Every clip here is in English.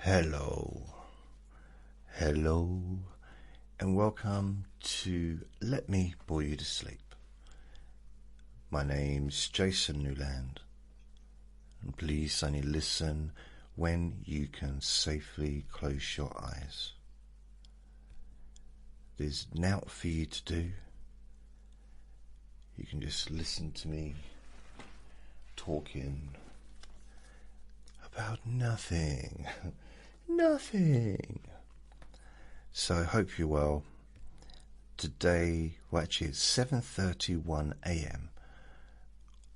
Hello, and welcome to Let Me Bore You to Sleep. My name's Jason Newland, and please only listen when you can safely close your eyes. There's naught for you to do. You can just listen to me talking about nothing. Nothing. So I hope you're well. Today, well actually it's 7:31 a.m.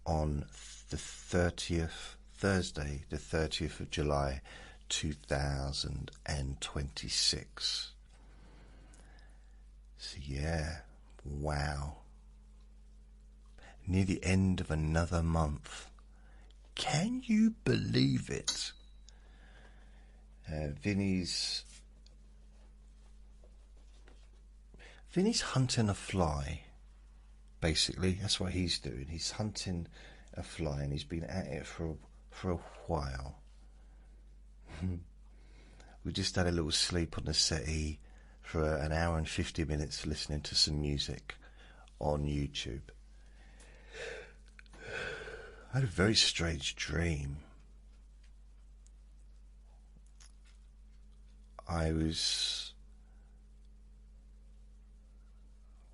on the 30th, Thursday, the 30th of July 2026. So yeah, wow. Near the end of another month. Can you believe it? Vinny's hunting a fly. Basically, that's what he's doing. He's hunting a fly, and he's been at it for a while. We just had a little sleep on the settee for an hour and 50 minutes, listening to some music on YouTube. I had a very strange dream.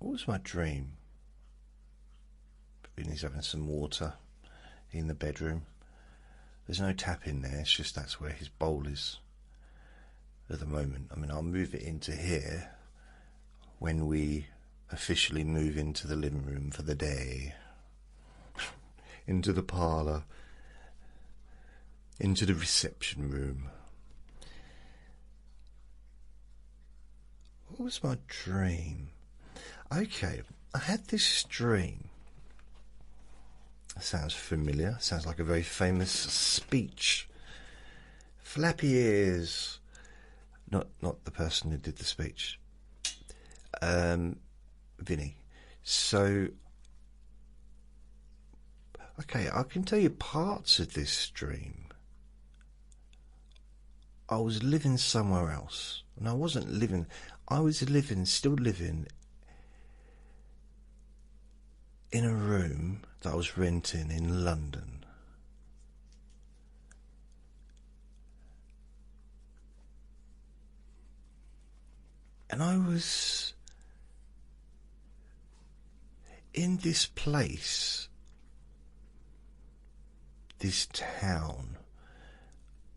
What was my dream? Vinny's having some water in the bedroom. There's no tap in there, it's just that's where his bowl is at the moment. I mean, I'll move it into here when we officially move into the living room for the day. Into the parlour. Into the reception room. What was my dream? Okay, I had this dream. That sounds familiar. Sounds like a very famous speech. Flappy ears. Not the person who did the speech. Vinny. So, okay, I can tell you parts of this dream. I was living somewhere else. And I wasn't living... I was still living in a room that I was renting in London. And I was in this place, this town.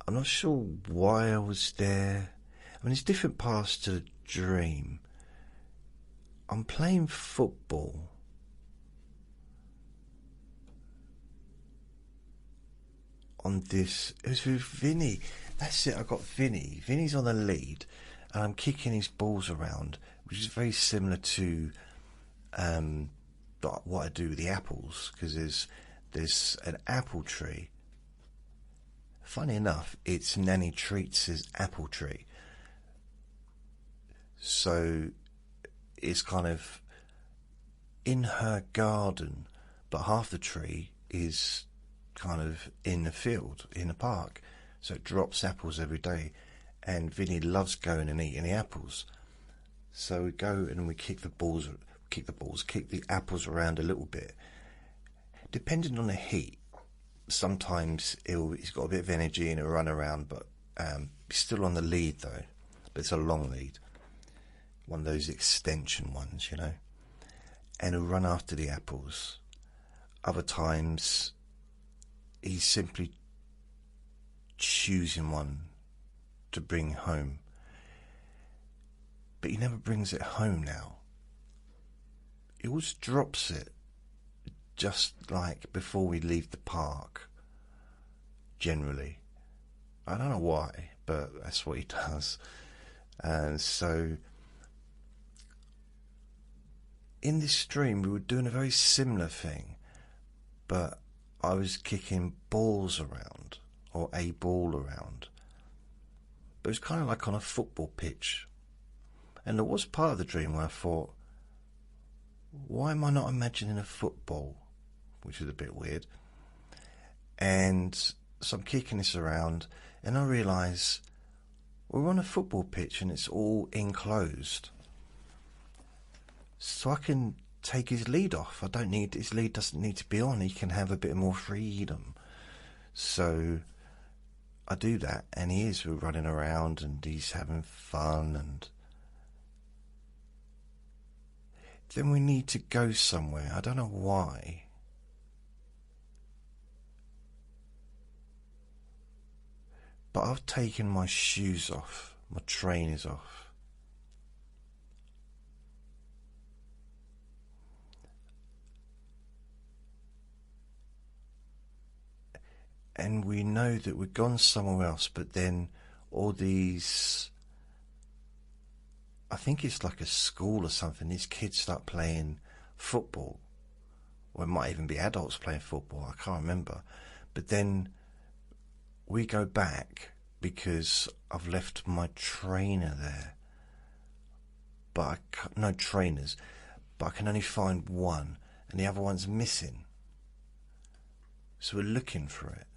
I'm not sure why I was there. I mean, it's different parts to the dream. I'm playing football. On this, it was with Vinny. That's it, I got Vinny. Vinny's on the lead, and I'm kicking his balls around, which is very similar to what I do with the apples, because there's an apple tree. Funny enough, it's Nanny Treats' apple tree. So it's kind of in her garden, but half the tree is kind of in the field, in the park. So it drops apples every day, and Vinny loves going and eating the apples. So we go and we kick the apples around a little bit. Depending on the heat, sometimes he's got a bit of energy and he'll run around, but he's still on the lead though. But it's a long lead. One of those extension ones, you know. And he'll run after the apples. Other times, he's simply choosing one to bring home. But he never brings it home now. He always drops it just like before we leave the park. Generally. I don't know why, but that's what he does. And so in this dream we were doing a very similar thing, but I was kicking balls around, or a ball around. But it was kind of like on a football pitch. And there was part of the dream where I thought, why am I not imagining a football? Which is a bit weird. And so I'm kicking this around, and I realise we're on a football pitch and it's all enclosed. So I can take his lead off. His lead doesn't need to be on. He can have a bit more freedom. So I do that, and he is running around and he's having fun, and then we need to go somewhere. I don't know why. But I've taken my shoes off, my trainers off. And we know that we've gone somewhere else, but then all these, I think it's like a school or something, these kids start playing football. Or it might even be adults playing football, I can't remember. But then we go back because I've left my trainer there. But no trainers, but I can only find one, and the other one's missing. So we're looking for it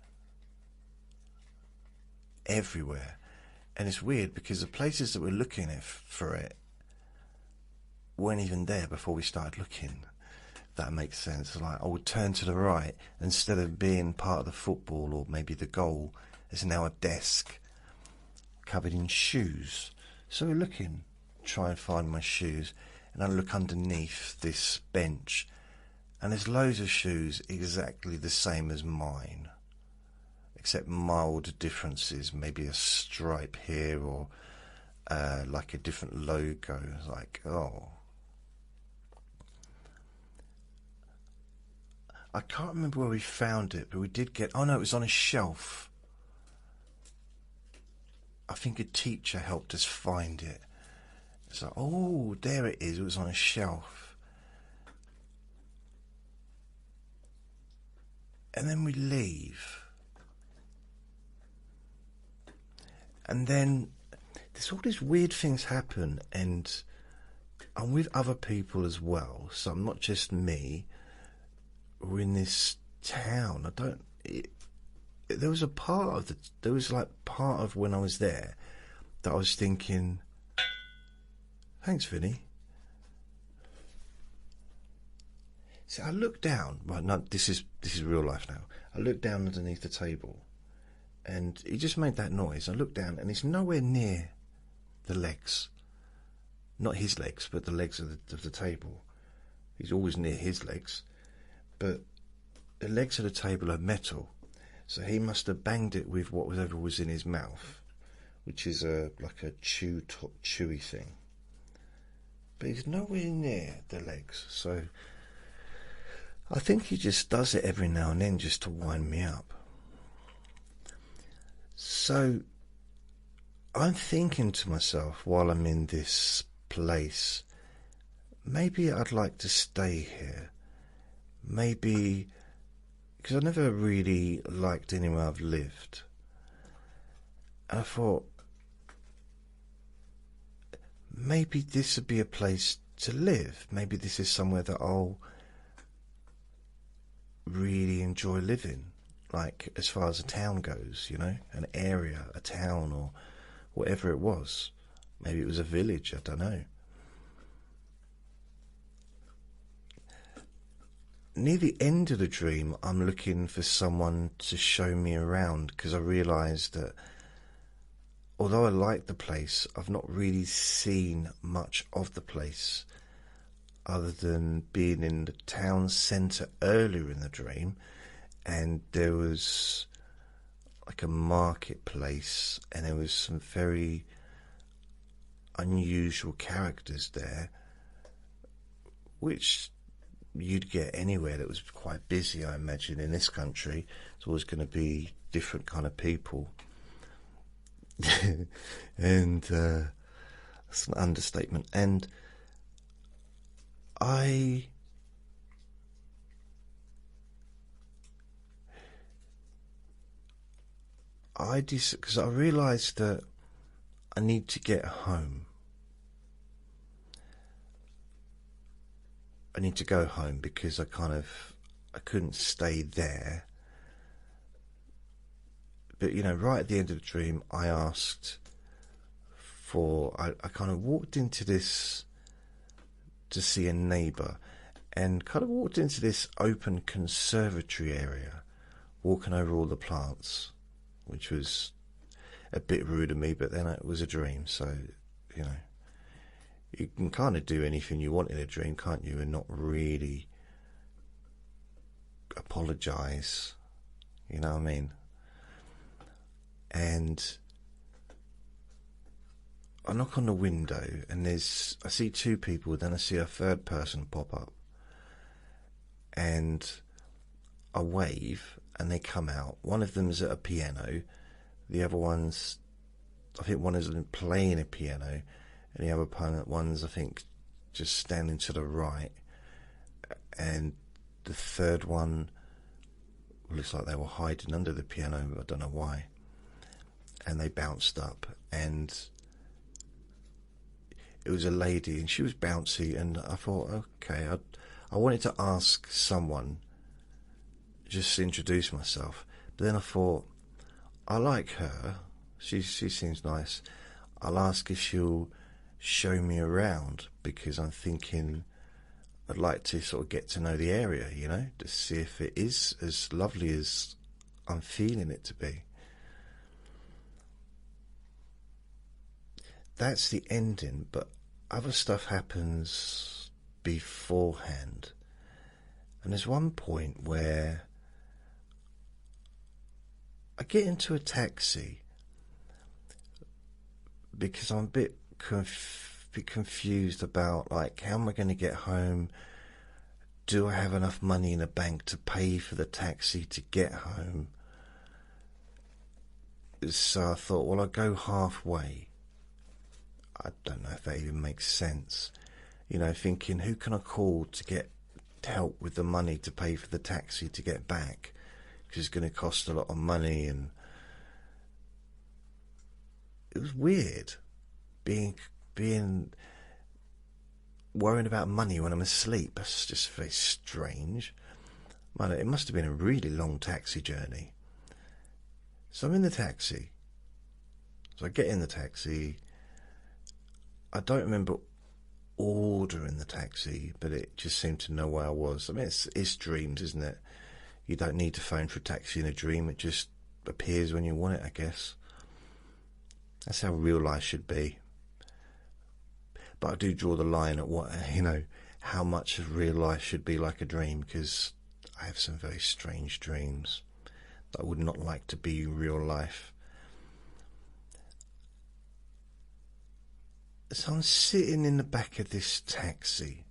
everywhere. And it's weird because the places that we're looking for it weren't even there before we started looking. That makes sense. Like, I would turn to the right, instead of being part of the football or maybe the goal, there's now a desk covered in shoes. So we're looking, try and find my shoes, and I look underneath this bench, and there's loads of shoes exactly the same as mine, except mild differences, maybe a stripe here or like a different logo. Like, oh, I can't remember where we found it, but we did get, oh no, it was on a shelf. I think a teacher helped us find it. It's like, oh, there it is, it was on a shelf. And then we leave. And then there's all these weird things happen, and I'm with other people as well, so I'm not just me. We're in this town. There was like part of when I was there that I was thinking, thanks, Vinny. See, I looked down. Right, no, this is real life now. I looked down underneath the table, and he just made that noise. I looked down, and it's nowhere near the legs. Not his legs, but the legs of the table. He's always near his legs. But the legs of the table are metal, so he must have banged it with whatever was in his mouth, which is like a chewy thing. But he's nowhere near the legs, so I think he just does it every now and then just to wind me up. So I'm thinking to myself while I'm in this place, maybe I'd like to stay here. Maybe, because I never really liked anywhere I've lived. And I thought, maybe this would be a place to live. Maybe this is somewhere that I'll really enjoy living. Like, as far as a town goes, you know, an area, a town, or whatever it was. Maybe it was a village, I don't know. Near the end of the dream, I'm looking for someone to show me around, because I realised that although I like the place, I've not really seen much of the place other than being in the town centre earlier in the dream, and there was like a marketplace, and there was some very unusual characters there, which you'd get anywhere that was quite busy, I imagine. In this country, it's always going to be different kind of people. And that's an understatement. And I because I realised that I need to get home. I need to go home because I couldn't stay there. But, you know, right at the end of the dream, I asked before, I kind of walked into this to see a neighbour, and kind of walked into this open conservatory area, walking over all the plants, which was a bit rude of me, but then it was a dream, so, you know, you can kind of do anything you want in a dream, can't you, and not really apologise, you know what I mean? And I knock on the window, and I see two people, then I see a third person pop up, and I wave, and they come out. One of them's at a piano, the other one's, I think one is playing a piano, and the other one's, I think, just standing to the right, and the third one looks like they were hiding under the piano, I don't know why, and they bounced up, and it was a lady, and she was bouncy, and I thought, okay, I wanted to ask someone, just to introduce myself, but then I thought, I like her, she seems nice, I'll ask if she'll show me around, because I'm thinking I'd like to sort of get to know the area, you know, to see if it is as lovely as I'm feeling it to be. That's the ending, but other stuff happens beforehand. And there's one point where I get into a taxi because I'm a bit confused about, like, how am I going to get home? Do I have enough money in the bank to pay for the taxi to get home? So I thought, well, I'll go halfway. I don't know if that even makes sense. You know, thinking, who can I call to get help with the money to pay for the taxi to get back? Because it's going to cost a lot of money, and it was weird being worrying about money when I'm asleep. That's just very strange. Man, it must have been a really long taxi journey. So I'm in the taxi. So I get in the taxi. I don't remember ordering the taxi, but it just seemed to know where I was. I mean, it's dreams, isn't it? You don't need to phone for a taxi in a dream. It just appears when you want it, I guess. That's how real life should be. But I do draw the line at what, you know, how much of real life should be like a dream, because I have some very strange dreams that I would not like to be real life. So I'm sitting in the back of this taxi,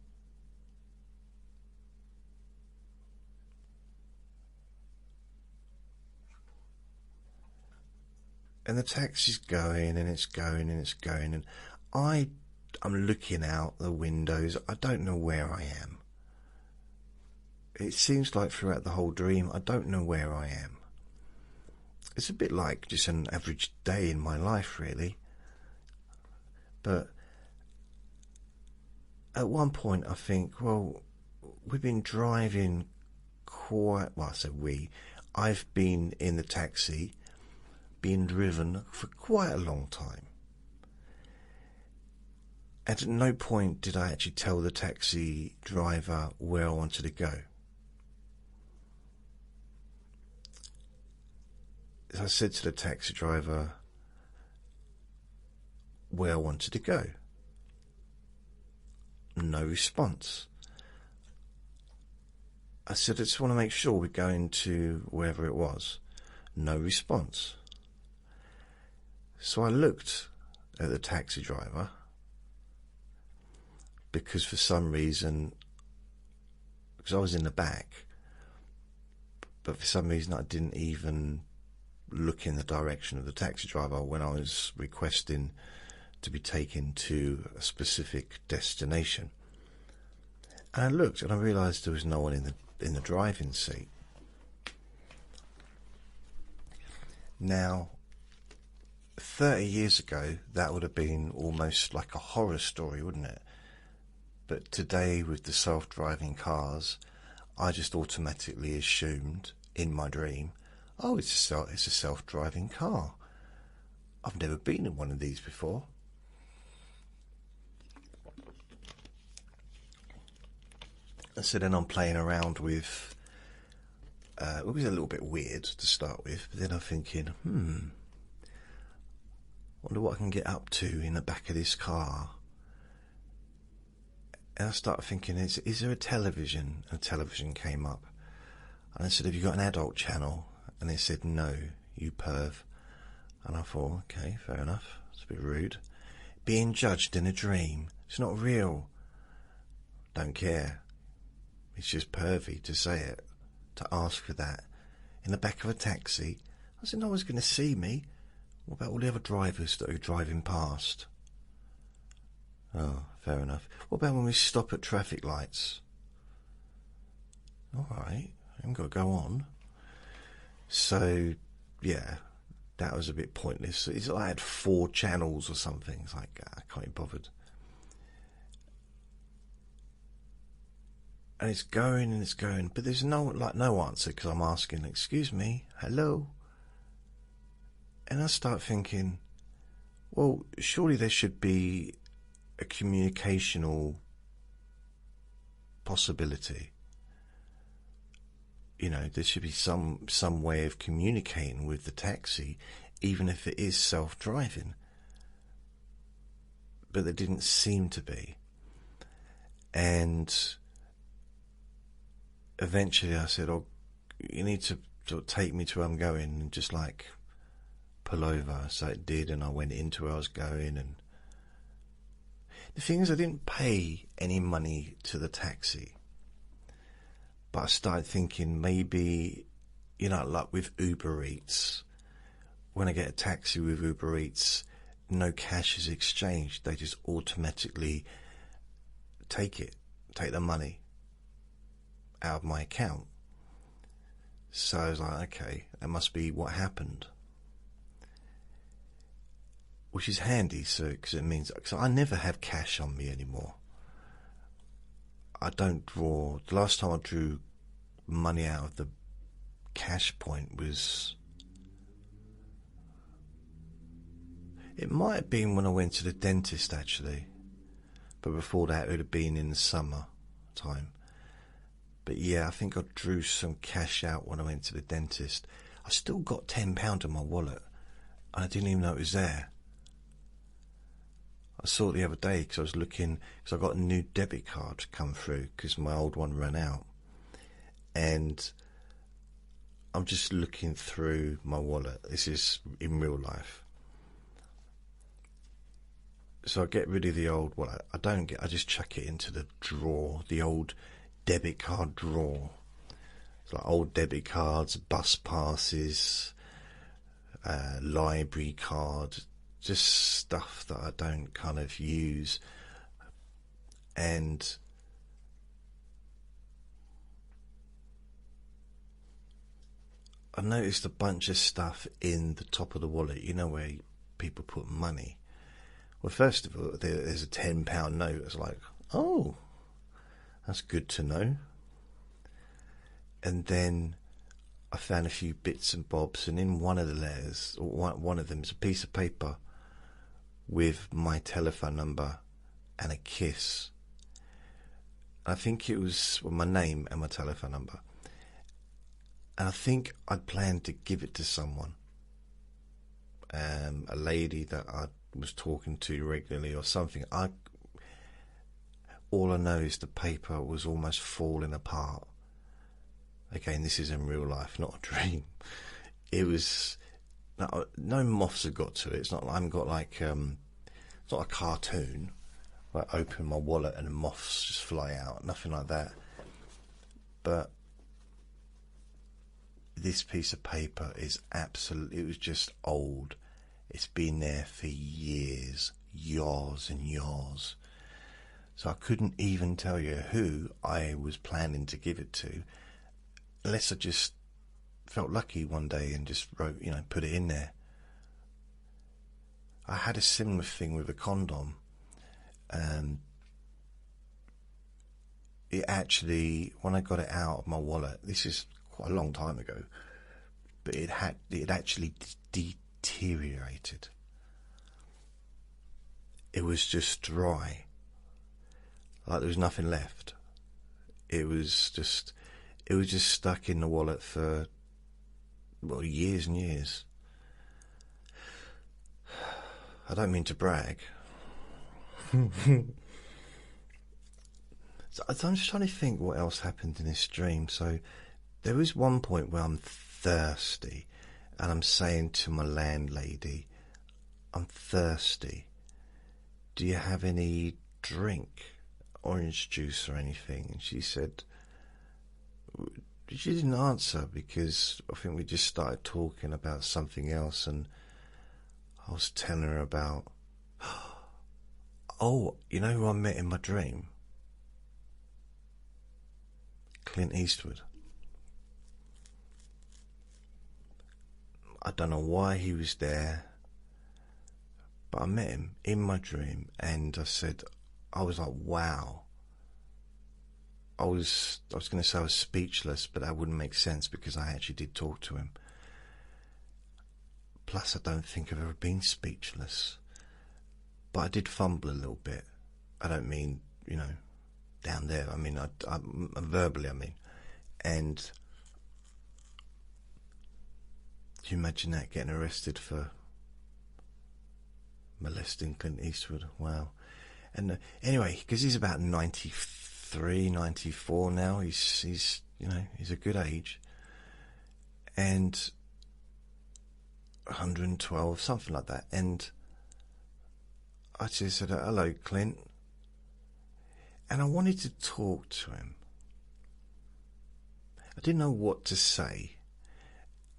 and the taxi's going, and it's going, and it's going, and I'm looking out the windows. I don't know where I am. It seems like throughout the whole dream, I don't know where I am. It's a bit like just an average day in my life, really. But at one point I think, well, we've been driving quite, well, I say we, I've been in the taxi, being driven for quite a long time. And at no point did I actually tell the taxi driver where I wanted to go. I said to the taxi driver where I wanted to go. No response. I said, I just want to make sure we're going to wherever it was. No response. So I looked at the taxi driver, because for some reason, because I was in the back, but for some reason I didn't even look in the direction of the taxi driver when I was requesting to be taken to a specific destination. And I looked, and I realised there was no one in the driving seat. Now, 30 years ago, that would have been almost like a horror story, wouldn't it? But today, with the self-driving cars, I just automatically assumed in my dream, oh, it's a self-driving car. I've never been in one of these before. So then I'm playing around with, it was a little bit weird to start with, but then I'm thinking, wonder what I can get up to in the back of this car. And I started thinking, is there a television? And a television came up. And I said, have you got an adult channel? And they said, no, you perv. And I thought, okay, fair enough. It's a bit rude. Being judged in a dream. It's not real. Don't care. It's just pervy to say it, to ask for that. In the back of a taxi. I said, no one's going to see me. What about all the other drivers that are driving past? Oh, fair enough. What about when we stop at traffic lights? All right, I haven't got to go on. So, yeah, that was a bit pointless. It's like I had 4 channels or something. It's like, I can't be bothered. And it's going, but there's no answer because I'm asking, excuse me, hello? And I start thinking, well, surely there should be a communicational possibility. You know, there should be some way of communicating with the taxi, even if it is self-driving. But there didn't seem to be. And eventually I said, oh, you need to sort of take me to where I'm going, and just like pull over. So it did, and I went into where I was going. And the thing is, I didn't pay any money to the taxi. But I started thinking maybe, you know, like with Uber Eats, when I get a taxi with Uber Eats, no cash is exchanged. They just automatically take the money out of my account. So I was like, okay, that must be what happened. Which is handy, so because it means, cause I never have cash on me anymore. I don't draw. The last time I drew money out of the cash point was, it might have been when I went to the dentist actually, but before that it would have been in the summer time. But yeah, I think I drew some cash out when I went to the dentist. I still got £10 in my wallet, and I didn't even know it was there. I saw it the other day because I was looking, because I got a new debit card come through because my old one ran out. And I'm just looking through my wallet. This is in real life. So I get rid of the old wallet. I just chuck it into the drawer, the old debit card drawer. It's like old debit cards, bus passes, library cards, just stuff that I don't kind of use. And I noticed a bunch of stuff in the top of the wallet, you know, where people put money. Well, first of all, there's a £10 note. It's like, oh, that's good to know. And then I found a few bits and bobs, and in one of the letters, or one of them, is a piece of paper with my telephone number and a kiss. I think it was my name and my telephone number. And I think I'd planned to give it to someone, a lady that I was talking to regularly or something. All I know is the paper was almost falling apart. Again, this is in real life, not a dream. It was, no moths have got to it. It's not like I've got like, it's not a cartoon where I open my wallet and the moths just fly out. Nothing like that. But this piece of paper is absolutely, it was just old. It's been there for years and years. So I couldn't even tell you who I was planning to give it to, unless I just felt lucky one day and just wrote, put it in there. I had a similar thing with a condom. It actually, when I got it out of my wallet, this is quite a long time ago, but it actually deteriorated. It was just dry, like there was nothing left. It was just stuck in the wallet for, well, years and years. I don't mean to brag. So I'm just trying to think what else happened in this dream. So there was one point where I'm thirsty, and I'm saying to my landlady, I'm thirsty. Do you have any drink, orange juice or anything? And she said, she didn't answer because I think we just started talking about something else, and I was telling her about, oh, you know who I met in my dream? Clint Eastwood. I don't know why he was there, but I met him in my dream, and I was like, wow. I was going to say I was speechless, but that wouldn't make sense because I actually did talk to him. Plus, I don't think I've ever been speechless, but I did fumble a little bit. I don't mean, down there. I mean, I verbally, and do you imagine that, getting arrested for molesting Clint Eastwood? Wow. And anyway, because he's about 93, 94 now, he's a good age, and 112, something like that. And I just said, hello, Clint. And I wanted to talk to him. I didn't know what to say.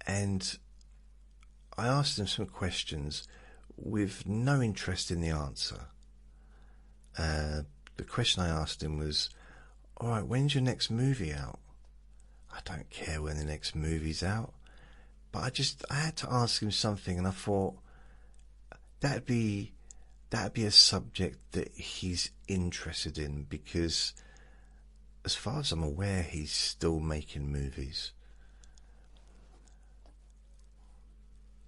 And I asked him some questions with no interest in the answer. The question I asked him was, all right, when's your next movie out? I don't care when the next movie's out. But I had to ask him something, and I thought that'd be a subject that he's interested in, because as far as I'm aware, he's still making movies.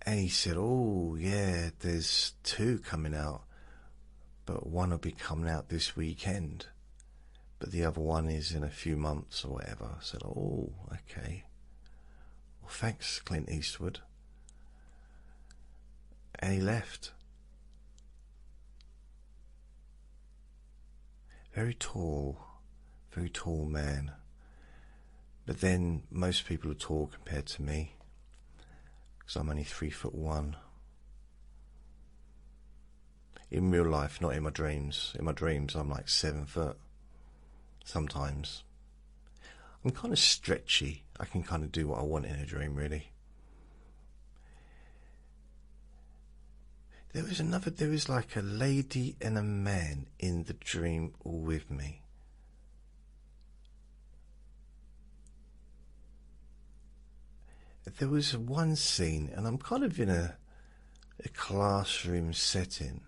And he said, oh yeah, there's 2 coming out, but one will be coming out this weekend, but the other one is in a few months or whatever. I said, oh, okay. Well, thanks, Clint Eastwood. And he left. Very tall man. But then most people are tall compared to me, because I'm only 3'1". In real life, not in my dreams. In my dreams, I'm like 7 foot. Sometimes. I'm kind of stretchy. I can kind of do what I want in a dream, really. There was like a lady and a man in the dream all with me. There was one scene, and I'm kind of in a classroom setting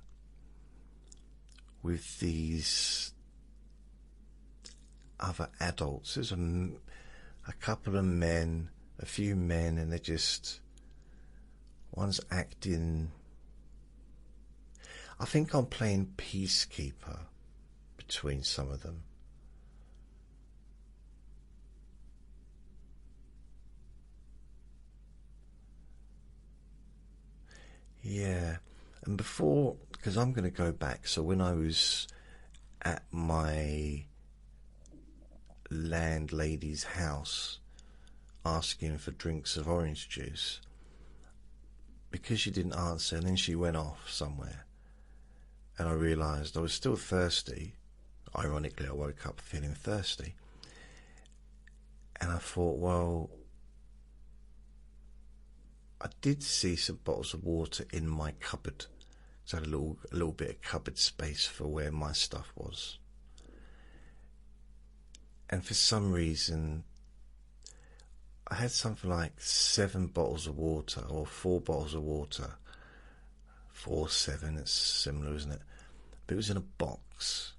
with these other adults. There's a couple of men, a few men, and they're just, one's acting, I think I'm playing peacekeeper between some of them. Yeah, and before, because I'm going to go back, so when I was at my landlady's house asking for drinks of orange juice, because she didn't answer, and then she went off somewhere, and I realised I was still thirsty. Ironically, I woke up feeling thirsty, and I thought, well, I did see some bottles of water in my cupboard, so I had a little bit of cupboard space for where my stuff was. And for some reason, I had something like 7 bottles of water, or 4 bottles of water. 4, 7, it's similar, isn't it? But it was in a box.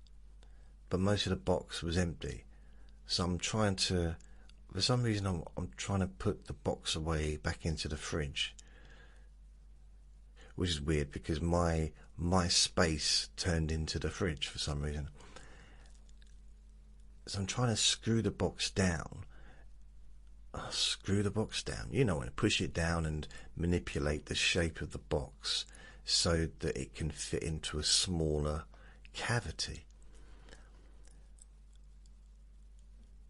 But most of the box was empty. So I'm trying to, for some reason, I'm trying to put the box away back into the fridge. Which is weird, because my space turned into the fridge for some reason. So I'm trying to screw the box down. Screw the box down. You know, and push it down and manipulate the shape of the box so that it can fit into a smaller cavity.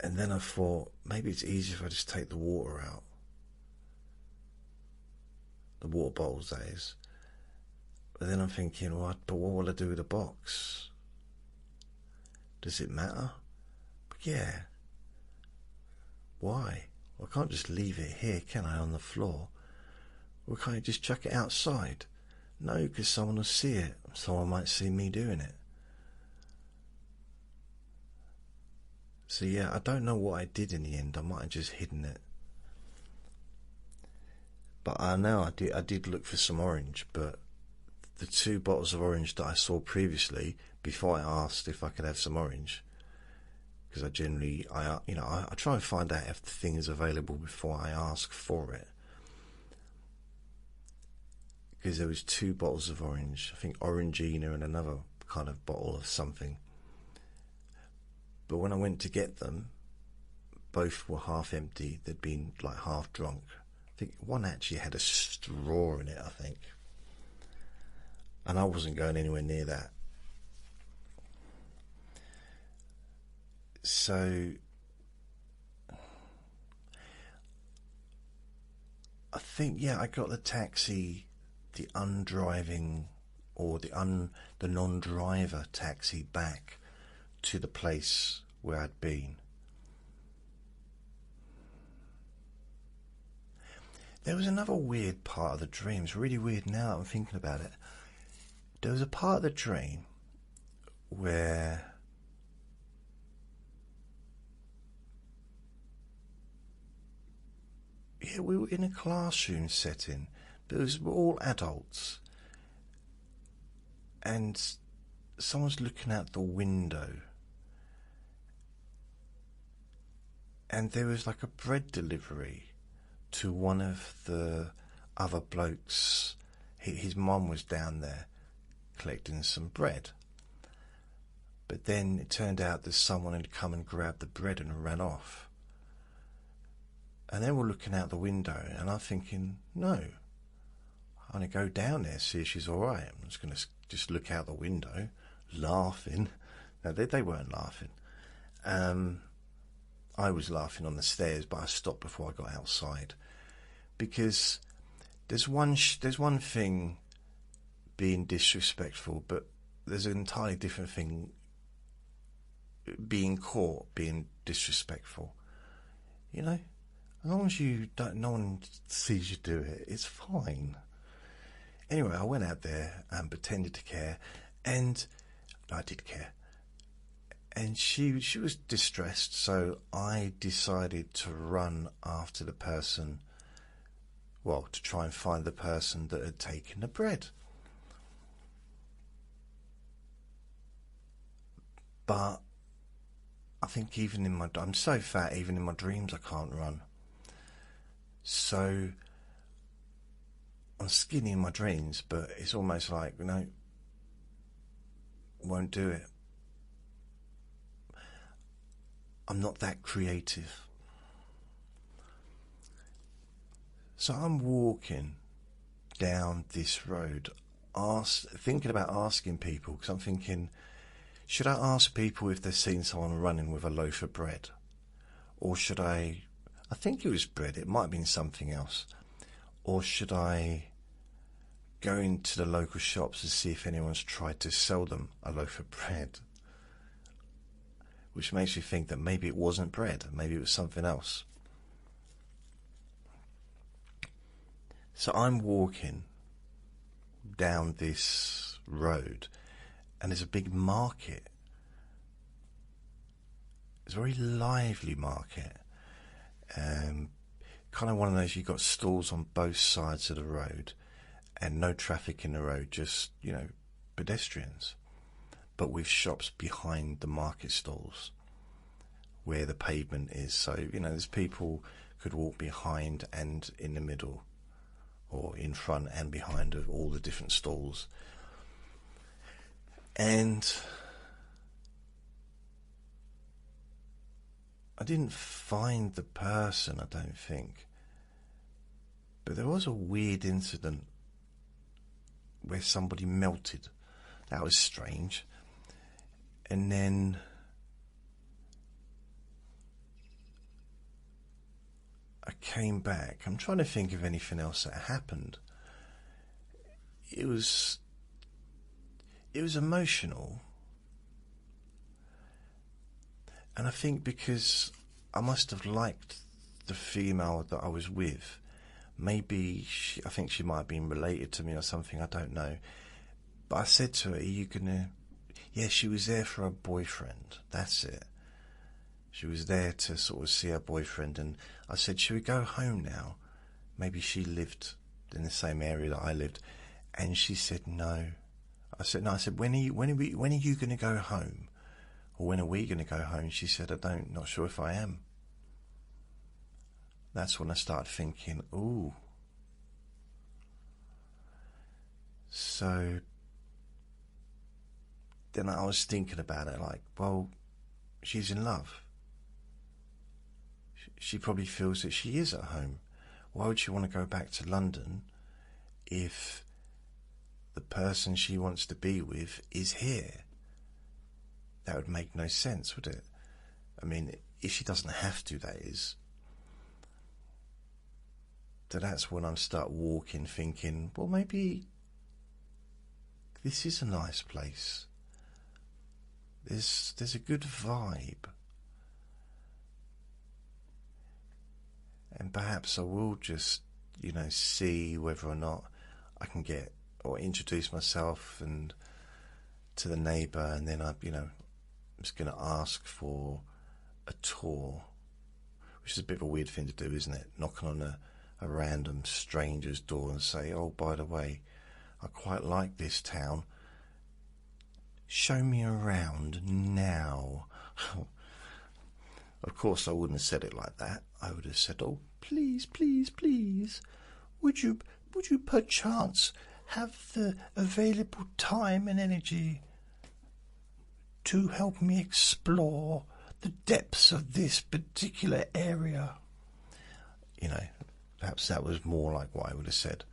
And then I thought, maybe it's easier if I just take the water out. The water bottles, that is. But then I'm thinking, but what will I do with the box? Does it matter? But yeah. Why? Well, I can't just leave it here, can I, on the floor? Or can't I just chuck it outside? No, because someone will see it. Someone might see me doing it. So yeah, I don't know what I did in the end. I might have just hidden it. But I know I did look for some orange, but the 2 bottles of orange that I saw previously, before I asked if I could have some orange, because I generally, I try and find out if the thing is available before I ask for it. Because there was 2 bottles of orange, I think Orangina and another kind of bottle of something. But when I went to get them, both were half empty. They'd been like half drunk. I think one actually had a straw in it, I think. And I wasn't going anywhere near that. So I think, yeah, I got the taxi, the undriving, or the non-driver taxi back to the place where I'd been. There was another weird part of the dream. It's really weird now that I'm thinking about it. There was a part of the dream where we were in a classroom setting, but it was all adults, and someone's looking out the window, and there was like a bread delivery to one of the other blokes. His mum was down there collecting some bread, but then it turned out that someone had come and grabbed the bread and ran off. And then we're looking out the window, and I'm thinking, no, I'm going to go down there, see if she's all right. I'm just going to just look out the window, laughing. No, they weren't laughing. I was laughing on the stairs, but I stopped before I got outside, because there's one thing being disrespectful, but there's an entirely different thing being caught being disrespectful. You know, as long as you don't, no one sees you do it, it's fine. Anyway, I went out there and pretended to care, and I did care. And she was distressed, so I decided to run after the person, well, to try and find the person that had taken the bread. But I think I'm so fat, even in my dreams I can't run. So I'm skinny in my dreams, but it's almost like, no, won't do it. I'm not that creative. So I'm walking down this road, thinking about asking people, because I'm thinking, should I ask people if they've seen someone running with a loaf of bread? Or should I think it was bread, it might have been something else. Or should I go into the local shops to see if anyone's tried to sell them a loaf of bread? Which makes me think that maybe it wasn't bread, maybe it was something else. So I'm walking down this road, and there's a big market. It's a very lively market. Kind of one of those, you've got stalls on both sides of the road and no traffic in the road, just, pedestrians. But with shops behind the market stalls where the pavement is. So, there's people could walk behind and in the middle, or in front and behind of all the different stalls. And I didn't find the person, I don't think. But there was a weird incident where somebody melted. That was strange. And then I came back. I'm trying to think of anything else that happened. It was emotional. And I think because I must have liked the female that I was with. Maybe I think she might have been related to me or something, I don't know. But I said to her, are you gonna... Yeah, she was there for her boyfriend, that's it. She was there to sort of see her boyfriend, and I said, should we go home now? Maybe she lived in the same area that I lived. And she said, no. I said, no. I said, when are you going to go home? Or when are we going to go home? She said, not sure if I am. That's when I started thinking, ooh. So then I was thinking about it, like, well, she's in love. She probably feels that she is at home. Why would she want to go back to London if the person she wants to be with is here? That would make no sense, would it? I mean, if she doesn't have to, that is. So that's when I start walking, thinking, well, maybe this is a nice place. There's a good vibe. And perhaps I will just, see whether or not I can get or introduce myself and to the neighbour, and then I'm just going to ask for a tour, which is a bit of a weird thing to do, isn't it? Knocking on a random stranger's door and say, oh, by the way, I quite like this town. Show me around now. Of course, I wouldn't have said it like that. I would have said, oh, please, please, please, would you perchance have the available time and energy to help me explore the depths of this particular area? Perhaps that was more like what I would have said.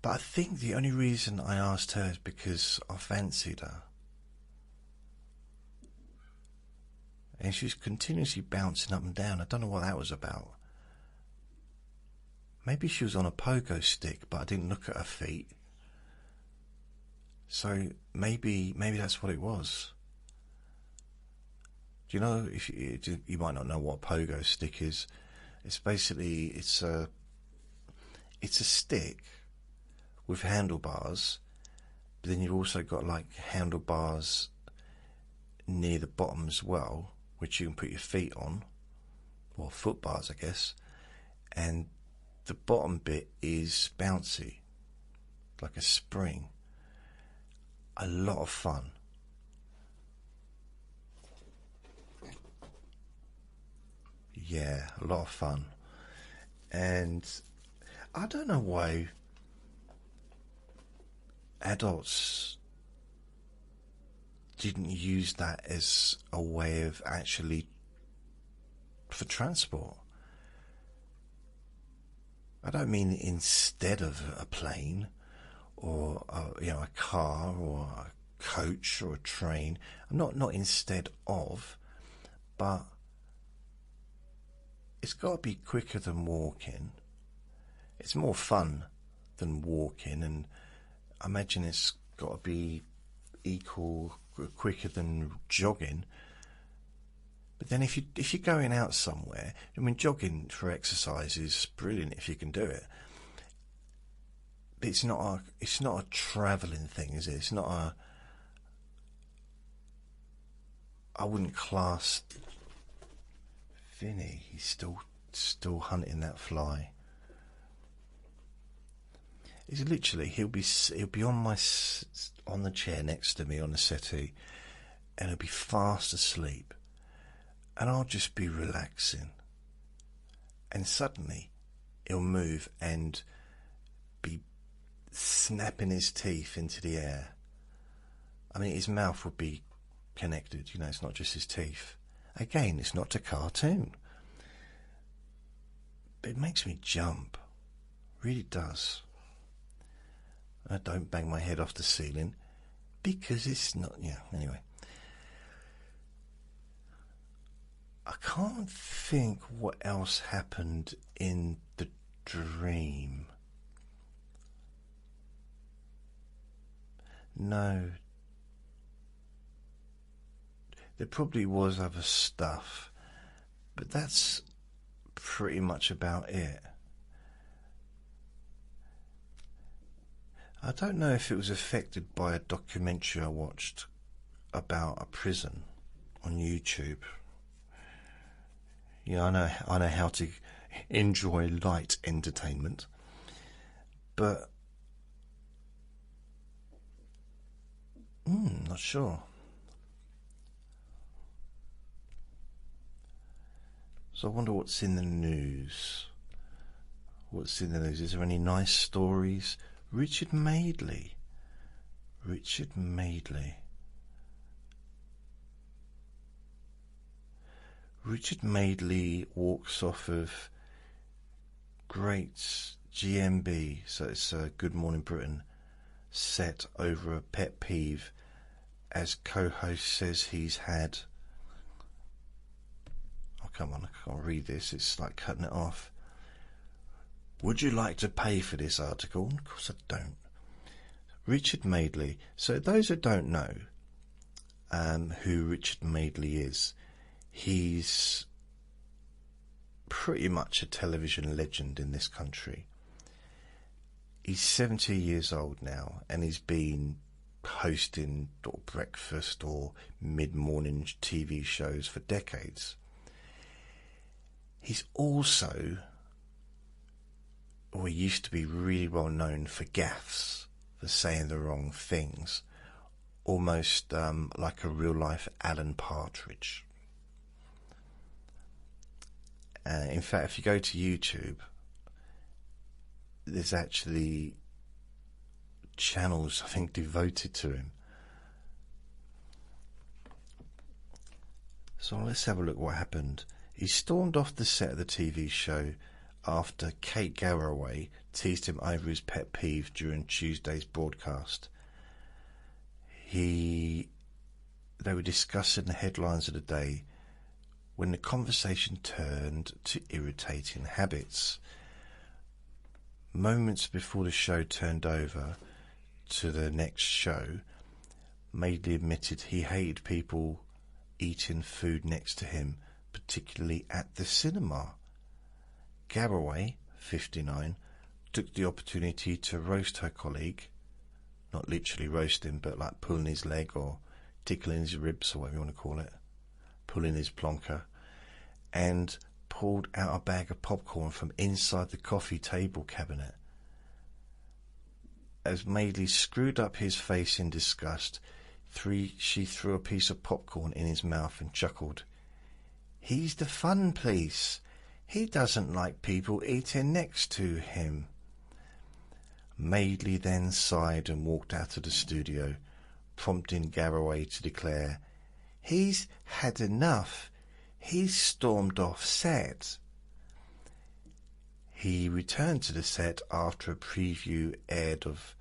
But I think the only reason I asked her is because I fancied her. And she was continuously bouncing up and down. I don't know what that was about. Maybe she was on a pogo stick, but I didn't look at her feet. So maybe that's what it was. Do you know, if you might not know what a pogo stick is? It's basically it's a stick with handlebars, but then you've also got like handlebars near the bottom as well, which you can put your feet on, or foot bars, I guess, and the bottom bit is bouncy, like a spring. A lot of fun. Yeah, a lot of fun. And I don't know why adults didn't use that as a way of actually for transport. I don't mean instead of a plane or a car or a coach or a train. Not instead of, but it's got to be quicker than walking. It's more fun than walking, and I imagine it's got to be quicker than jogging. But then if you're going out somewhere, I mean, jogging for exercise is brilliant if you can do it. But it's not a travelling thing, is it? It's not a. I wouldn't class Vinny. He's still hunting that fly. He's literally he'll be on the chair next to me on the settee, and he'll be fast asleep, and I'll just be relaxing, and suddenly he'll move and be snapping his teeth into the air. I mean, his mouth would be connected. You know, it's not just his teeth. Again, it's not a cartoon. But it makes me jump. Really does. I don't bang my head off the ceiling because it's not... Yeah, anyway. I can't think what else happened in the dream. No. There probably was other stuff, but that's pretty much about it. I don't know if it was affected by a documentary I watched about a prison on YouTube. Yeah, I know how to enjoy light entertainment, but not sure. So I wonder what's in the news. What's in the news? Is there any nice stories? Richard Madeley. Richard Madeley. Richard Madeley walks off of great GMB, so it's Good Morning Britain, set over a pet peeve, as co-host says he's had... Oh, come on, I can't read this, it's like cutting it off. Would you like to pay for this article? Of course I don't. Richard Madeley. So those who don't know who Richard Madeley is, he's pretty much a television legend in this country. He's 70 years old now, and he's been hosting breakfast or mid-morning TV shows for decades. He's also, or he used to be really well known for gaffes, for saying the wrong things, almost like a real-life Alan Partridge. In fact, if you go to YouTube, there's actually channels, I think, devoted to him. So let's have a look what happened. He stormed off the set of the TV show after Kate Garraway teased him over his pet peeve during Tuesday's broadcast. They were discussing the headlines of the day when the conversation turned to irritating habits. Moments before the show turned over to the next show, Madeley admitted he hated people eating food next to him, particularly at the cinema. Garraway, 59, took the opportunity to roast her colleague, not literally roast him, but like pulling his leg or tickling his ribs or whatever you want to call it, pulling his plonker, and pulled out a bag of popcorn from inside the coffee table cabinet. As Madeley screwed up his face in disgust, she threw a piece of popcorn in his mouth and chuckled. "He's the fun police. He doesn't like people eating next to him." Madeley then sighed and walked out of the studio, prompting Garraway to declare, "He's had enough. He's stormed off set." He returned to the set after a preview aired of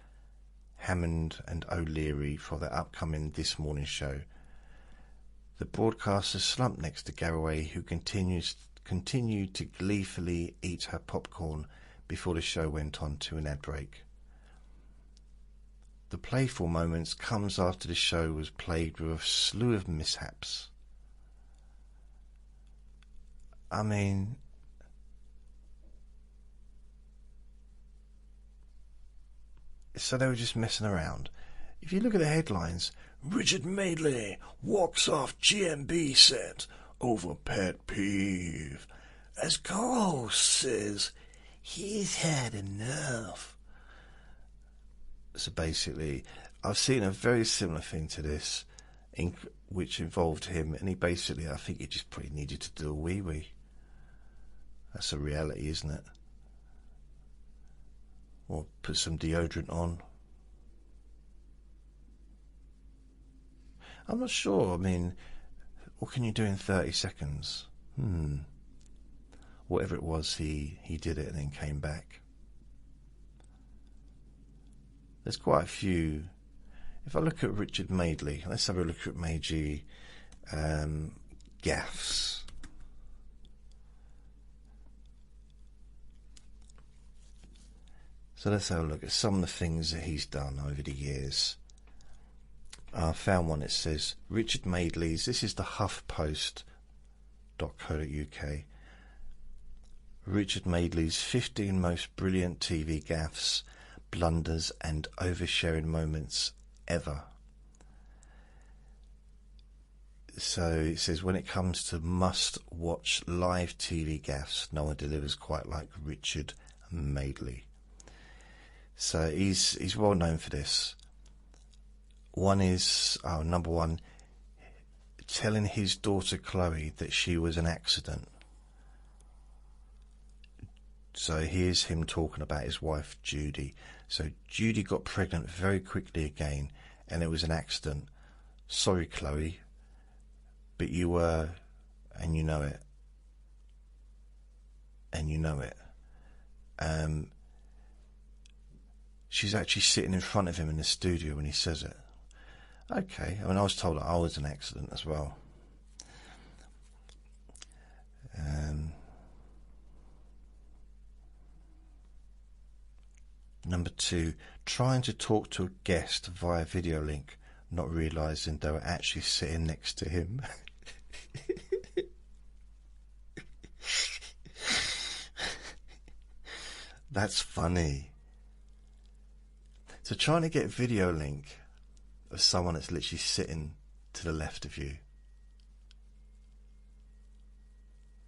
Hammond and O'Leary for their upcoming This Morning show. The broadcaster slumped next to Garraway, who continued to gleefully eat her popcorn before the show went on to an ad break. The playful moments comes after the show was plagued with a slew of mishaps. I mean, so they were just messing around. If you look at the headlines, Richard Madeley walks off GMB set over pet peeve. As Carl says, he's had enough. So basically, I've seen a very similar thing to this, which involved him, and I think he just probably needed to do a wee-wee. That's a reality, isn't it? Or put some deodorant on. I'm not sure. I mean, what can you do in 30 seconds? Whatever it was, he did it and then came back. There's quite a few. If I look at Richard Madeley, let's have a look at Meiji gaffes. So let's have a look at some of the things that he's done over the years. I found one that says Richard Madeley's. This is the HuffPost.co.uk. Richard Madeley's 15 most brilliant TV gaffes, blunders and oversharing moments ever. So it says, when it comes to must-watch live TV gaffes, no one delivers quite like Richard Madeley. So he's well known for this. One is, number one, telling his daughter Chloe that she was an accident. So here's him talking about his wife Judy. So Judy got pregnant very quickly again, and it was an accident. Sorry, Chloe, but you were, and you know it. And you know it. She's actually sitting in front of him in the studio when he says it. Okay, I mean, I was told that I was an accident as well. Number two, trying to talk to a guest via video link, not realising they were actually sitting next to him. That's funny. So trying to get a video link of someone that's literally sitting to the left of you.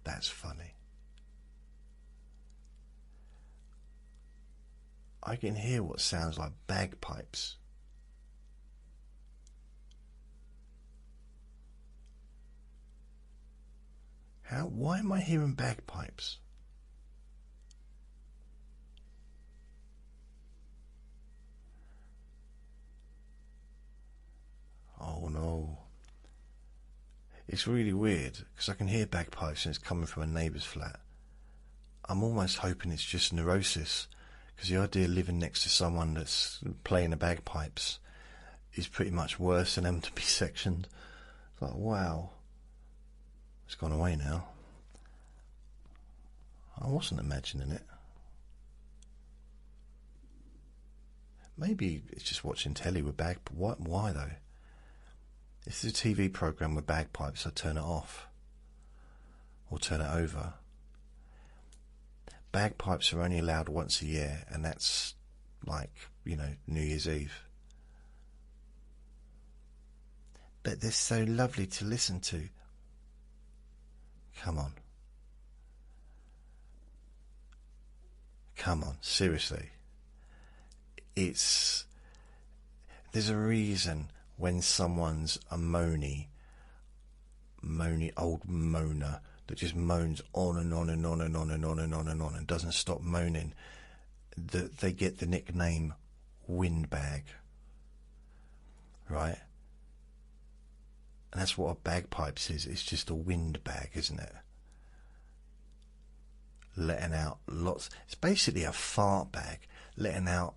That's funny. I can hear what sounds like bagpipes. Why am I hearing bagpipes? Oh no. It's really weird because I can hear bagpipes and it's coming from a neighbour's flat. I'm almost hoping it's just neurosis, because the idea of living next to someone that's playing the bagpipes is pretty much worse than them to be sectioned. It's like, wow. It's gone away now. I wasn't imagining it. Maybe it's just watching telly with bagpipes. Why though? If it's a TV programme with bagpipes, I turn it off or turn it over. Bagpipes are only allowed once a year, and that's like, New Year's Eve. But they're so lovely to listen to. Come on. Come on, seriously. There's a reason when someone's a moany old moaner that just moans on and on and on and on and on and on and on and doesn't stop moaning, that they get the nickname windbag, right? And that's what a bagpipes is. It's just a windbag, isn't it? Letting out lots. It's basically a fart bag, letting out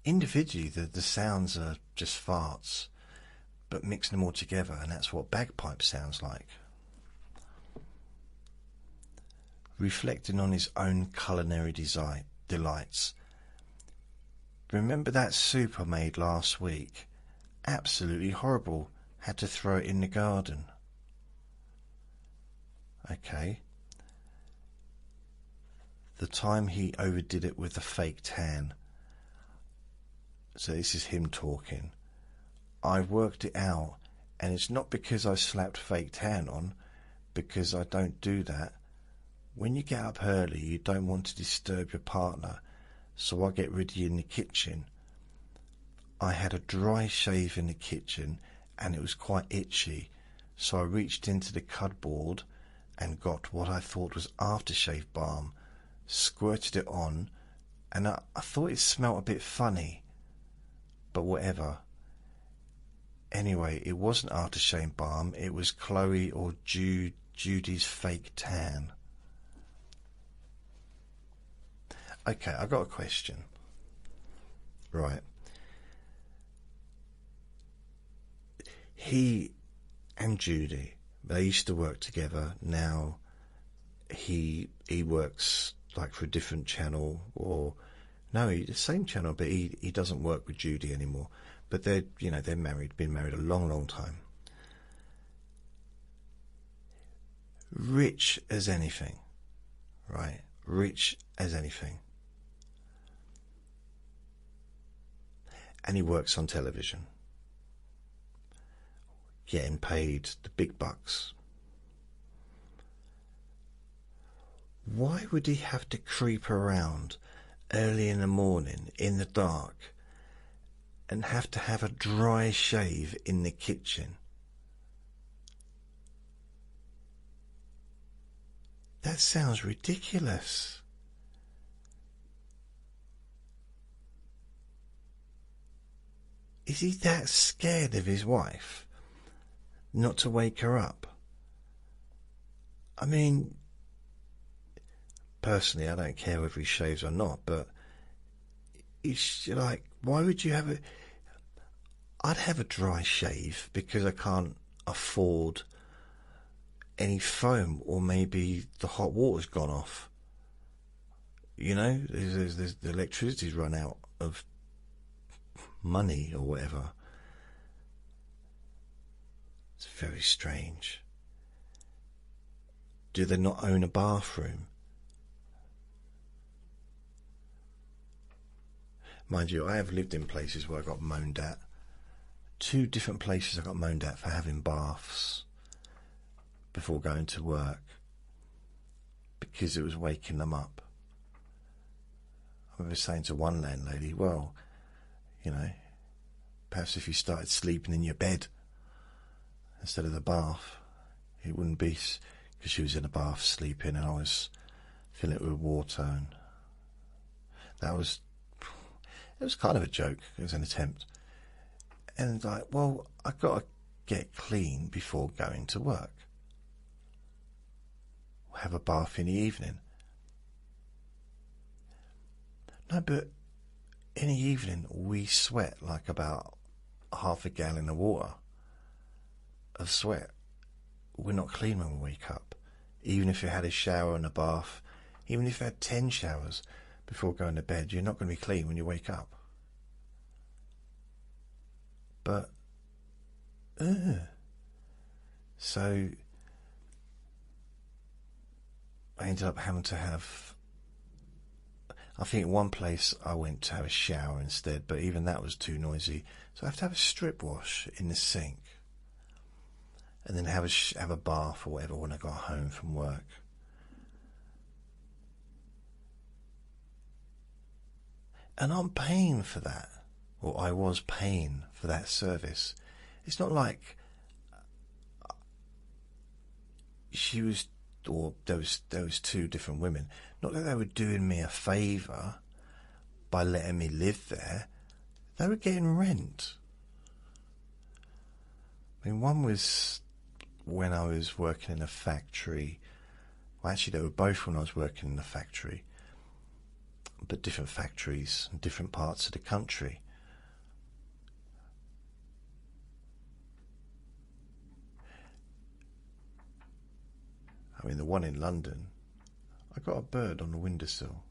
individually. The sounds are just farts, but mixing them all together, and that's what bagpipe sounds like. Reflecting on his own culinary delights. Remember that soup I made last week? Absolutely horrible. Had to throw it in the garden. Okay. The time he overdid it with the fake tan. So this is him talking. I worked it out, and it's not because I slapped fake tan on, because I don't do that. When you get up early, you don't want to disturb your partner, so I get rid of you in the kitchen. I had a dry shave in the kitchen, and it was quite itchy, so I reached into the cupboard and got what I thought was aftershave balm, squirted it on, and I thought it smelt a bit funny, but whatever. Anyway, it wasn't aftershave balm. It was Chloe or Judy's fake tan. Okay, I got a question. Right. He and Judy, they used to work together. Now he works like for a different channel, or no, the same channel, but he doesn't work with Judy anymore. But they're married, been married a long time. Rich as anything, right? Rich as anything. And he works on television, getting paid the big bucks. Why would he have to creep around early in the morning in the dark and have to have a dry shave in the kitchen? That sounds ridiculous. Is he that scared of his wife not to wake her up? I mean, personally, I don't care whether he shaves or not, but it's like, why would you have I'd have a dry shave because I can't afford any foam, or maybe the hot water's gone off. You know, there's the electricity's run out of money or whatever. It's very strange. Do they not own a bathroom? Mind you, I have lived in places where I got moaned at. 2 different places I got moaned at for having baths before going to work, because it was waking them up. I was saying to one landlady, well, you know, perhaps if you started sleeping in your bed instead of the bath, it wouldn't be, because she was in a bath sleeping and I was filling it with water, and it was kind of a joke. It was an attempt. And like, well, I've got to get clean before going to work. Have a bath in the evening. No, but in the evening we sweat like about half a gallon of water of sweat. We're not clean when we wake up. Even if you had a shower and a bath, even if you had 10 showers before going to bed, you're not going to be clean when you wake up. But so I ended up having to have, I think in one place I went to have a shower instead, but even that was too noisy. So I have to have a strip wash in the sink, and then have a bath or whatever when I got home from work. And I'm paying for that, or I was paying for that service. It's not like she was, or there was 2 different women. Not that they were doing me a favour by letting me live there. They were getting rent. I mean, one was when I was working in a factory. Well, actually, they were both when I was working in a factory, but different factories in different parts of the country. I mean, the one in London, I got a bird on the windowsill.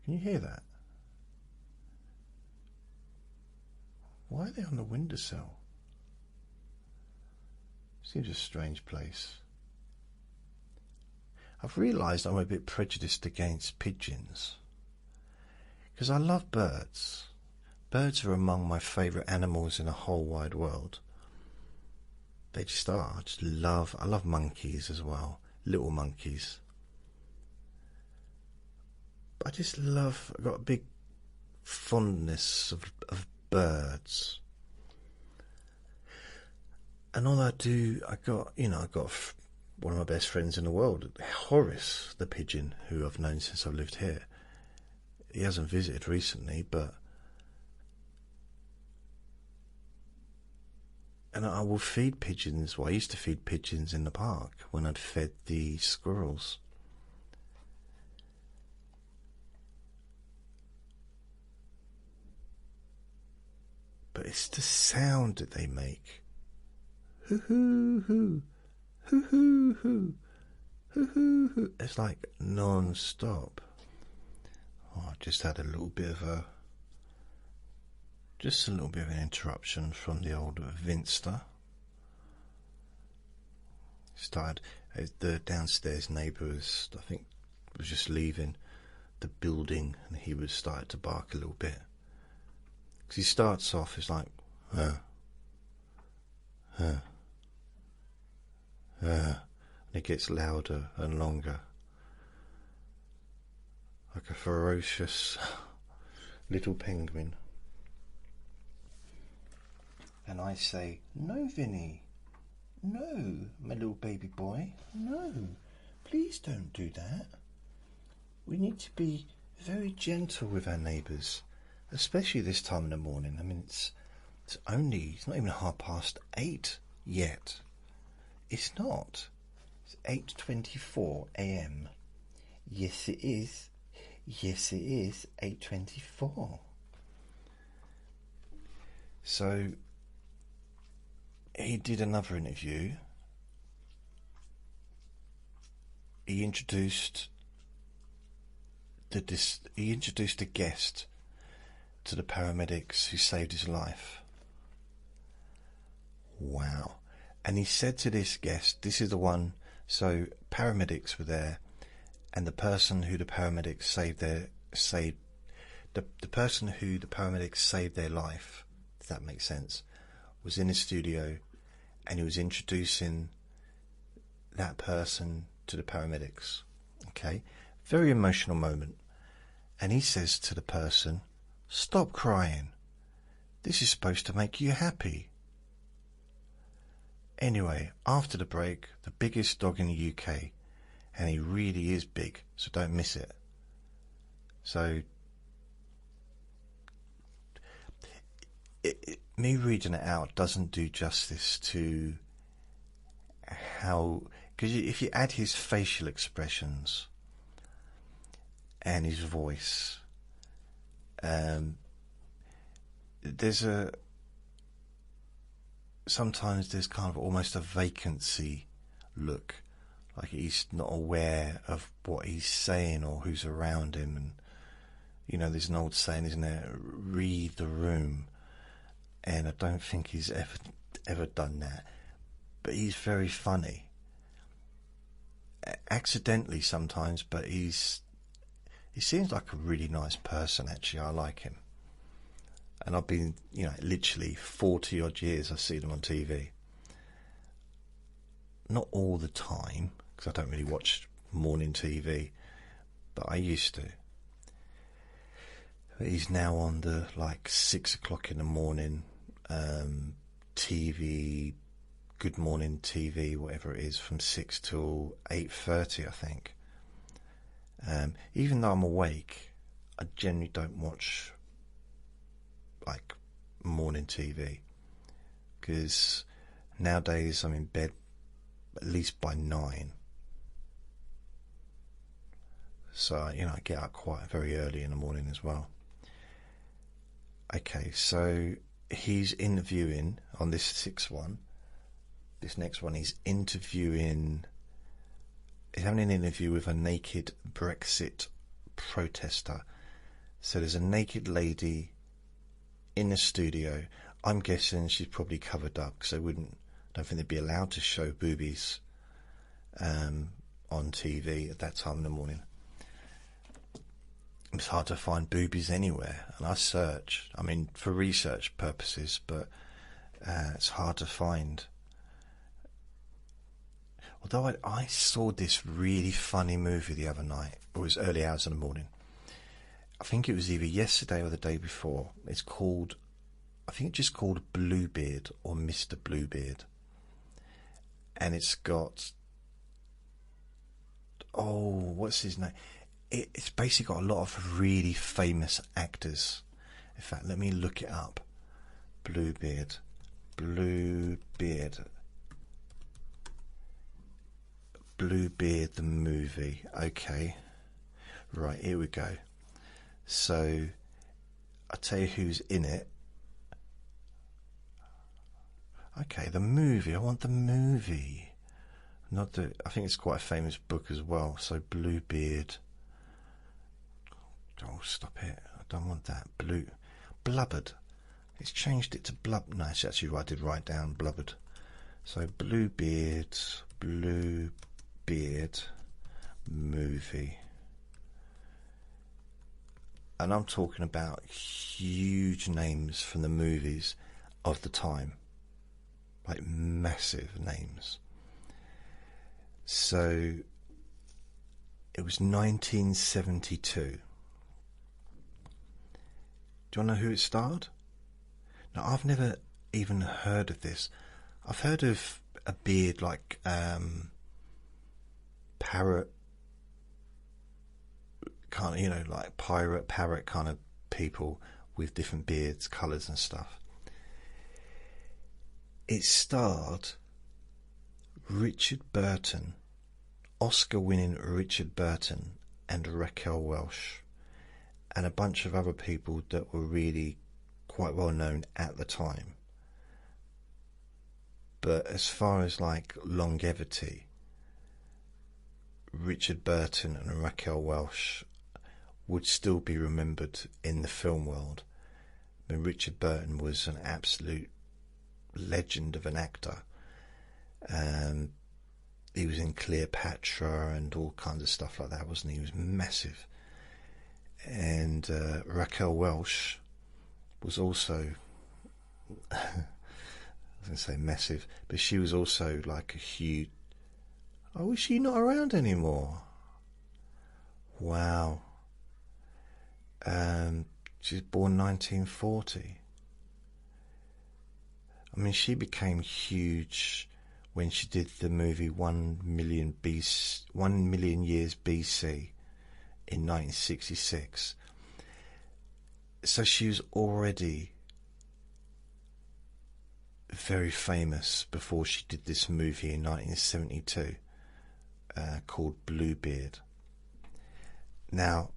Can you hear that? Why are they on the windowsill? Seems a strange place. I've realised I'm a bit prejudiced against pigeons, because I love birds. Birds are among my favourite animals in the whole wide world. They just are. I love monkeys as well, little monkeys. But I just love, I've got a big fondness of birds. And all I do, I got one of my best friends in the world, Horace the pigeon, who I've known since I've lived here. He hasn't visited recently, but And I will feed pigeons. Well, I used to feed pigeons in the park when I'd fed the squirrels. But it's the sound that they make. Hoo hoo hoo, hoo hoo hoo, hoo hoo hoo. It's like non-stop. Oh, I just had a little bit of an interruption from the old Vinster. The downstairs neighbour was just leaving the building, and he was started to bark a little bit. Because he starts off, it's like, and it gets louder and longer, like a ferocious little penguin. And I say, no, Vinny, no, my little baby boy, no, please don't do that. We need to be very gentle with our neighbours, especially this time in the morning. I mean, it's not even 8:30 yet. It's not. It's 8:24 a.m. Yes, it is. Yes, it is 8:24. So he did another interview. He introduced a guest to the paramedics who saved his life. Wow. And he said to this guest, this is the one, so paramedics were there, and the person who the paramedics saved their life, if that makes sense, was in the studio, and he was introducing that person to the paramedics. Okay? Very emotional moment. And he says to the person, stop crying. This is supposed to make you happy. Anyway, after the break, the biggest dog in the UK, and he really is big, so don't miss it. So, me reading it out doesn't do justice to how, because if you add his facial expressions and his voice, sometimes there's kind of almost a vacancy look, like he's not aware of what he's saying or who's around him. And there's an old saying, isn't there, read the room, and I don't think he's ever done that. But he's very funny, accidentally sometimes, but he seems like a really nice person. Actually, I like him. And I've been, literally 40 odd years I've seen him on TV. Not all the time, because I don't really watch morning TV, but I used to. But he's now on the 6 o'clock in the morning TV, Good Morning TV, whatever it is, from 6 till 8:30, I think. Even though I'm awake, I generally don't watch morning TV, because nowadays I'm in bed at least by 9, so I get up quite very early in the morning as well. Okay, so he's interviewing on this next one. He's having an interview with a naked Brexit protester. So there's a naked lady in the studio. I'm guessing she's probably covered up, because I don't think they'd be allowed to show boobies on TV at that time in the morning. It's hard to find boobies anywhere, and I search, for research purposes, but it's hard to find. Although I saw this really funny movie the other night. It was early hours in the morning. I think it was either yesterday or the day before. It's just called Bluebeard, or Mr. Bluebeard. And it's got, what's his name? It's basically got a lot of really famous actors. In fact, let me look it up. Bluebeard. Bluebeard. Bluebeard the movie. Okay. Right, here we go. So, I'll tell you who's in it. Okay, the movie. I want the movie. Not the... I think it's quite a famous book as well. So, Bluebeard. Oh, stop it. I don't want that. Blubbered. It's changed it to blub. No, it's actually I did write down blubbered. So Bluebeard movie. And I'm talking about huge names from the movies of the time. Like massive names. So it was 1972. Do you want to know who it starred? Now, I've never even heard of this. I've heard of a beard like parrot, kind of, you know, like parrot kind of people with different beards, colours and stuff. It starred Richard Burton, Oscar-winning Richard Burton, and Raquel Welch, and a bunch of other people that were really quite well known at the time. But as far as like longevity, Richard Burton and Raquel Welch would still be remembered in the film world. I mean, Richard Burton was an absolute legend of an actor. He was in Cleopatra and all kinds of stuff like that, wasn't he? He was massive. And Raquel Welch was also, I was going to say massive, but she was also like a huge... Oh, is she not around anymore? Wow. She was born 1940. I mean, she became huge when she did the movie 1 million years BC in 1966. So she was already very famous before she did this movie in 1972 called Bluebeard. Now,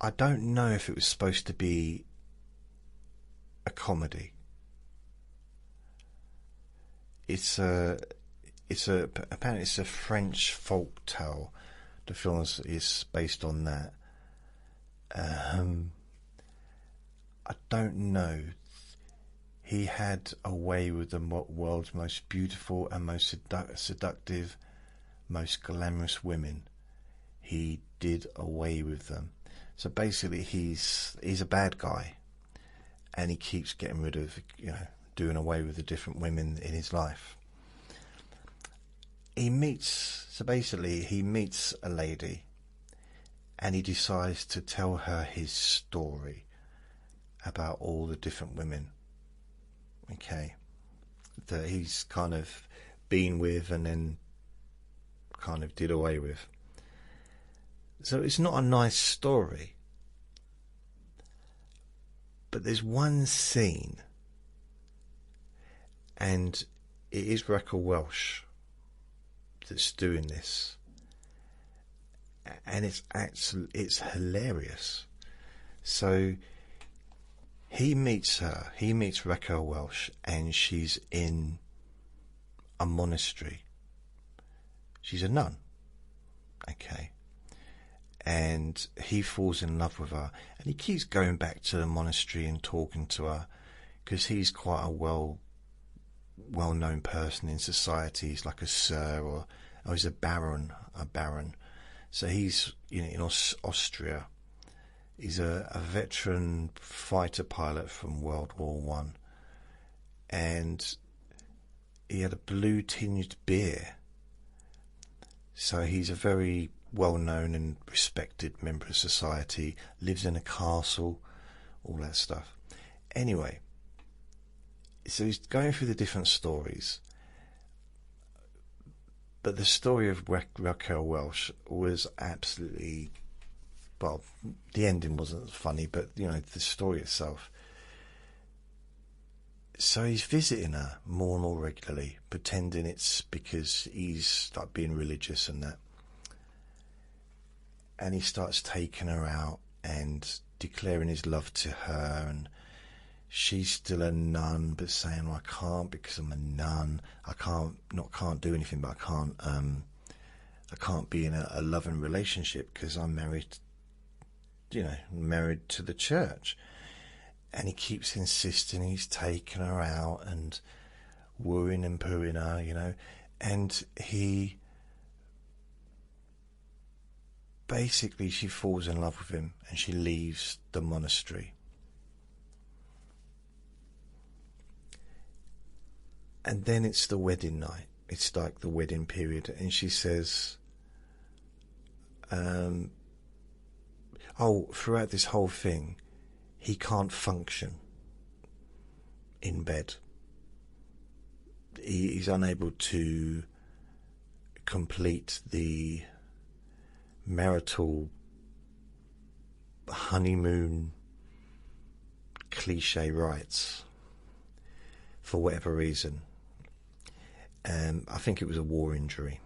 I don't know if it was supposed to be a comedy. Apparently it's a French folk tale. The film is based on that. I don't know. He had a way with the world's most beautiful and most seductive, most glamorous women. He did away with them. So basically, he's a bad guy, and he keeps getting rid of, doing away with the different women in his life. He meets a lady, and he decides to tell her his story about all the different women, that he's kind of been with and then kind of did away with. So it's not a nice story, but there's one scene, and it is Raquel Welch that's doing this, and it's hilarious. So he meets Raquel Welch, and she's in a monastery. She's a nun, and he falls in love with her, and he keeps going back to the monastery and talking to her, because he's quite a well-known person in society. He's like a sir, or he's a baron. So he's in Austria. He's a veteran fighter pilot from World War One, and he had a blue-tinged beard. So he's a very well-known and respected member of society, lives in a castle, all that stuff. Anyway, so he's going through the different stories, but the story of Raquel Welch was absolutely, well, the ending wasn't funny, but the story itself. So he's visiting her more and more regularly, pretending it's because he's like being religious and that. And he starts taking her out and declaring his love to her, and she's still a nun, but saying, well, I can't because I'm a nun. I can't do anything, but I can't be in a loving relationship because I'm married, married to the church. And he keeps insisting he's taking her out and wooing and pooing her, and he basically, she falls in love with him and she leaves the monastery. And then it's the wedding night. It's like the wedding period, and she says, throughout this whole thing, he can't function in bed. He's unable to complete the marital honeymoon cliche rites for whatever reason. I think it was a war injury.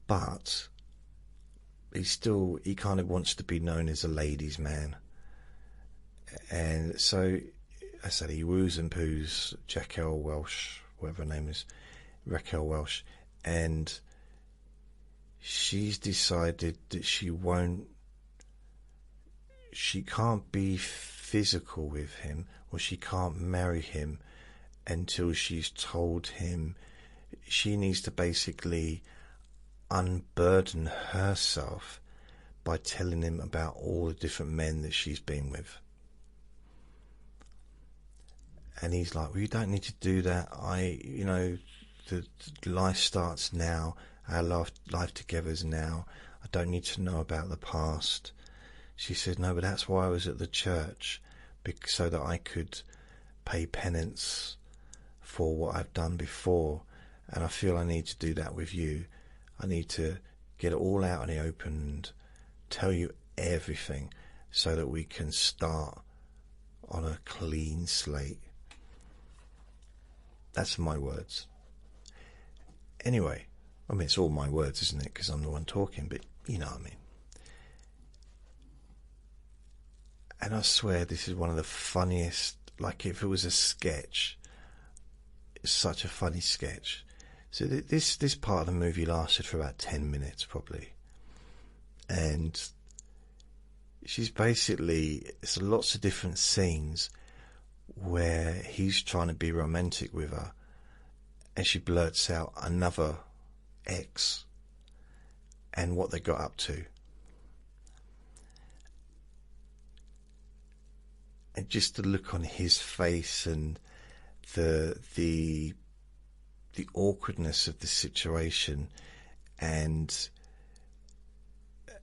But he kind of wants to be known as a ladies' man. And so, I said, he woos and poos Raquel Welch, whatever her name is, Raquel Welch, and she's decided that she can't be physical with him, or she can't marry him until she's told him she needs to basically unburden herself by telling him about all the different men that she's been with. And he's like, well, you don't need to do that. The life starts now. Our life together is now. I don't need to know about the past. She said, no, but that's why I was at the church, so that I could pay penance for what I've done before. And I feel I need to do that with you. I need to get it all out in the open and tell you everything so that we can start on a clean slate. That's my words. Anyway, I mean, it's all my words, isn't it? Because I'm the one talking, but you know what I mean. And I swear this is one of the funniest, like if it was a sketch, it's such a funny sketch. So this part of the movie lasted for about 10 minutes probably. And she's basically, it's lots of different scenes where he's trying to be romantic with her, and she blurts out another ex and what they got up to. And just the look on his face and the awkwardness of the situation and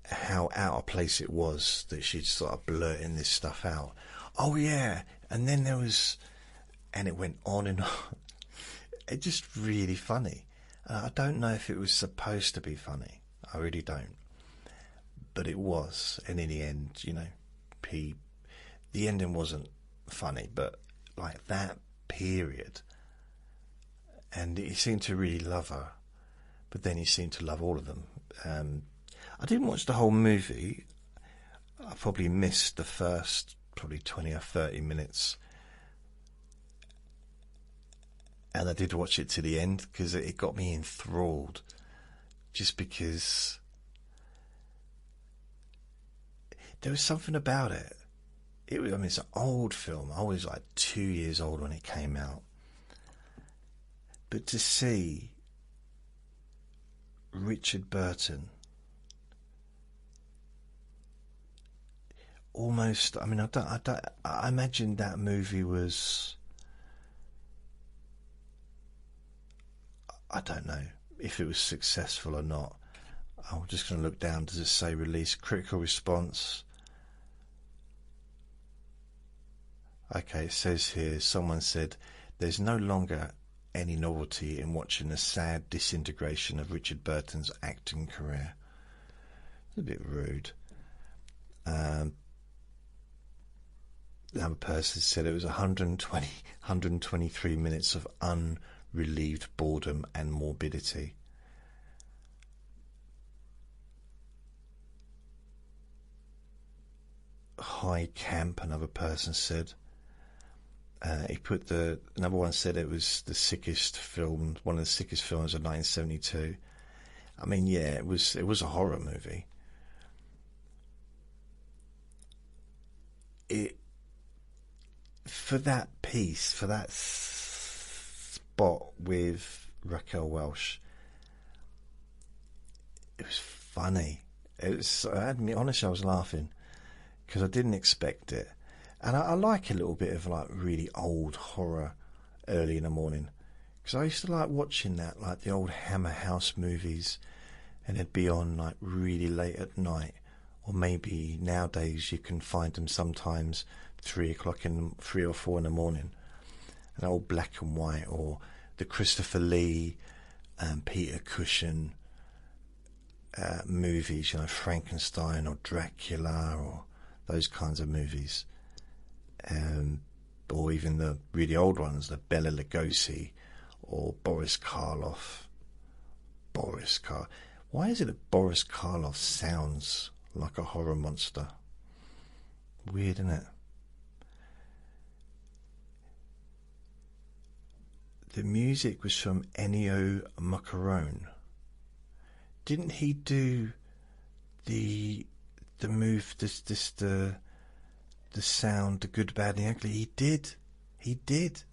how out of place it was that she'd sort of blurting this stuff out. Oh yeah, and then there was, and it went on and on. It's just really funny. I don't know if it was supposed to be funny. I really don't. But it was, and in the end, the ending wasn't funny, but like that period, and he seemed to really love her, but then he seemed to love all of them. I didn't watch the whole movie. I probably missed the first probably 20 or 30 minutes, and I did watch it to the end because it got me enthralled, just because there was something about it. It's an old film. I was like 2 years old when it came out. But to see Richard Burton almost, I imagine that movie was, I don't know if it was successful or not. I'm just going to look down. Does it say release? Critical response. Okay, it says here, someone said, there's no longer any novelty in watching the sad disintegration of Richard Burton's acting career. It's a bit rude. Another person said it was 123 minutes of unrelieved boredom and morbidity. High camp, another person said. He put another one said it was the sickest film, one of the sickest films of 1972. I mean, yeah, it was a horror movie. For that piece, for that spot with Raquel Welch, it was funny. Honestly, I was laughing because I didn't expect it. And I like a little bit of like really old horror early in the morning, because I used to like watching that, like the old Hammer House movies, and they'd be on like really late at night, or maybe nowadays you can find them sometimes 3 or 4 in the morning, and all black and white, or the Christopher Lee and Peter Cushing movies, you know, Frankenstein or Dracula or those kinds of movies. Or even the really old ones, the Bela Lugosi or Boris Karloff. Why is it that Boris Karloff sounds like a horror monster? Weird, isn't it? The music was from Ennio Morricone. Didn't he do the sound, the good, bad, and the ugly? He did.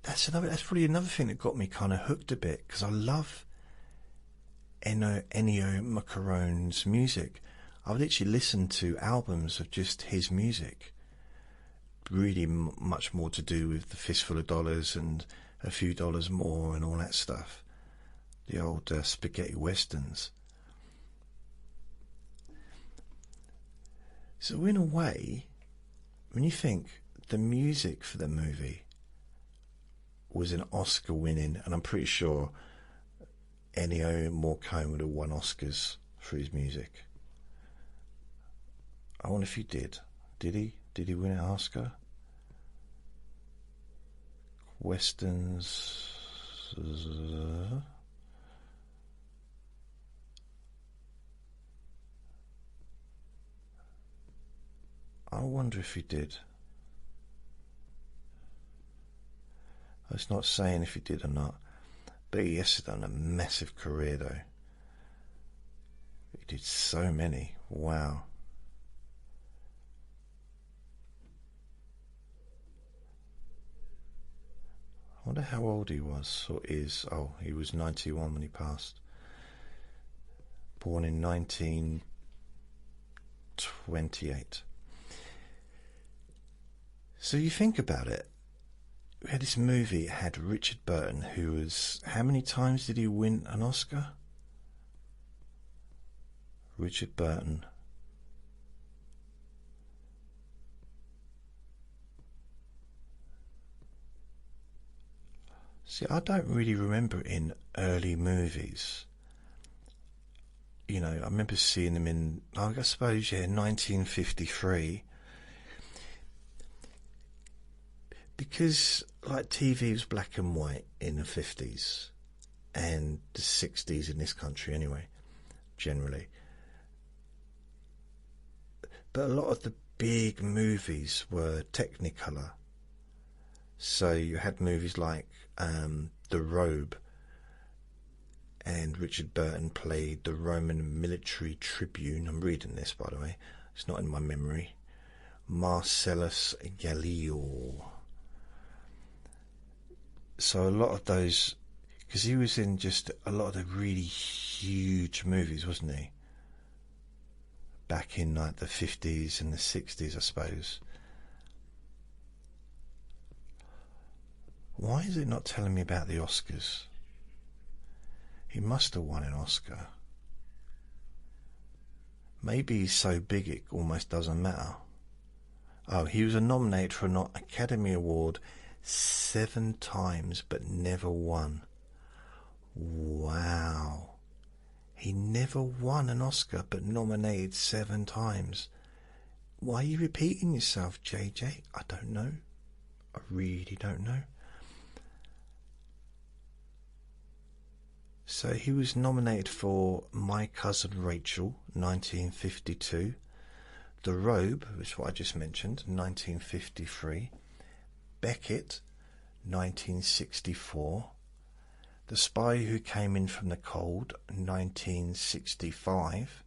That's probably another thing that got me kind of hooked a bit, because I love Ennio Morricone's music. I've literally listened to albums of just his music, really much more to do with the Fistful of Dollars and A Few Dollars More and all that stuff, the old spaghetti westerns. So in a way, when you think, the music for the movie was an Oscar winning, and I'm pretty sure Ennio Morricone would have won Oscars for his music. I wonder if he did. Did he? Did he win an Oscar? Westerns. I wonder if he did. It's not saying if he did or not, but he has done a massive career though. He did so many. Wow. I wonder how old he was, or is. Oh, he was 91 when he passed. Born in 1928. So you think about it. We had this movie, it had Richard Burton, who was... How many times did he win an Oscar? Richard Burton. See, I don't really remember in early movies. You know, I remember seeing them in, I suppose, 1953. Because, like, TV was black and white in the 50s and the 60s in this country anyway, generally. But a lot of the big movies were Technicolor. So you had movies like The Robe, and Richard Burton played the Roman military tribune. I'm reading this, by the way. It's not in my memory. Marcellus Gallio. So a lot of those, because he was in just a lot of the really huge movies, wasn't he? Back in like the 50s and the 60s, I suppose. Why is it not telling me about the Oscars? He must have won an Oscar. Maybe he's so big it almost doesn't matter. Oh, he was nominated for an Academy Award 7 times but never won. Wow. He never won an Oscar but nominated 7 times. Why are you repeating yourself, JJ? I don't know. I really don't know. So he was nominated for My Cousin Rachel, 1952. The Robe, which is what I just mentioned, 1953. Beckett, 1964. The Spy Who Came In From the Cold, 1965.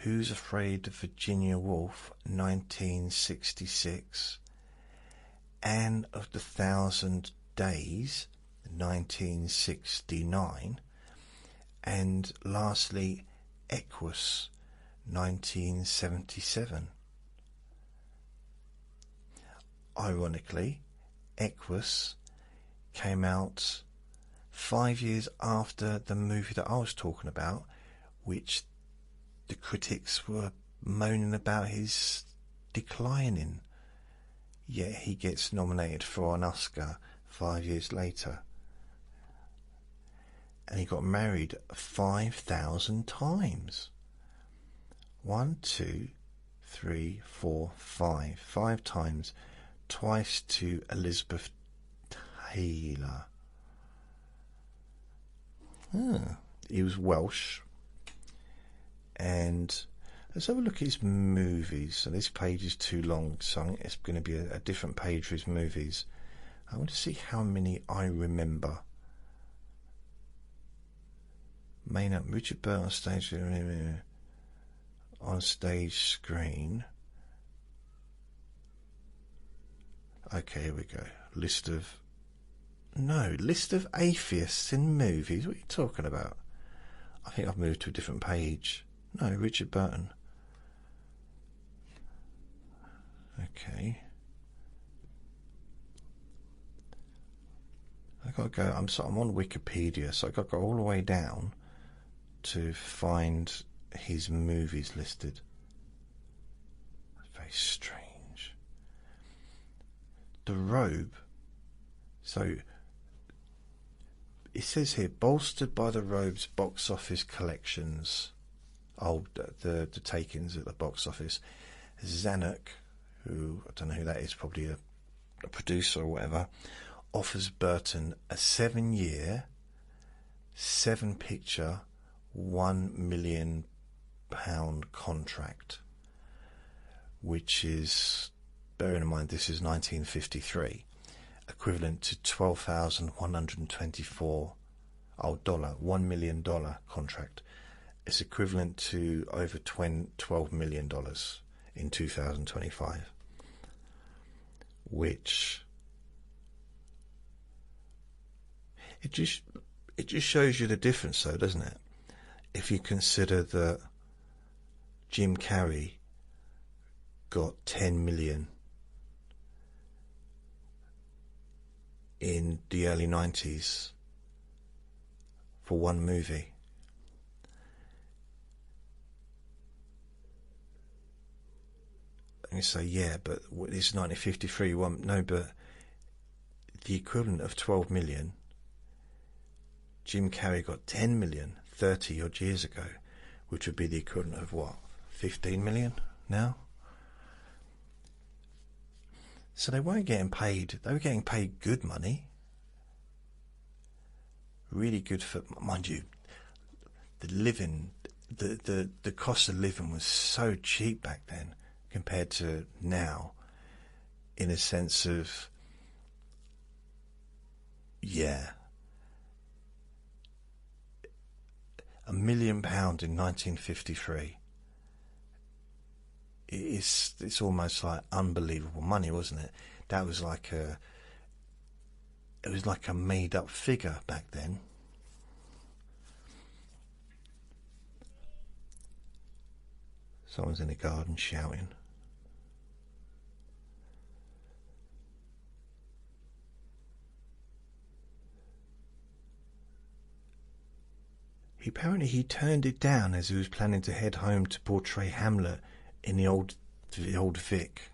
Who's Afraid of Virginia Woolf, 1966. Anne of the Thousand Days, 1969. And lastly, Equus, 1977. Ironically, Equus came out 5 years after the movie that I was talking about, which the critics were moaning about his declining. Yet he gets nominated for an Oscar 5 years later. And he got married 5,000 times. 1, 2, 3, 4, 5. 5 times. Twice to Elizabeth Taylor. He was Welsh. And let's have a look at his movies. So this page is too long, so it's going to be a different page for his movies. I want to see how many I remember. Main up, Richard Burton on stage screen. Okay, here we go. List of atheists in movies. What are you talking about? I think I've moved to a different page. No, Richard Burton. Okay. I gotta go. I'm on Wikipedia, so I gotta go all the way down to find his movies listed. That's very strange. The Robe. So it says here, bolstered by the Robe's box office collections. Oh, the takings at the box office. Zanuck, who I don't know who that is, probably a producer or whatever, offers Burton a 7-year, 7-picture, £1 million contract, which is, bearing in mind this is 1953, equivalent to $12,124 $1 million contract. It's equivalent to over $12 million in 2025, which it just shows you the difference, though, doesn't it? If you consider that Jim Carrey got 10 million in the early 90s for one movie. And you say, yeah, but this is 1953. No, but the equivalent of 12 million, Jim Carrey got 10 million 30 odd years ago, which would be the equivalent of what, 15 million now? So they weren't getting paid. They were getting paid good money. Really good for, mind you, the living, the cost of living was so cheap back then compared to now, in a sense of, yeah, £1 million in 1953. It's almost like unbelievable money, wasn't it? That was like it was like a made up figure back then. Someone's in the garden shouting. Apparently he turned it down as he was planning to head home to portray Hamlet in the old Vic.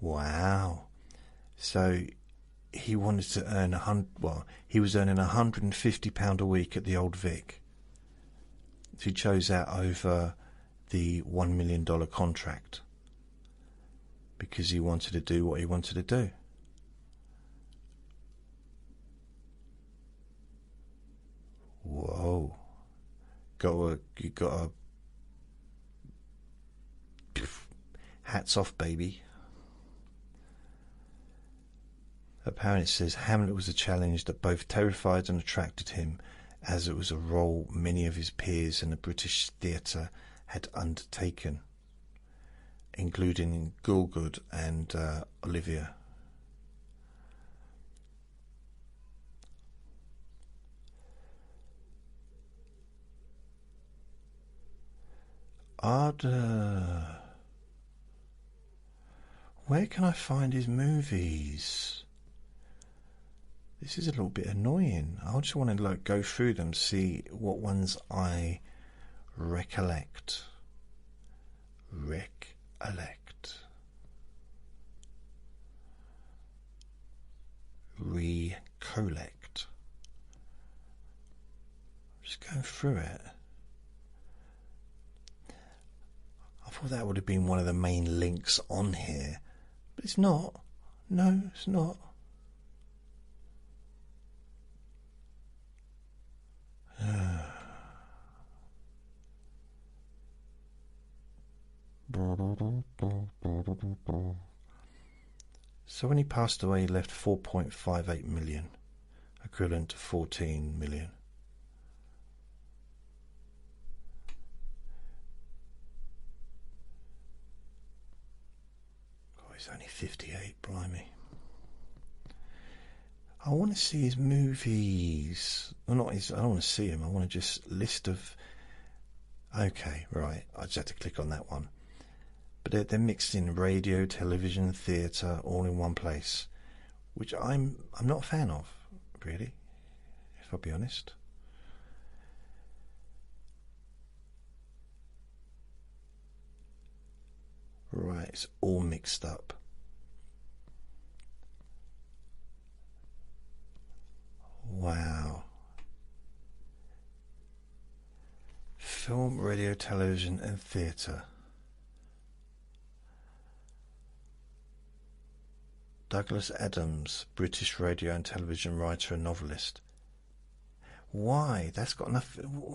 Wow. So he wanted to earn he was earning £150 a week at the old Vic. So he chose that over the $1 million contract because he wanted to do what he wanted to do. Whoa. You got a hats off, baby. Apparently it says Hamlet was a challenge that both terrified and attracted him, as it was a role many of his peers in the British theatre had undertaken, including Gielgud and Olivia. Where can I find his movies? This is a little bit annoying. I just want to go through them, see what ones I recollect. Recollect. Just going through it. I thought that would have been one of the main links on here, but it's not. No, it's not. So when he passed away, he left 4.58 million, equivalent to 14 million. Oh, he's only 58, blimey. I want to see his movies. Well, not his, I don't want to see him. I want to just list of. Okay, right. I just had to click on that one. But they're mixed in radio, television, theatre, all in one place, which I'm not a fan of, really, if I'll be honest. Right, it's all mixed up. Wow. Film, radio, television and theatre. Douglas Adams, British radio and television writer and novelist. Why? That's got nothing.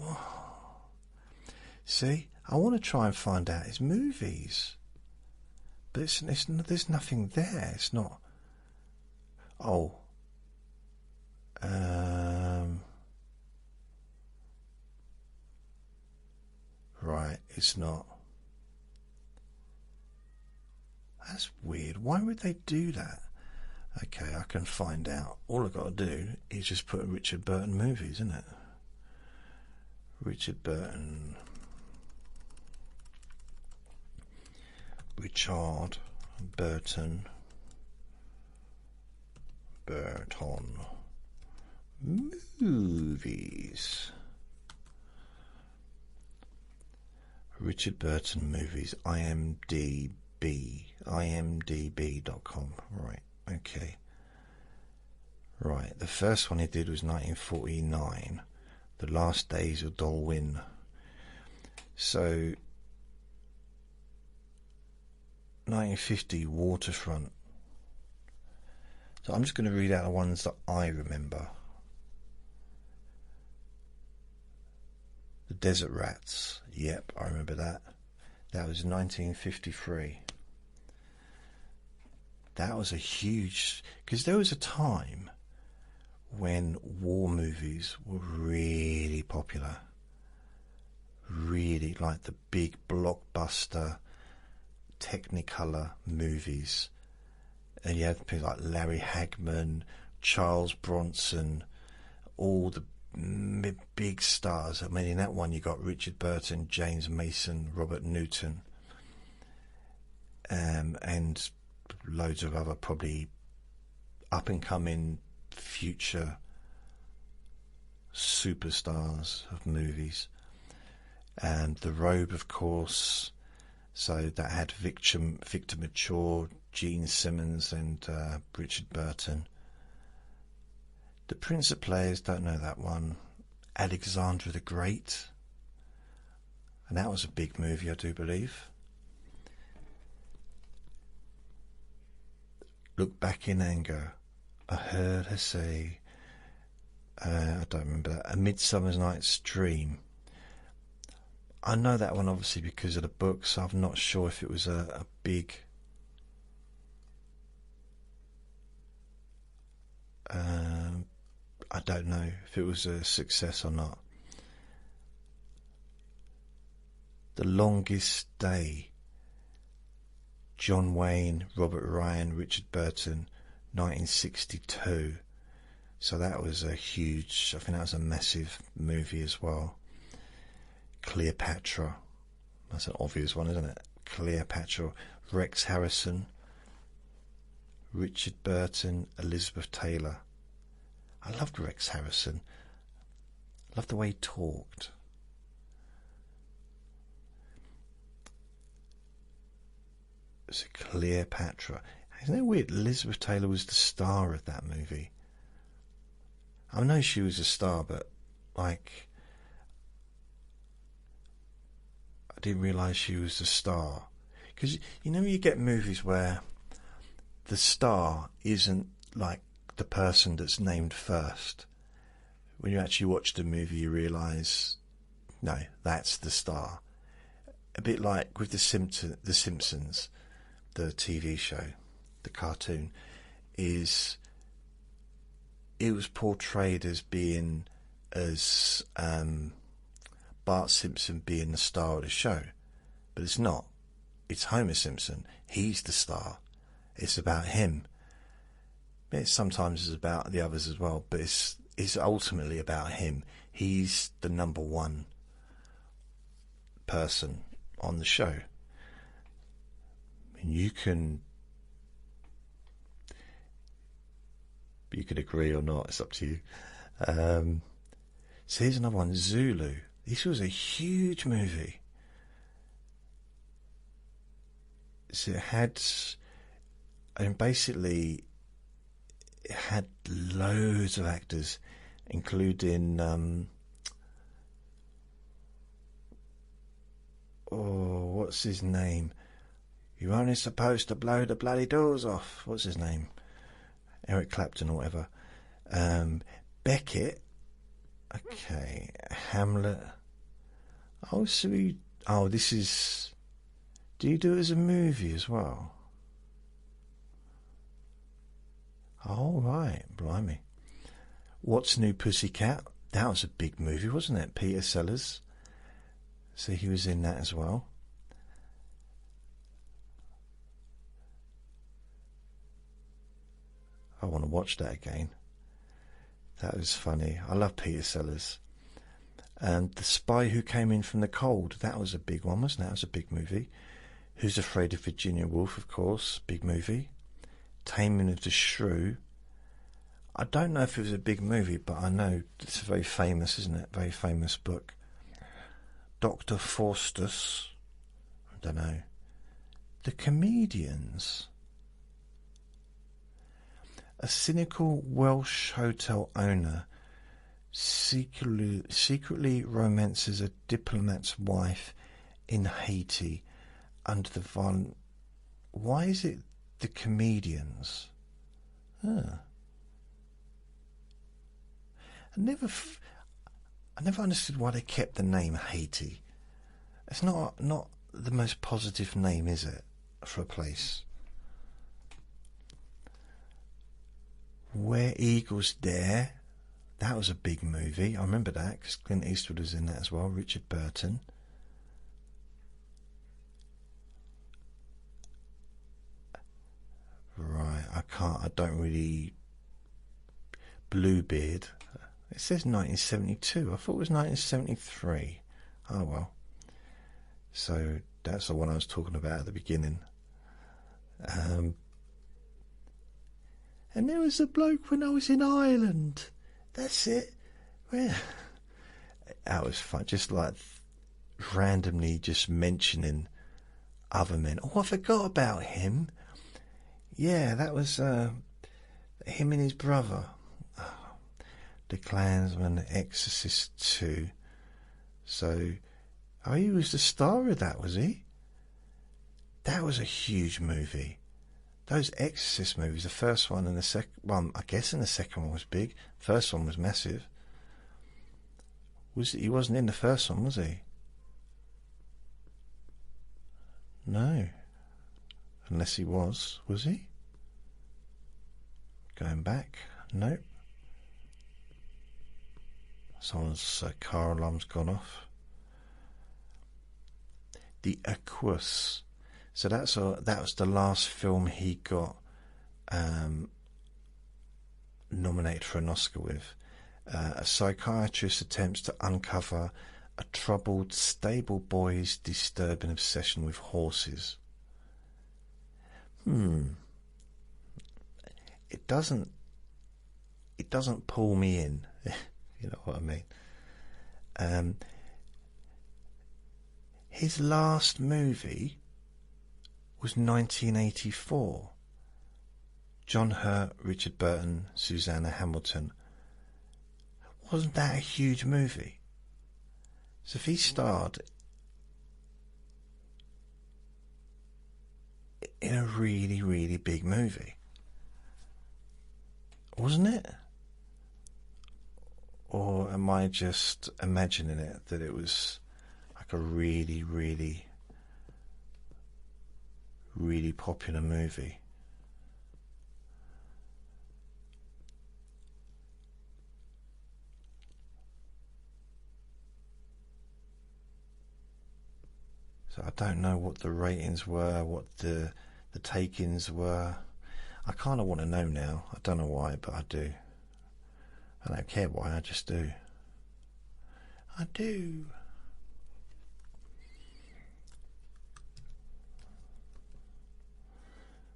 See, I want to try and find out his movies, but there's nothing there. It's not. Oh. Right, it's not. That's weird. Why would they do that? Okay, I can find out. All I've got to do is just put Richard Burton movies, isn't it? Richard Burton. Richard Burton. Burton. Movies. Richard Burton movies. imdb.com. Right, okay. Right, the first one he did was 1949, The Last Days of Dolwyn. So 1950, Waterfront. So I'm just going to read out the ones that I remember. The Desert Rats. Yep, I remember that. That was 1953. That was a huge... Because there was a time when war movies were really popular. Really, like the big blockbuster Technicolor movies. And you had people like Larry Hagman, Charles Bronson, all the big stars. I mean, in that one you got Richard Burton, James Mason, Robert Newton, and loads of other probably up and coming future superstars of movies. And The Robe, of course. So that had Victor Mature, Gene Simmons and Richard Burton. The Prince of Players, don't know that one. Alexander the Great. And that was a big movie, I do believe. Look back in anger. I heard her say, I don't remember that, A Midsummer Night's Dream. I know that one obviously because of the book, so I'm not sure if it was a big I don't know if it was a success or not. The Longest Day. John Wayne, Robert Ryan, Richard Burton, 1962. So that was a huge, I think that was a massive movie as well. Cleopatra. That's an obvious one, isn't it? Cleopatra. Rex Harrison, Richard Burton, Elizabeth Taylor. I loved Rex Harrison. I loved the way he talked. It's a Cleopatra. Isn't it weird? Elizabeth Taylor was the star of that movie. I know she was a star, but like, I didn't realise she was the star. Because you know, you get movies where the star isn't like the person that's named first. When you actually watch the movie, you realise, no, that's the star. A bit like with The Simpsons, the TV show, the cartoon, it was portrayed as being as Bart Simpson being the star of the show, but it's not. It's Homer Simpson. He's the star. It's about him. It sometimes is about the others as well, but it's ultimately about him. He's the number one person on the show. And you can agree or not, it's up to you. So here's another one, Zulu. This was a huge movie. So it had, and basically it had loads of actors, including what's his name? You're only supposed to blow the bloody doors off. What's his name? Eric Clapton or whatever. Beckett. Okay. Hamlet. Oh, so this is. Do you do it as a movie as well? Oh, right. Blimey. What's New Pussycat? That was a big movie, wasn't it? Peter Sellers. So he was in that as well. I want to watch that again. That was funny. I love Peter Sellers. And The Spy Who Came In From the Cold. That was a big one, wasn't it? That was a big movie. Who's Afraid of Virginia Woolf, of course. Big movie. Taming of the Shrew. I don't know if it was a big movie, but I know it's very famous, isn't it? Very famous book. Dr. Faustus. I don't know. The Comedians. A cynical Welsh hotel owner secretly romances a diplomat's wife in Haiti under the violent... Why is it The Comedians? I never understood why they kept the name Haiti. It's not the most positive name, is it, for a place? Where Eagles Dare. That was a big movie. I remember that because Clint Eastwood was in that as well. Richard Burton. Right, I don't really... Bluebeard. It says 1972. I thought it was 1973. Oh well. So that's the one I was talking about at the beginning. And there was a bloke when I was in Ireland. That's it. Well, that was fun. Just like randomly just mentioning other men. Oh, I forgot about him. Yeah, that was him and his brother. The Klansman, Exorcist 2. So Oh, he was the star of that, was he? That was a huge movie. Those Exorcist movies, the first one and the second one, I guess, and the second one was big. First one was massive. He wasn't in the first one, was he? No. Unless he was he? Going back? Nope. Someone's car alarm's gone off. The Aquus. So that was the last film he got nominated for an Oscar with. A psychiatrist attempts to uncover a troubled, stable boy's disturbing obsession with horses. It doesn't pull me in. You know what I mean? His last movie was 1984. John Hurt, Richard Burton, Susanna Hamilton. Wasn't that a huge movie? So if he starred in a really, really big movie, wasn't it? Or am I just imagining it, that it was like a really, really, really popular movie? So I don't know what the ratings were, what the take-ins were. I kind of want to know now. I don't know why, but I do. I don't care why, I just do. I do.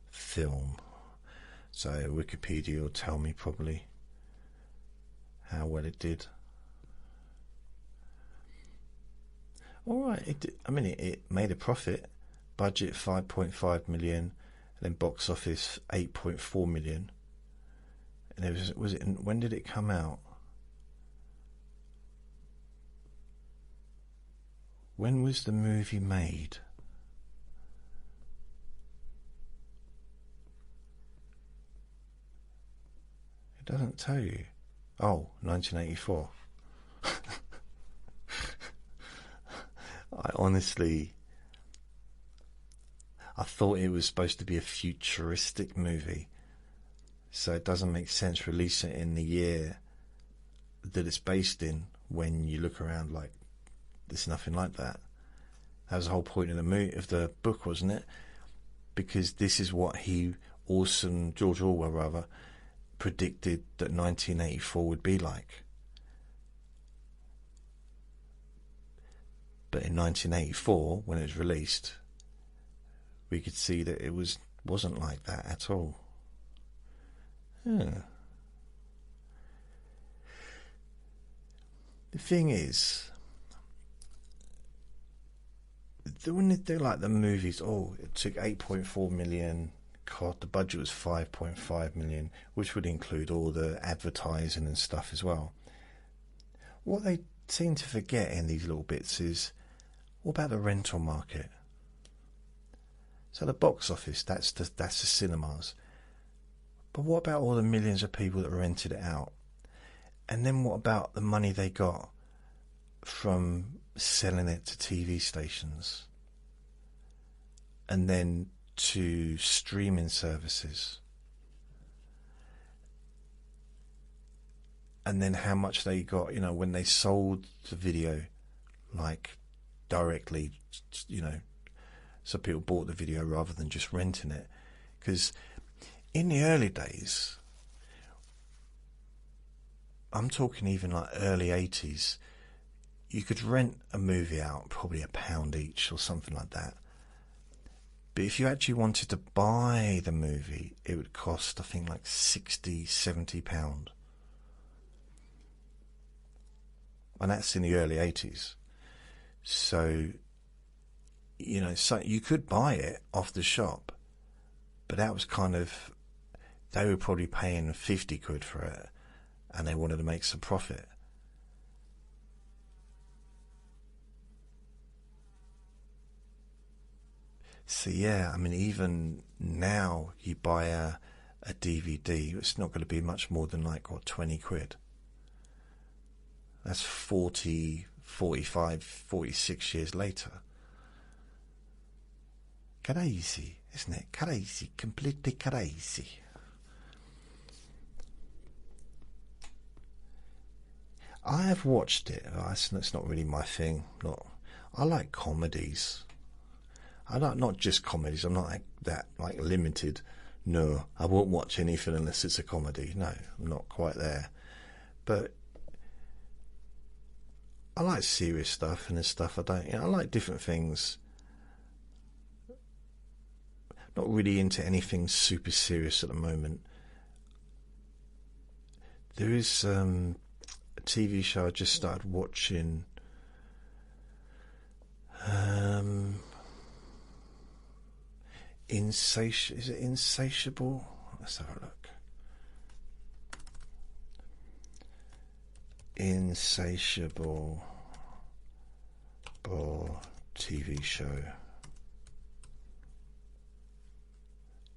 Film. So Wikipedia will tell me probably how well it did. Alright, it made a profit. Budget 5.5 million, and then box office 8.4 million. And it was when did it come out? When was the movie made? It doesn't tell you. Oh, 1984. I thought it was supposed to be a futuristic movie, so it doesn't make sense releasing it in the year that it's based in, when you look around like there's nothing like that. That was the whole point of the book, wasn't it? Because this is what George Orwell rather, predicted that 1984 would be like. But in 1984, when it was released, we could see that it wasn't like that at all. Yeah. The thing is, when they do like the movies, it took 8.4 million, the budget was 5.5 million, which would include all the advertising and stuff as well. What they seem to forget in these little bits is, what about the rental market? So the box office, that's the cinemas. But what about all the millions of people that rented it out? And then what about the money they got from selling it to TV stations? And then to streaming services? And then how much they got, when they sold the video, like directly, so people bought the video rather than just renting it. Because in the early days, I'm talking even like early 80s, you could rent a movie out probably £1 each or something like that. But if you actually wanted to buy the movie, it would cost, I think, like £60-70. And that's in the early 80s. So, so you could buy it off the shop, but that was they were probably paying 50 quid for it, and they wanted to make some profit. So yeah, I mean, even now you buy a DVD, it's not going to be much more than like, what, 20 quid. That's 40, 45, 46 years later. Crazy, isn't it? Crazy, completely crazy. I have watched it. It's not really my thing. I like comedies. I like not just comedies. I'm not like that, like limited. No, I won't watch anything unless it's a comedy. No, I'm not quite there. But I like serious stuff, and there's stuff I don't. I like different things. Not really into anything super serious at the moment. There is a TV show I just started watching. Is it Insatiable? Let's have a look. Insatiable TV show.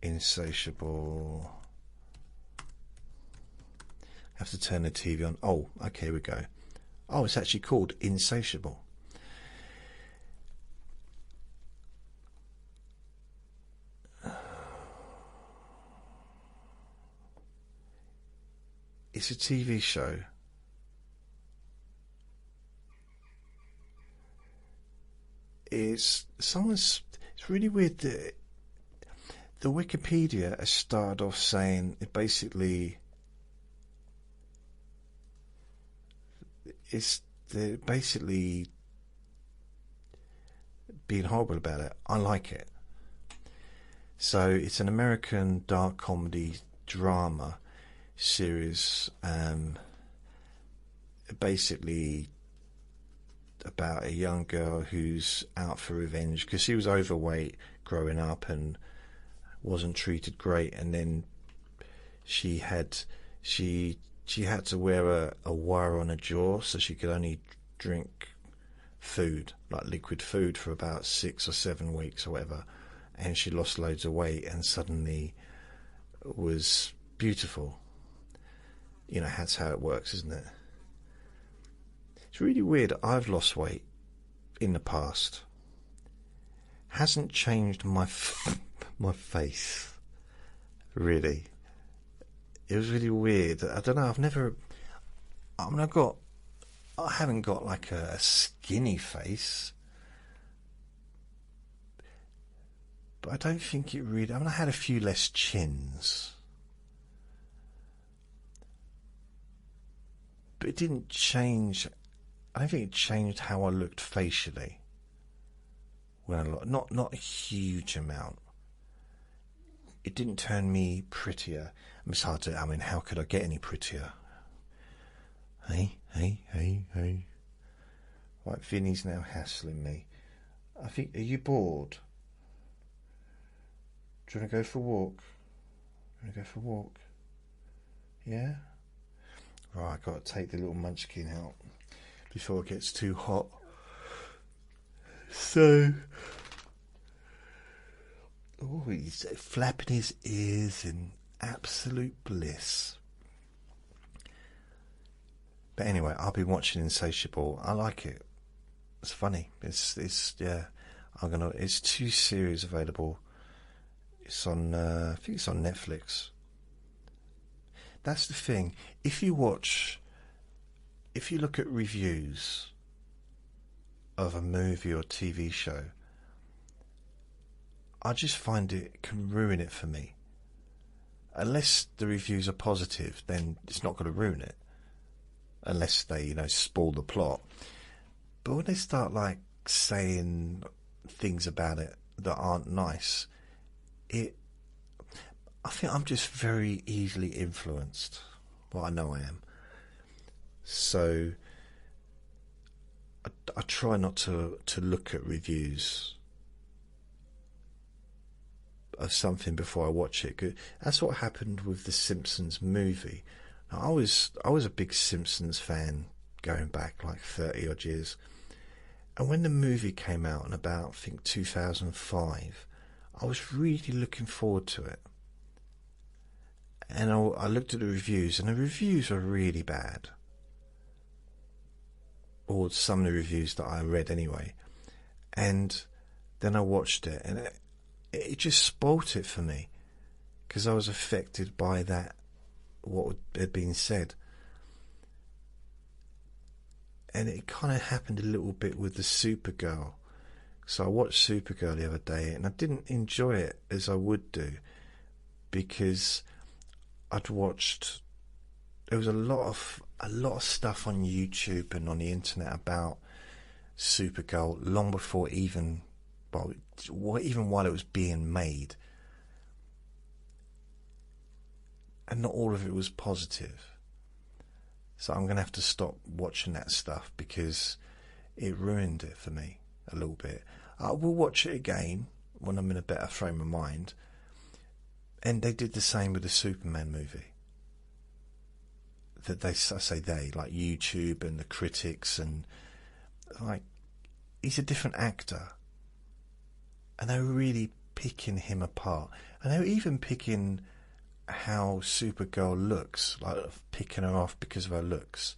Insatiable. Have to turn the TV on. Oh, okay, here we go. Oh, it's actually called Insatiable. It's a TV show. It's really weird. The Wikipedia has started off saying it basically being horrible about it. I like it. So it's an American dark comedy drama series, basically about a young girl who's out for revenge because she was overweight growing up and wasn't treated great, and then she had to wear a wire on her jaw so she could only drink food, like liquid food, for about 6 or 7 weeks or whatever, and she lost loads of weight and suddenly was beautiful. You know, that's how it works, isn't it? It's really weird. I've lost weight in the past. Hasn't changed my face, really. It was really weird. I don't know. I haven't got like a skinny face, but I don't think it really. I mean, I had a few less chins, but it didn't change. I don't think it changed how I looked facially. Not a huge amount. It didn't turn me prettier. It's hard to. I mean, how could I get any prettier? Hey. Right, Vinny's now hassling me. I think. Are you bored? Do you want to go for a walk? Yeah. Right, I've got to take the little munchkin out before it gets too hot. So, he's flapping his ears in absolute bliss. But anyway, I've been watching Insatiable. I like it. It's funny. It's 2 series available. It's on. I think it's on Netflix. That's the thing. If you look at reviews of a movie or TV show, I just find it can ruin it for me. Unless the reviews are positive, then it's not going to ruin it. Unless they, spoil the plot. But when they start like saying things about it that aren't nice, I think I'm just very easily influenced. Well, I know I am. So I try not to look at reviews of something before I watch it. That's what happened with the Simpsons movie. Now, I was a big Simpsons fan going back like 30 odd years, and when the movie came out in about, I think, 2005, I was really looking forward to it. And I looked at the reviews, and the reviews were really bad. Or some of the reviews that I read anyway. And then I watched it, and it just spoilt it for me. Because I was affected by that, what had been said. And it kind of happened a little bit with the Supergirl. So I watched Supergirl the other day, and I didn't enjoy it as I would do, because I'd watched, there was a lot of stuff on YouTube and on the internet about Supergirl long before even while it was being made, and not all of it was positive. So I'm going to have to stop watching that stuff because it ruined it for me a little bit. I will watch it again when I'm in a better frame of mind. And they did the same with the Superman movie. That I say they, like YouTube and the critics, and like, he's a different actor. And they were really picking him apart. And they were even picking how Supergirl looks, like picking her off because of her looks,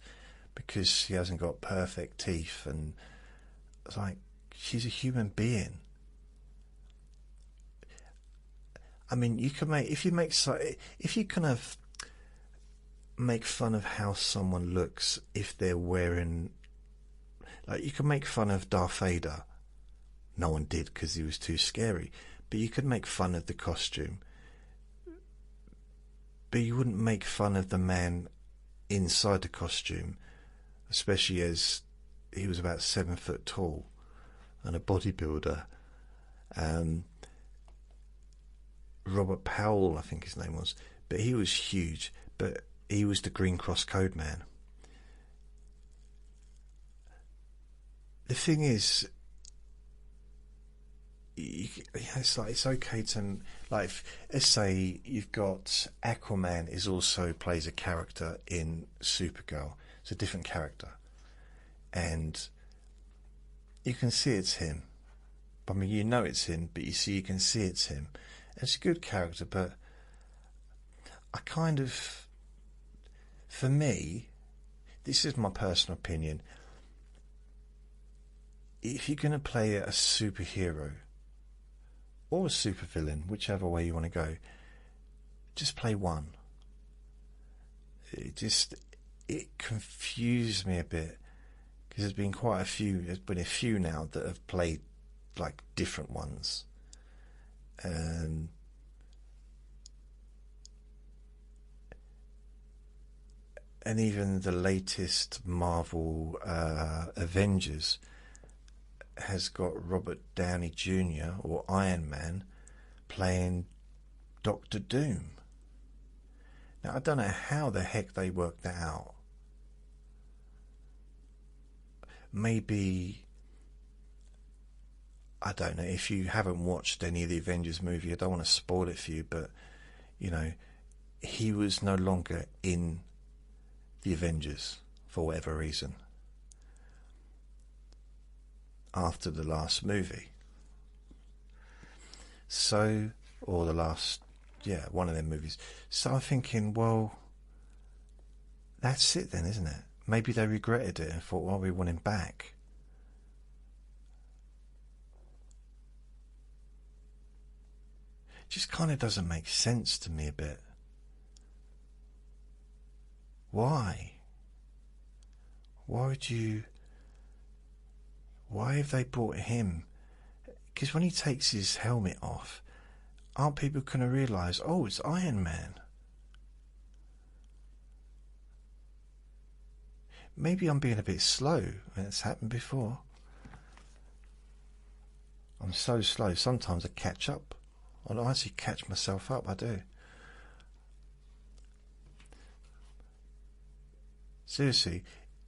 because she hasn't got perfect teeth, and it's like, she's a human being. I mean, you can make, if you kind of make fun of how someone looks if they're wearing, like, you can make fun of Darth Vader. No one did because he was too scary, but you could make fun of the costume. But you wouldn't make fun of the man inside the costume, especially as he was about 7 foot tall and a bodybuilder. Robert Powell, I think his name was, but he was huge, but he was the Green Cross Code man. The thing is, it's like, it's okay to, like, let's say you've got Aquaman plays a character in Supergirl. It's a different character, and you can see it's him. I mean, you know it's him, but you can see it's him. It's a good character, but I kind of, for me, this is my personal opinion, if you're going to play a superhero or a supervillain, whichever way you want to go, just play one. It confused me a bit, because there's been a few now that have played like different ones. And even the latest Marvel Avengers has got Robert Downey Jr. or Iron Man playing Doctor Doom. Now, I don't know how the heck they worked that out. Maybe, I don't know, if you haven't watched any of the Avengers movie, I don't want to spoil it for you, but, you know, he was no longer in the Avengers for whatever reason after the last movie. So, or the last, one of them movies. So I'm thinking, well, that's it then, isn't it? Maybe they regretted it and thought, well, we want him back. Just kind of doesn't make sense to me a bit. Why? Why have they brought him? Because when he takes his helmet off, aren't people going to realise, oh, it's Iron Man? Maybe I'm being a bit slow, and it's happened before. I'm so slow, sometimes I catch up. I actually catch myself up, I do. Seriously,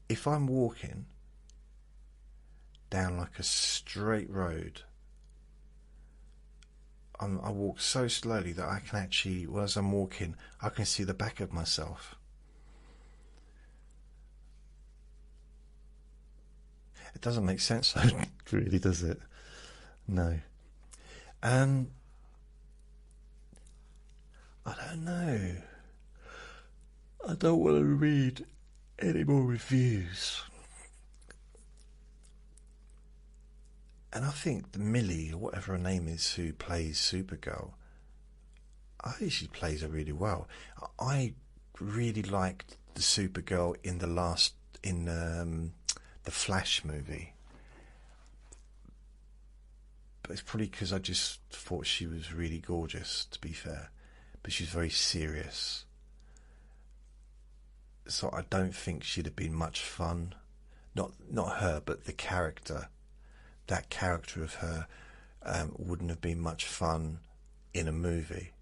if I'm walking down like a straight road, I walk so slowly that I can actually, as I'm walking, I can see the back of myself. It doesn't make sense, really, does it? No. don't know. I don't want to read any more reviews. And I think the Millie, or whatever her name is, who plays Supergirl, I think she plays her really well. I really liked the Supergirl in the Flash movie. But it's probably because I just thought she was really gorgeous, to be fair. But she's very serious. So I don't think she'd have been much fun. Not her, but the character. That character of her wouldn't have been much fun in a movie.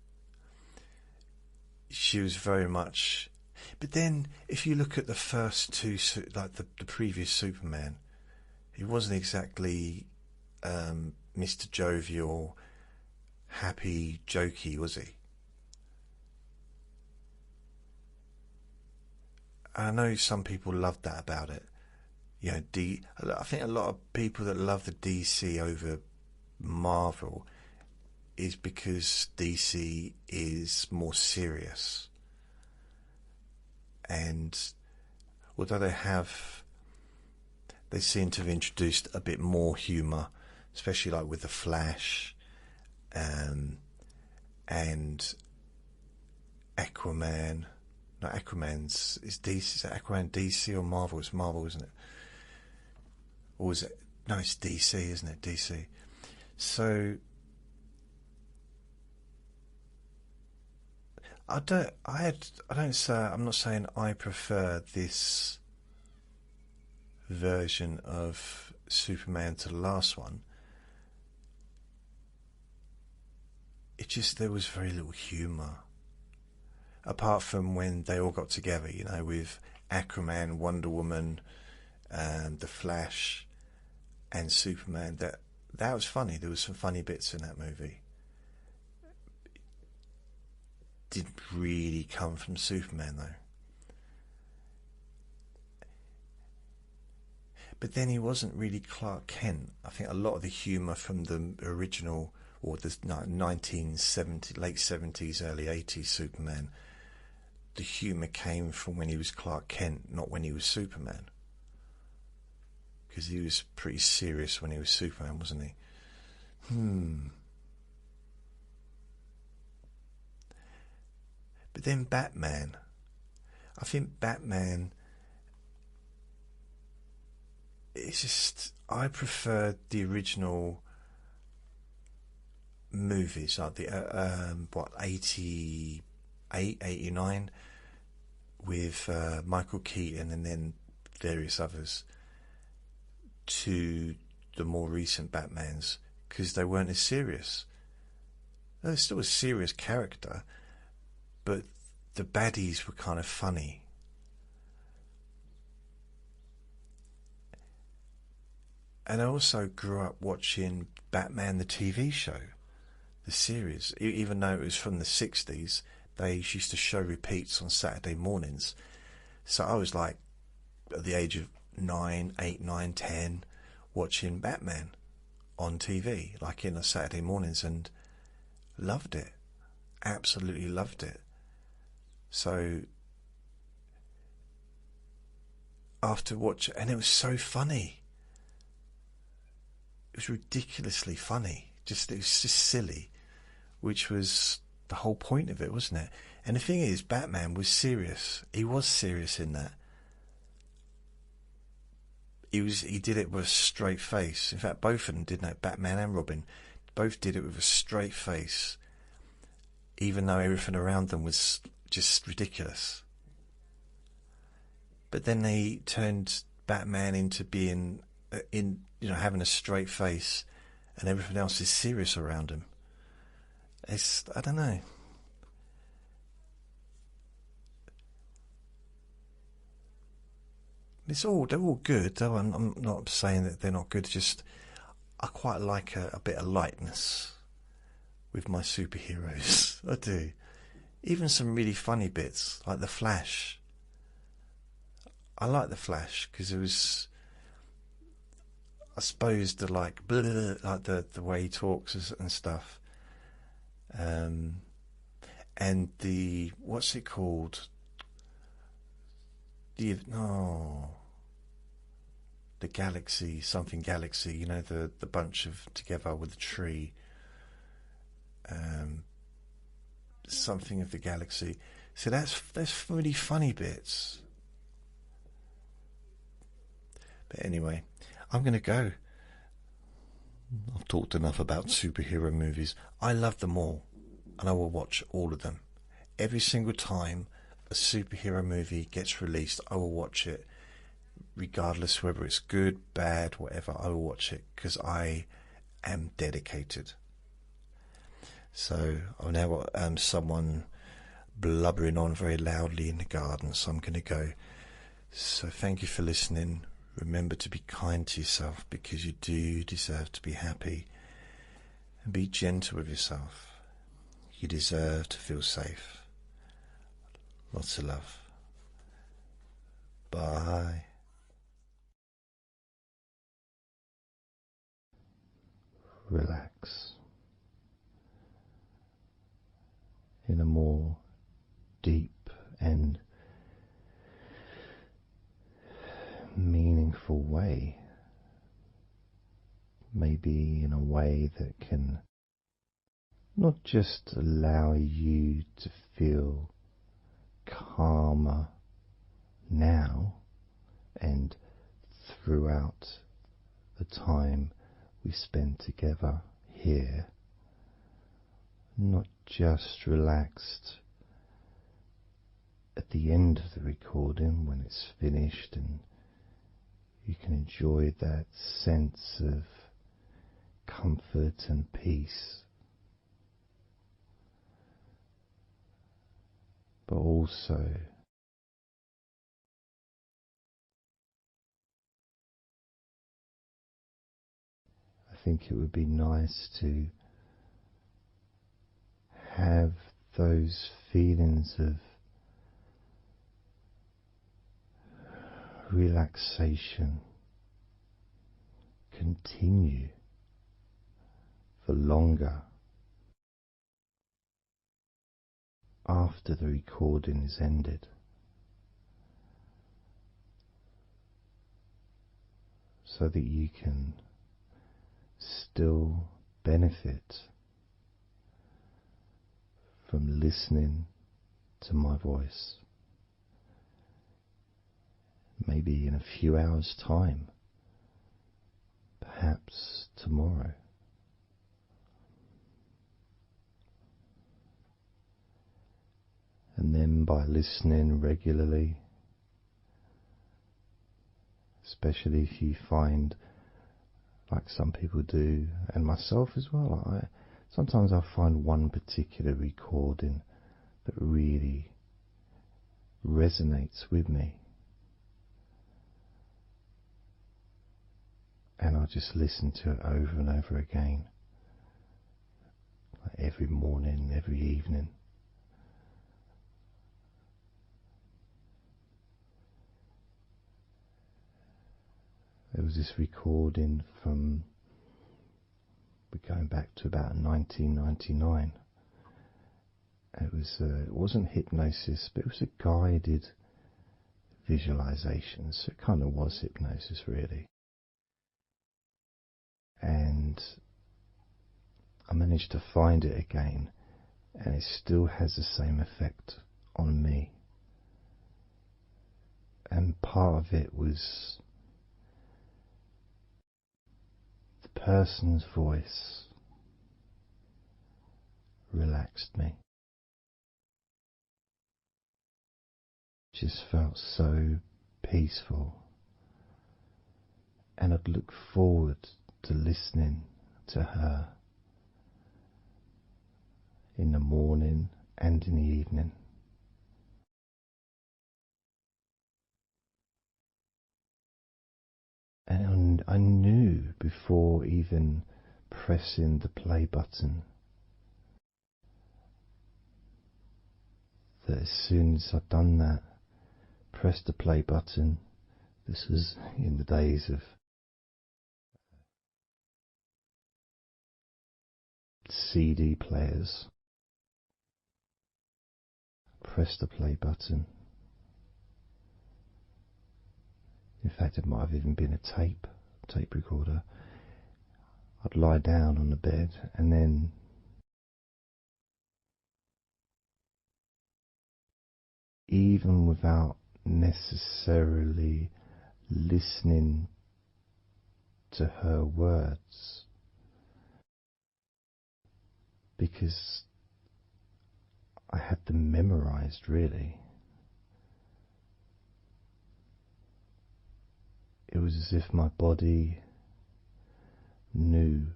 She was very much... But then, if you look at the first two, like the previous Superman, he wasn't exactly Mr. Jovial, happy, jokey, was he? I know some people loved that about it. You know, I think a lot of people that love the DC over Marvel is because DC is more serious. And although they seem to have introduced a bit more humour, especially like with the Flash, and Aquaman. No, Aquaman's is DC. Is that Aquaman DC or Marvel? It's Marvel, isn't it? Or is it? No, it's DC, isn't it? DC. So I'm not saying I prefer this version of Superman to the last one. It just, there was very little humour. Apart from when they all got together, you know, with Aquaman, Wonder Woman, the Flash, and Superman. That was funny. There was some funny bits in that movie. Didn't really come from Superman though. But then he wasn't really Clark Kent. I think a lot of the humour from the original, or the 1970s, late 70s, early 80s Superman, the humour came from when he was Clark Kent, not when he was Superman. Because he was pretty serious when he was Superman, wasn't he? But then Batman. I think Batman... It's just... I prefer the original movies, like the 88, 89, with Michael Keaton and then various others, to the more recent Batmans, because they weren't as serious. They're still a serious character, but the baddies were kind of funny. And I also grew up watching Batman the TV show, the series, even though it was from the 60s. They used to show repeats on Saturday mornings. So I was like, at the age of 8, 9, 10, watching Batman on TV, like in the Saturday mornings, and loved it. Absolutely loved it. So after watching, and it was so funny. It was ridiculously funny. It was just silly, which was the whole point of it, wasn't it? And the thing is, Batman was serious. He was serious in that. He did it with a straight face. In fact, both of them did that. Batman and Robin both did it with a straight face, even though everything around them was just ridiculous. But then they turned Batman into being having a straight face, and everything else is serious around him. I don't know. They're all good, though. I'm not saying that they're not good. Just I quite like a bit of lightness with my superheroes. I do. Even some really funny bits, like the Flash. I like the Flash because it was, I suppose, like the way he talks and stuff. And and the, what's it called? The the galaxy, something galaxy. You know, the bunch of together with the tree. Something of the galaxy. So that's really funny bits. But anyway, I'm going to go. I've talked enough about superhero movies. I love them all, and I will watch all of them. Every single time a superhero movie gets released, I will watch it, regardless whether it's good, bad, whatever. I will watch it because I am dedicated. So I've now got someone blubbering on very loudly in the garden, so I'm going to go. So thank you for listening. Remember to be kind to yourself, because you do deserve to be happy, and be gentle with yourself. You deserve to feel safe. Lots of love. Bye. Relax in a more deep and meaningful way, maybe in a way that can not just allow you to feel calmer now and throughout the time we spend together here, not just relaxed at the end of the recording when it's finished and you can enjoy that sense of comfort and peace, but also I think it would be nice to have those feelings of relaxation continue for longer after the recording is ended, so that you can still benefit from listening to my voice, maybe in a few hours' time, perhaps tomorrow. And then by listening regularly, especially if you find, like some people do, and myself as well, sometimes I find one particular recording that really resonates with me, and I'll just listen to it over and over again, like every morning, every evening. There was this recording from, we're going back to about 1999. It wasn't hypnosis, but it was a guided visualization, so it kind of was hypnosis really. And I managed to find it again, and it still has the same effect on me. And part of it was the person's voice relaxed me. Just felt so peaceful, and I'd look forward to listening to her in the morning and in the evening. And I knew before even pressing the play button that as soon as I'd done that, pressed the play button, this was in the days of CD players, press the play button. In fact, it might have even been a tape recorder. I'd lie down on the bed and then even without necessarily listening to her words, because I had them memorized really. It was as if my body knew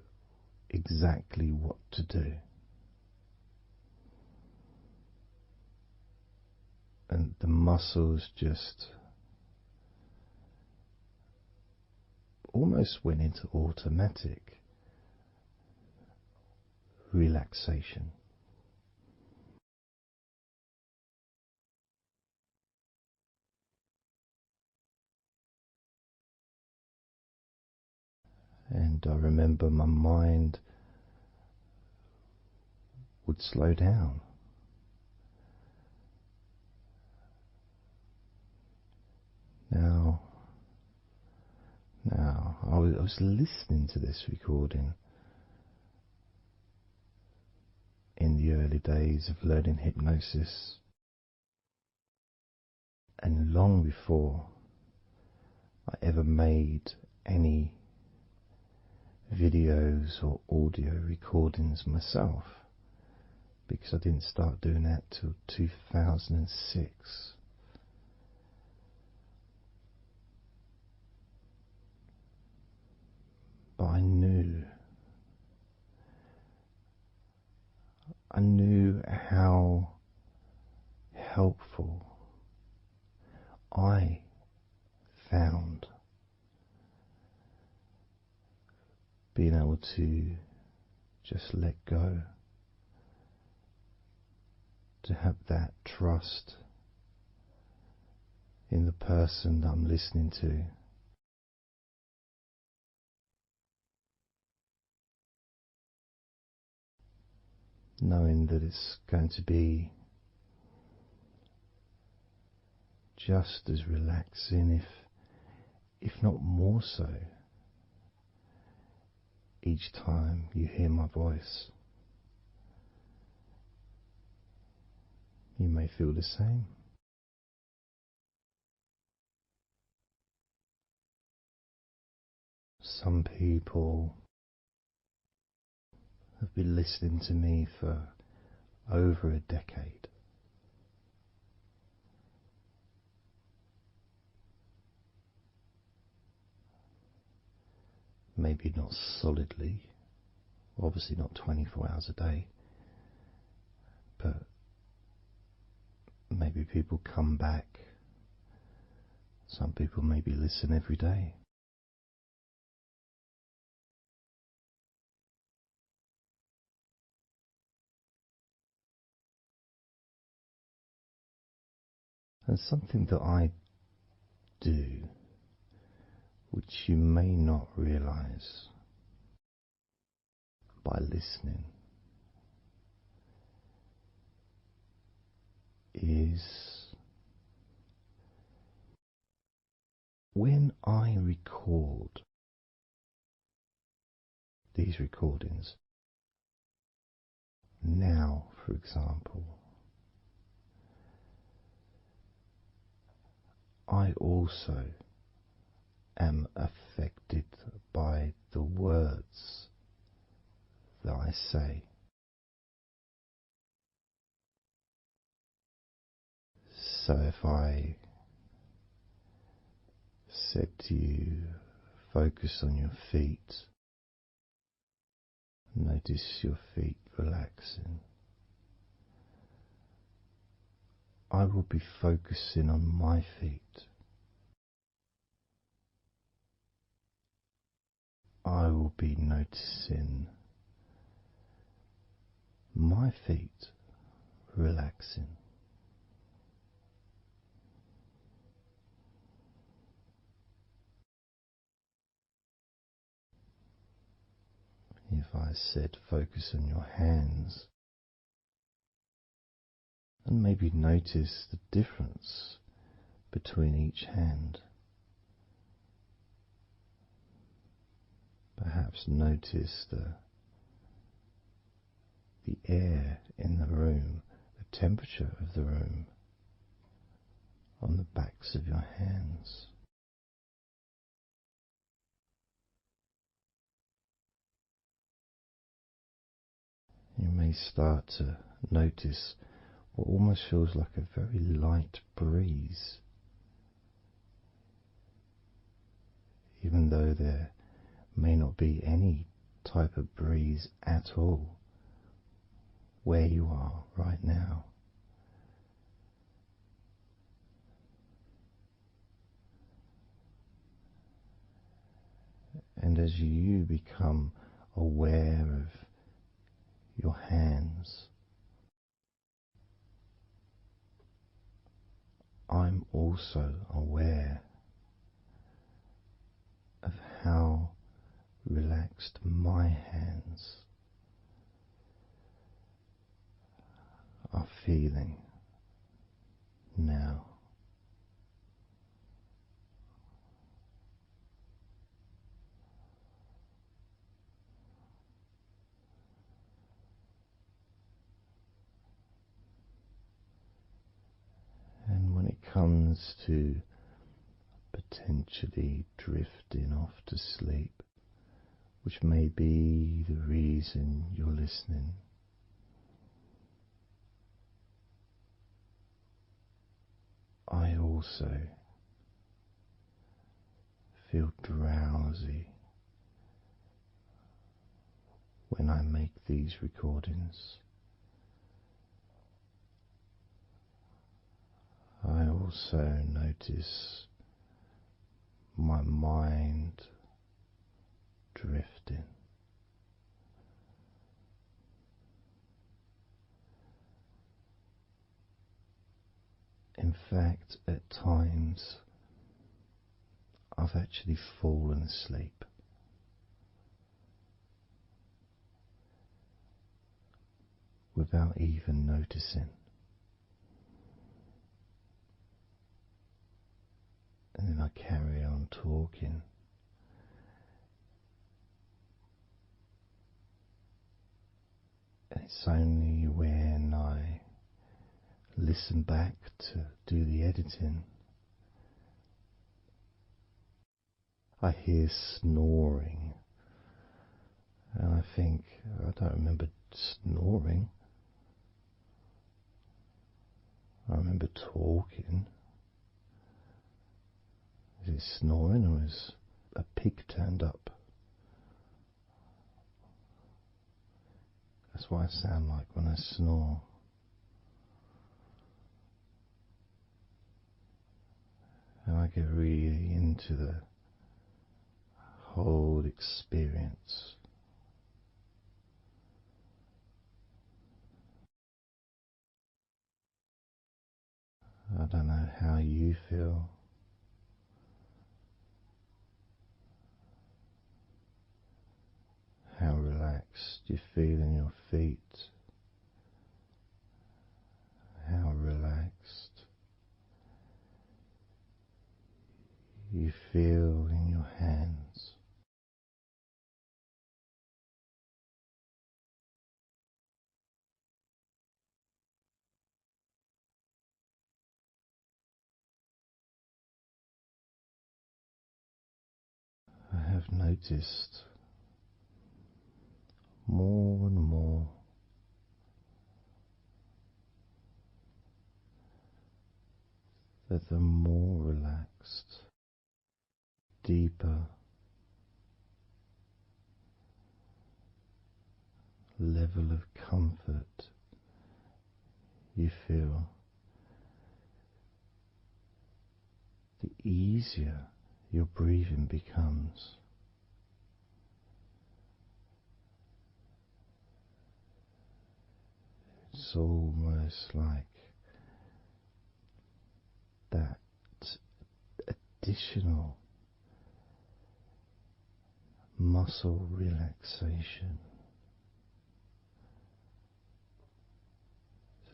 exactly what to do. And the muscles just almost went into automatic relaxation. And I remember my mind would slow down. Now, I was listening to this recording in the early days of learning hypnosis, and long before I ever made any videos or audio recordings myself, because I didn't start doing that till 2006. But I knew how helpful I found being able to just let go, to have that trust in the person that I'm listening to. Knowing that it's going to be just as relaxing, if not more so, each time you hear my voice. You may feel the same. Some people have been listening to me for over a decade. Maybe not solidly, obviously not 24 hours a day, but maybe people come back. Some people maybe listen every day. And something that I do, which you may not realize by listening, is when I record these recordings, now for example, I also am affected by the words that I say. So if I said to you, focus on your feet, notice your feet relaxing, I will be focusing on my feet. I will be noticing my feet relaxing. If I said focus on your hands, And maybe notice the difference between each hand. Perhaps notice the air in the room, the temperature of the room on the backs of your hands. You may start to notice what almost feels like a very light breeze, even though there may not be any type of breeze at all where you are right now. And as you become aware of your hands, I'm also aware of how relaxed my hands are feeling now. And when it comes to potentially drifting off to sleep, which may be the reason you're listening, I also feel drowsy when I make these recordings. I also notice my mind drifting. In fact, at times I've actually fallen asleep without even noticing. And then I carry on talking. And it's only when I listen back to do the editing, I hear snoring. And I think, I don't remember snoring. I remember talking. Is it snoring or is a pig turned up? That's what I sound like when I snore. And I get really into the whole experience. I don't know how you feel. How relaxed you feel in your feet. How relaxed you feel in your hands. I have noticed more and more that the more relaxed, deeper level of comfort you feel, the easier your breathing becomes. It's almost like that additional muscle relaxation.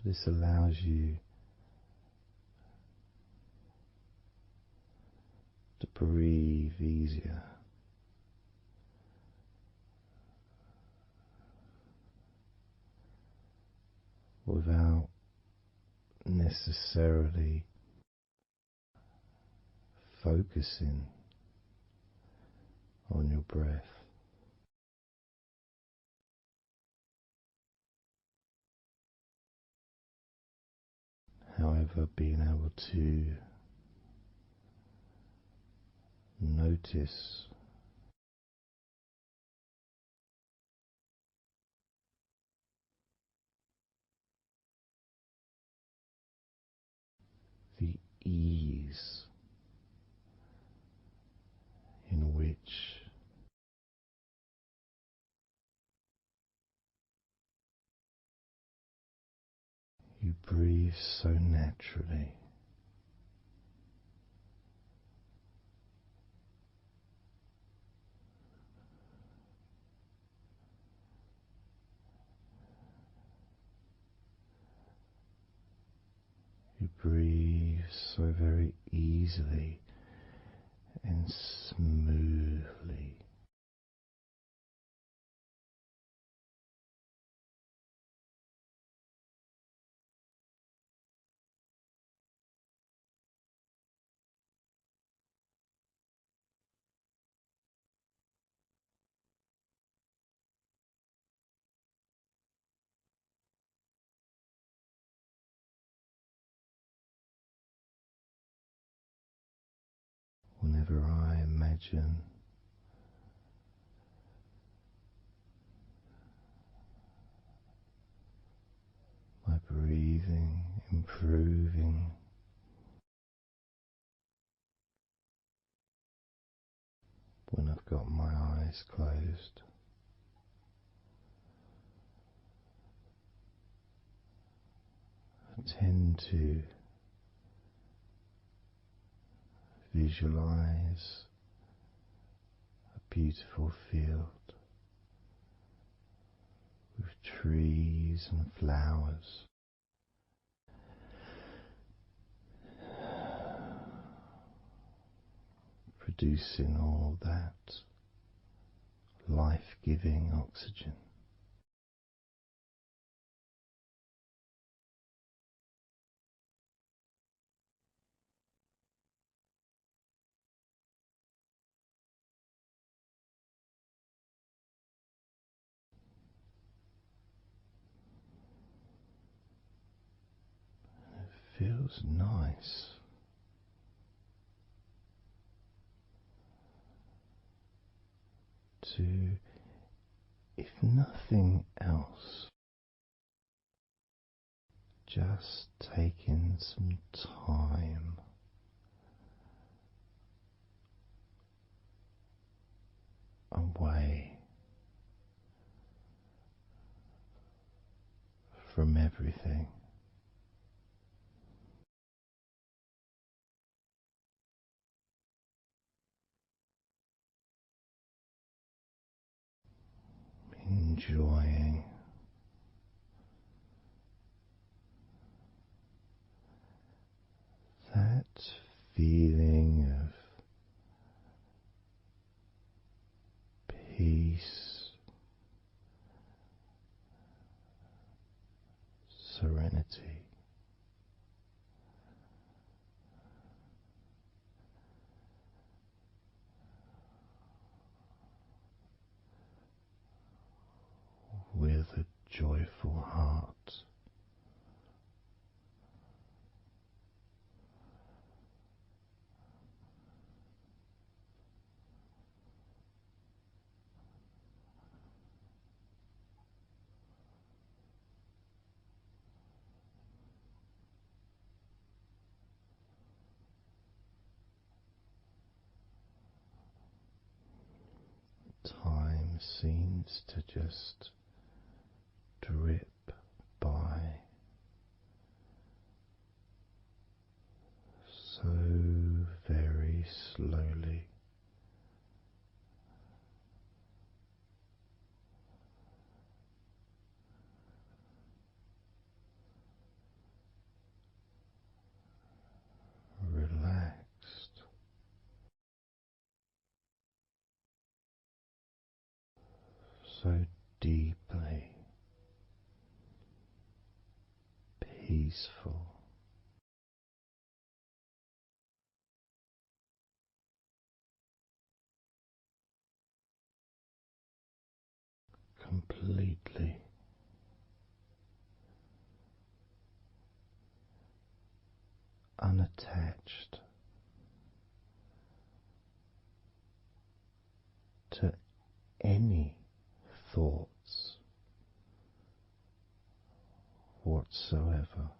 This allows you to breathe easier, without necessarily focusing on your breath. However, being able to notice the ease in which you breathe so naturally. You breathe so very easily and smoothly. Whenever I imagine my breathing improving, when I've got my eyes closed, I tend to visualize a beautiful field with trees and flowers, producing all that life-giving oxygen. It feels nice to, if nothing else, just taking some time away from everything. Enjoying that feeling of peace, serenity, with a joyful heart. Time seems to just drip by so very slowly. so deeply peaceful, completely unattached to any thoughts whatsoever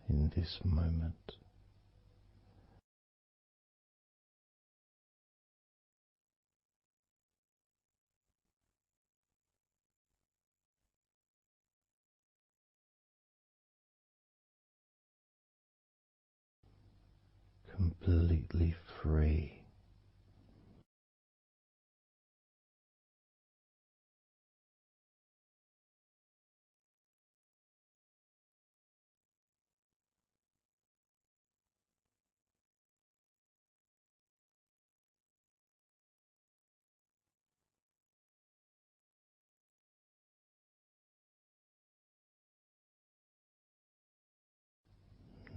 in this moment. Completely free,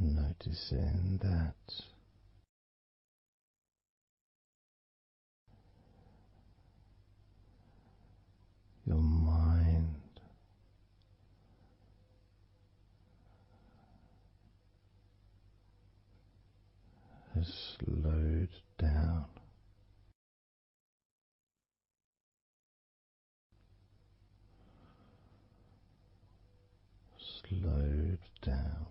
noticing that your mind has slowed down, slowed down,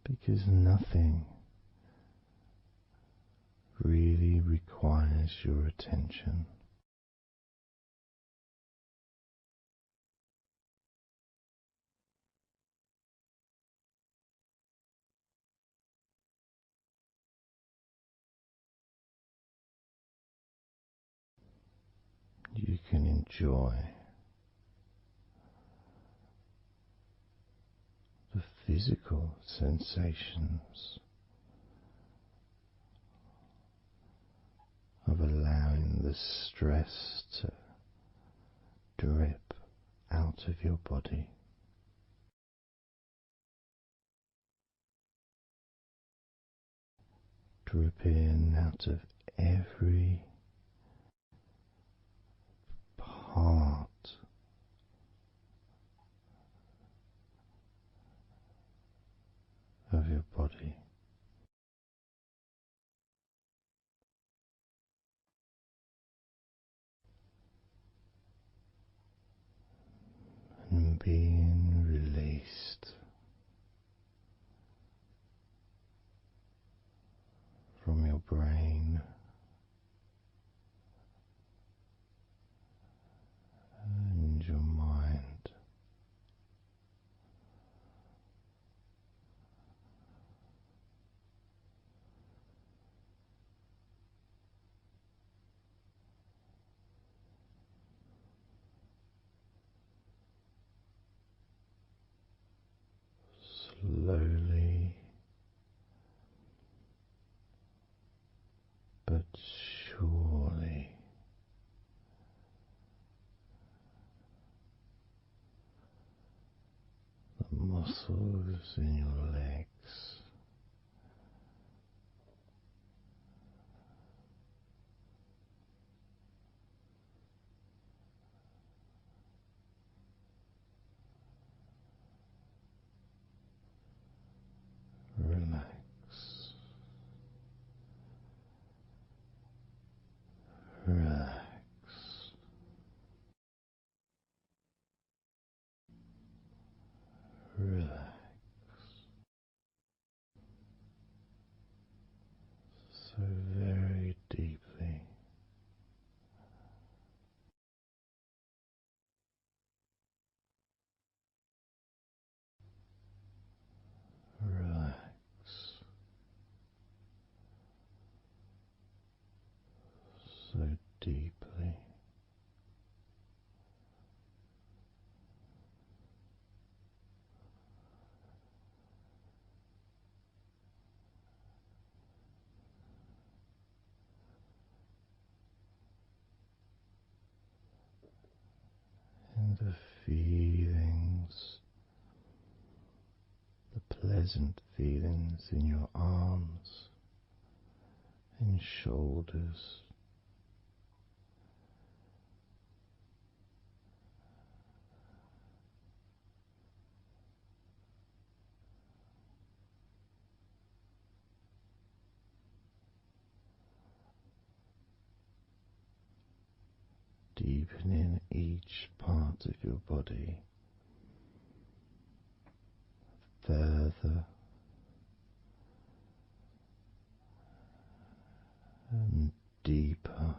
because nothing really requires your attention. You can enjoy the physical sensations of allowing the stress to drip out of your body, dripping out of every part of your body. And being released from your brain and your mind. Slowly but surely the muscles in your legs relax, relax, relax. the feelings, the pleasant feelings in your arms and shoulders. Deepening each part of your body further and deeper,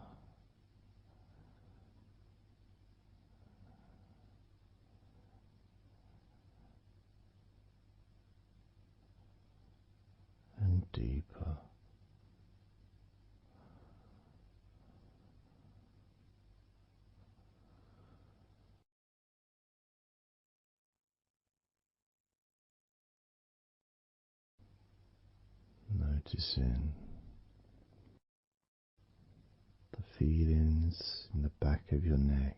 and deeper. Noticing the feelings in the back of your neck,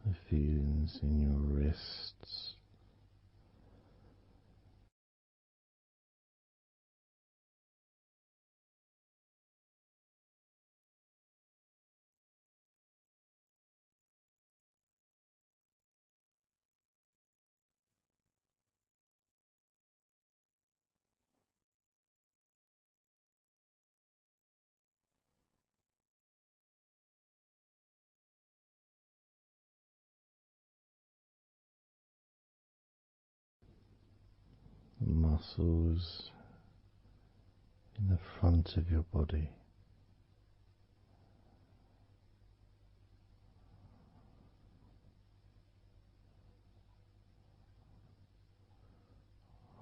the feelings in your wrists, the muscles in the front of your body,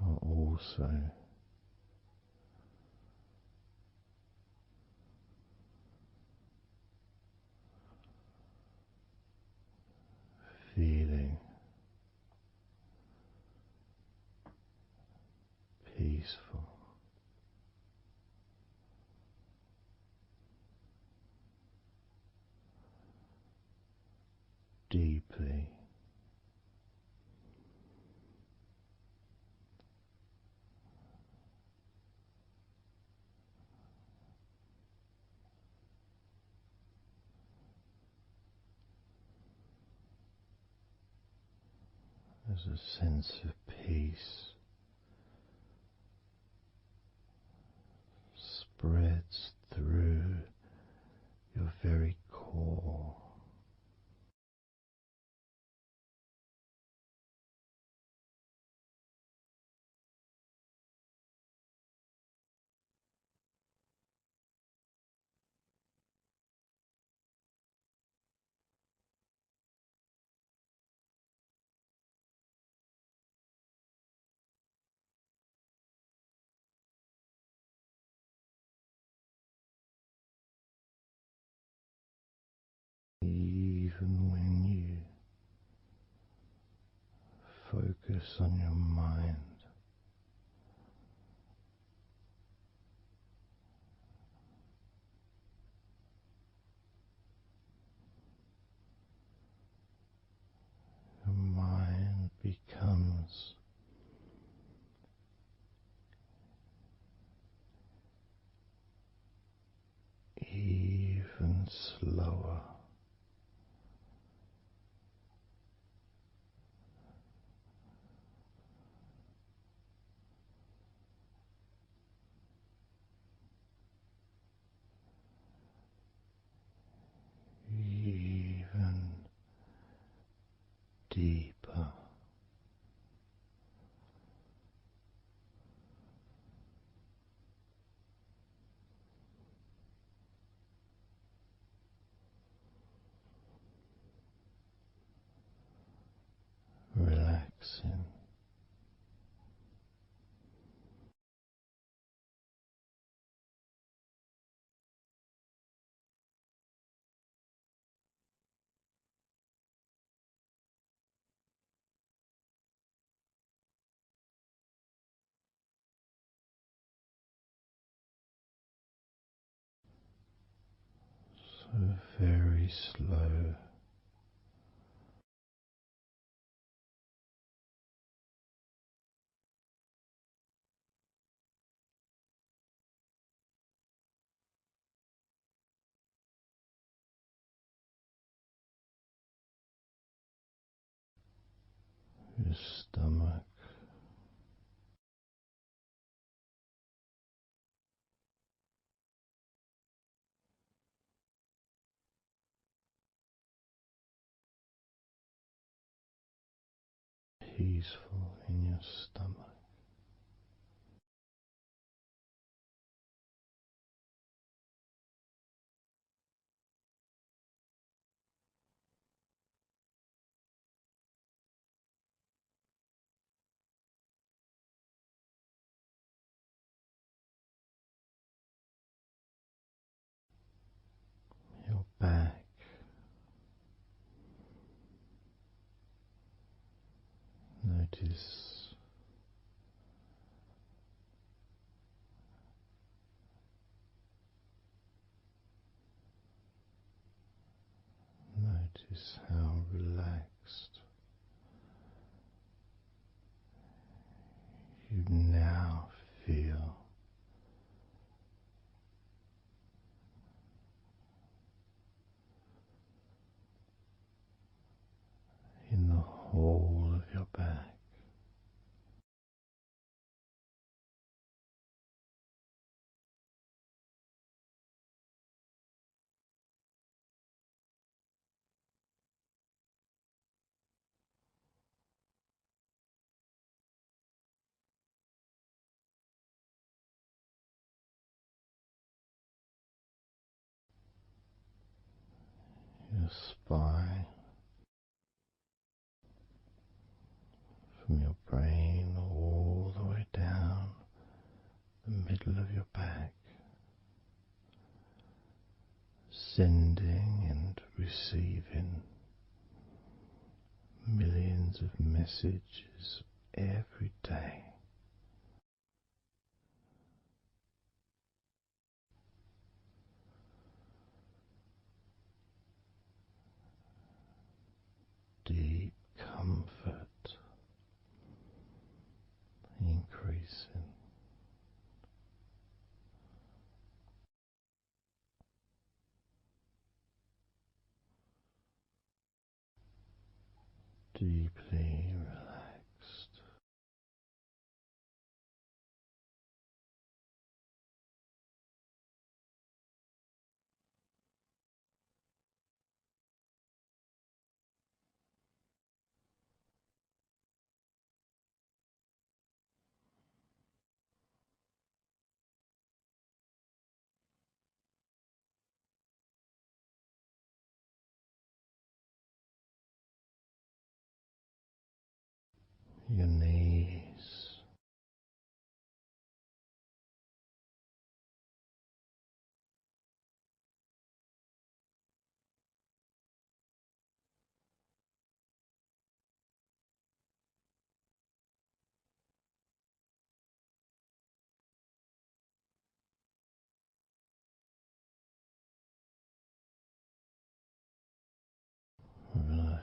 are also feeling peaceful. Deeply as a sense of peace spreads through your very core. Even when you focus on your mind, your mind becomes even slower. Even deeper. Relaxing very slow. Your stomach, peaceful in your stomach. Your back, notice how relaxed you now feel. In the whole of your back. Your spine, from your brain all the way down the middle of your back, sending and receiving millions of messages every day. Deep comfort increasing. Deeply relaxed. Your knees, relax,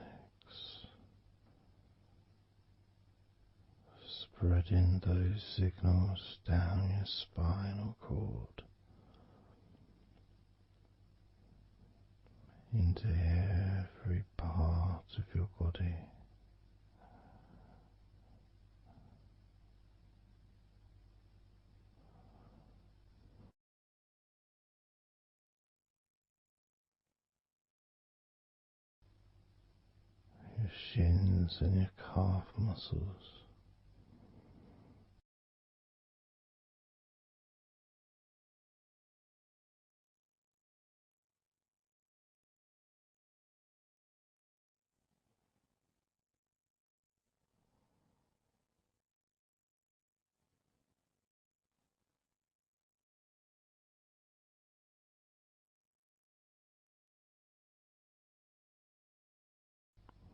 spreading those signals down your spinal cord into every part of your body. Your shins and your calf muscles.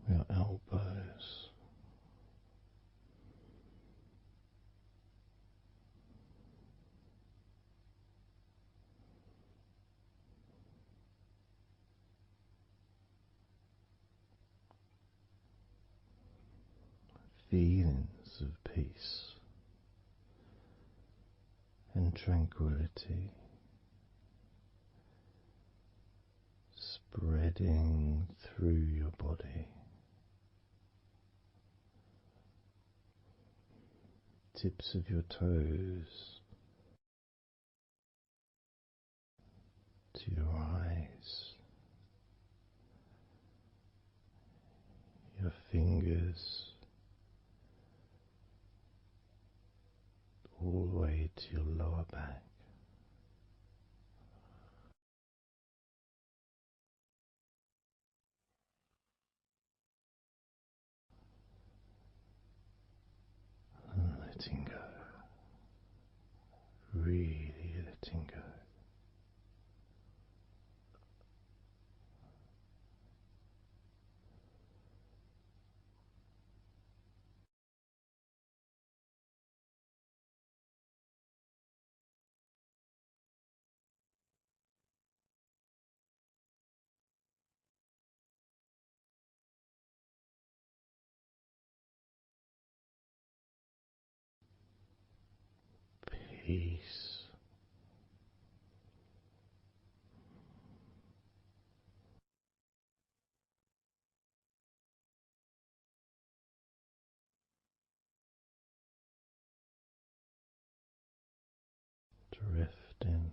Your elbows, feelings of peace and tranquility spreading through your body, tips of your toes to your eyes, your fingers all the way to your lower back. And letting go, really letting go. Peace. Drifting.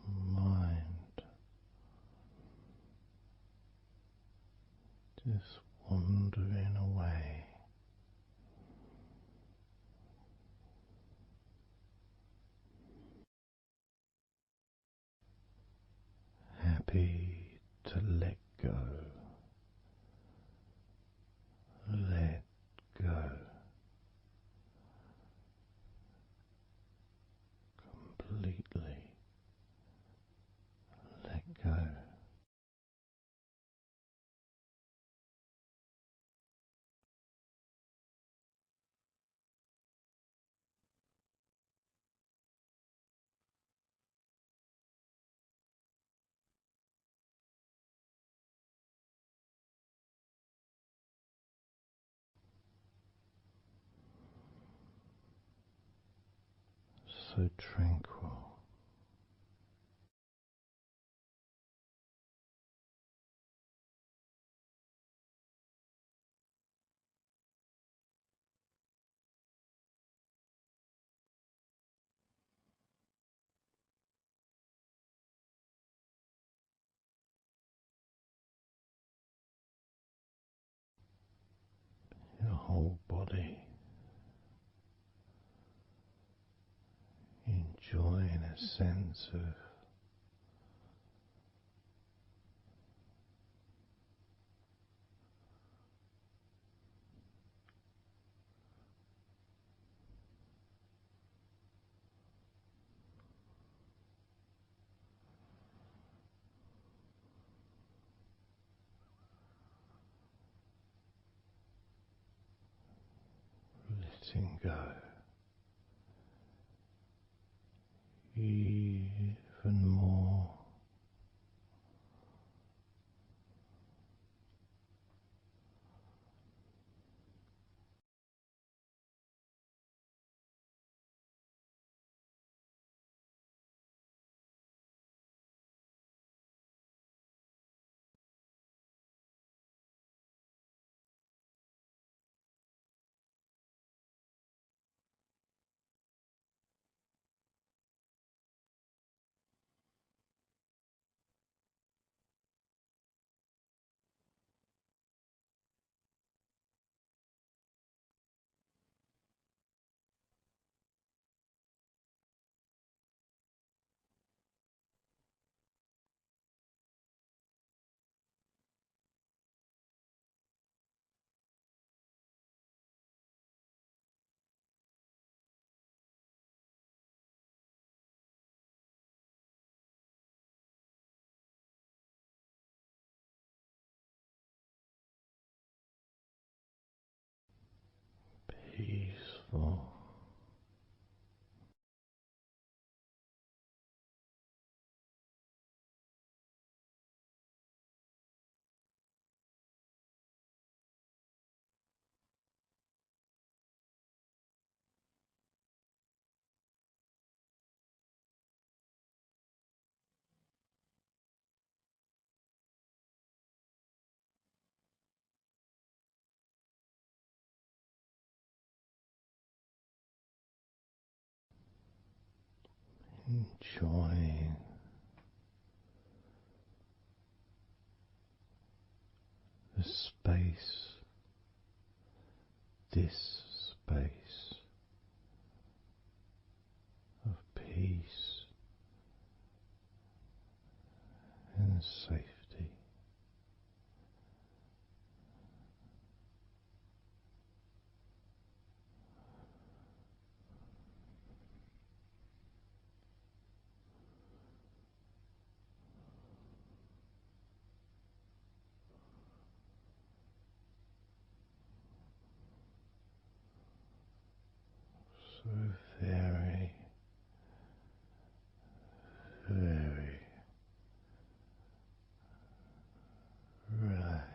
Mind just wandering away, happy to let go, let go, completely let go. So tranquil. Your whole body enjoying a sense of letting go, even more. Peaceful. enjoying the space, this space of peace and safety. So very, very relaxed.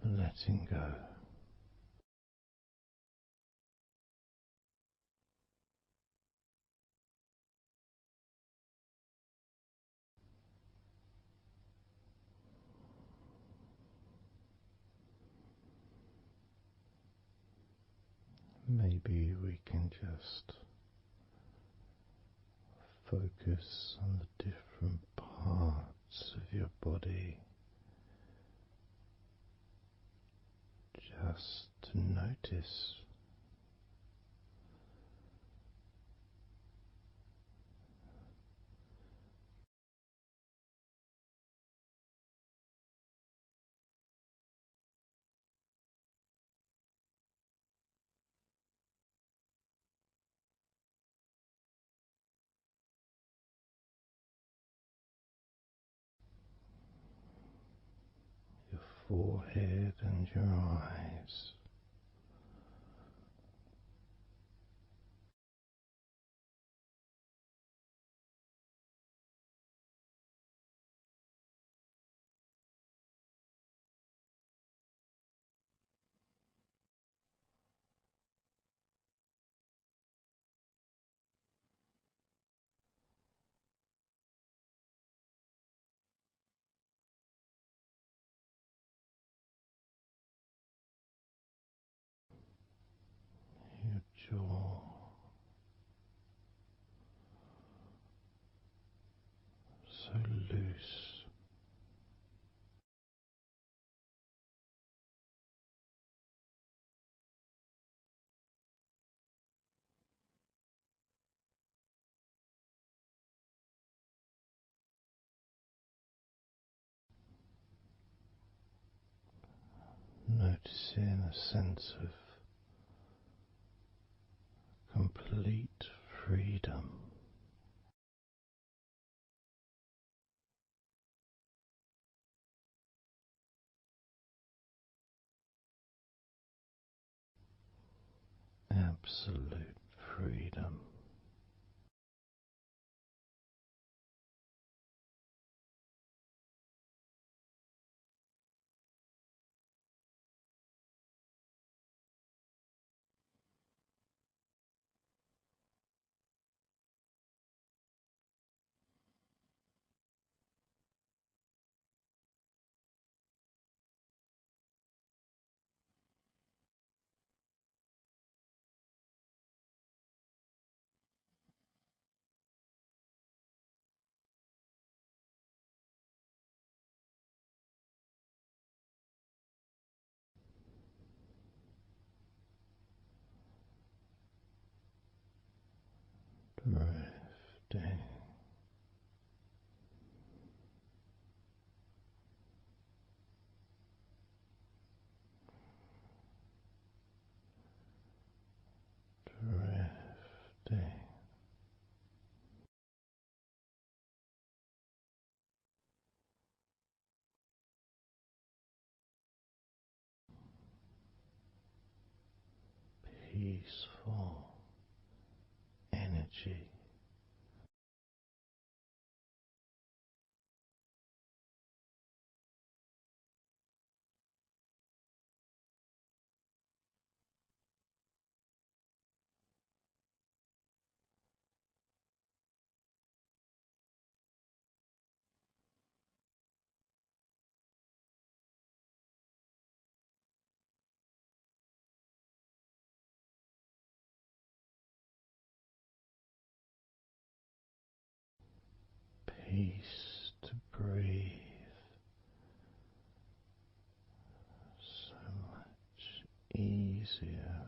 Letting go. Maybe we can just focus on the different parts of your body, just to notice your forehead and your eyes. Your jaw, so loose. Noticing a sense of complete freedom. Absolute freedom. drifting, drifting, peaceful energy. Peace to breathe, so much easier.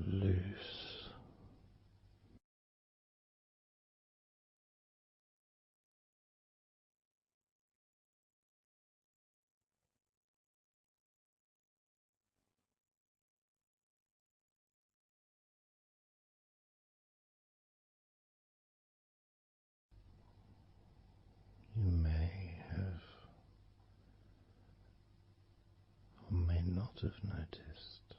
Loose, you may have or may not have noticed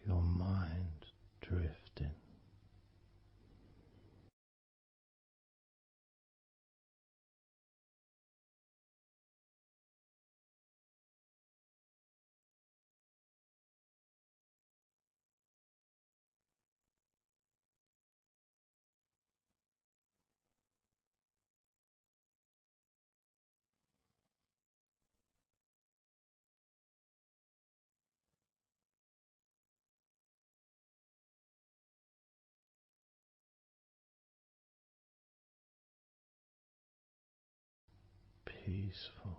your mind drifting. Peaceful.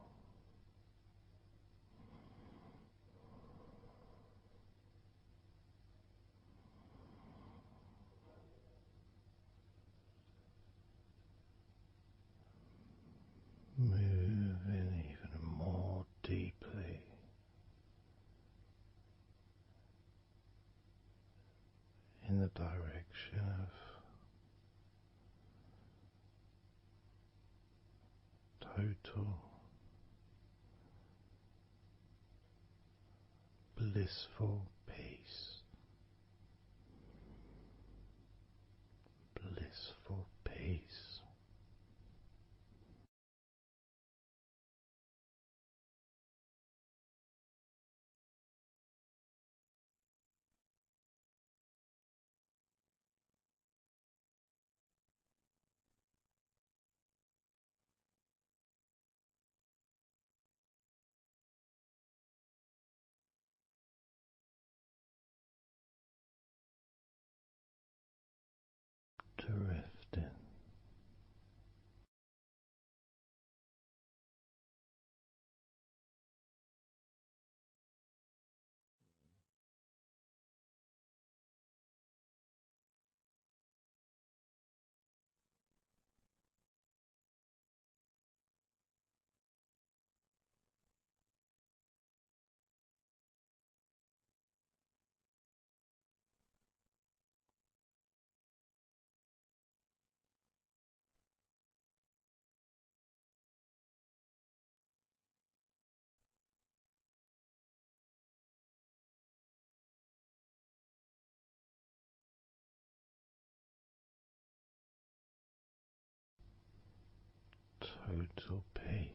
Moving even more deeply in the direction of total blissful peace. Blissful peace. total peace.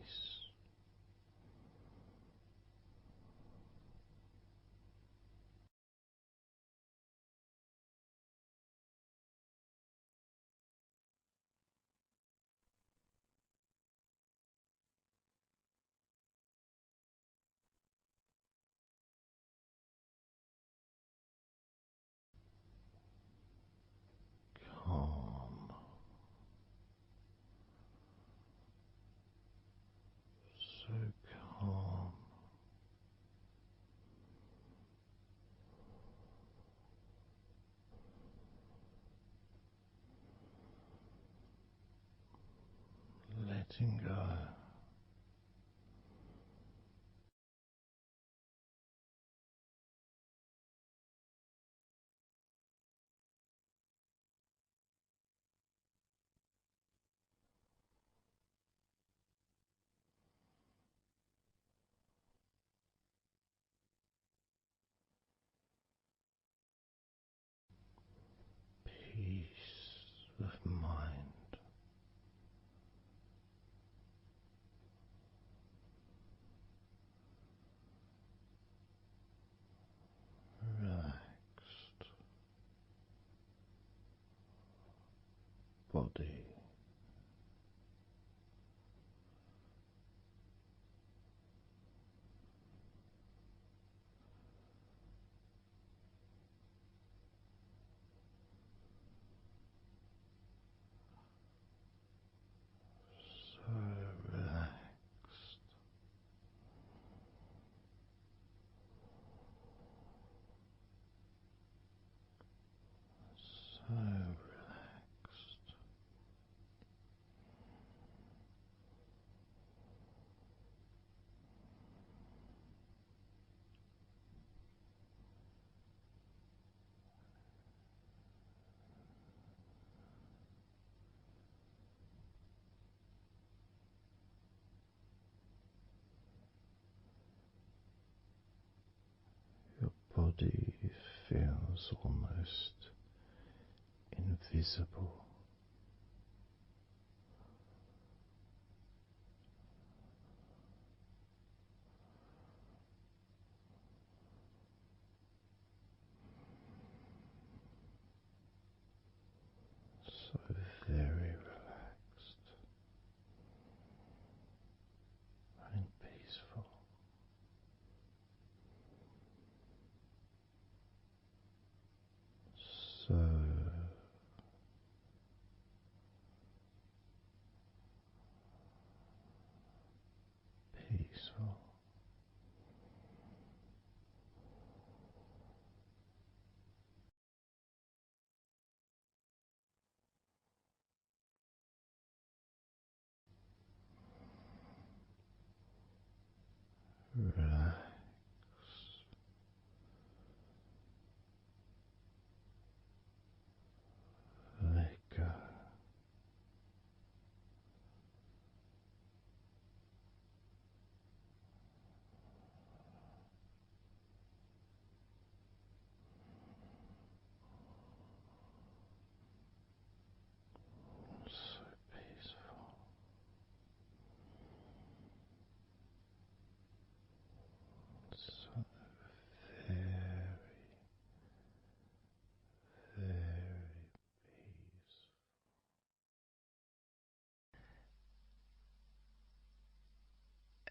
Calm, so calm, letting go. Peace of mind, relaxed body, so relaxed, so relaxed. Your body feels almost invisible. So very relaxed and peaceful. So peaceful. Relax. Let go. So peaceful. So very, very peaceful.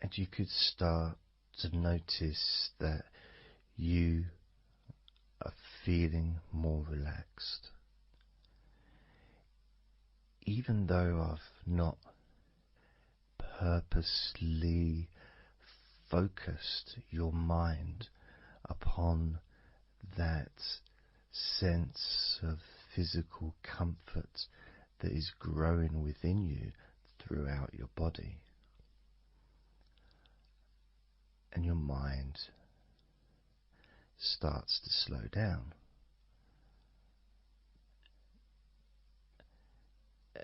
And you could start to notice that you are feeling more relaxed. Even though I've not purposely focused your mind upon that sense of physical comfort that is growing within you throughout your body, and your mind starts to slow down.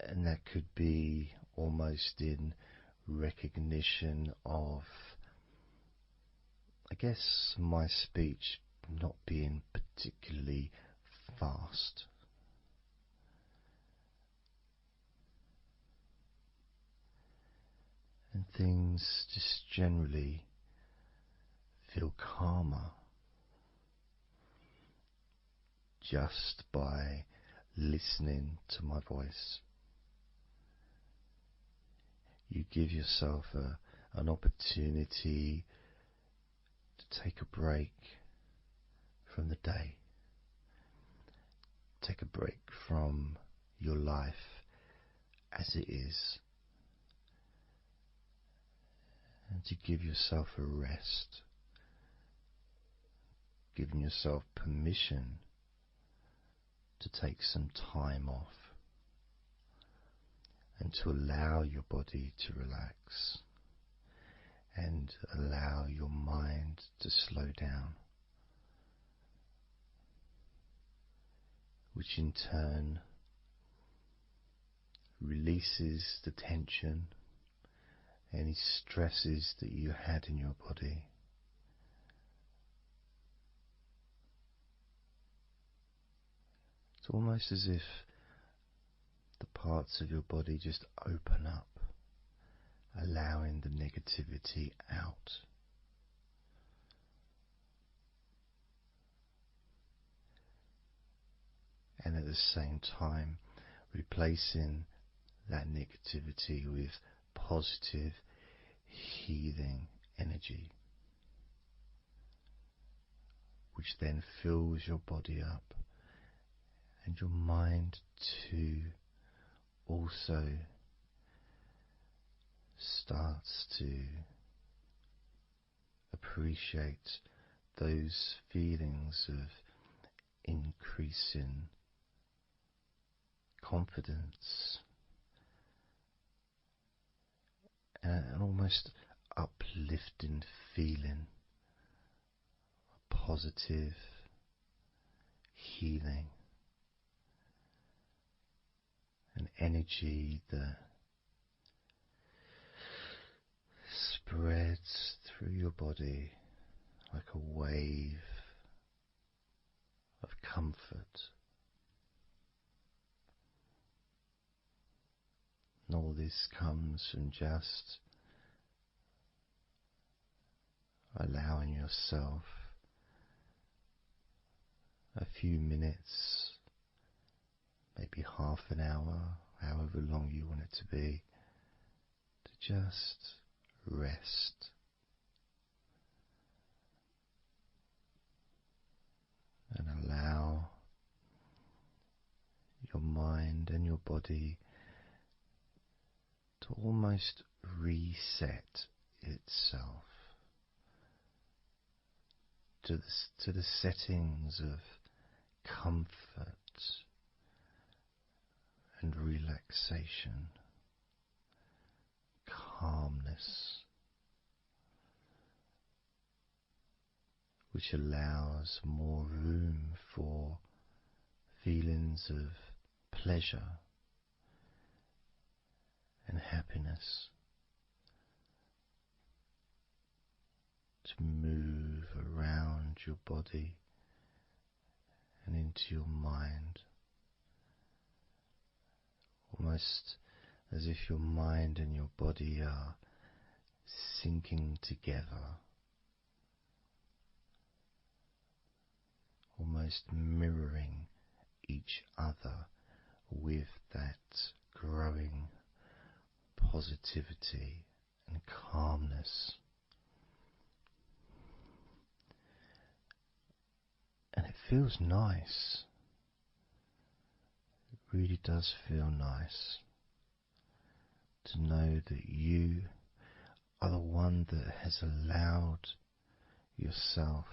And that could be almost in recognition of, I guess, my speech not being particularly fast. and things just generally feel calmer just by listening to my voice. You give yourself an opportunity to take a break from the day, take a break from your life as it is, and to give yourself a rest, giving yourself permission to take some time off and to allow your body to relax and allow your mind to slow down, which in turn releases the tension, any stresses that you had in your body. It's almost as if the parts of your body just open up, allowing the negativity out. And at the same time, replacing that negativity with positive, healing energy, which then fills your body up, and your mind too also starts to appreciate those feelings of increasing confidence and an almost uplifting feeling, a positive healing, an energy that spreads through your body like a wave of comfort. And all this comes from just allowing yourself a few minutes, maybe half an hour, however long you want it to be, to just rest. And allow your mind and your body to almost reset itself to the settings of comfort and relaxation, calmness, which allows more room for feelings of pleasure and happiness to move around your body and into your mind, almost as if your mind and your body are sinking together, almost mirroring each other with that growing positivity and calmness. And it feels nice. It really does feel nice to know that you are the one that has allowed yourself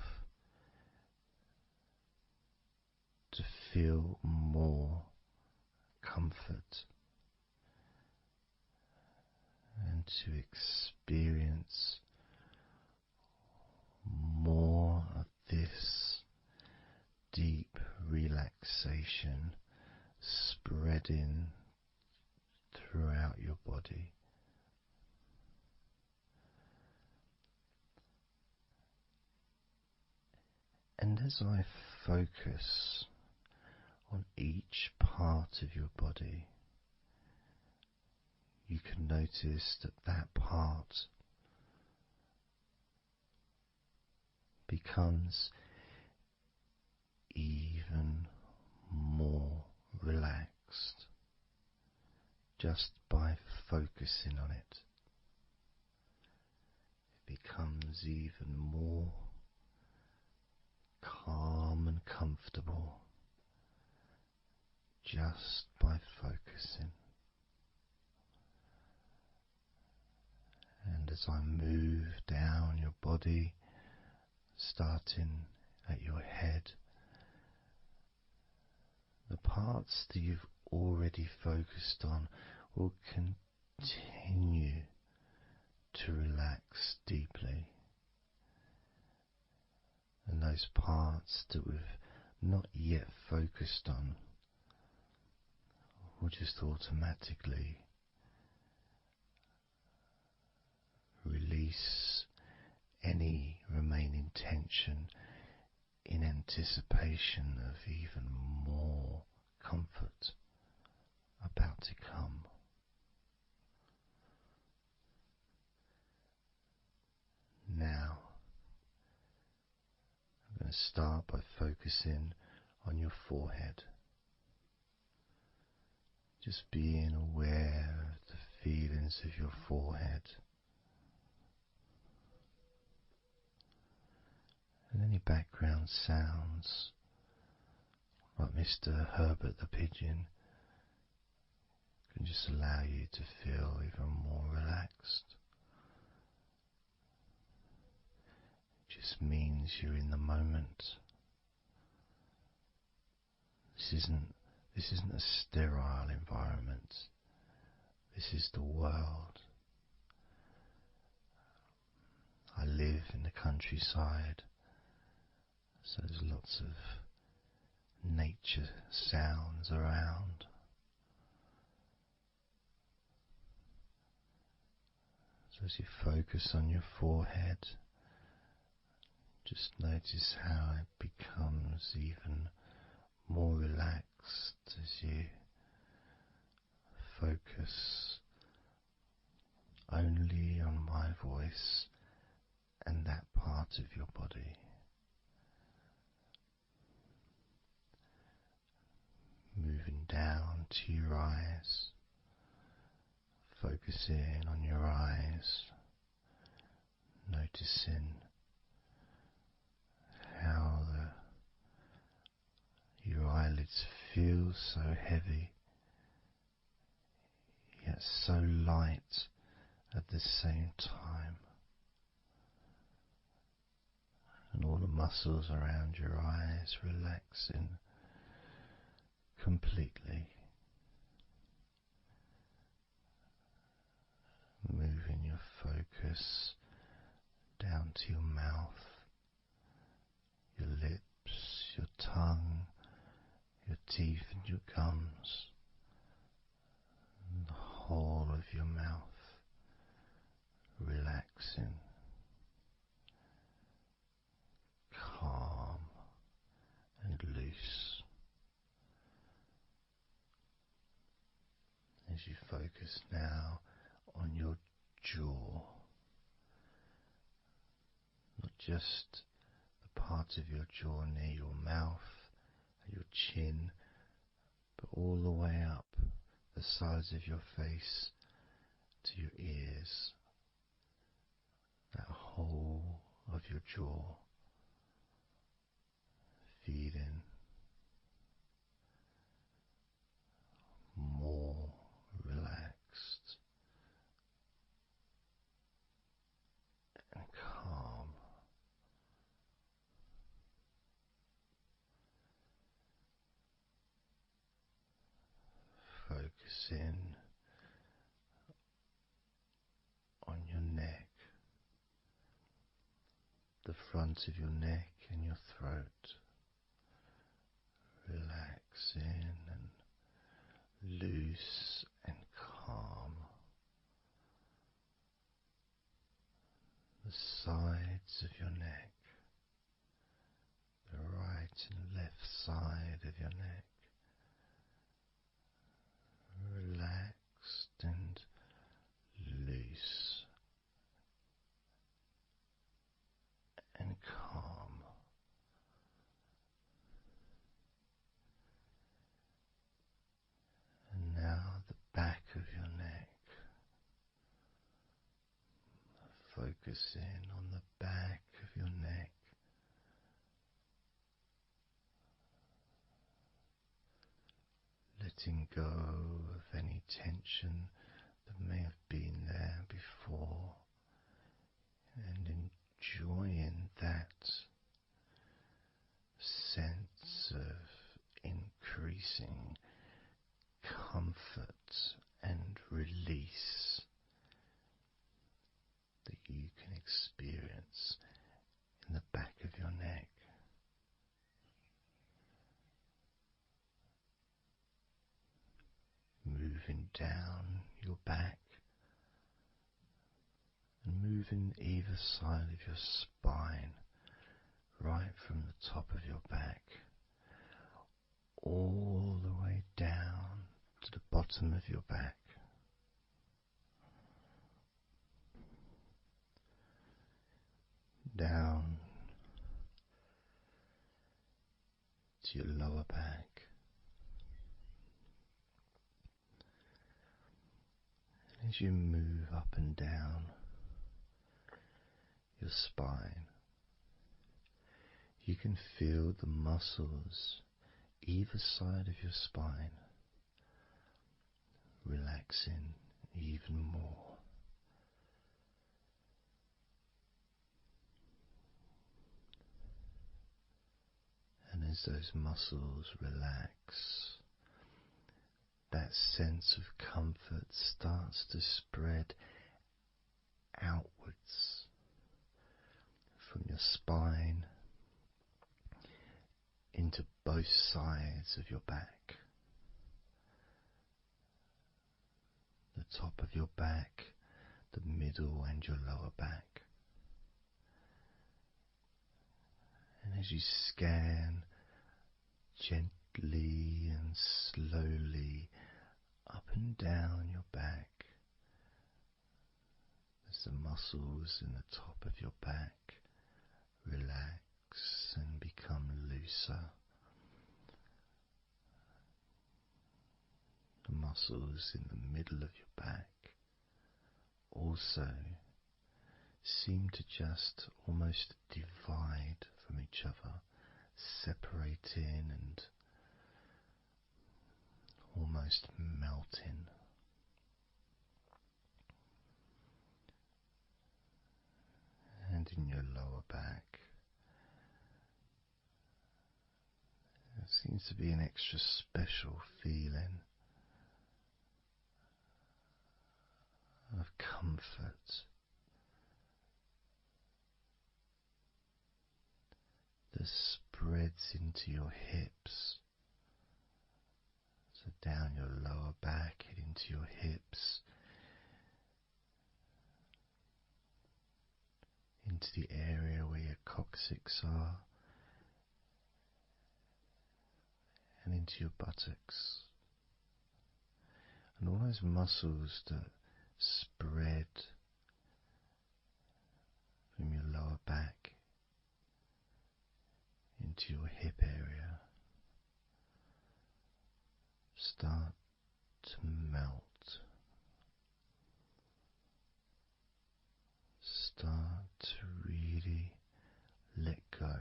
to feel more comfort and to experience more of this deep relaxation spreading throughout your body. And as I focus on each part of your body, you can notice that that part becomes even more relaxed just by focusing on it. It becomes even more calm and comfortable just by focusing. And as I move down your body, starting at your head, the parts that you've already focused on will continue to relax deeply. And those parts that we've not yet focused on will just automatically release any remaining tension in anticipation of even more comfort about to come. Now, I'm going to start by focusing on your forehead. Just being aware of the feelings of your forehead. And any background sounds, like Mr. Herbert the pigeon, can just allow you to feel even more relaxed. It just means you're in the moment. This isn't a sterile environment. This is the world. I live in the countryside, so there's lots of nature sounds around. So as you focus on your forehead, just notice how it becomes even more relaxed as you focus only on my voice and that part of your body. Moving down to your eyes, focusing on your eyes, noticing how your eyelids feel so heavy, yet so light at the same time, and all the muscles around your eyes relaxing completely. Moving your focus down to your mouth, your lips, your tongue, your teeth and your gums, and the whole of your mouth relaxing, calm and loose. As you focus now on your jaw, not just the part of your jaw near your mouth, your chin, but all the way up the sides of your face to your ears, that whole of your jaw, feeling more relaxed and calm. Focusing on your neck, the front of your neck and your throat, relaxing and loose and calm. The sides of your neck, the right and left side of your neck, relaxed and focusing on the back of your neck. Letting go of any tension that may have been there before and enjoying that sense of increasing comfort and release that you can experience in the back of your neck. Moving down your back and moving either side of your spine, right from the top of your back all the way down to the bottom of your back. Down to your lower back. As you move up and down your spine, you can feel the muscles either side of your spine relaxing even more. And as those muscles relax, that sense of comfort starts to spread outwards from your spine into both sides of your back. The top of your back, the middle and your lower back. And as you scan gently and slowly up and down your back, as the muscles in the top of your back relax and become looser, the muscles in the middle of your back also seem to just almost divide from each other, separating and almost melting. And in your lower back, there seems to be an extra special feeling of comfort that spreads into your hips. So down your lower back and into your hips, into the area where your coccyx are, and into your buttocks. And all those muscles that spread from your lower back into your hip area start to melt, start to really let go.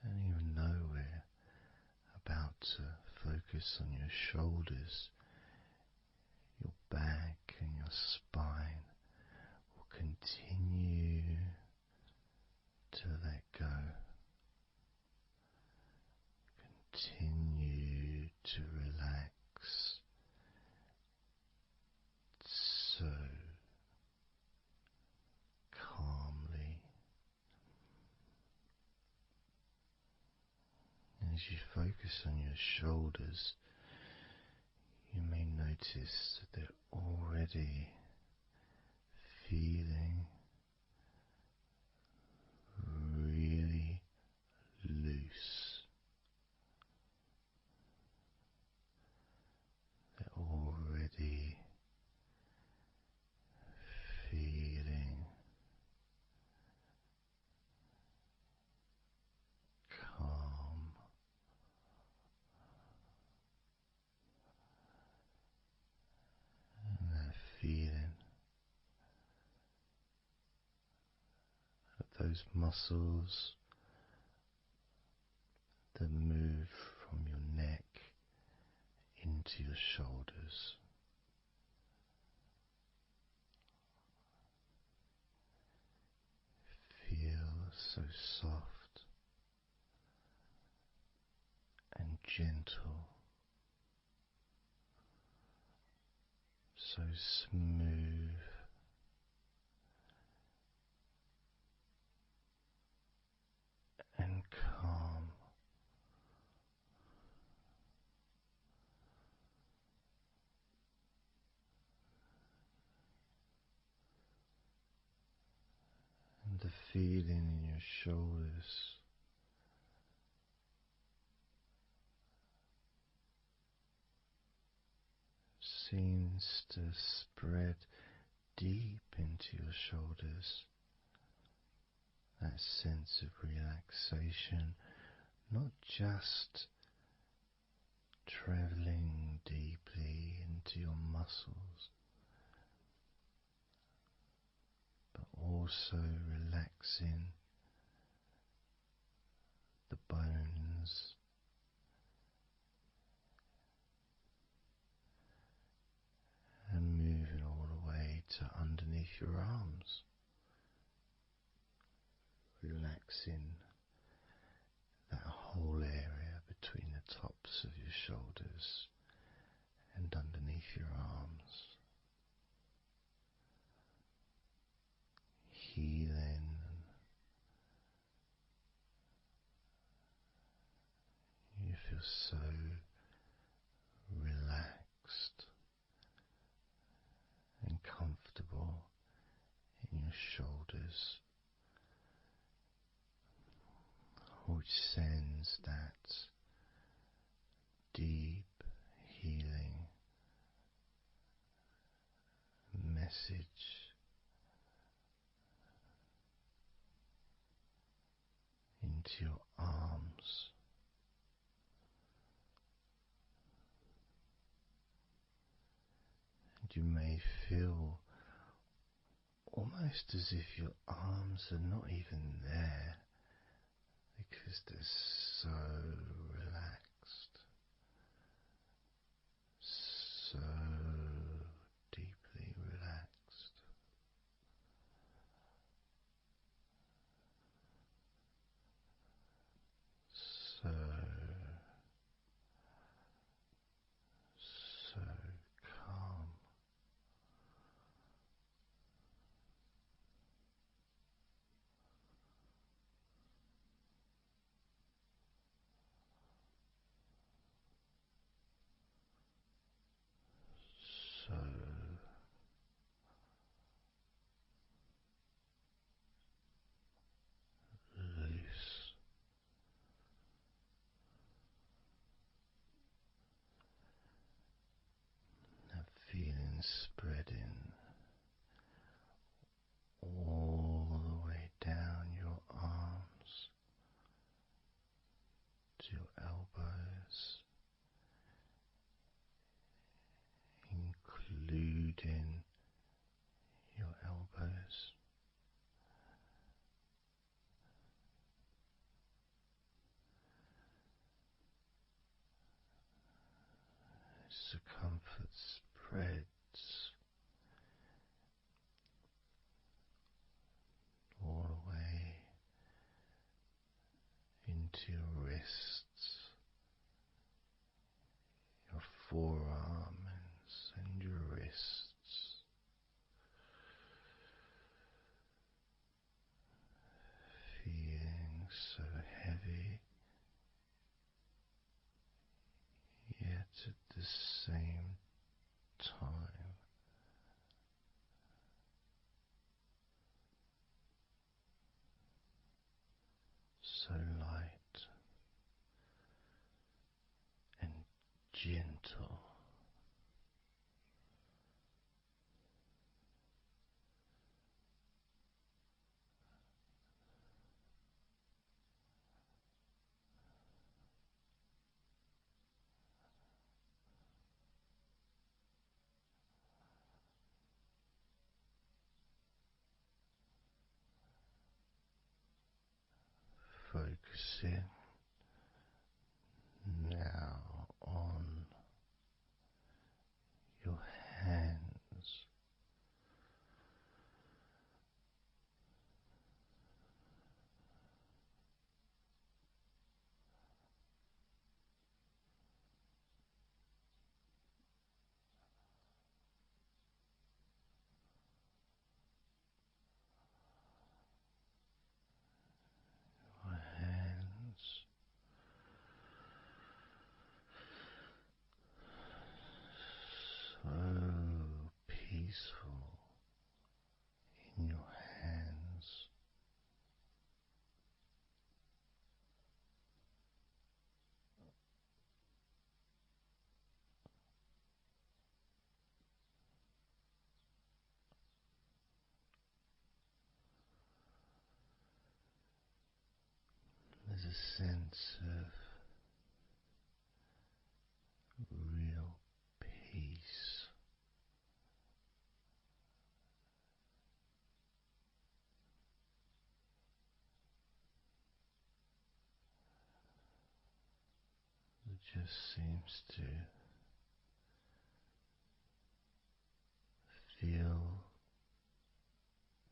And even though we're about to focus on your shoulders, your back and your spine will continue to let go. Continue to relax so calmly. As you focus on your shoulders, you may notice that they're already feeling really loose. They're already feeling calm. feeling of those muscles that move from your neck into your shoulders. Feel so soft and gentle, so smooth and calm. And the feeling in your shoulders seems to spread deep into your shoulders. That sense of relaxation, not just traveling deeply into your muscles, but also relaxing the bones and moving all the way to underneath your arms, relaxing that whole area between the tops of your shoulders and underneath your arms, healing. You feel so relaxed and comfortable in your shoulders, which sends that deep healing message into your arms. And you may feel almost as if your arms are not even there because they're so relaxed, so deeply relaxed. So calm. So loose. That feeling spreading all the way down your arms to your elbows, including your elbows. As the comfort spreads all the way into your wrists, your forearms and your wrists, feeling so heavy, yet at the same time so light and gentle. focusing now on your hands. Your hands so peaceful in your hands. There's a sense of real peace that just seems to feel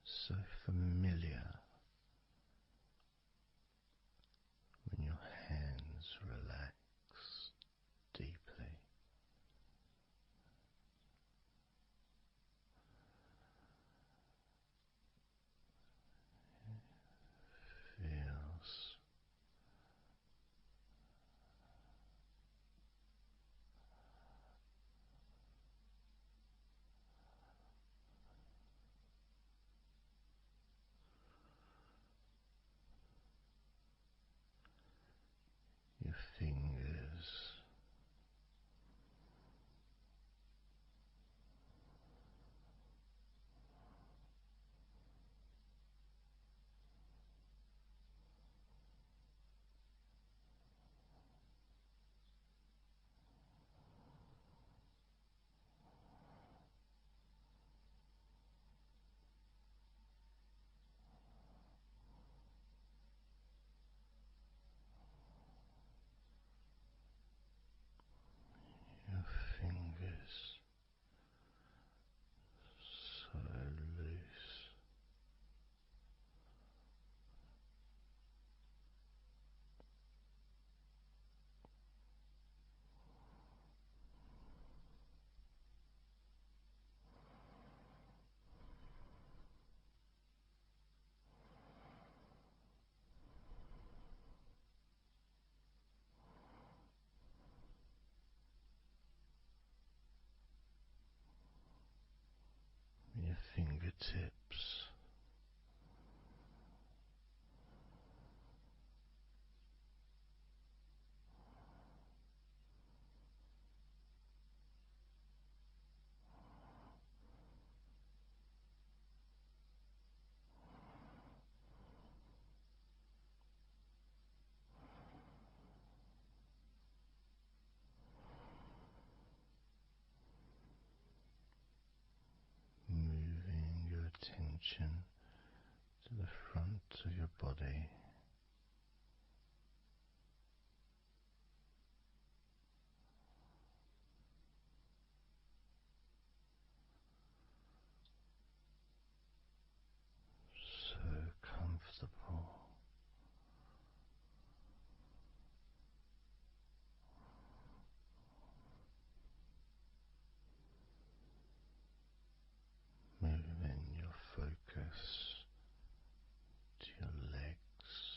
so familiar when your hands relax deeply. Feels your fingers your fingers so loose, your fingertips moving your attention to the front of your body, so comfortable. Moving your focus to your legs,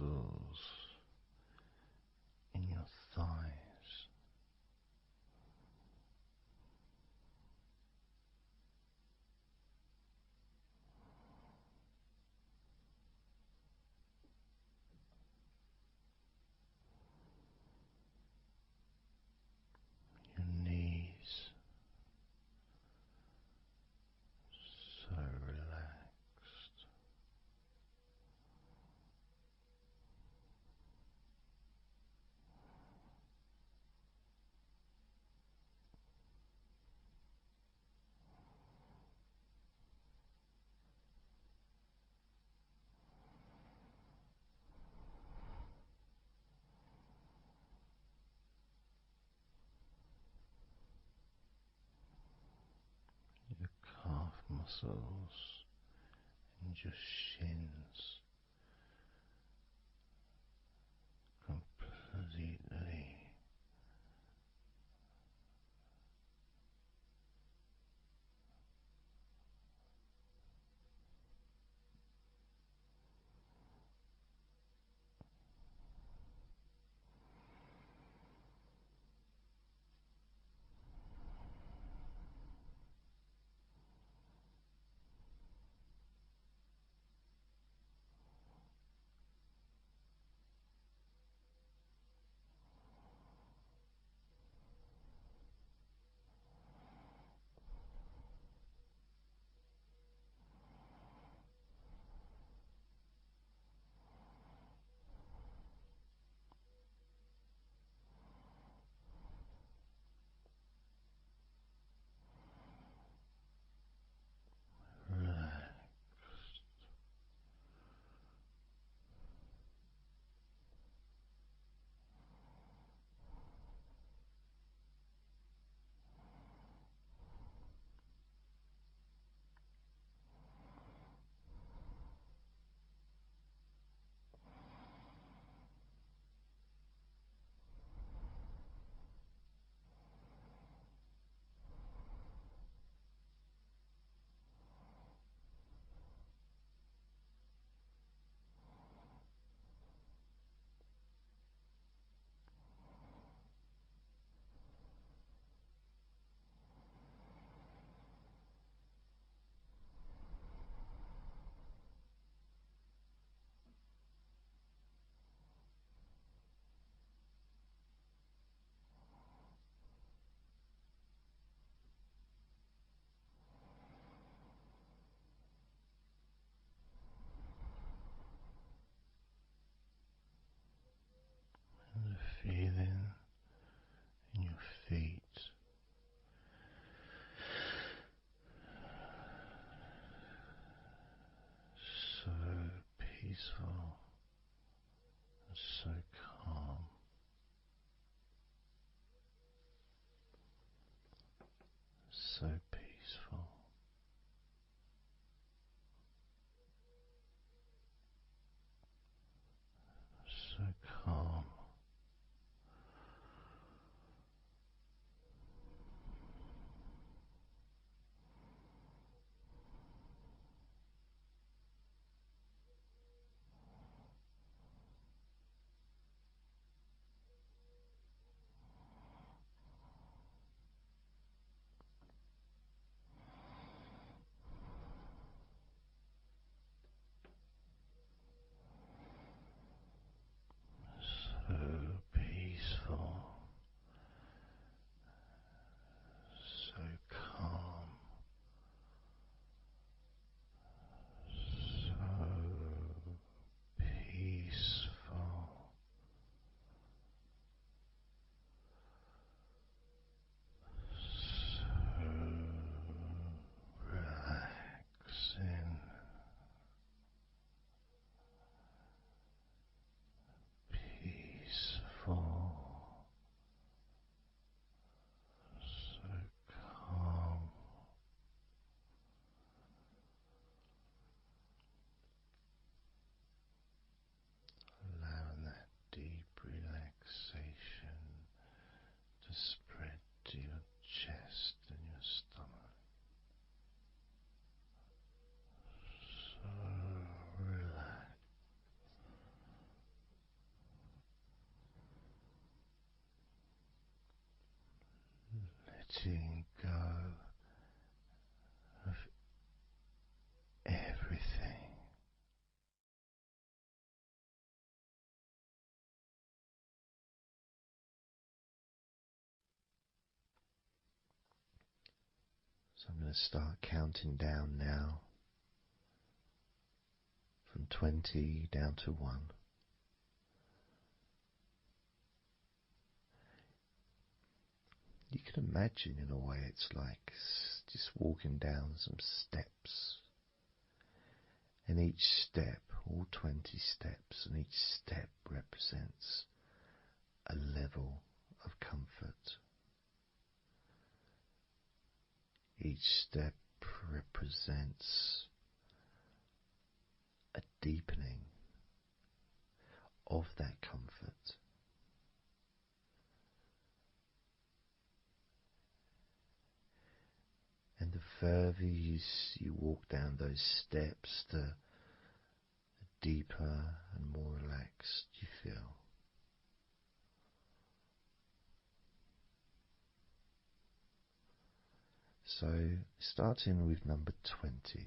muscles in your thighs. Your knees, so relaxed. Your calf muscles and your shins completely relaxed. And the feeling in your feet, so peaceful and so calm, so peaceful, so calm. letting go of everything. So I'm going to start counting down now from 20 down to 1. You can imagine, in a way, it's like just walking down some steps. And each step, all 20 steps, and each step represents a level of comfort. Each step represents a deepening of that comfort. And the further you walk down those steps, the deeper and more relaxed you feel. So, starting with number 20.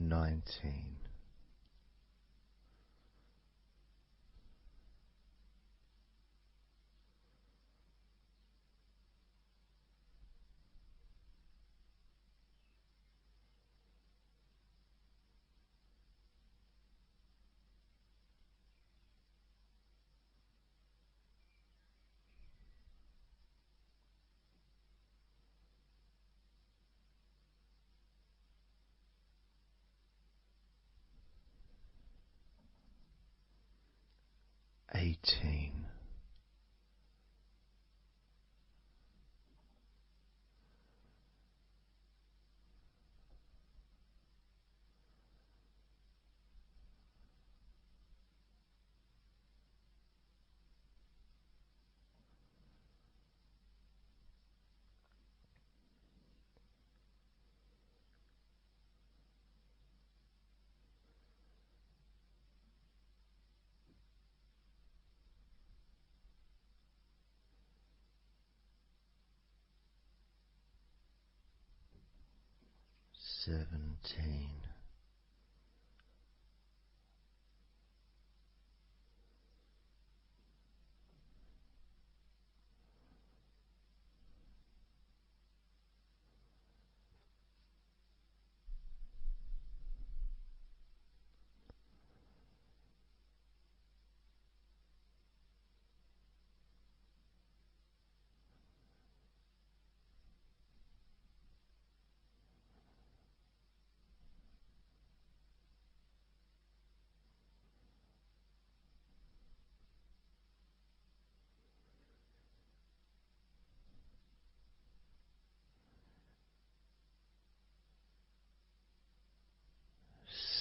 $19. 18. 17.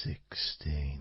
16. 15.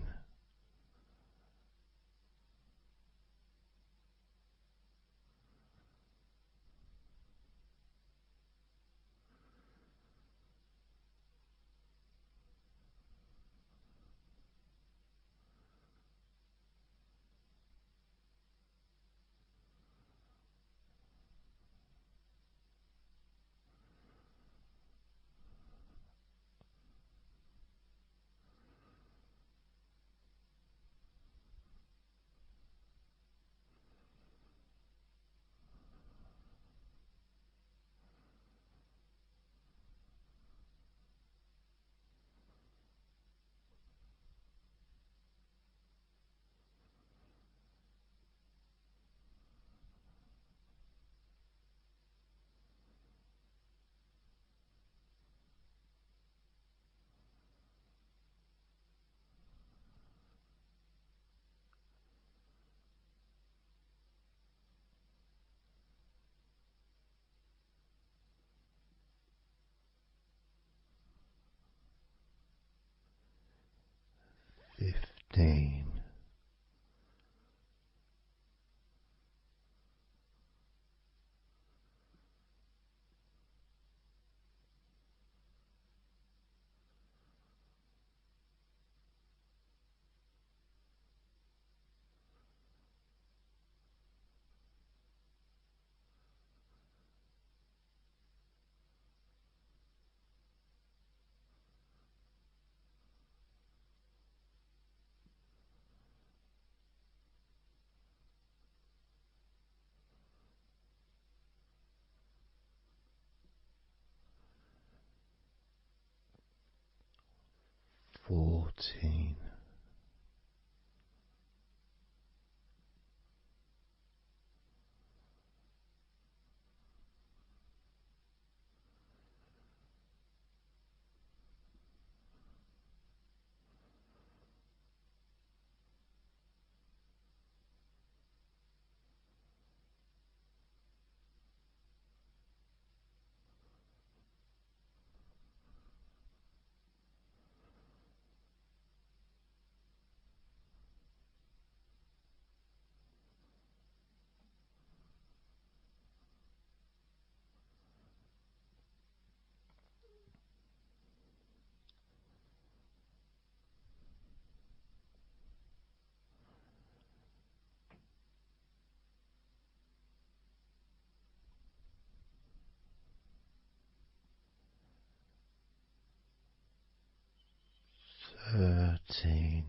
15. 14. 13.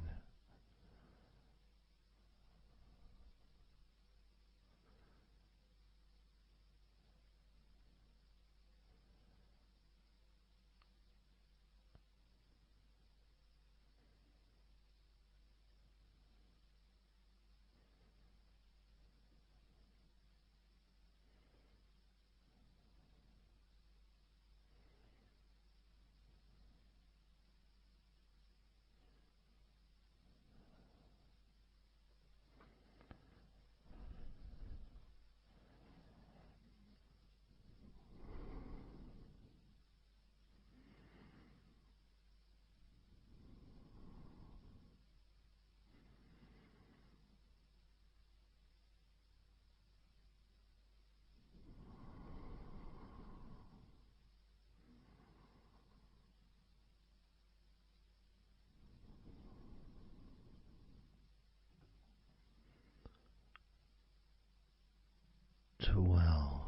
12. 11.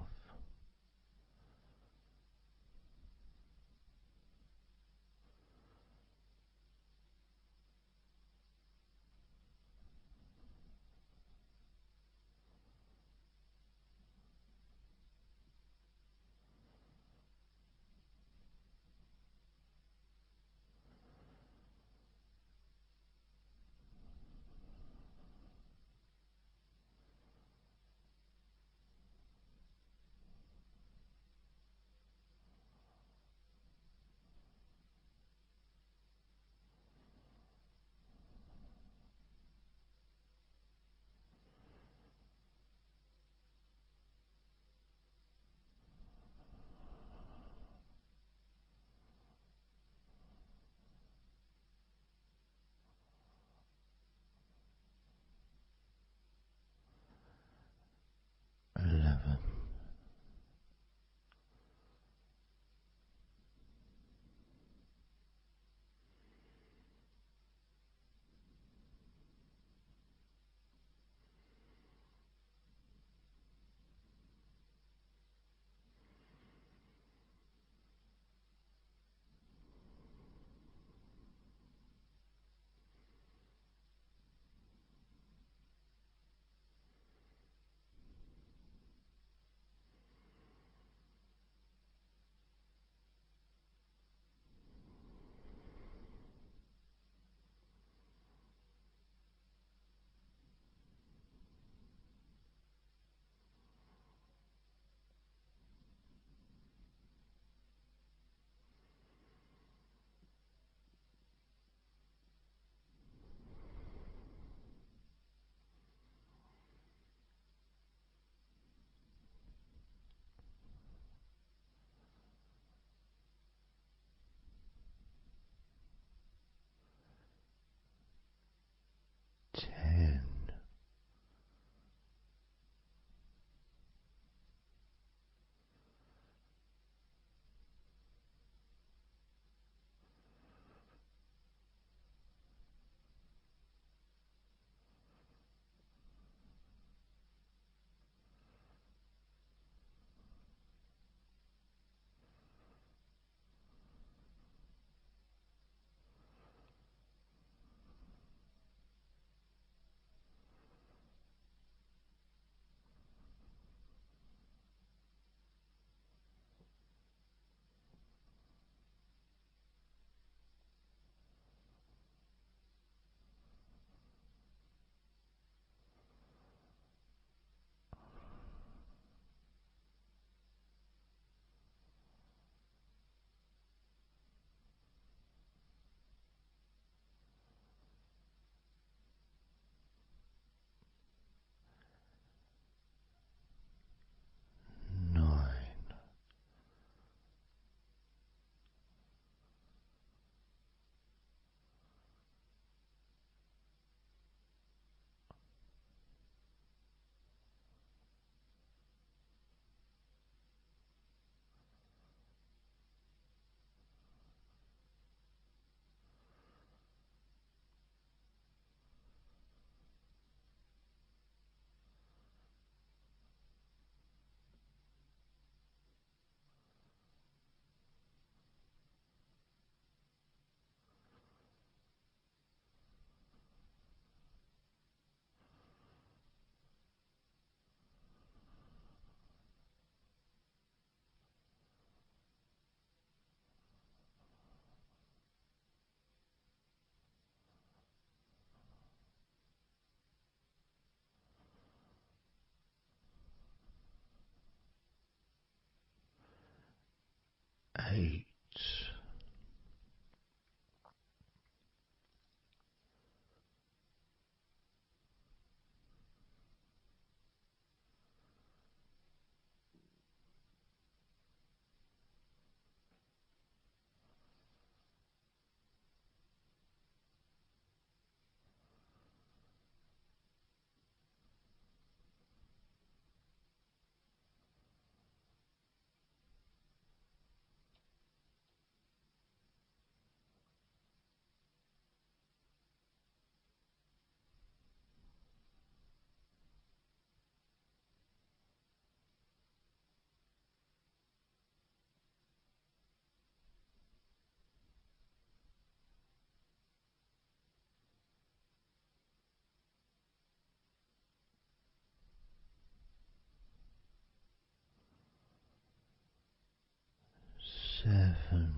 8. Seven,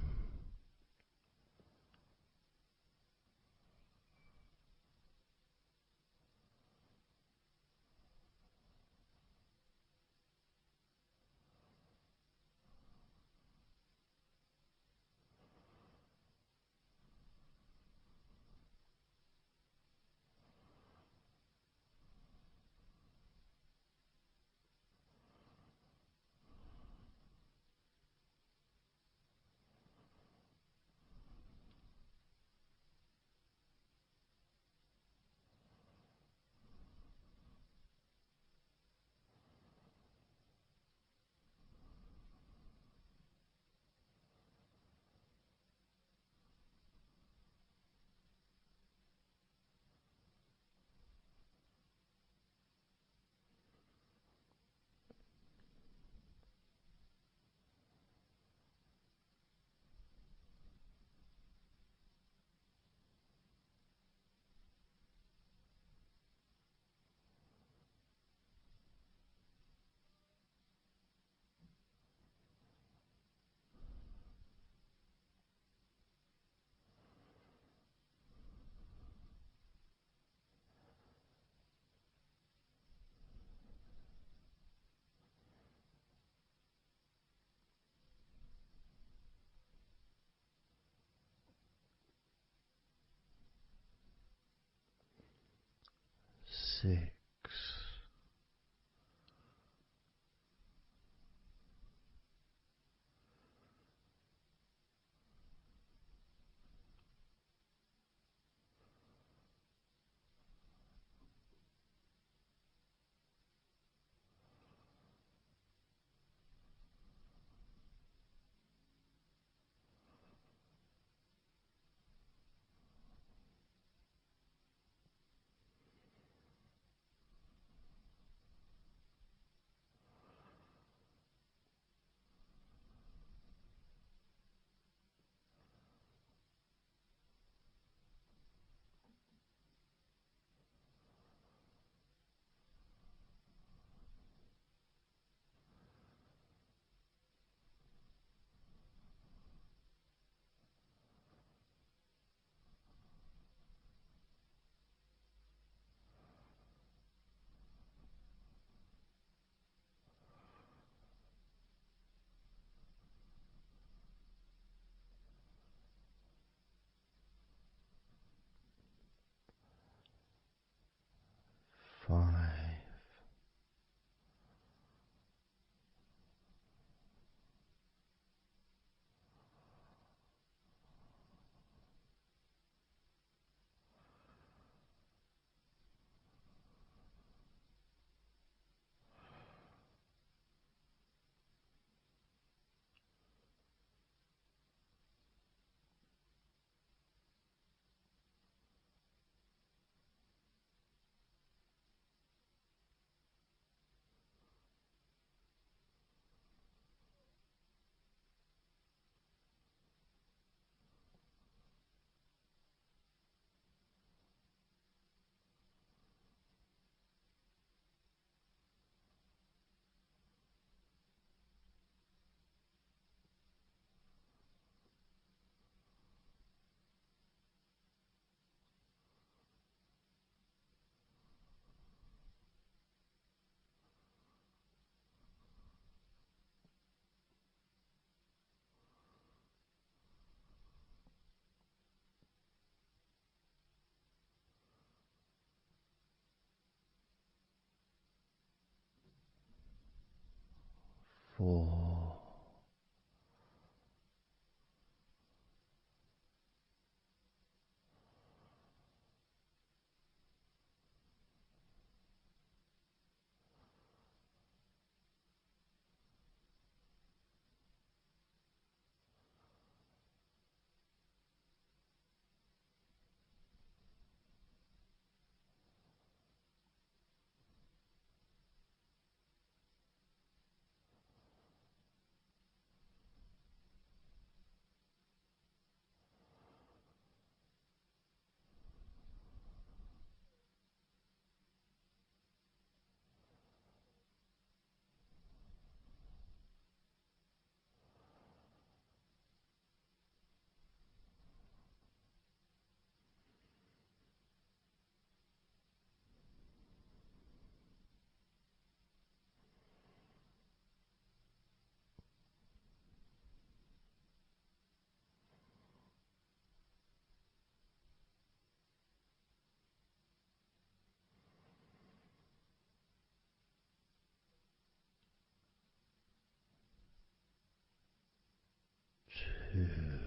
6. 4, 2.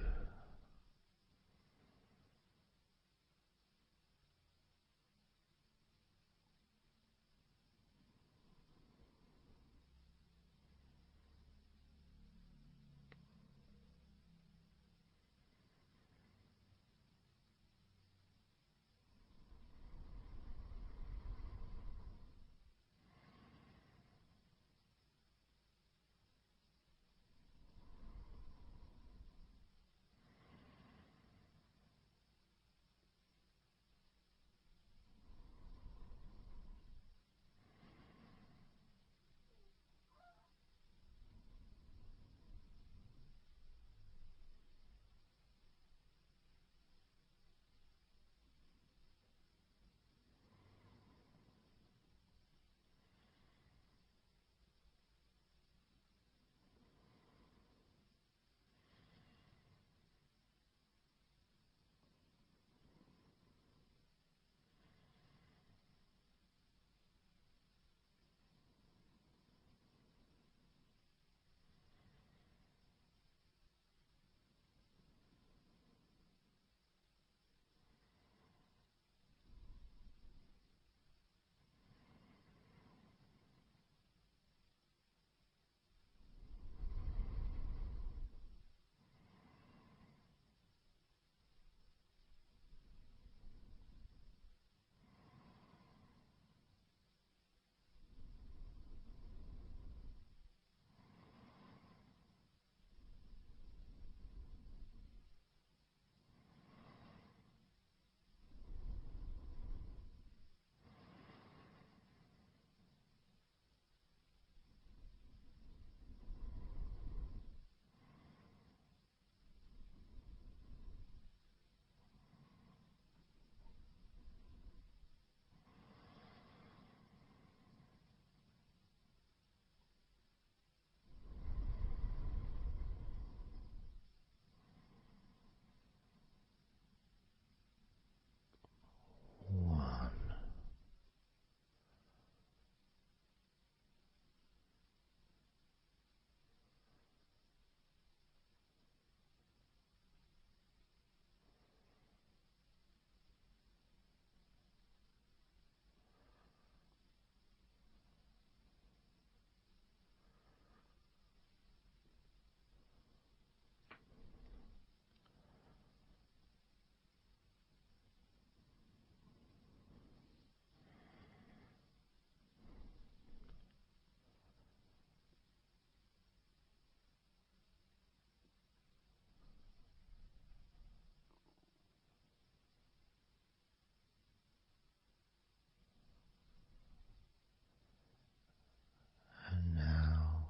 And now,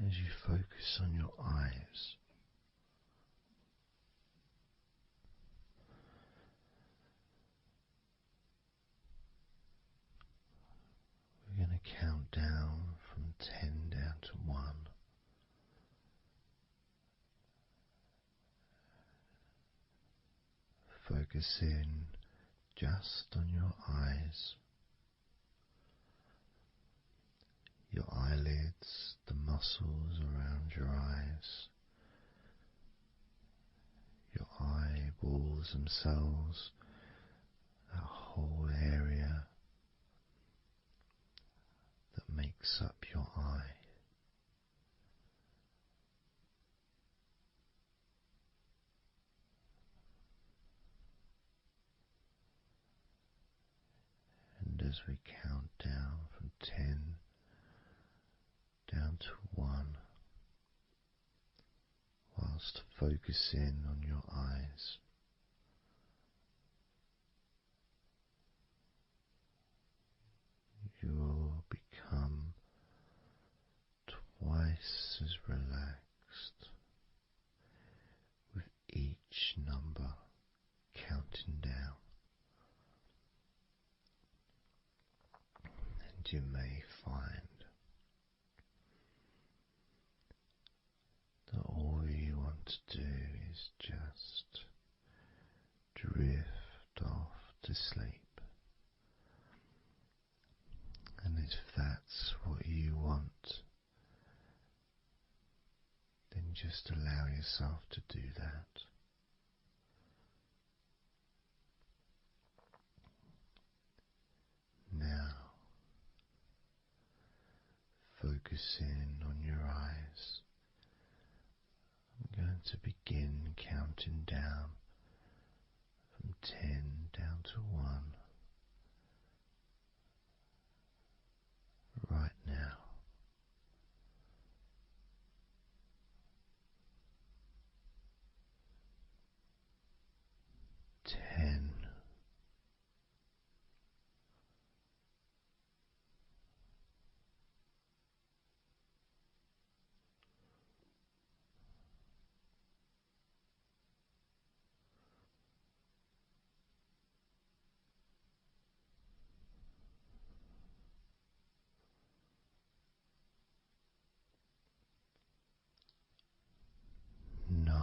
as you focus on your eyes, we're going to count down from 10 down to 1. Focus in just on your eyes. your eyelids, the muscles around your eyes, your eyeballs themselves, that whole area that makes up your eye. And as we count down from 10 down to 1, whilst focusing on your eyes, you will become twice as relaxed with each number counting down. And you may find that all you want to do is just drift off to sleep. And if that's what you want, then just allow yourself to do that. Now, focusing on your eyes, I'm going to begin counting down from 10 down to 1 right now. 10. 9.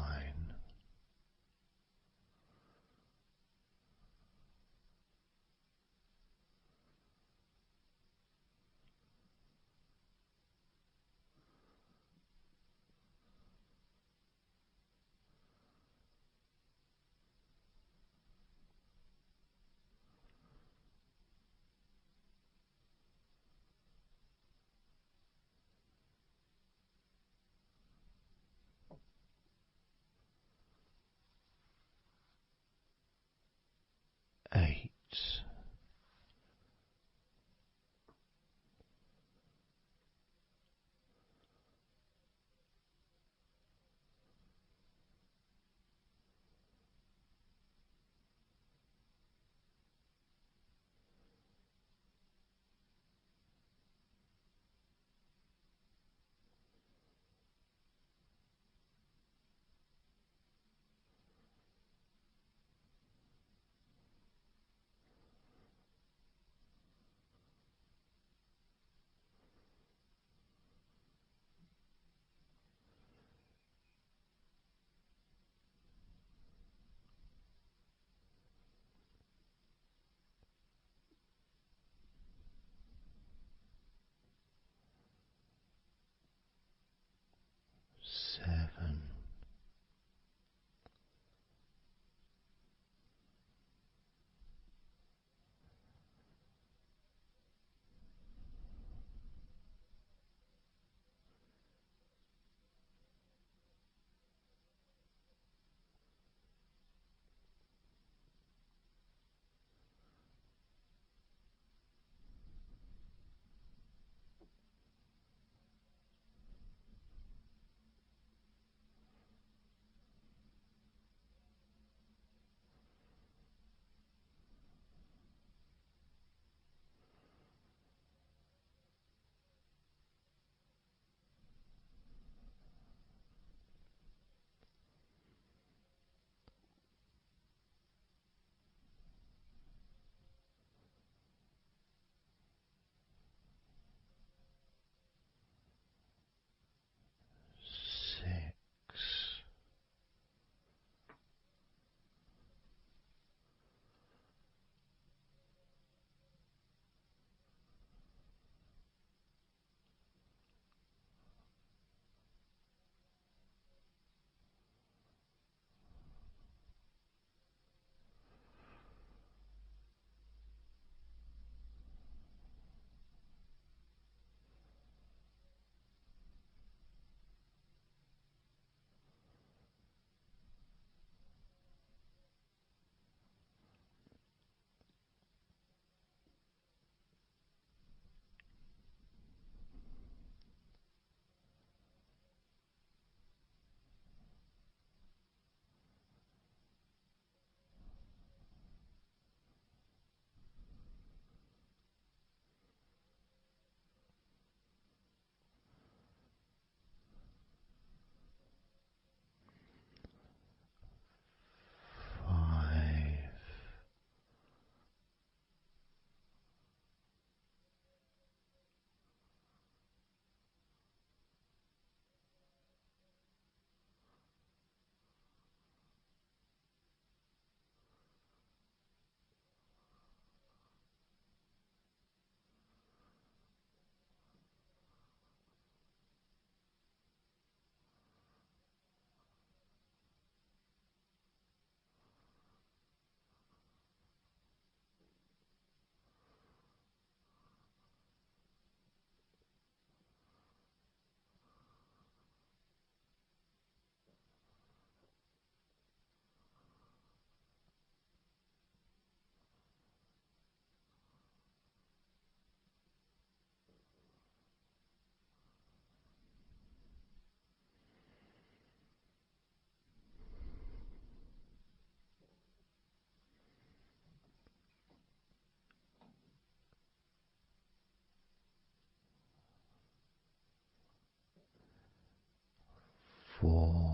4.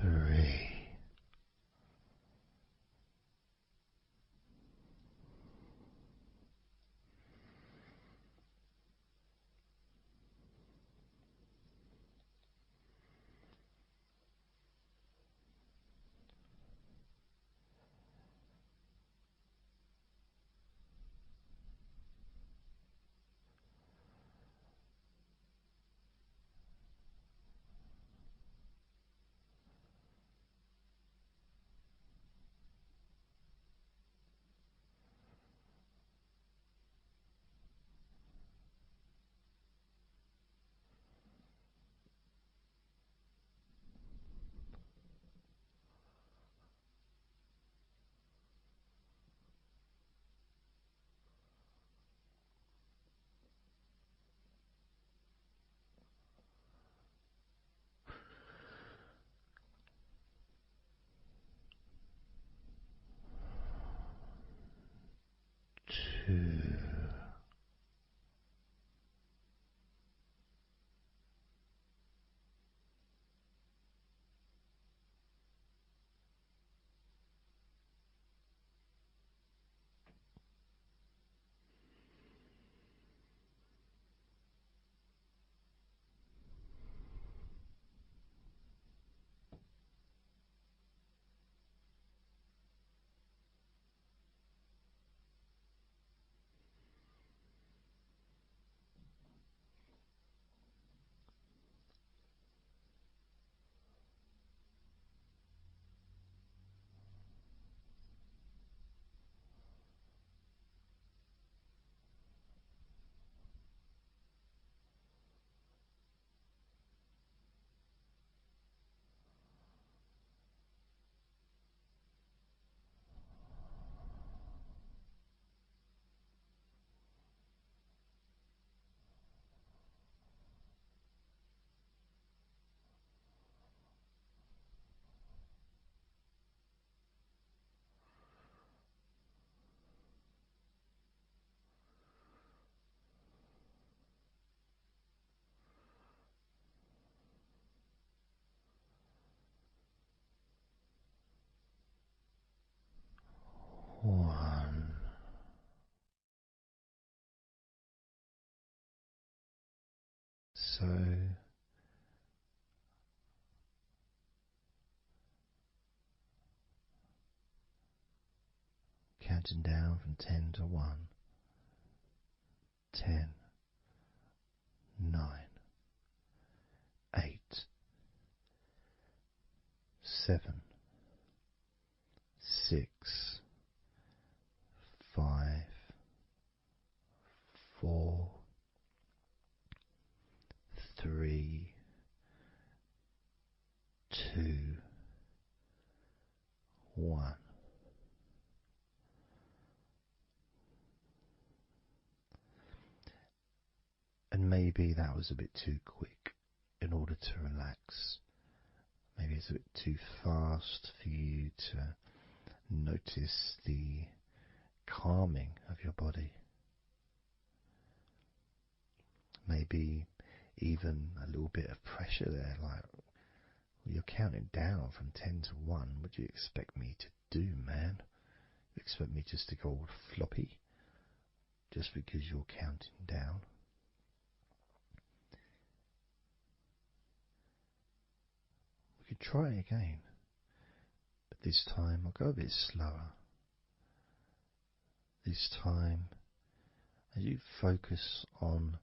3. Two. 1. So counting down from 10 to 1. 10, 9, 8, 7, 6, 5, 4, 3, 2, 1. And maybe that was a bit too quick in order to relax. Maybe it's a bit too fast for you to notice the calming of your body. Maybe even a little bit of pressure there, like you're counting down from 10 to 1, what do you expect me to do, man? You expect me just to go all floppy just because you're counting down? We could try again, but this time I'll go a bit slower. This time, as you focus on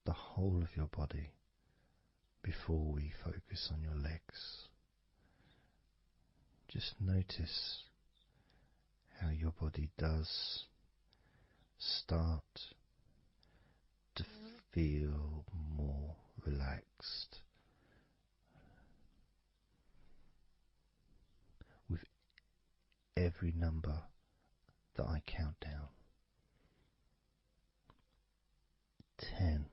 the whole of your body before we focus on your legs, just notice how your body does start to feel more relaxed with every number that I count down. 10,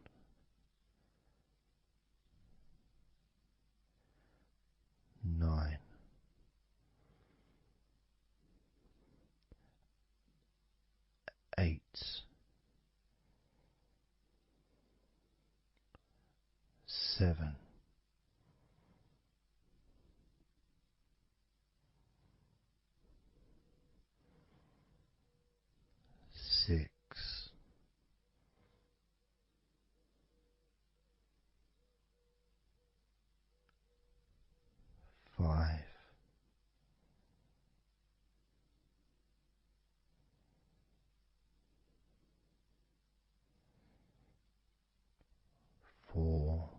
9, 8, 7, 6, 5, 4,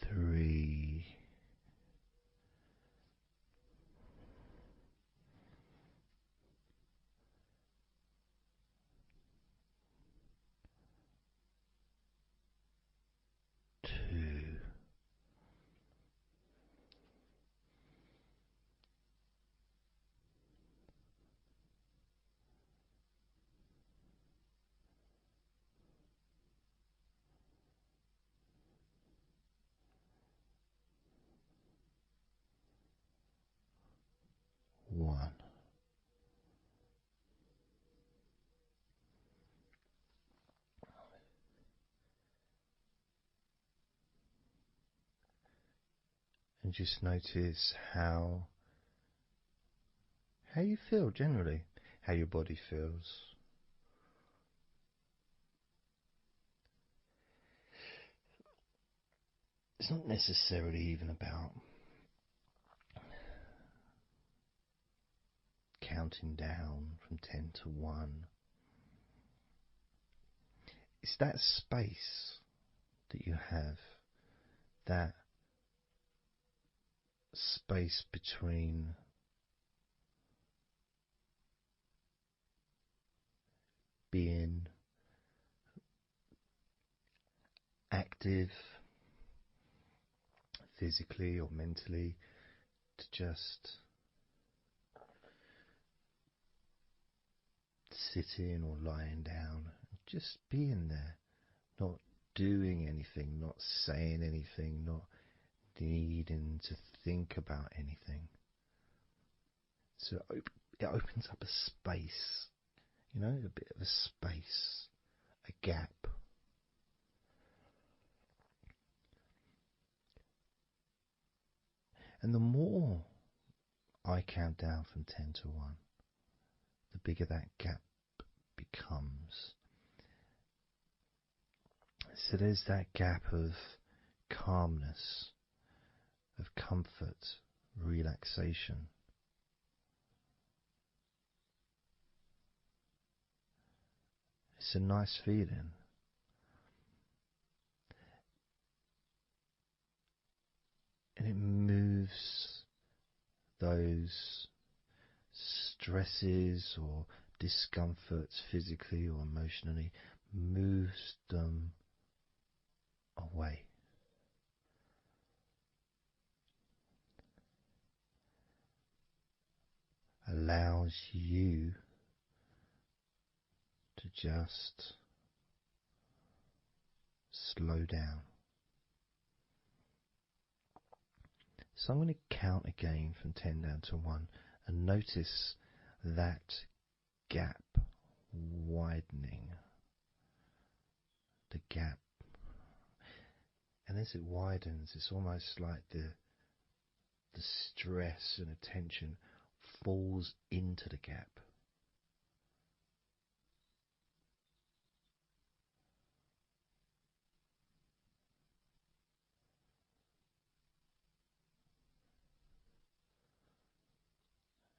3, 2, 1. And just notice how you feel generally, how your body feels. It's not necessarily even about counting down from 10 to 1. It's that space that you have, that space between being active physically or mentally to just sitting or lying down, just being there, not doing anything, not saying anything, not needing to think about anything. So it opens up a space, a bit of a space, a gap. And the more I count down from 10 to 1, the bigger that gap becomes. So there's that gap of calmness, of comfort, relaxation. It's a nice feeling. And it moves those stresses or discomforts physically or emotionally, moves them away. Allows you to just slow down. So I'm going to count again from 10 down to 1 and notice that gap widening. gap. And as it widens, it's almost like the stress and attention falls into the gap.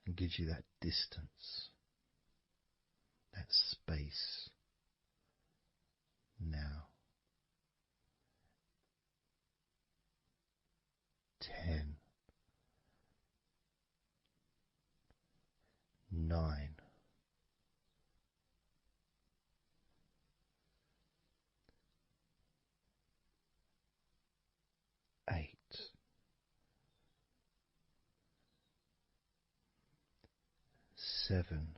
And gives you that distance, that space. Now, 10, 9, 8, 7,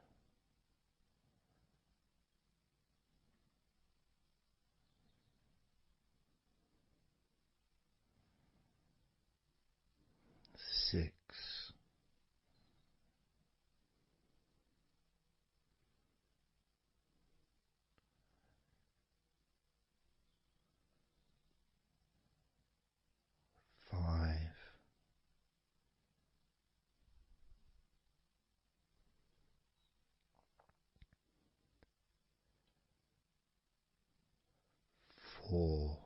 6, 5, 4,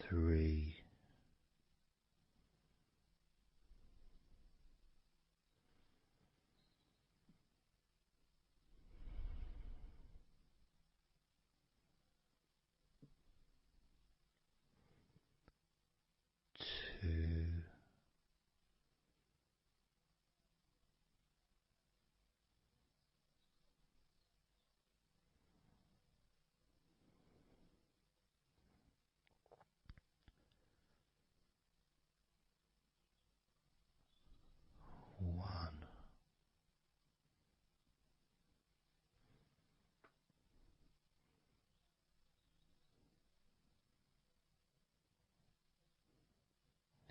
3, 2, 1.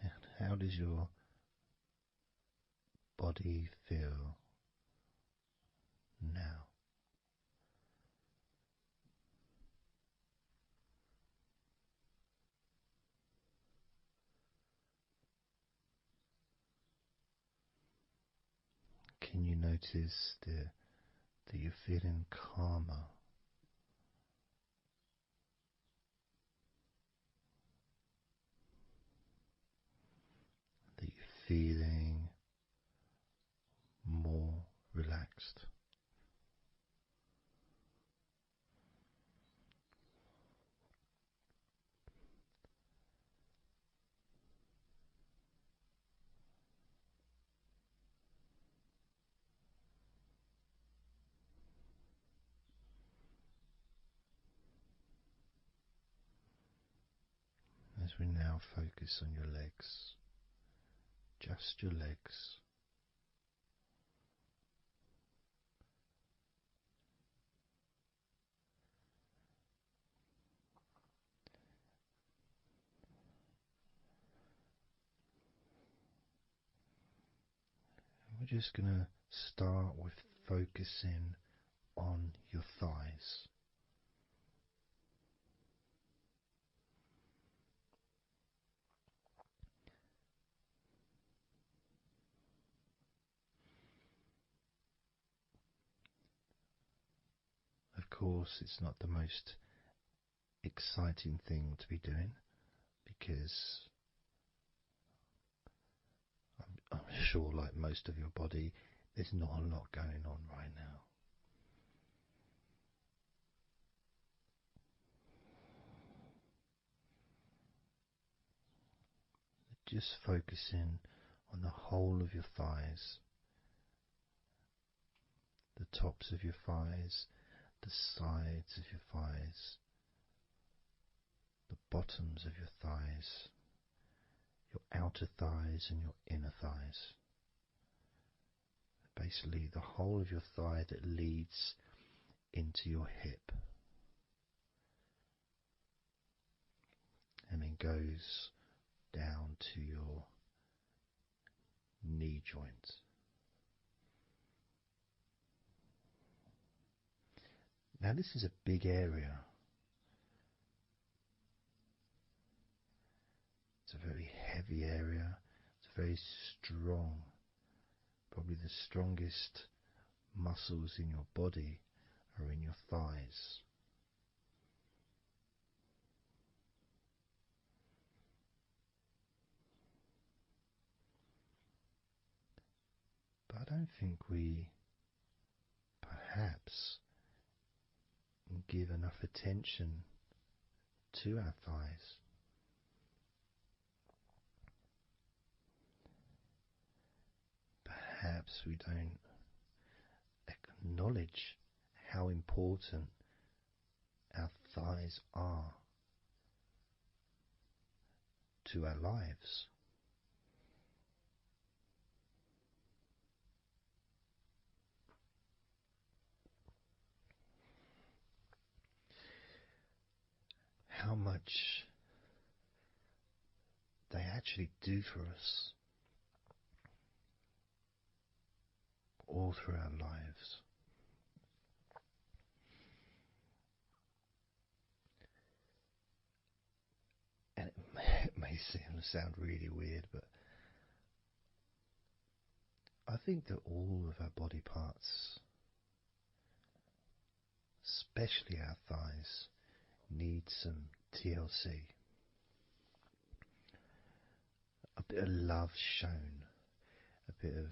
And how does your body feel now? Can you notice that you're feeling calmer? That you're feeling more relaxed? As we now focus on your legs, just your legs. We're just going to start with focusing on your thighs. Of course, it's not the most exciting thing to be doing because I'm sure, like most of your body, there's not a lot going on right now. Just focusing on the whole of your thighs, the tops of your thighs, the sides of your thighs, the bottoms of your thighs, your outer thighs and your inner thighs. Basically, the whole of your thigh that leads into your hip. goes down to your knee joint. Now, this is a big area. It's a very heavy area. It's very strong. Probably the strongest muscles in your body are in your thighs. But I don't think we perhaps give enough attention to our thighs. Perhaps we don't acknowledge how important our thighs are to our lives. How much they actually do for us all through our lives. And it may sound really weird, but I think that all of our body parts, especially our thighs, need some TLC. A bit of love shown, a bit of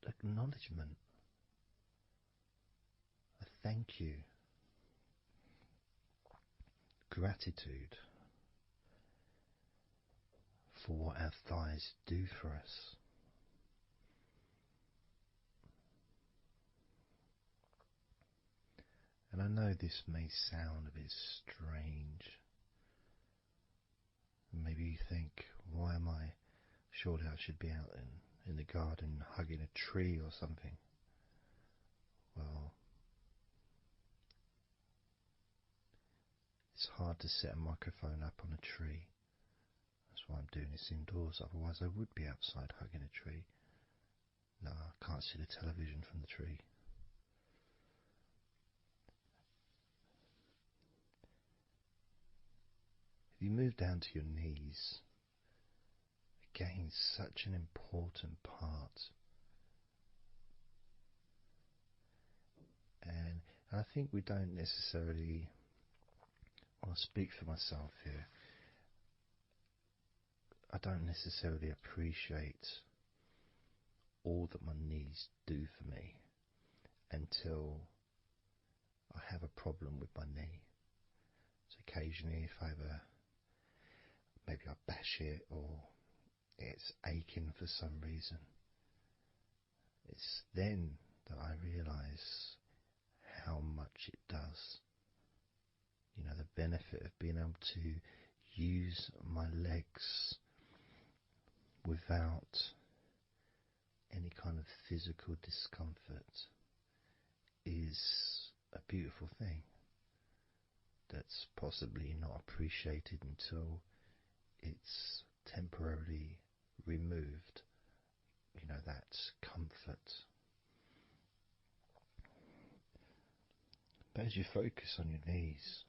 acknowledgement, a thank you, gratitude for what our thighs do for us. And I know this may sound a bit strange. Maybe you think, why am I? Surely I should be out in the garden hugging a tree or something. Well, it's hard to set a microphone up on a tree. That's why I'm doing this indoors, otherwise I would be outside hugging a tree. No, I can't see the television from the tree. If you move down to your knees, again, such an important part. And I think we don't necessarily, I'll speak for myself here, I don't necessarily appreciate all that my knees do for me until I have a problem with my knee. So occasionally if maybe I bash it or it's aching for some reason, it's then that I realise how much it does. You know, the benefit of being able to use my legs without any kind of physical discomfort is a beautiful thing that's possibly not appreciated until it's temporarily removed. You know, that comfort. But as you focus on your knees,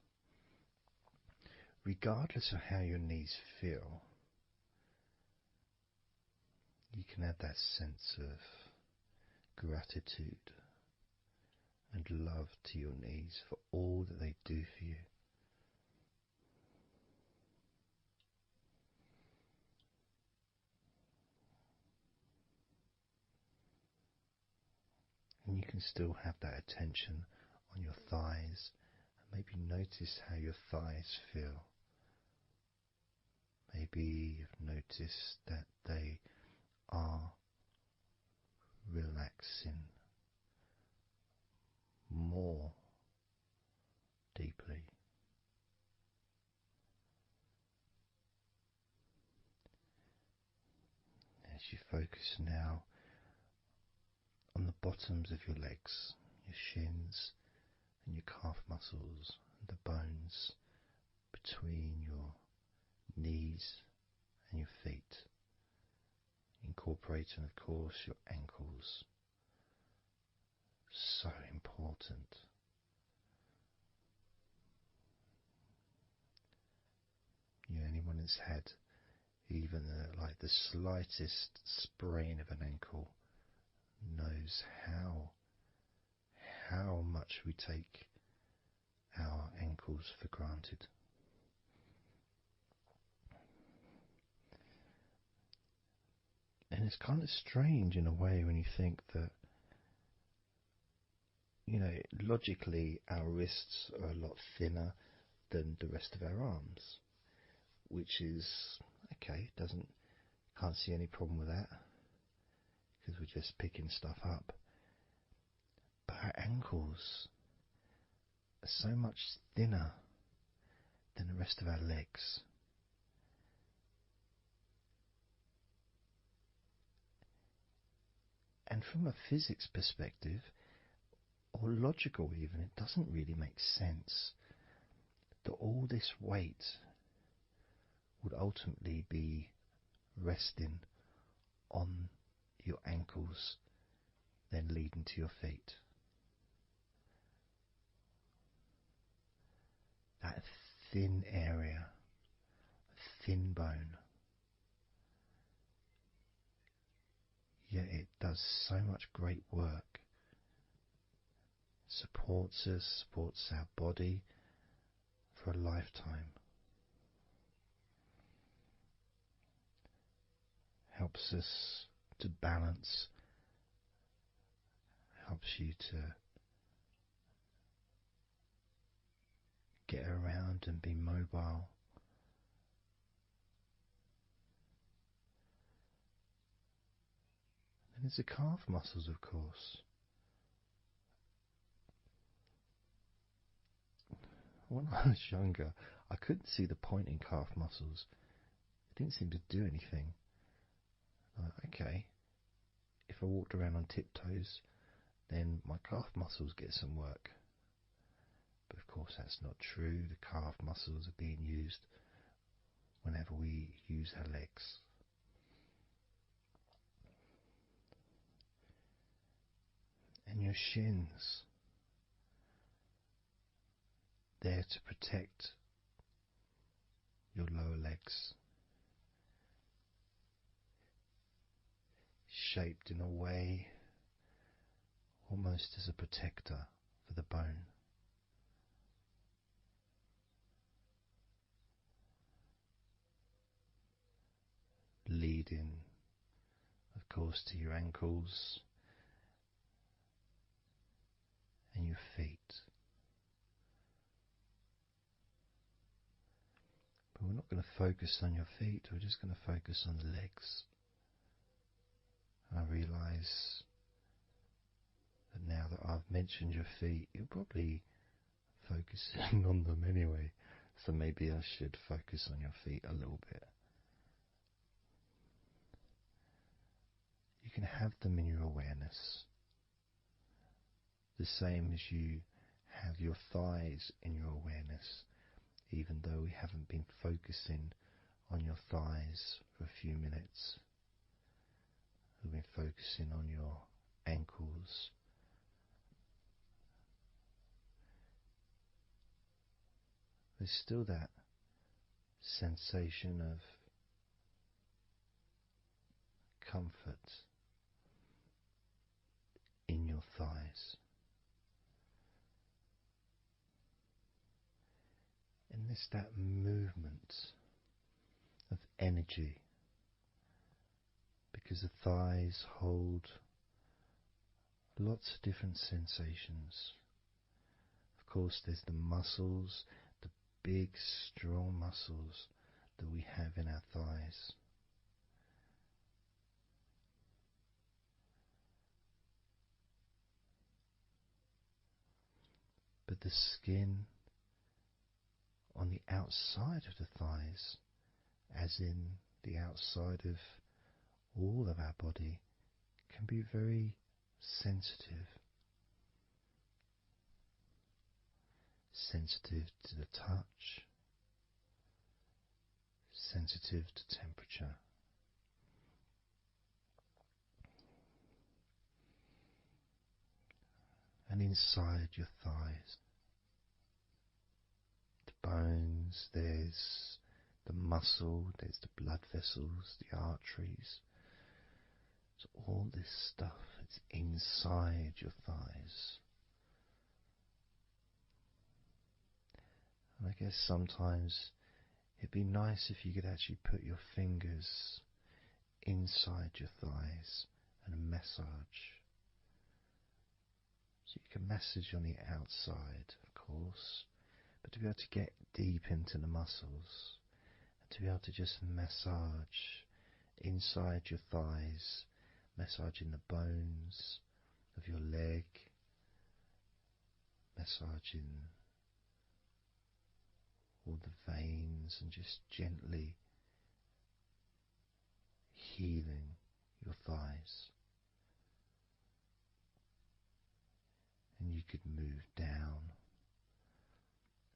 regardless of how your knees feel, you can add that sense of gratitude and love to your knees for all that they do for you. And you can still have that attention on your thighs and maybe notice how your thighs feel. Maybe you've noticed that they are relaxing more deeply. As you focus now on the bottoms of your legs, your shins, and your calf muscles, and the bones between your knees and your feet, incorporating, of course, your ankles. So important. Anyone that's had even like the slightest sprain of an ankle knows how much we take our ankles for granted. And it's kind of strange in a way when you think that, logically our wrists are a lot thinner than the rest of our arms, which is okay, can't see any problem with that, because we're just picking stuff up. But our ankles are so much thinner than the rest of our legs. And from a physics perspective, or logical even, it doesn't really make sense that all this weight would ultimately be resting on your ankles, then leading to your feet. That thin area, thin bone, yet it does so much great work. Supports us, supports our body for a lifetime. Helps us to balance, helps you to get around and be mobile. And there's the calf muscles, of course. When I was younger, I couldn't see the point in calf muscles. It didn't seem to do anything. Okay, if I walked around on tiptoes, then my calf muscles get some work. But of course that's not true. The calf muscles are being used whenever we use our legs. And your shins, there to protect your lower legs, shaped in a way almost as a protector for the bone. Leading, of course, to your ankles and your feet. But we're not going to focus on your feet, we're just going to focus on the legs. I realise that now that I've mentioned your feet, you're probably focusing on them anyway, so maybe I should focus on your feet a little bit. You can have them in your awareness, the same as you have your thighs in your awareness, even though we haven't been focusing on your thighs for a few minutes. We've been focusing on your ankles, there's still that sensation of comfort in your thighs. And there's that movement of energy, because the thighs hold lots of different sensations. Of course, there's the muscles, the big, strong muscles that we have in our thighs. But the skin on the outside of the thighs, as in the outside of all of our body, can be very sensitive. sensitive to the touch, sensitive to temperature. And inside your thighs, the bones, there's the muscle, there's the blood vessels, the arteries. So all this stuff is inside your thighs. And I guess sometimes it'd be nice if you could actually put your fingers inside your thighs and massage. So you can massage on the outside, of course, but to be able to get deep into the muscles, and to be able to just massage inside your thighs, massaging the bones of your leg, massaging all the veins, and just gently healing your thighs. And you could move down,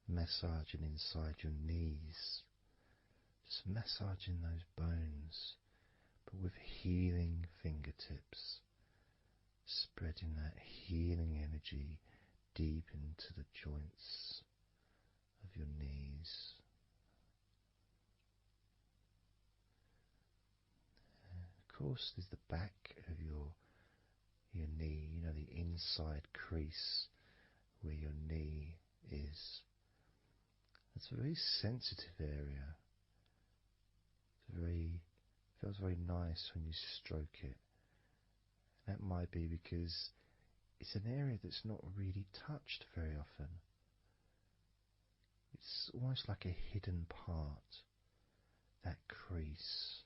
massaging inside your knees, just massaging those bones, but with healing fingertips, spreading that healing energy deep into the joints of your knees. Of course, there's the back of your knee, you know, the inside crease where your knee is. It's a very sensitive area. Feels very nice when you stroke it. And that might be because it's an area that's not really touched very often. It's almost like a hidden part, that crease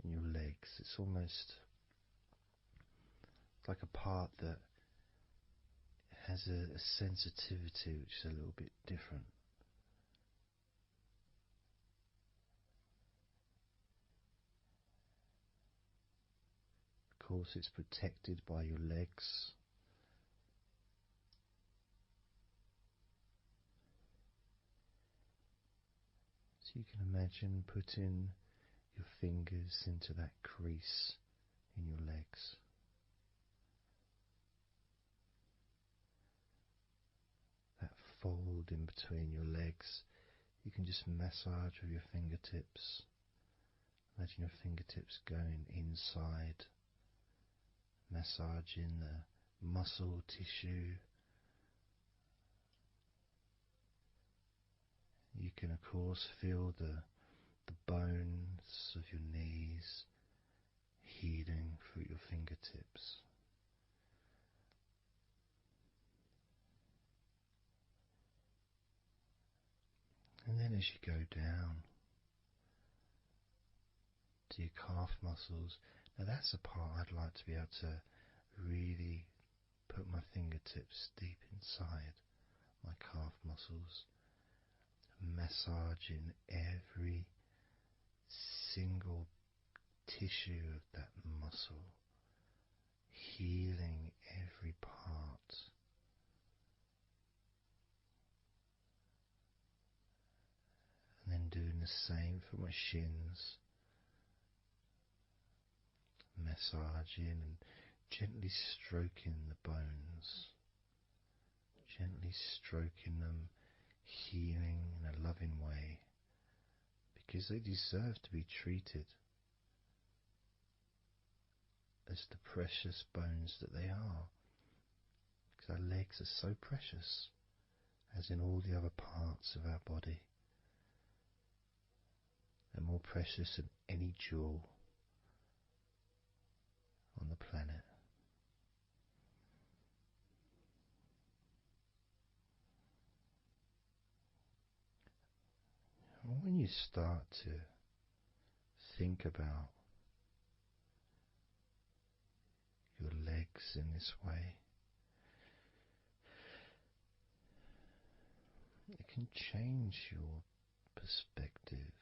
in your legs. It's almost like a part that has a sensitivity which is a little bit different. Of course, it's protected by your legs. So you can imagine putting your fingers into that crease in your legs. That fold in between your legs, you can just massage with your fingertips. Imagine your fingertips going inside, massaging the muscle tissue. You can of course feel the bones of your knees healing through your fingertips. And then as you go down to your calf muscles, now that's a part I'd like to be able to really put my fingertips deep inside my calf muscles, massaging every single tissue of that muscle, healing every part. And then doing the same for my shins, massaging and gently stroking the bones, gently stroking them, healing in a loving way, because they deserve to be treated as the precious bones that they are, because our legs are so precious, as in all the other parts of our body. They're more precious than any jewel on the planet. And when you start to think about your legs in this way, it can change your perspective.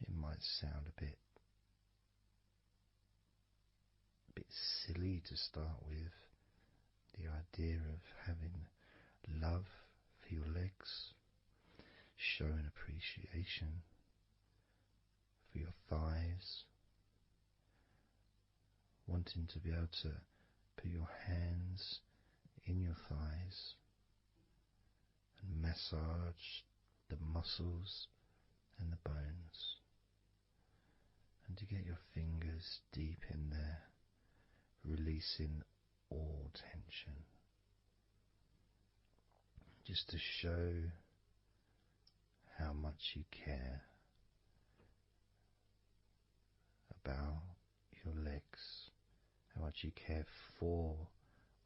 It might sound a bit silly to start with, the idea of having love for your legs, showing appreciation for your thighs, wanting to be able to put your hands in your thighs and massage the muscles and the bones, and to get your fingers deep in there, releasing all tension, just to show how much you care about your legs, how much you care for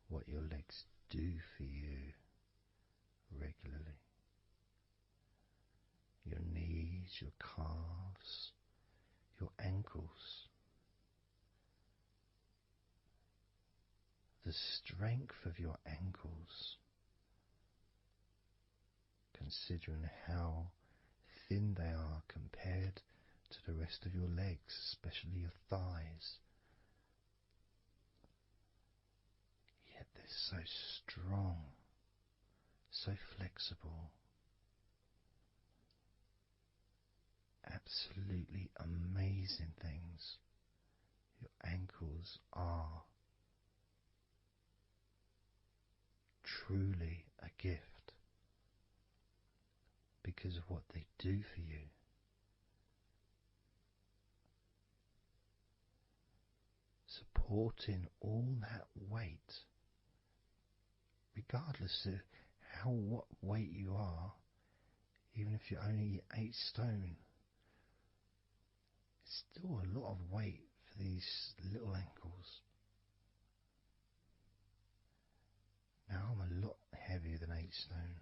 what your legs do for you regularly. Your knees, your calves, your ankles, the strength of your ankles, considering how thin they are compared to the rest of your legs, especially your thighs. Yet they're so strong, so flexible, absolutely amazing things. Your ankles are truly a gift because of what they do for you. Supporting all that weight, regardless of what weight you are, even if you're only 8 stone, it's still a lot of weight for these little ankles. Now I'm a lot heavier than 8 stone,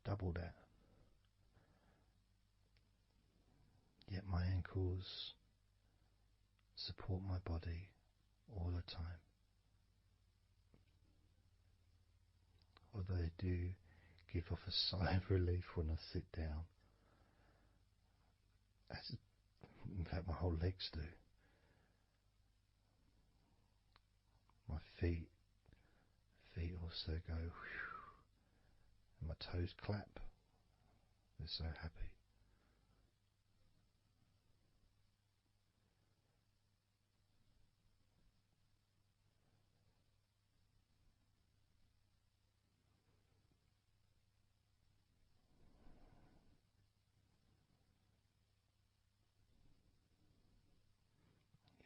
double that. Yet my ankles support my body all the time. Although they do give off a sigh of relief when I sit down. As in fact my whole legs do. My feet also go whew, and my toes clap. They're so happy.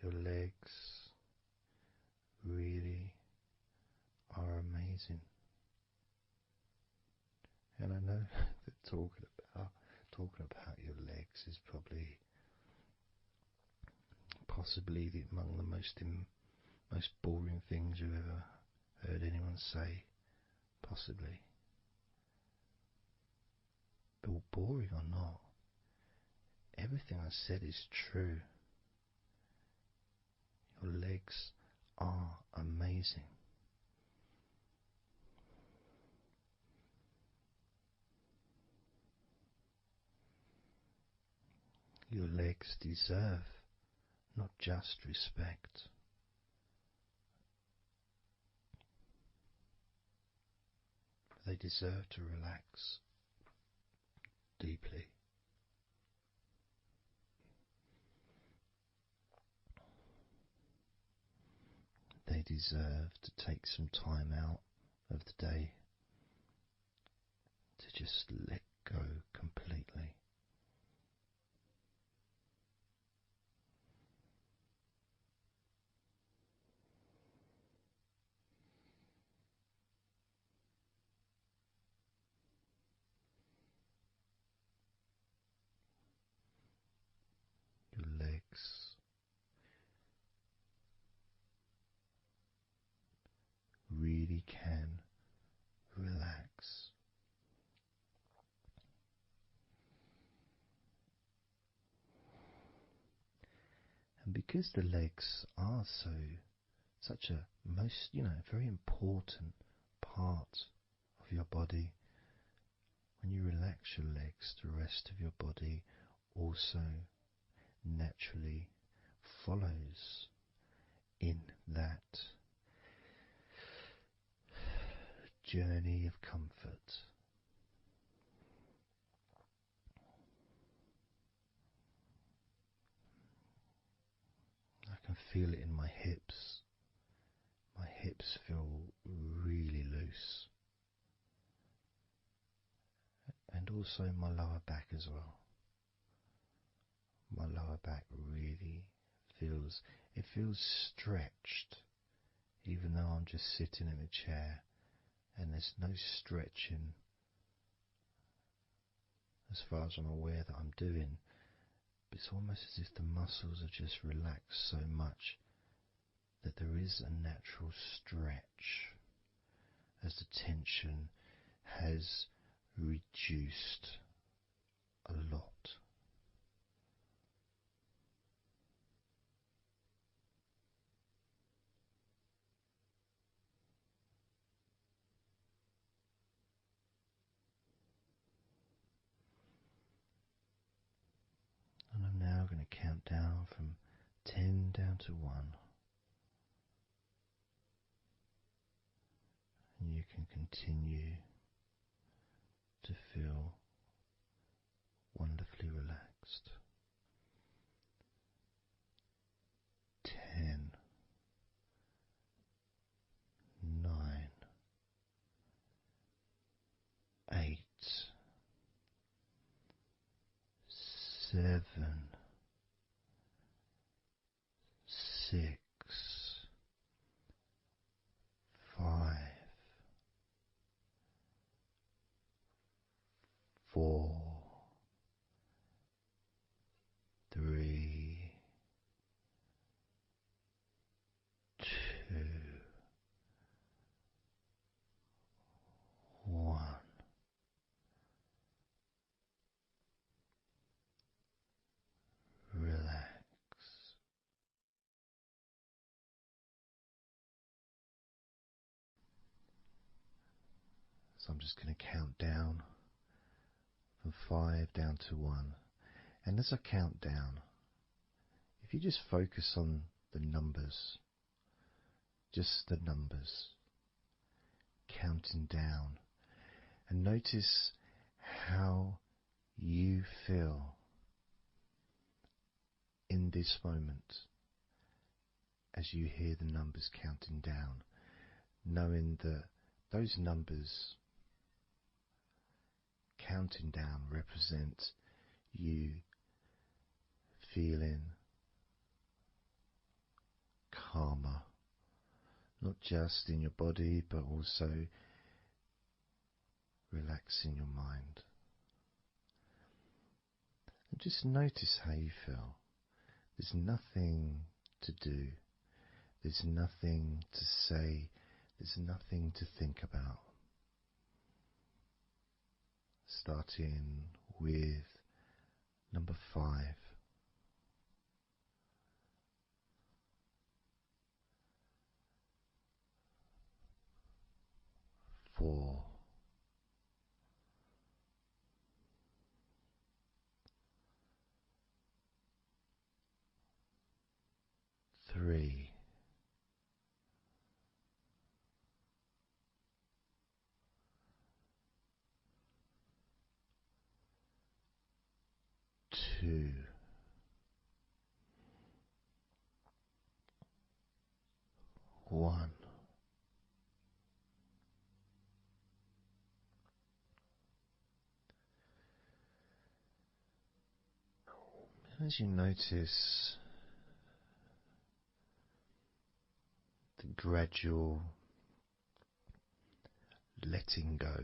Your legs really are amazing. And I know that talking about your legs is probably possibly among the most boring things you've ever heard anyone say, possibly. But boring or not, everything I said is true. Your legs are amazing. Your legs deserve not just respect, they deserve to relax deeply. They deserve to take some time out of the day to just let go completely. Your legs really can relax. And because the legs are such a very important part of your body, when you relax your legs, the rest of your body also naturally follows in that journey of comfort. I can feel it in my hips. My hips feel really loose. And also my lower back as well. My lower back really feels stretched, even though I'm just sitting in a chair and there's no stretching as far as I'm aware that I'm doing. It's almost as if the muscles have just relaxed so much that there is a natural stretch as the tension has reduced a lot. And I'm now going to count down from 10 down to 1. And you can continue to feel wonderfully relaxed. 10, 9, 8, 7, 6, 5, 4, 3, 2, 1. Relax. So I'm just going to count down from 5 down to 1. And as I count down, if you just focus on the numbers, just the numbers, counting down, and notice how you feel in this moment as you hear the numbers counting down, knowing that those numbers counting down represent you feeling calmer, not just in your body but also relaxing your mind. And just notice how you feel. There's nothing to do, there's nothing to say, there's nothing to think about. Starting with number 5. 4. 3. 2. 1. As you notice the gradual letting go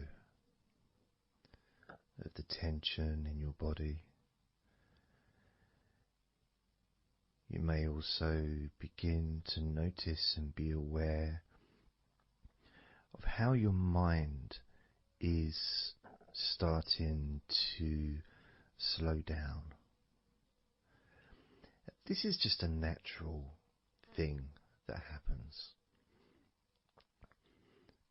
of the tension in your body, you may also begin to notice and be aware of how your mind is starting to slow down. This is just a natural thing that happens.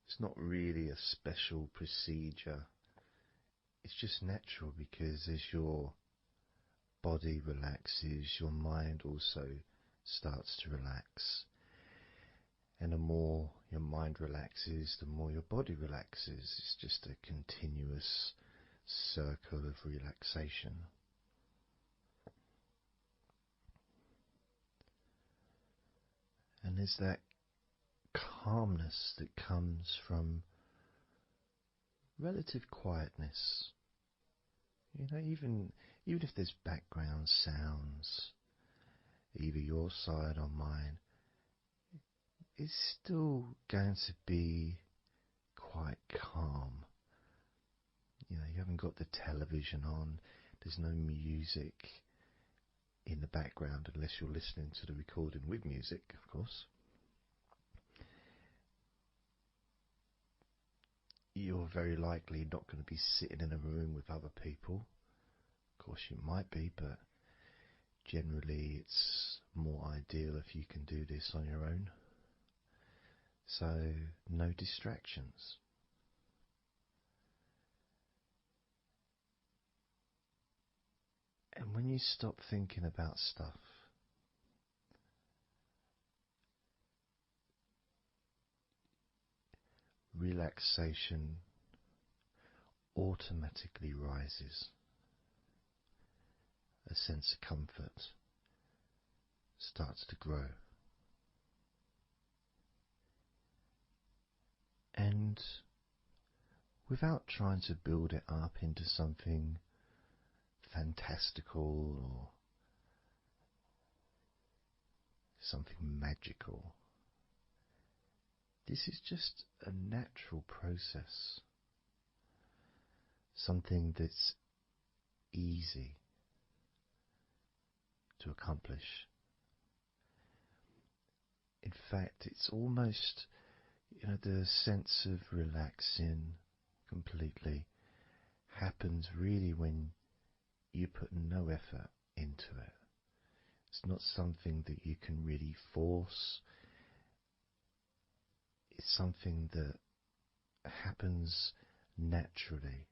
It's not really a special procedure. It's just natural because as your body relaxes, your mind also starts to relax. And the more your mind relaxes, the more your body relaxes. It's just a continuous circle of relaxation. And there's that calmness that comes from relative quietness. You know, even if there's background sounds, either your side or mine, it's still going to be quite calm. You know, you haven't got the television on, there's no music in the background unless you're listening to the recording with music, of course. You're very likely not going to be sitting in a room with other people. Of course you might be, but generally it's more ideal if you can do this on your own. So no distractions. And when you stop thinking about stuff, relaxation automatically rises. A sense of comfort starts to grow. And without trying to build it up into something fantastical or something magical, this is just a natural process, something that's easy to accomplish. In fact, it's almost, you know, the sense of relaxing completely happens really when you put no effort into it. It's not something that you can really force. It's something that happens naturally.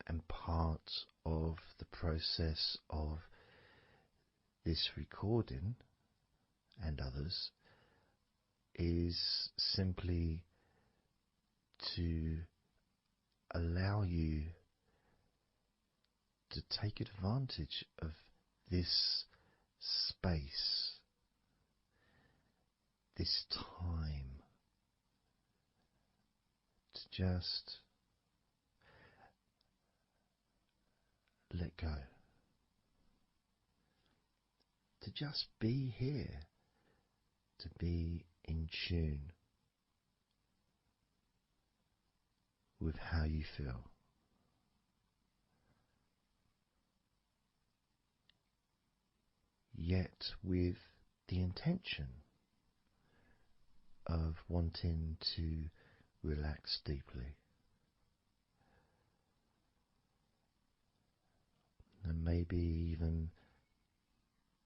And part of the process of this recording and others is simply to allow you to take advantage of this space, this time, to just let go, to just be here, to be in tune with how you feel. Yet with the intention of wanting to relax deeply. And maybe even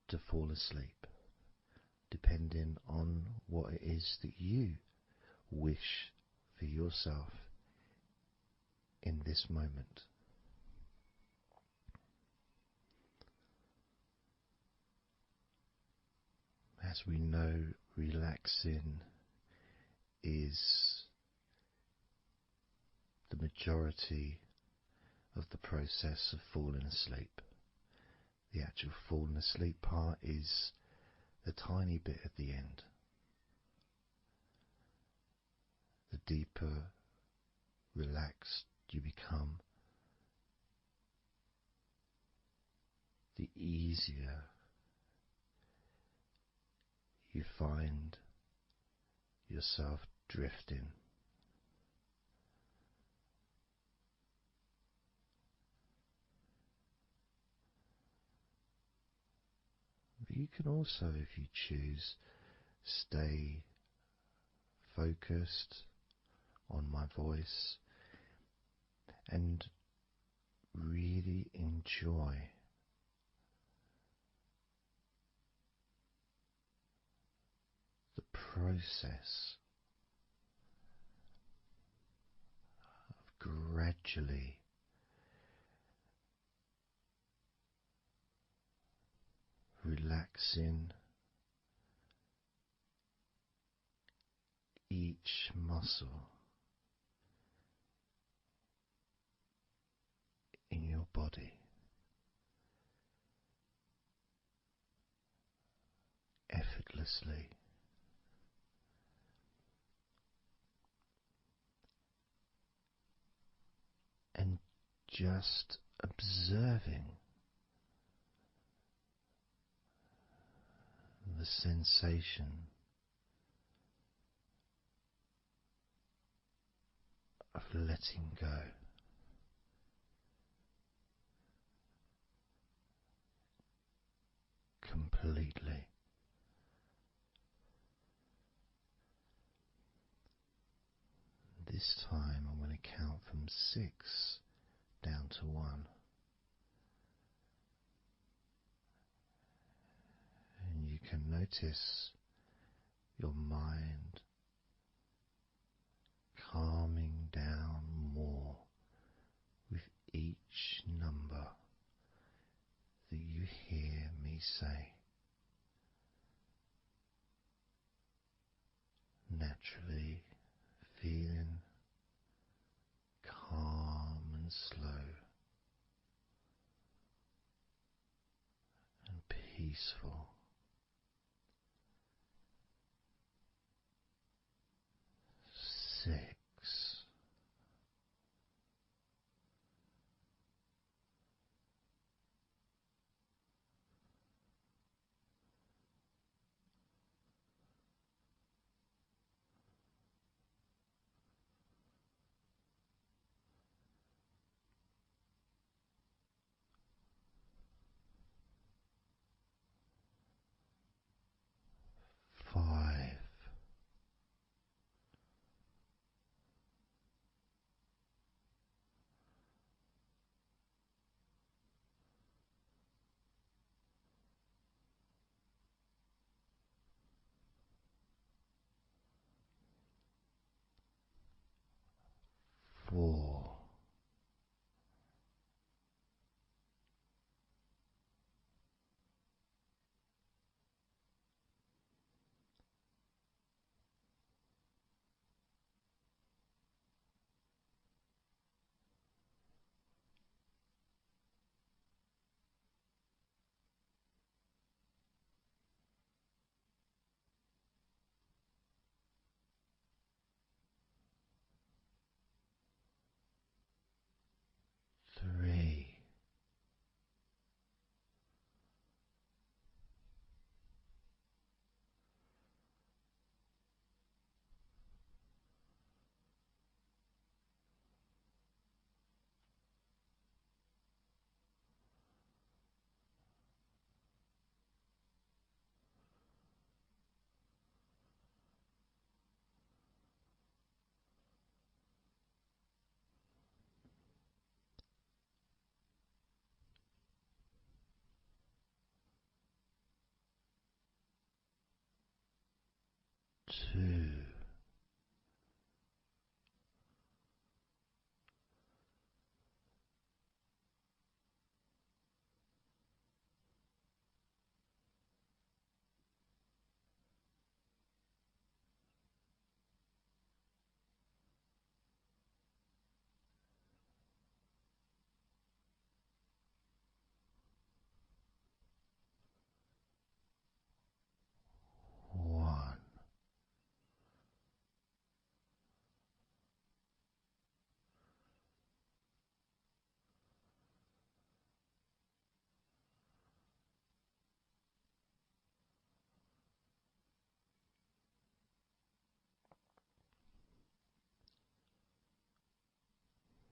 to fall asleep, depending on what it is that you wish for yourself in this moment. As we know, relaxing is the majority of the process of falling asleep. The actual falling asleep part is the tiny bit at the end. The deeper relaxed you become, the easier you find yourself drifting. But you can also, if you choose, stay focused on my voice and really enjoy the process of gradually relaxing each muscle in your body effortlessly, and just observing the sensation of letting go. Completely. This time I'm going to count from 6 down to 1. And you can notice your mind calming down more with each number that you hear me say. Naturally feeling calm and slow and peaceful. 6. 5. 4. 3. 2. 1.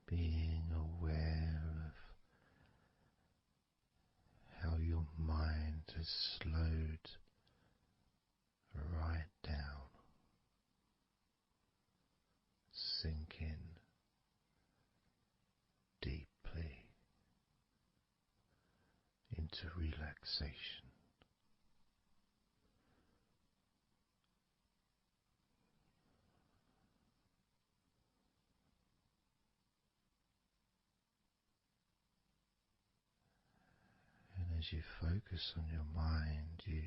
Being aware of how your mind has slowed right down, sinking deeply into relaxation. And as you focus on your mind, you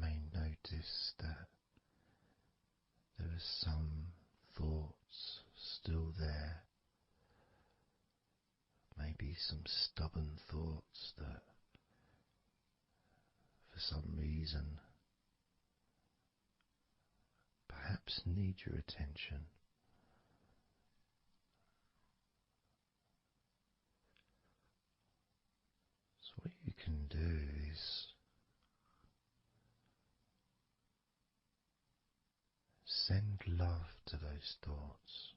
may notice notice that there are some thoughts still there, maybe some stubborn thoughts that for some reason perhaps need your attention. So what you can do is send love to those thoughts.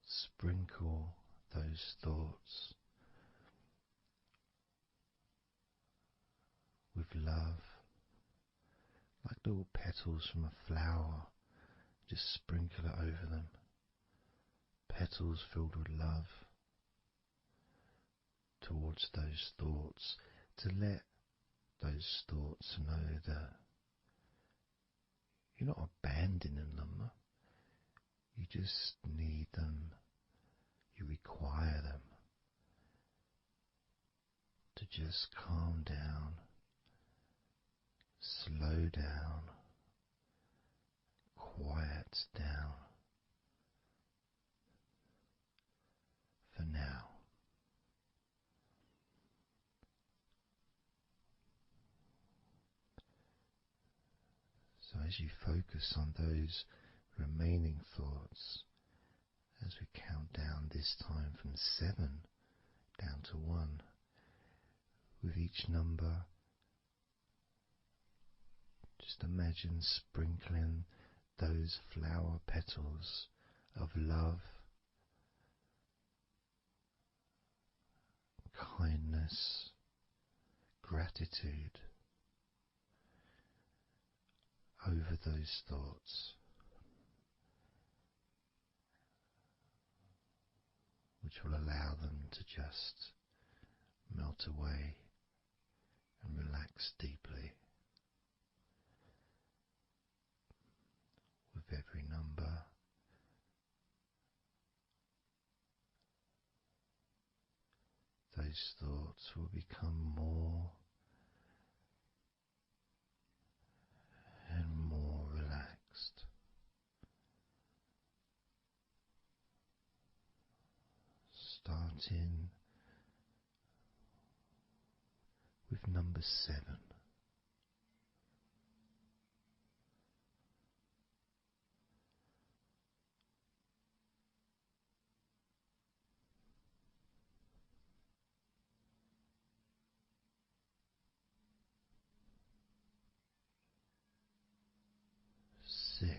Sprinkle those thoughts with love, like little petals from a flower. Just sprinkle it over them. Petals filled with love towards those thoughts, to let those thoughts know that you're not abandoning them. You just need them. You require them to just calm down, slow down, quiet down for now. So as you focus on those remaining thoughts, as we count down this time from 7 down to 1, with each number, just imagine sprinkling those flower petals of love, kindness, gratitude over those thoughts, which will allow them to just melt away and relax deeply. With every number, those thoughts will become more and more relaxed. Starting with number 7. 6. 5.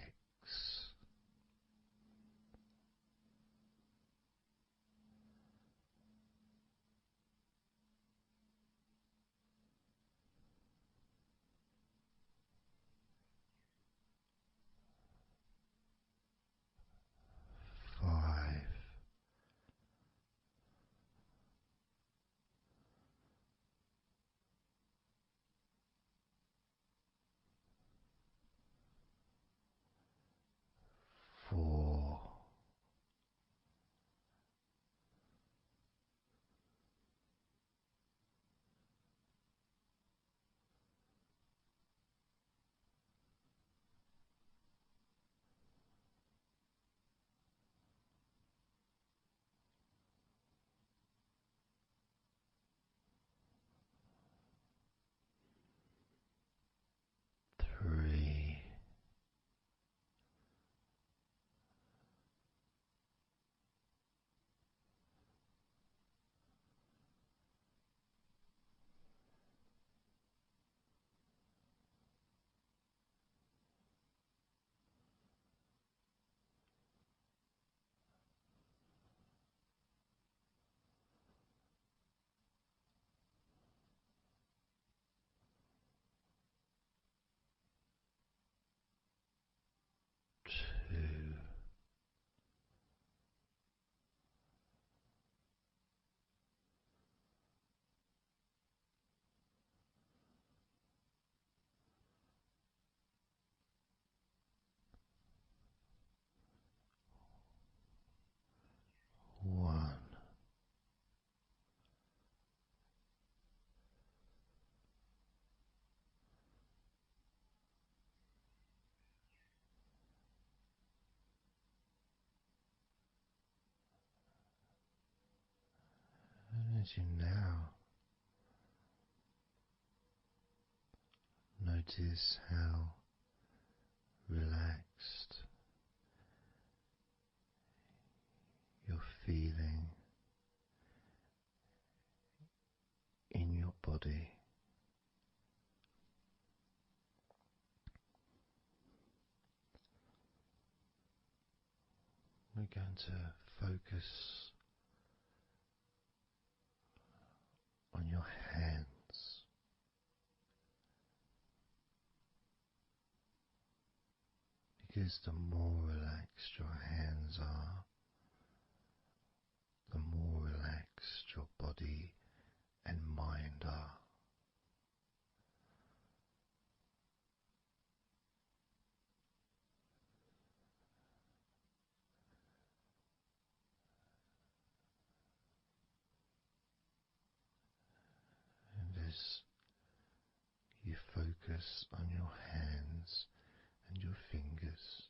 as you now notice how relaxed you're feeling in your body, we're going to focus on your hands. Because the more relaxed your hands are, the more relaxed your body and mind are. And as you focus on your hands and your fingers,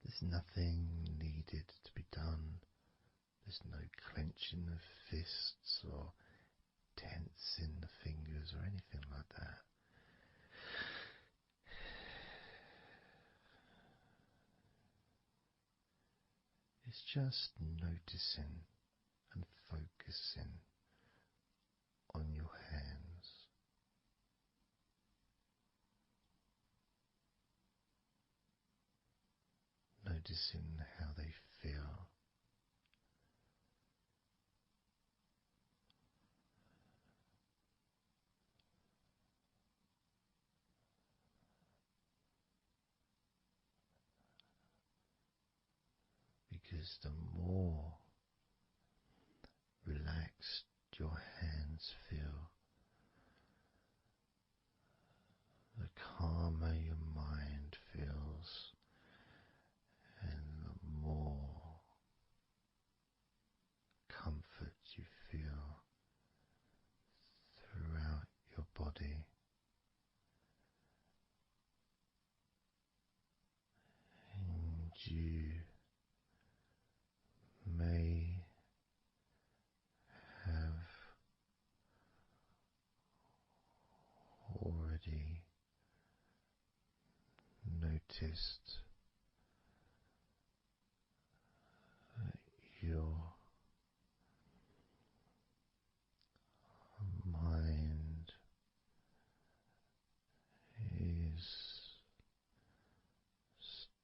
there's nothing needed to be done. There's no clenching of fists or tensing the fingers or anything like that. It's just noticing and focusing on your hands. Noticing how they feel. Because the more relaxed your hands feel, the calmer your mind feels, and the more comfort you feel throughout your body. And you may have already noticed that your mind is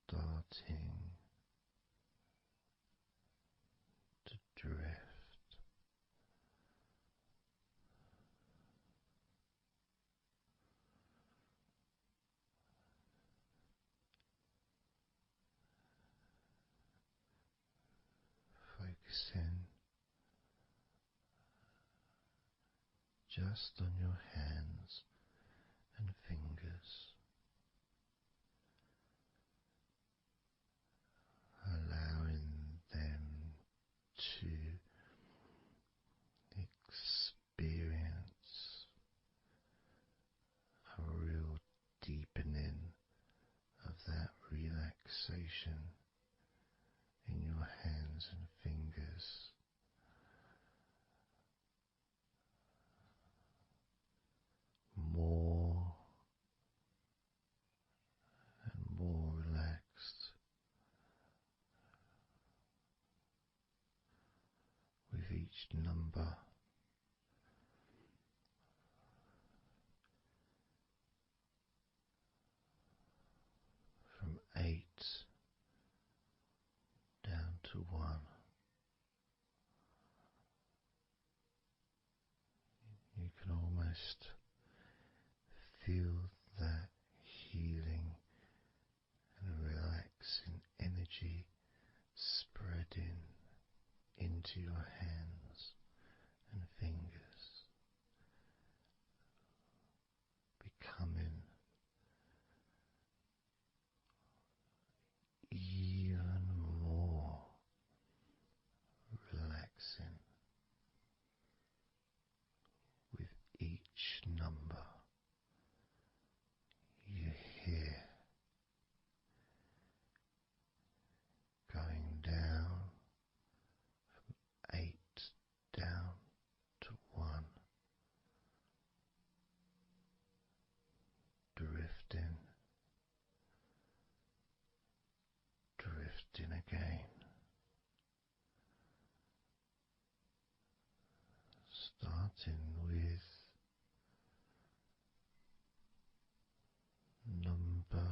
starting to drift. Focusing just on your hands and fingers, allowing them to experience a real deepening of that relaxation in your hands and fingers. More and more relaxed with each number. From 8 down to 1. You can almost feel that healing and relaxing energy spreading into your hands and fingers, becoming even more relaxing with each number again. Starting with number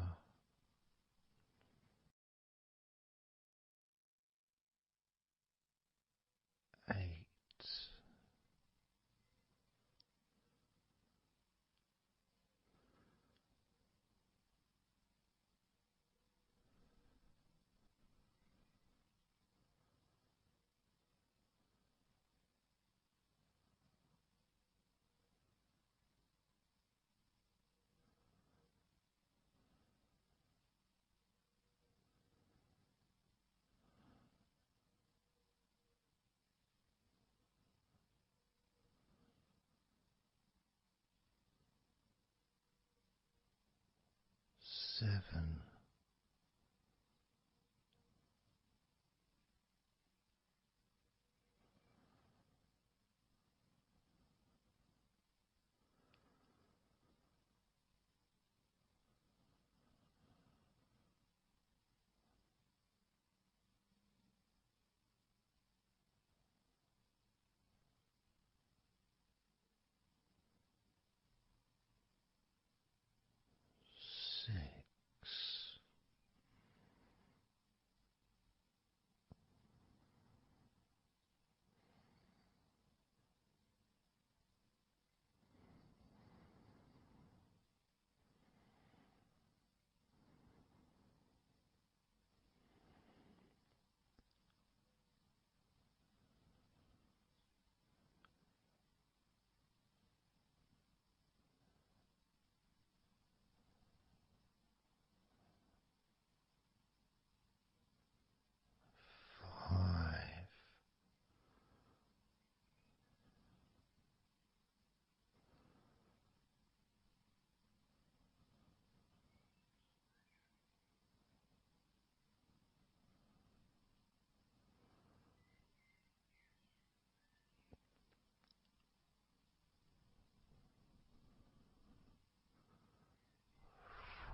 8. 7. 6. 5.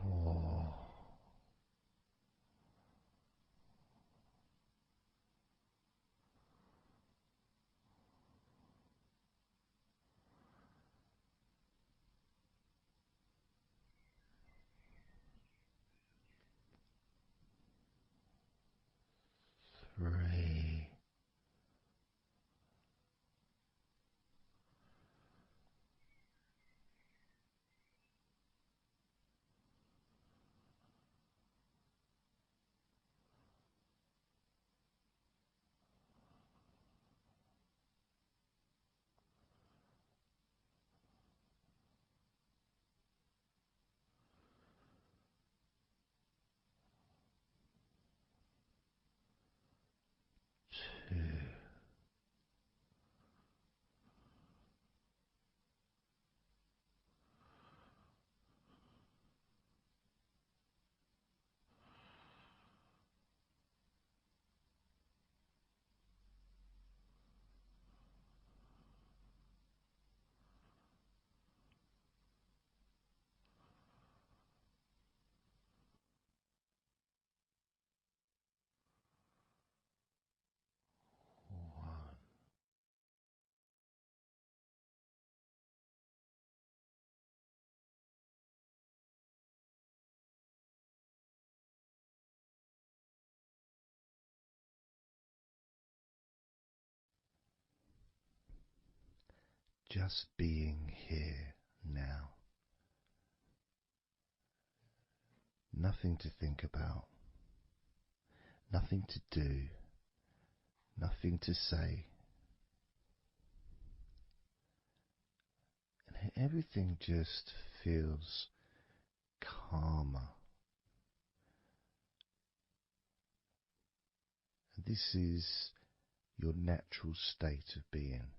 4. 3. 2. 1. Just being here now. Nothing to think about, nothing to do, nothing to say. And everything just feels calmer. And this is your natural state of being.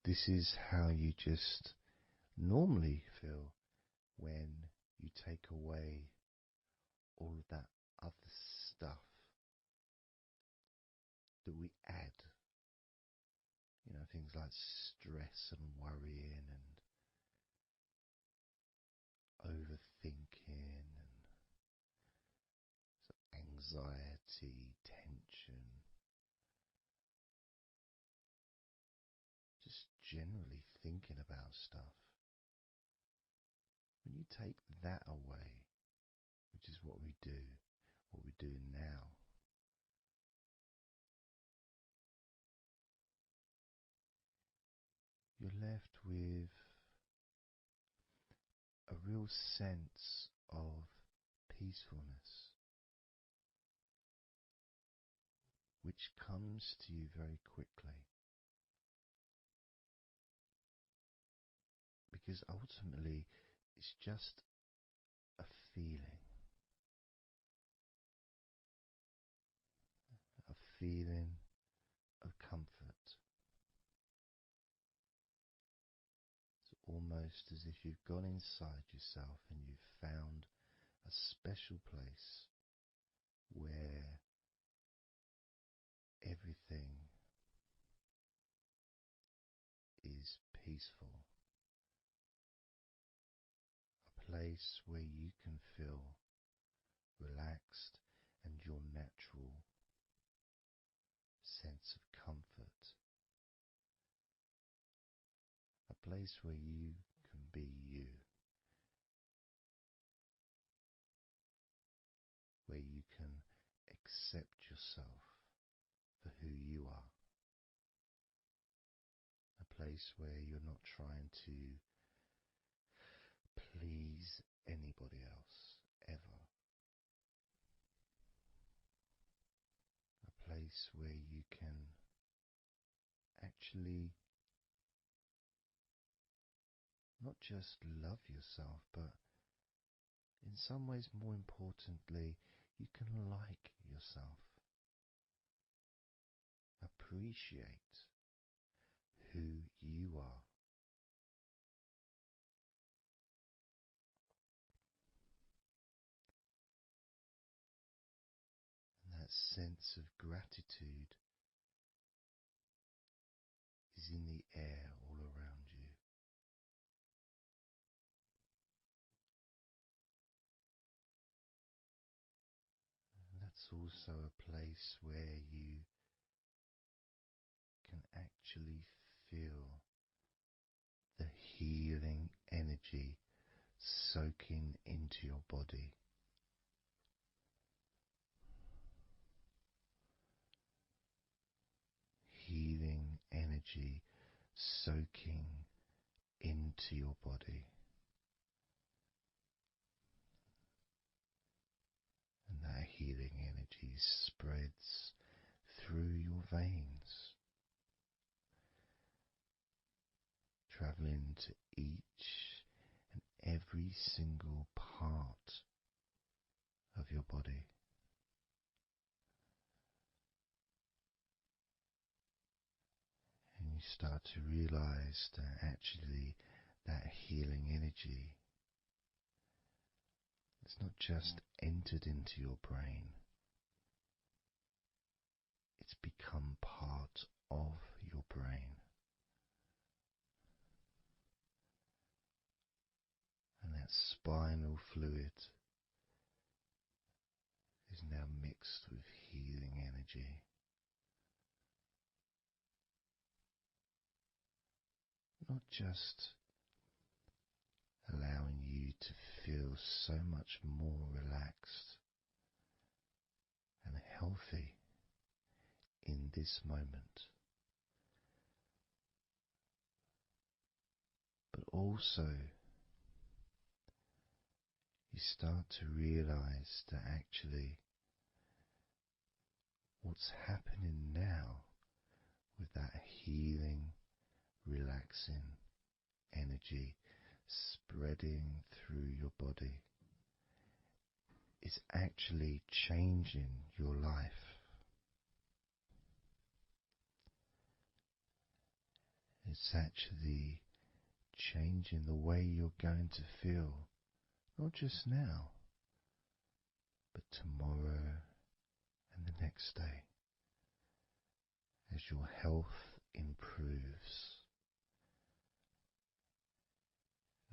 This is how you just normally feel when you take away all of that other stuff that we add. You know, things like stress and worrying and overthinking and anxiety, tension, just generally thinking about stuff. When you take that away, which is what we do, what we're doing now, you're left with a real sense of peacefulness, which comes to you very quickly. Because ultimately, it's just a feeling. A feeling of comfort. It's almost as if you've gone inside yourself and you've found a special place where everything is peaceful. A place where you can feel relaxed and your natural sense of comfort. A place where you can be you. Where you can accept yourself for who you are. A place where you're not trying to please anybody else, ever. A place where you can actually not just love yourself, but in some ways, more importantly, you can like yourself. Appreciate who you are. And that sense of gratitude is in the air all around you. And that's also a place where you can actually feel the healing energy soaking into your body. Healing energy soaking into your body. And that healing energy spreads through your veins, traveling to each and every single part of your body. And you start to realize that actually that healing energy has not just entered into your brain, it's become part of your brain. And that spinal fluid is now mixed with healing energy. Not just allowing you to feel so much more relaxed and healthy in this moment, but also you start to realize that actually what's happening now with that healing, relaxing energy spreading through your body is actually changing your life. It's actually changing the way you're going to feel, not just now, but tomorrow and the next day, as your health improves.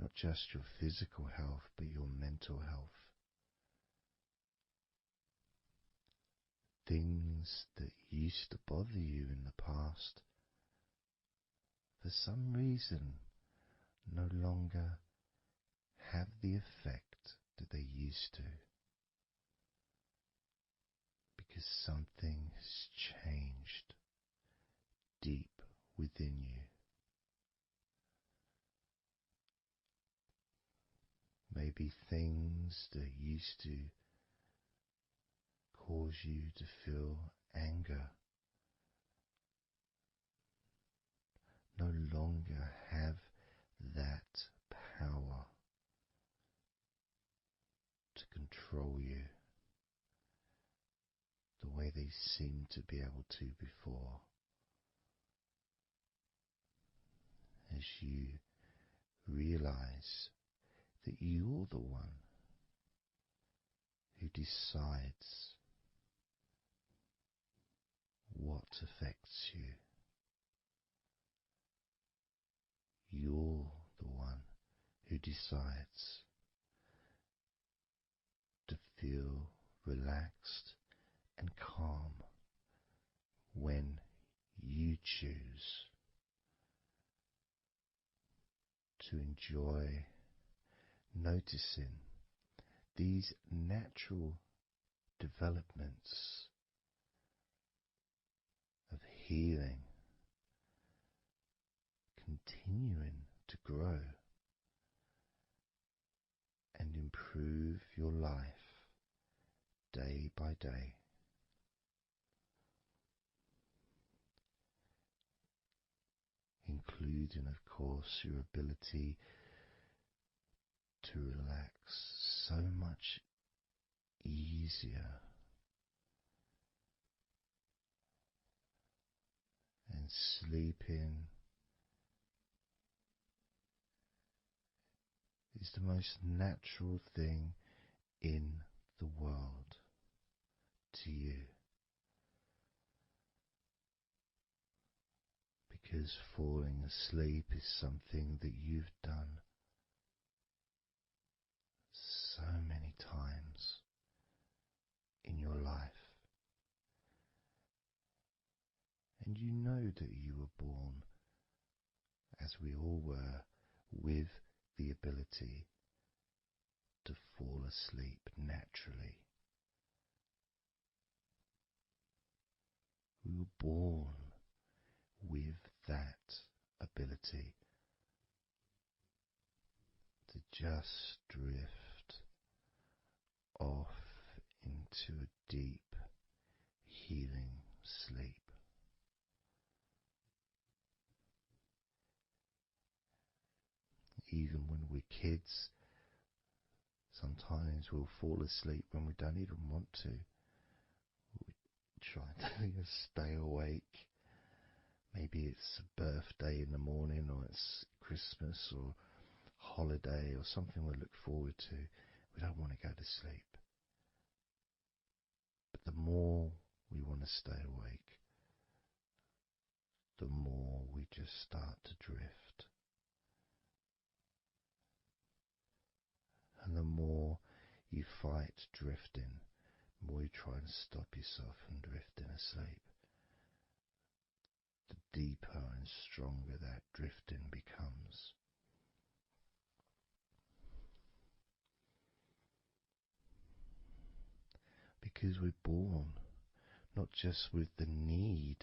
Not just your physical health, but your mental health. things that used to bother you in the past, for some reason, no longer have the effect that they used to, because something has changed deep within you. Maybe things that used to cause you to feel anger no longer have that power to control you the way they seemed to be able to before. As you realize that you're the one who decides what affects you. You're the one who decides to feel relaxed and calm when you choose to enjoy noticing these natural developments of healing continuing to grow and improve your life day by day. Including, of course, your ability to relax so much easier and sleeping is the most natural thing in the world to you, because falling asleep is something that you've done so many times in your life, and you know that you were born, as we all were, with the ability to fall asleep naturally. We were born with that ability to just drift off into a deep, healing sleep. Even when we're kids, sometimes we'll fall asleep when we don't even want to. We try to stay awake. Maybe it's a birthday in the morning, or it's Christmas or holiday or something we look forward to. We don't want to go to sleep. But the more we want to stay awake, the more we just start to drift. And the more you fight drifting, the more you try and stop yourself from drifting asleep, the deeper and stronger that drifting becomes. Because we're born not just with the need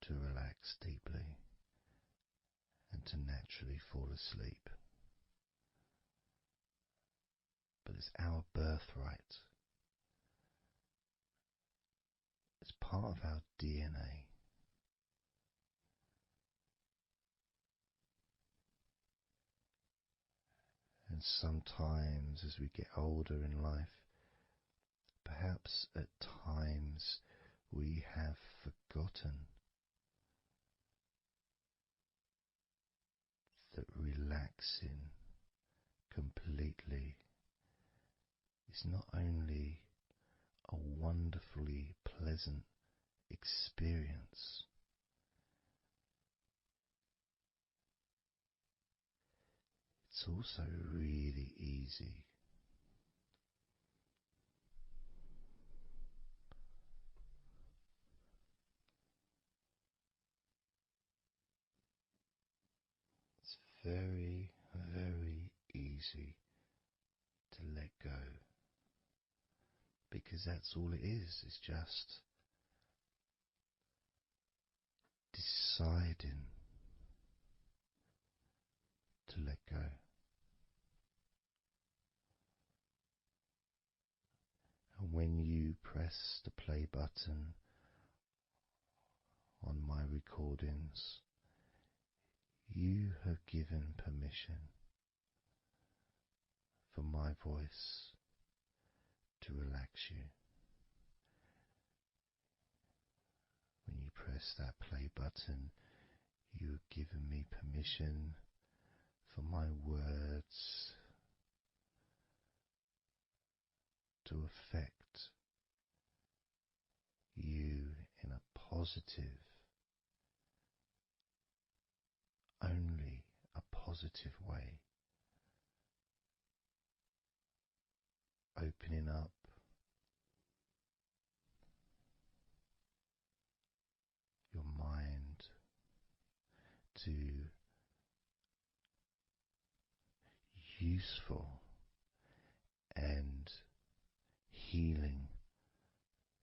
to relax deeply and to naturally fall asleep, but it's our birthright. It's part of our DNA. And sometimes as we get older in life, perhaps at times we have forgotten that relaxing completely is not only a wonderfully pleasant experience, it's also really easy. very, very easy to let go, because that's all it is. It's just deciding to let go. And when you press the play button on my recordings, you have given permission for my voice to relax you. When you press that play button, you have given me permission for my words to affect you in a positive, only a positive way, opening up your mind to useful and healing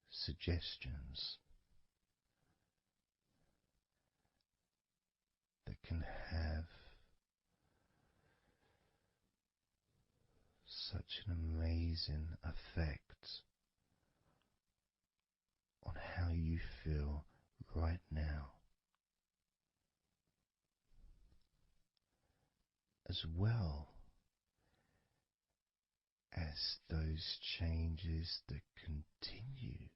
suggestions that can have such an amazing effect on how you feel right now, as well as those changes that continue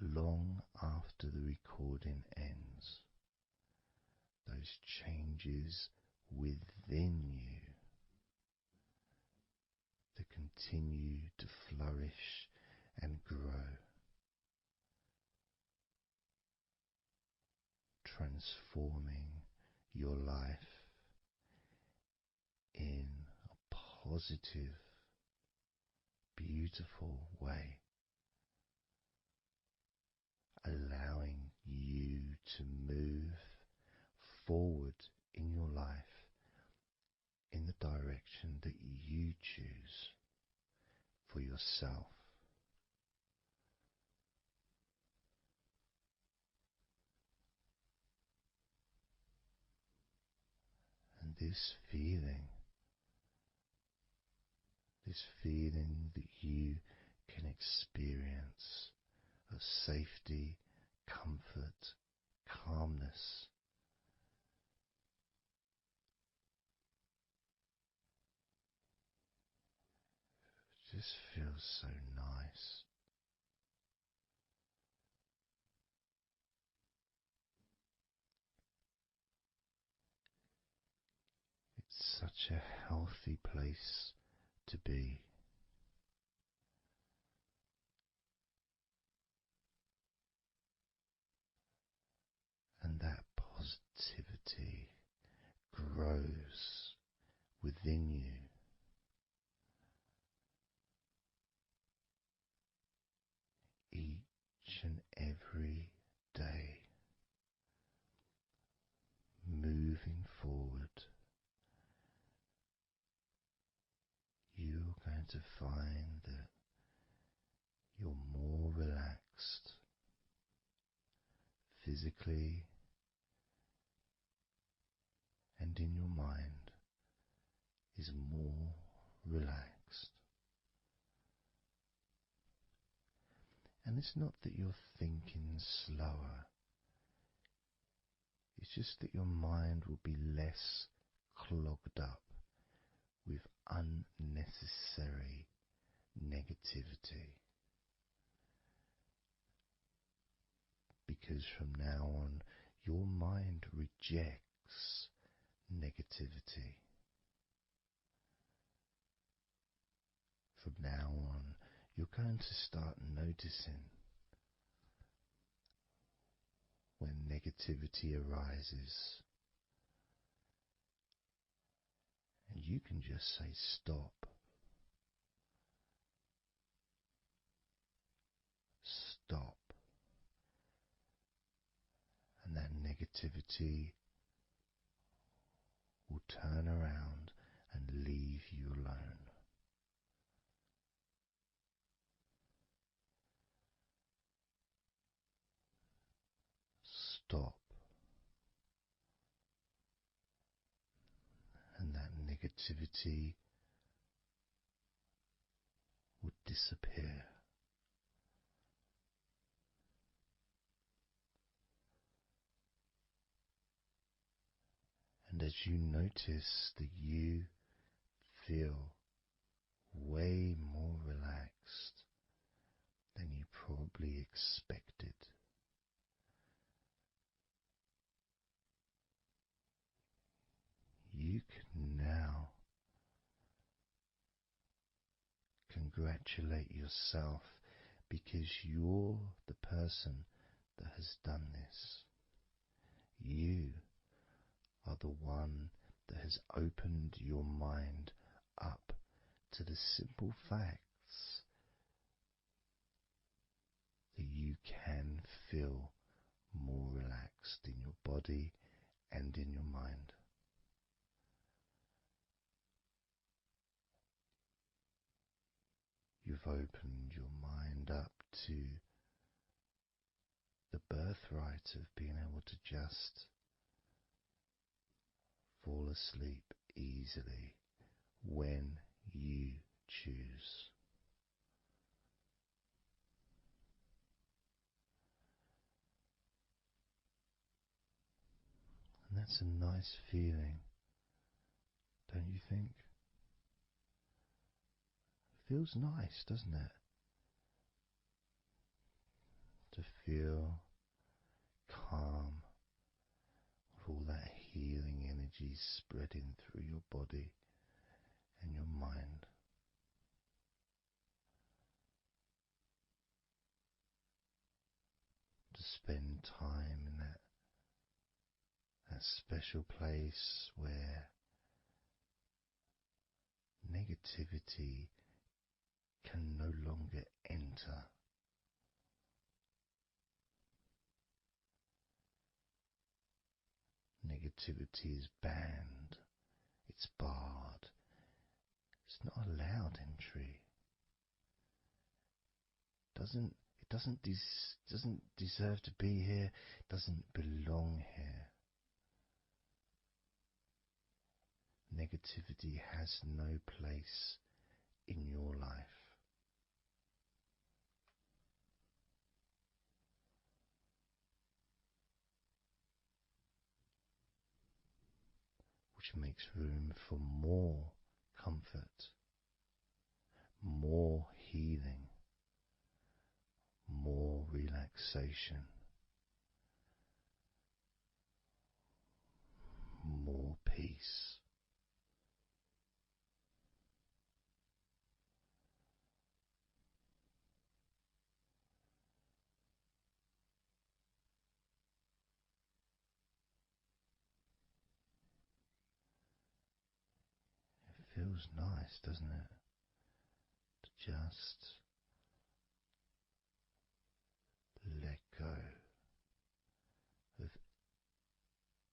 long after the recording ends, those changes within you that continue to flourish and grow, transforming your life in a positive, beautiful way, allowing you to move forward in your life in the direction that you choose for yourself. And this feeling that you can experience of safety, comfort, calmness, just feels so nice. It's such a healthy place to be. And that positivity grows within you. Each and every day, moving forward, you're going to find that you're more relaxed physically and in your mind is more relaxed. And it's not that you're thinking slower, it's just that your mind will be less clogged up with unnecessary negativity. Because from now on, your mind rejects negativity. From now on, you're going to start noticing when negativity arises, and you can just say stop. Stop. And that negativity turn around and leave you alone. Stop, and that negativity would disappear. And as you notice that you feel way more relaxed than you probably expected, you can now congratulate yourself because you're the person that has done this. You are the one that has opened your mind up to the simple facts that you can feel more relaxed in your body and in your mind. You've opened your mind up to the birthright of being able to just fall asleep easily when you choose. And that's a nice feeling, don't you think? It feels nice, doesn't it? To feel calm with all that healing energy spreading through your body and your mind. To spend time in that special place where negativity can no longer enter. Negativity is banned, it's barred, it's not allowed entry. It doesn't deserve to be here, it doesn't belong here. Negativity has no place in your life. Which makes room for more comfort, more healing, more relaxation, more peace. It feels nice, doesn't it? To just let go of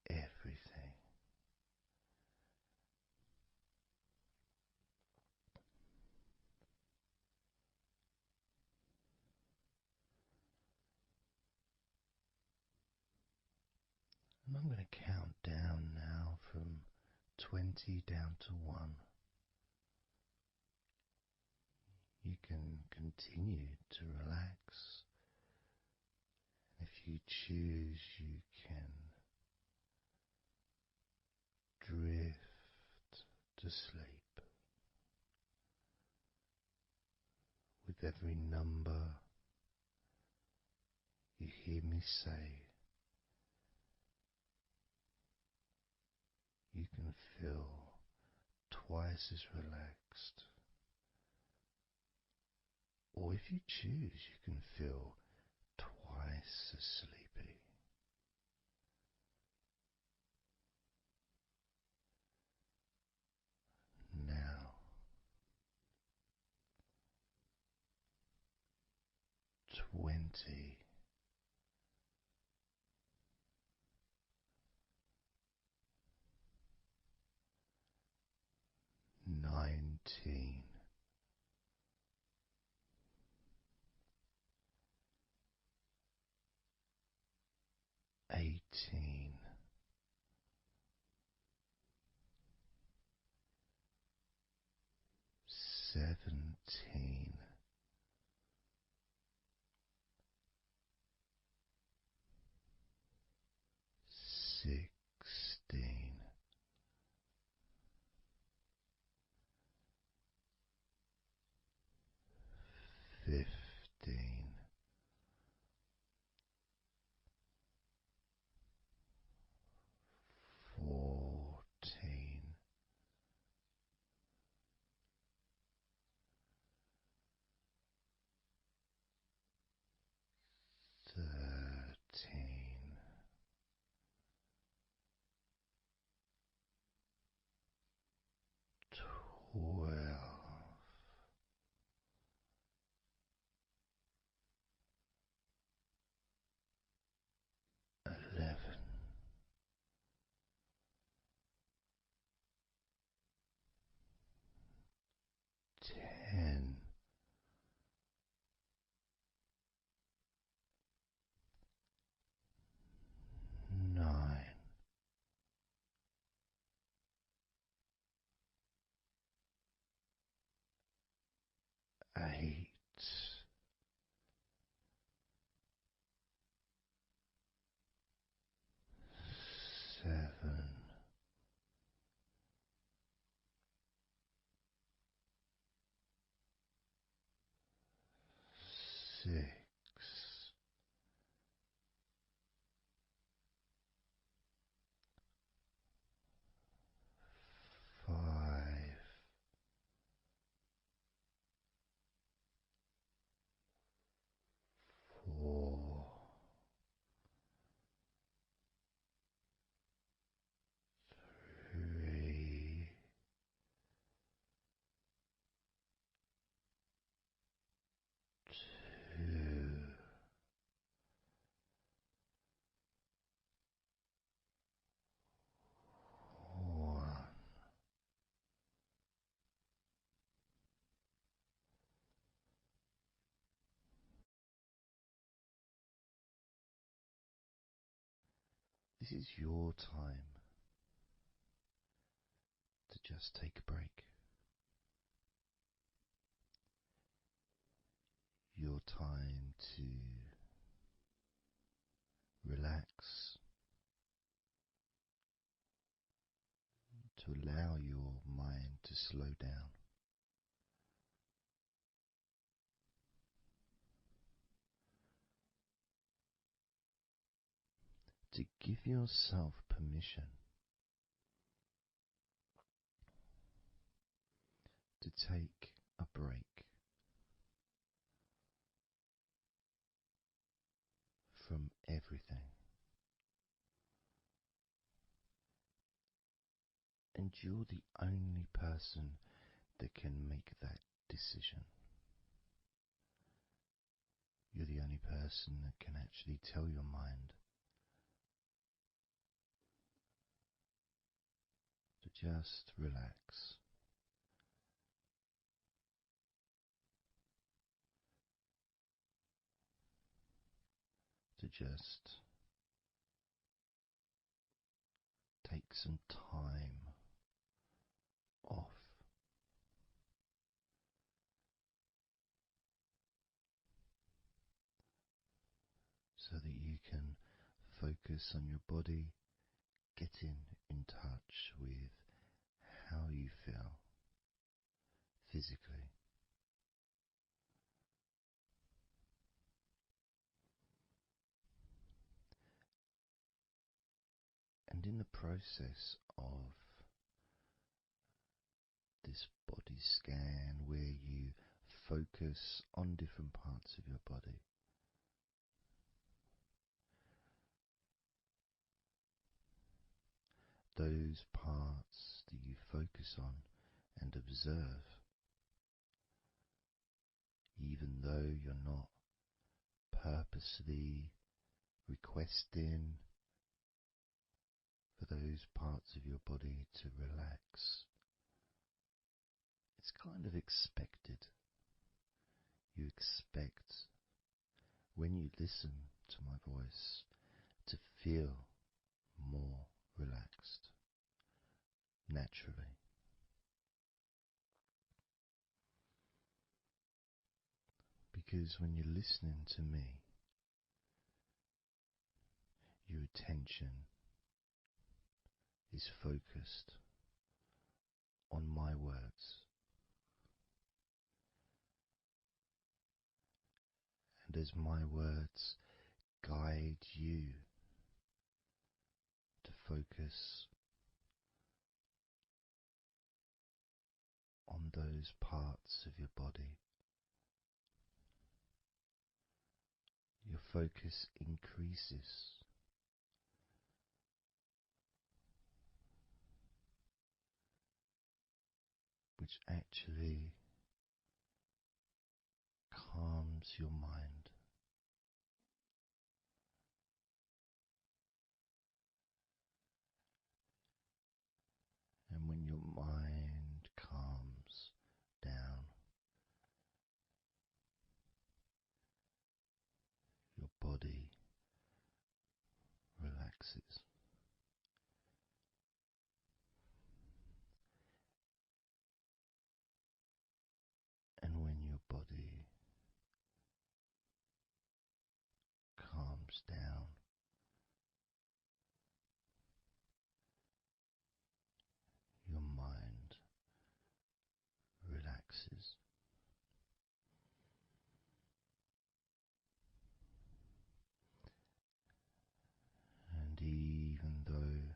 everything. And I'm going to count down now from 20 down to 1. You can continue to relax. If you choose, you can drift to sleep. With every number you hear me say, you can feel twice as relaxed. Or if you choose, you can feel twice as sleepy. Now, 20. 18, 17, 16, 15, 14, 13, 12, 11, 10, 9, 8, 7, 6, 5, 4, 3, 2, 1. This is your time to just take a break. Your time to relax, to allow your mind to slow down. To give yourself permission to take a break from everything. And you're the only person that can make that decision. You're the only person that can actually tell your mind to just relax. To just take some time off. So that you can focus on your body, getting in touch with how you feel physically. And in the process of this body scan, where you focus on different parts of your body, those parts that you focus on and observe, even though you're not purposely requesting for those parts of your body to relax, it's kind of expected. You expect when you listen to my voice to feel more relaxed naturally. Because when you're listening to me, your attention is focused on my words, and as my words guide you to focus on those parts of your body, your focus increases, which actually calms your mind. And when your mind calms down, your body relaxes. And when your body calms down, your mind relaxes. And even though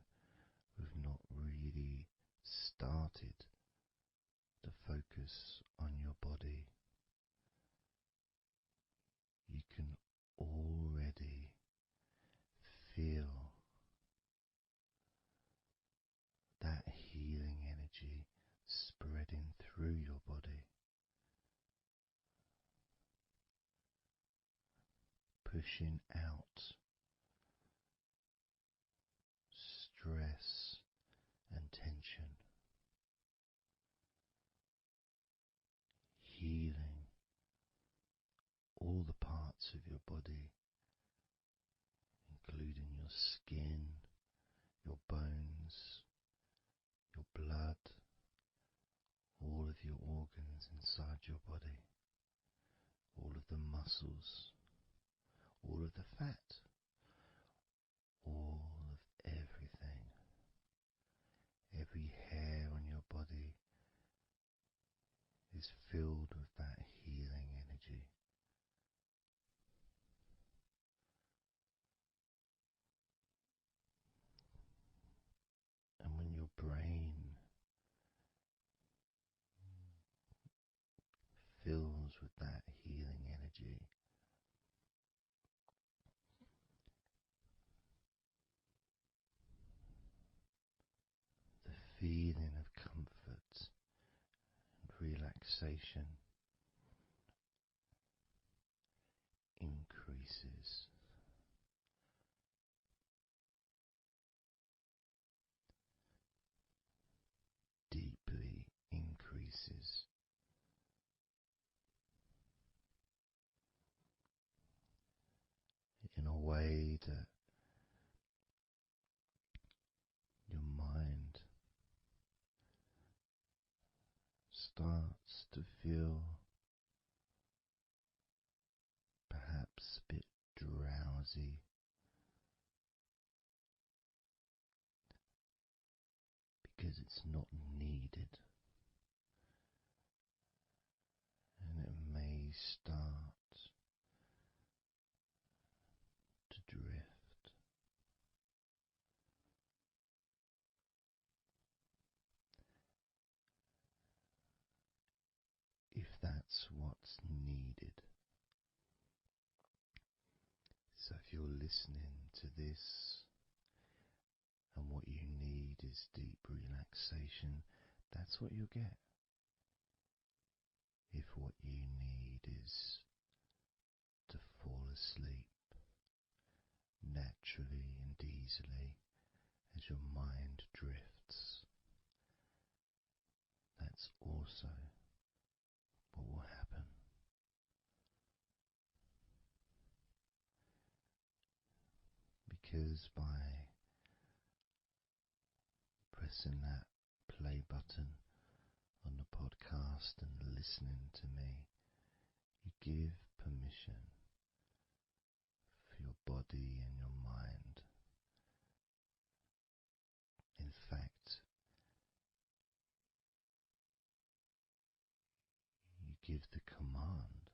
we've not really started to focus on your body, you can already feel that healing energy spreading through your body, pushing out stress and tension, healing all the parts of your body, including your skin, your bones, your blood, all of your organs inside your body, all of the muscles, all of the fat, all of everything. Every hair on your body is filled with that healing energy. And when your brain fills with that healing energy, the feeling of comfort and relaxation increases. Deeply increases. In a way that your mind starts to feel perhaps a bit drowsy, because it's not needed, and it may start to drift. If that's what's needed. So if you're listening to this and what you need is deep relaxation, that's what you'll get. If what you need is to fall asleep naturally and easily as your mind drifts, that's also what will happen. because by pressing that play button on the podcast and listening to me, you give permission for your body and your mind. In fact, you give the command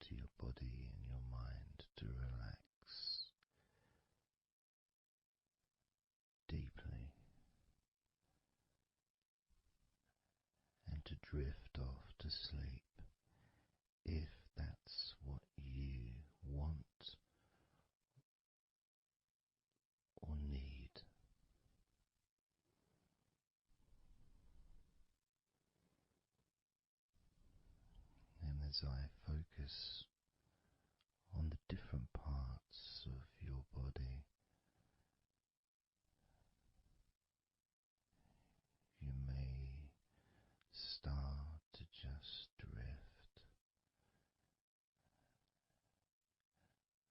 to your body and your mind to relax deeply and to drift off to sleep if that's what you want or need. And as I focus on the different parts of your body, you may start to just drift,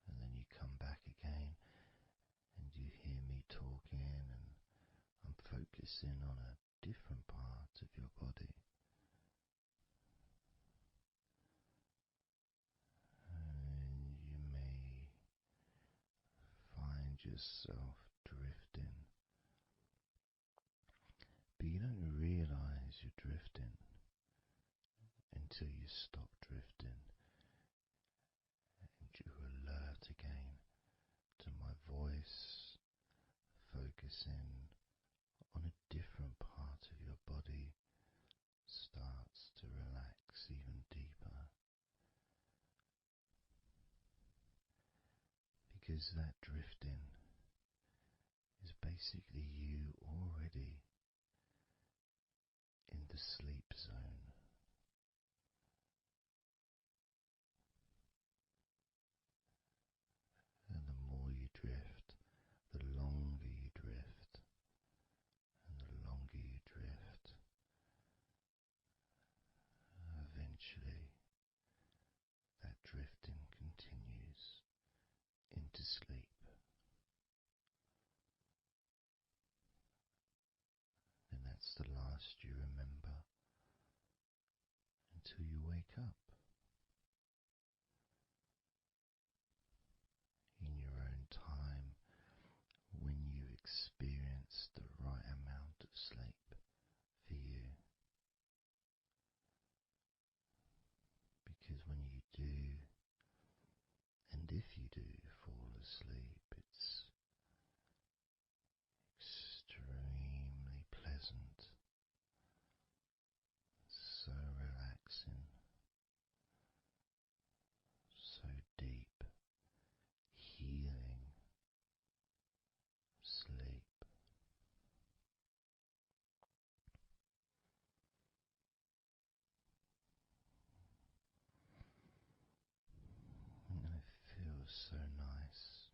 and then you come back again and you hear me talking, and I'm focusing on a different part of your body. And you may find yourself drifting, but you don't realize you're drifting until you stop drifting and you're alert again to my voice, focusing on a different part of your body starts to relax even deeper, because that drifting is basically you already in the sleep zone. And the more you drift, the longer you drift, and the longer you drift, eventually that drifting continues into sleep. And that's the last you remember until you wake up in your own time, when you experience the right amount of sleep for you. Because when you do, and if you do fall asleep, it's extremely pleasant, so relaxing, so deep, healing sleep. And it feels so nice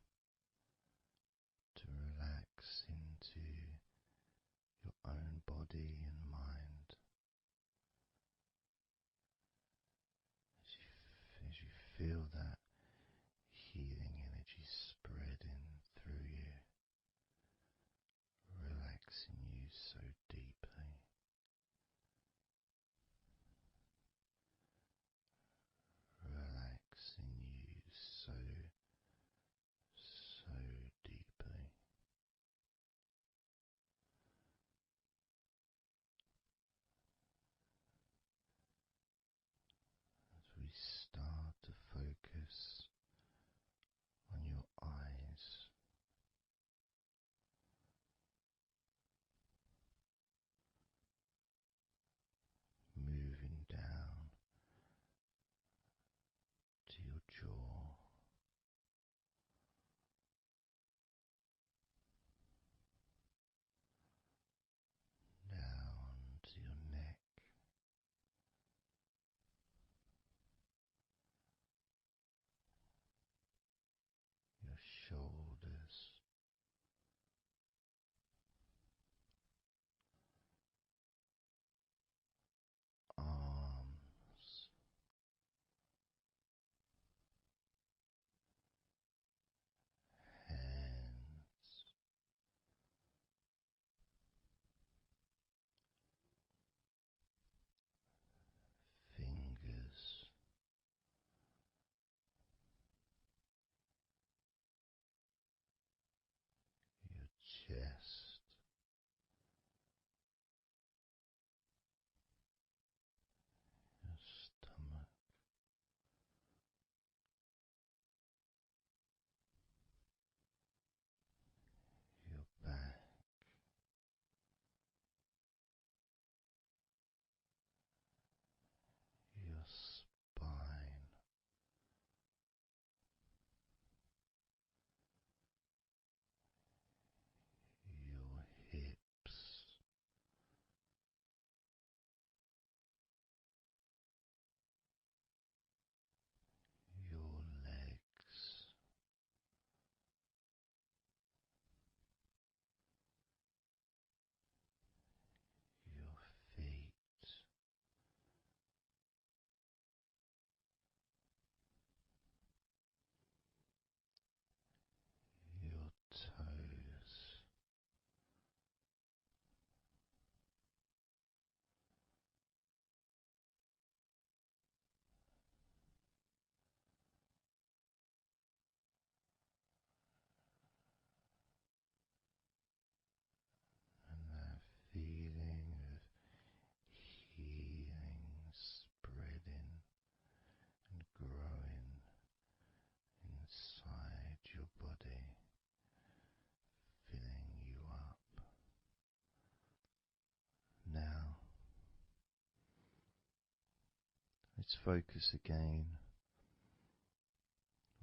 Just focus again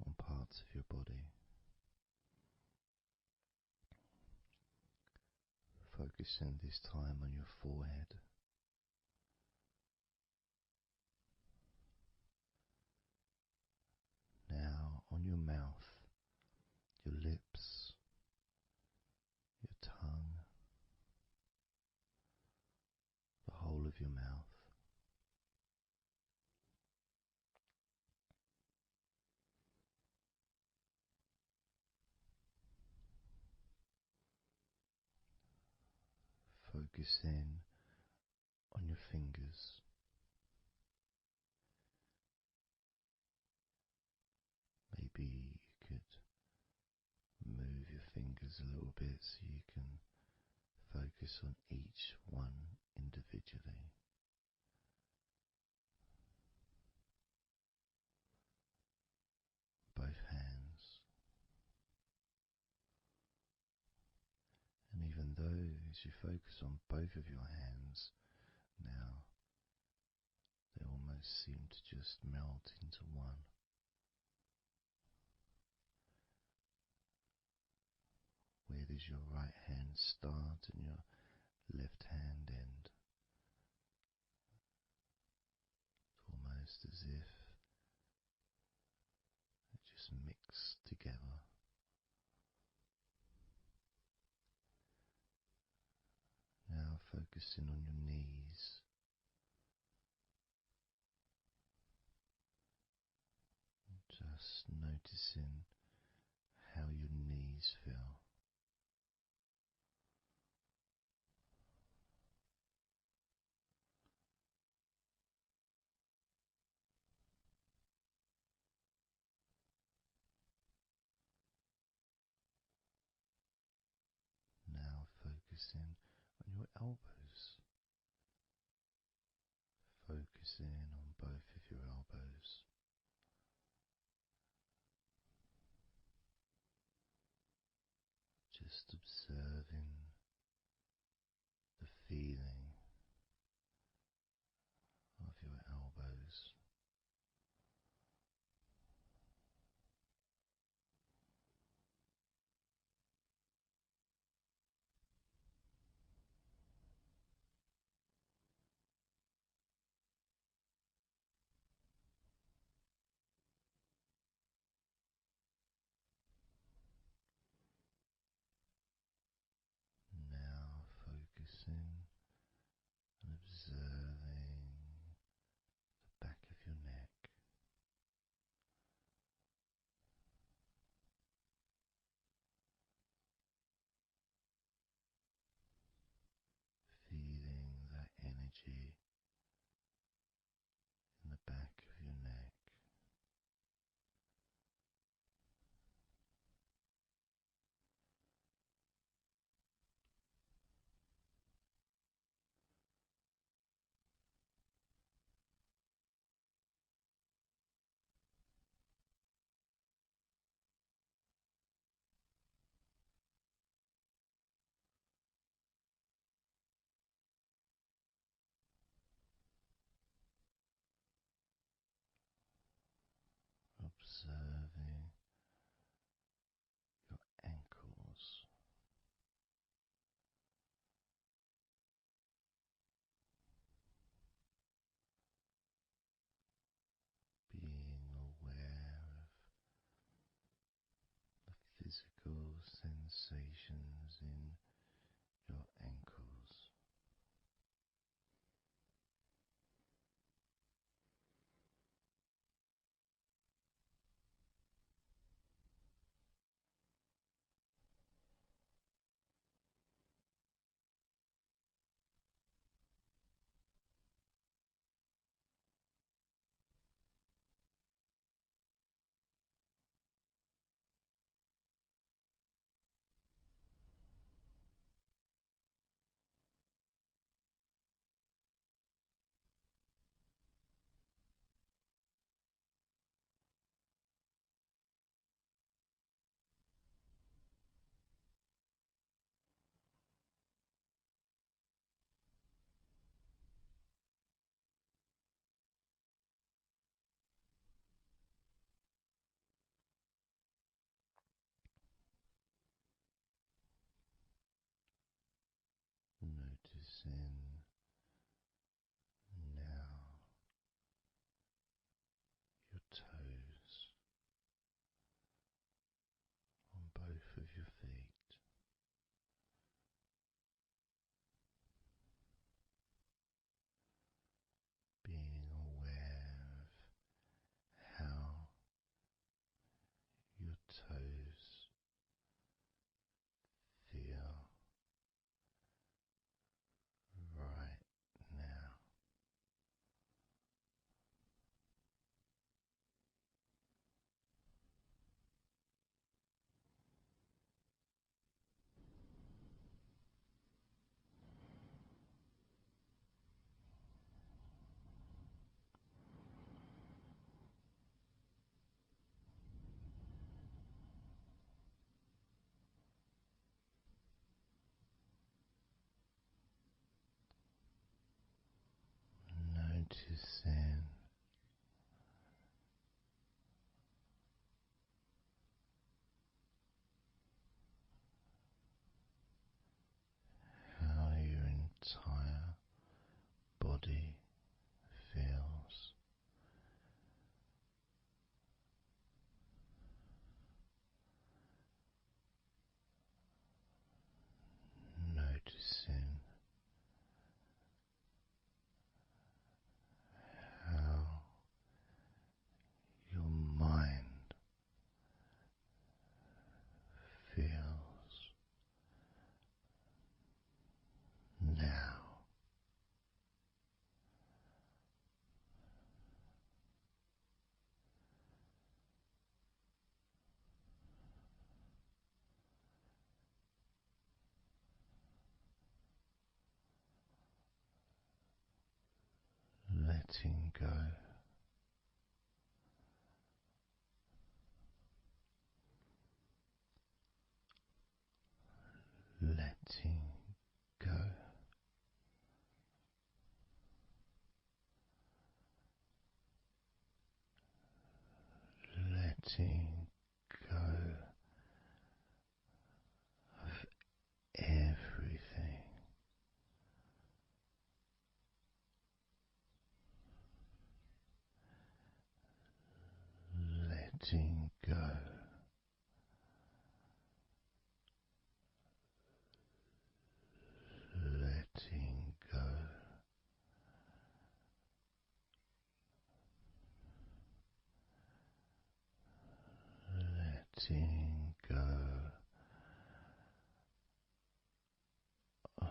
on parts of your body. Focusing this time on your forehead. Now on your mouth, your lips, your tongue, the whole of your mouth. Focus in on your fingers. Maybe you could move your fingers a little bit so you can focus on each one individually. Both hands. And even though as you focus on both of your hands now, they almost seem to just melt into one. Where does your right hand start and your left hand end? It's almost as if it just mix together. Now focusing on your knees. Just noticing how your knees feel. Now focusing on your elbows. Focusing on both of your elbows. Just observing the feeling of your elbows. Now focusing and observing the back of your neck. Feeling that energy in the back of your neck. Observing your ankles. Being aware of the physical sensations in your ankles. entire body feels. Noticing how your mind feels now. Letting go. Letting go. Letting go of everything. Letting go. Letting go. Letting go of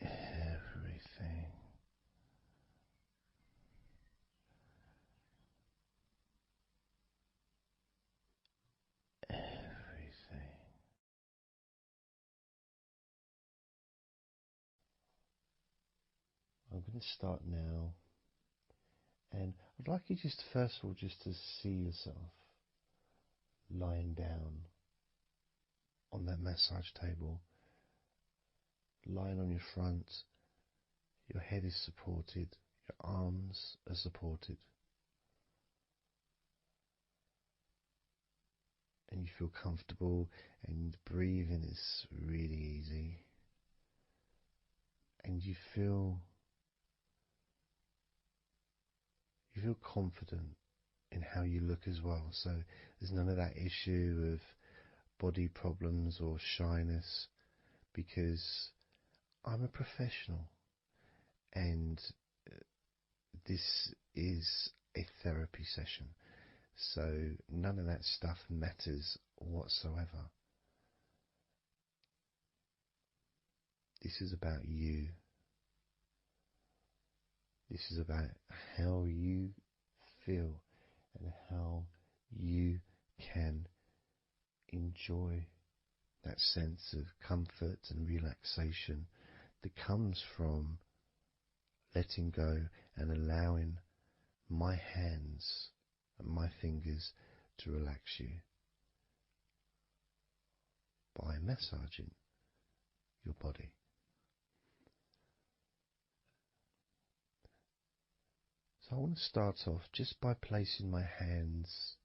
everything. Everything. I'm going to start now, and I'd like you just first of all just to see yourself lying down on that massage table, lying on your front, your head is supported, your arms are supported, and you feel comfortable, and breathing is really easy, and you feel confident in how you look as well. So there's none of that issue of body problems or shyness, because I'm a professional, and this is a therapy session, so none of that stuff matters whatsoever. This is about you. This is about how you feel and how you can enjoy that sense of comfort and relaxation that comes from letting go and allowing my hands and my fingers to relax you by massaging your body. So I want to start off just by placing my hands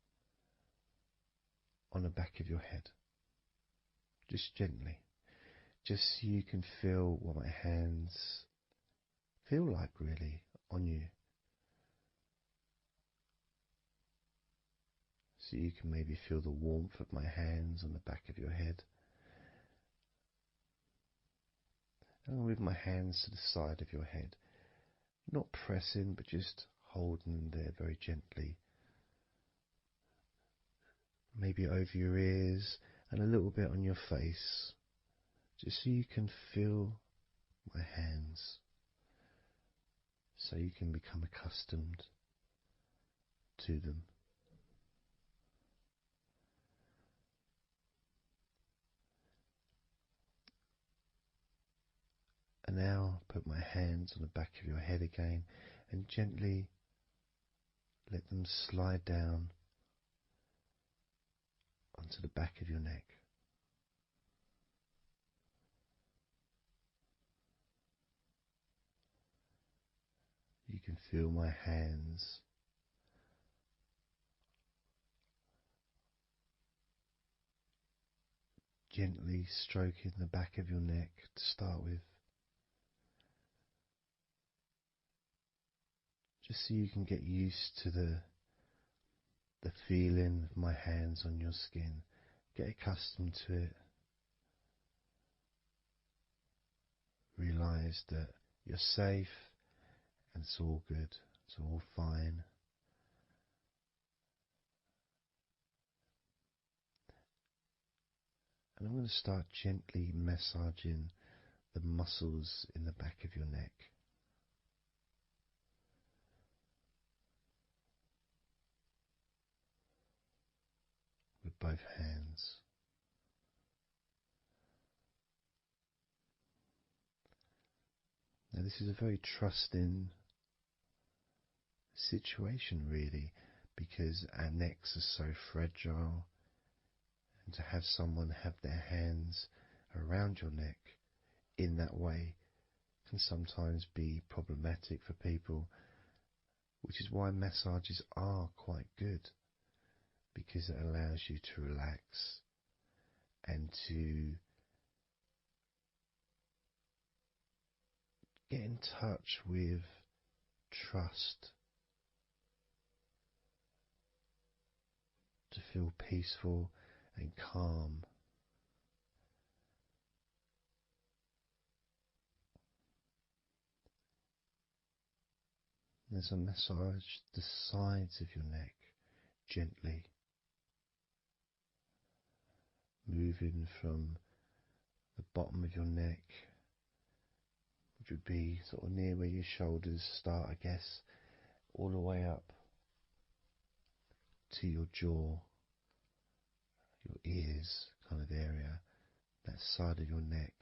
on the back of your head, just gently, just so you can feel what my hands feel like really on you. So you can maybe feel the warmth of my hands on the back of your head. And I'll move my hands to the side of your head, not pressing, but just holding them there very gently. Maybe over your ears and a little bit on your face, just so you can feel my hands, so you can become accustomed to them. And now put my hands on the back of your head again and gently let them slide down onto the back of your neck. You can feel my hands gently stroking the back of your neck to start with, just so you can get used to the feeling of my hands on your skin. Get accustomed to it. Realize that you're safe and it's all good, it's all fine. And I'm going to start gently massaging the muscles in the back of your neck. With both hands. Now, this is a very trusting situation, really, because our necks are so fragile, and to have someone have their hands around your neck in that way can sometimes be problematic for people, which is why massages are quite good, because it allows you to relax and to get in touch with trust, to feel peaceful and calm. There's a massage the sides of your neck gently, moving from the bottom of your neck, which would be sort of near where your shoulders start, I guess, all the way up to your jaw, your ears kind of area, that side of your neck.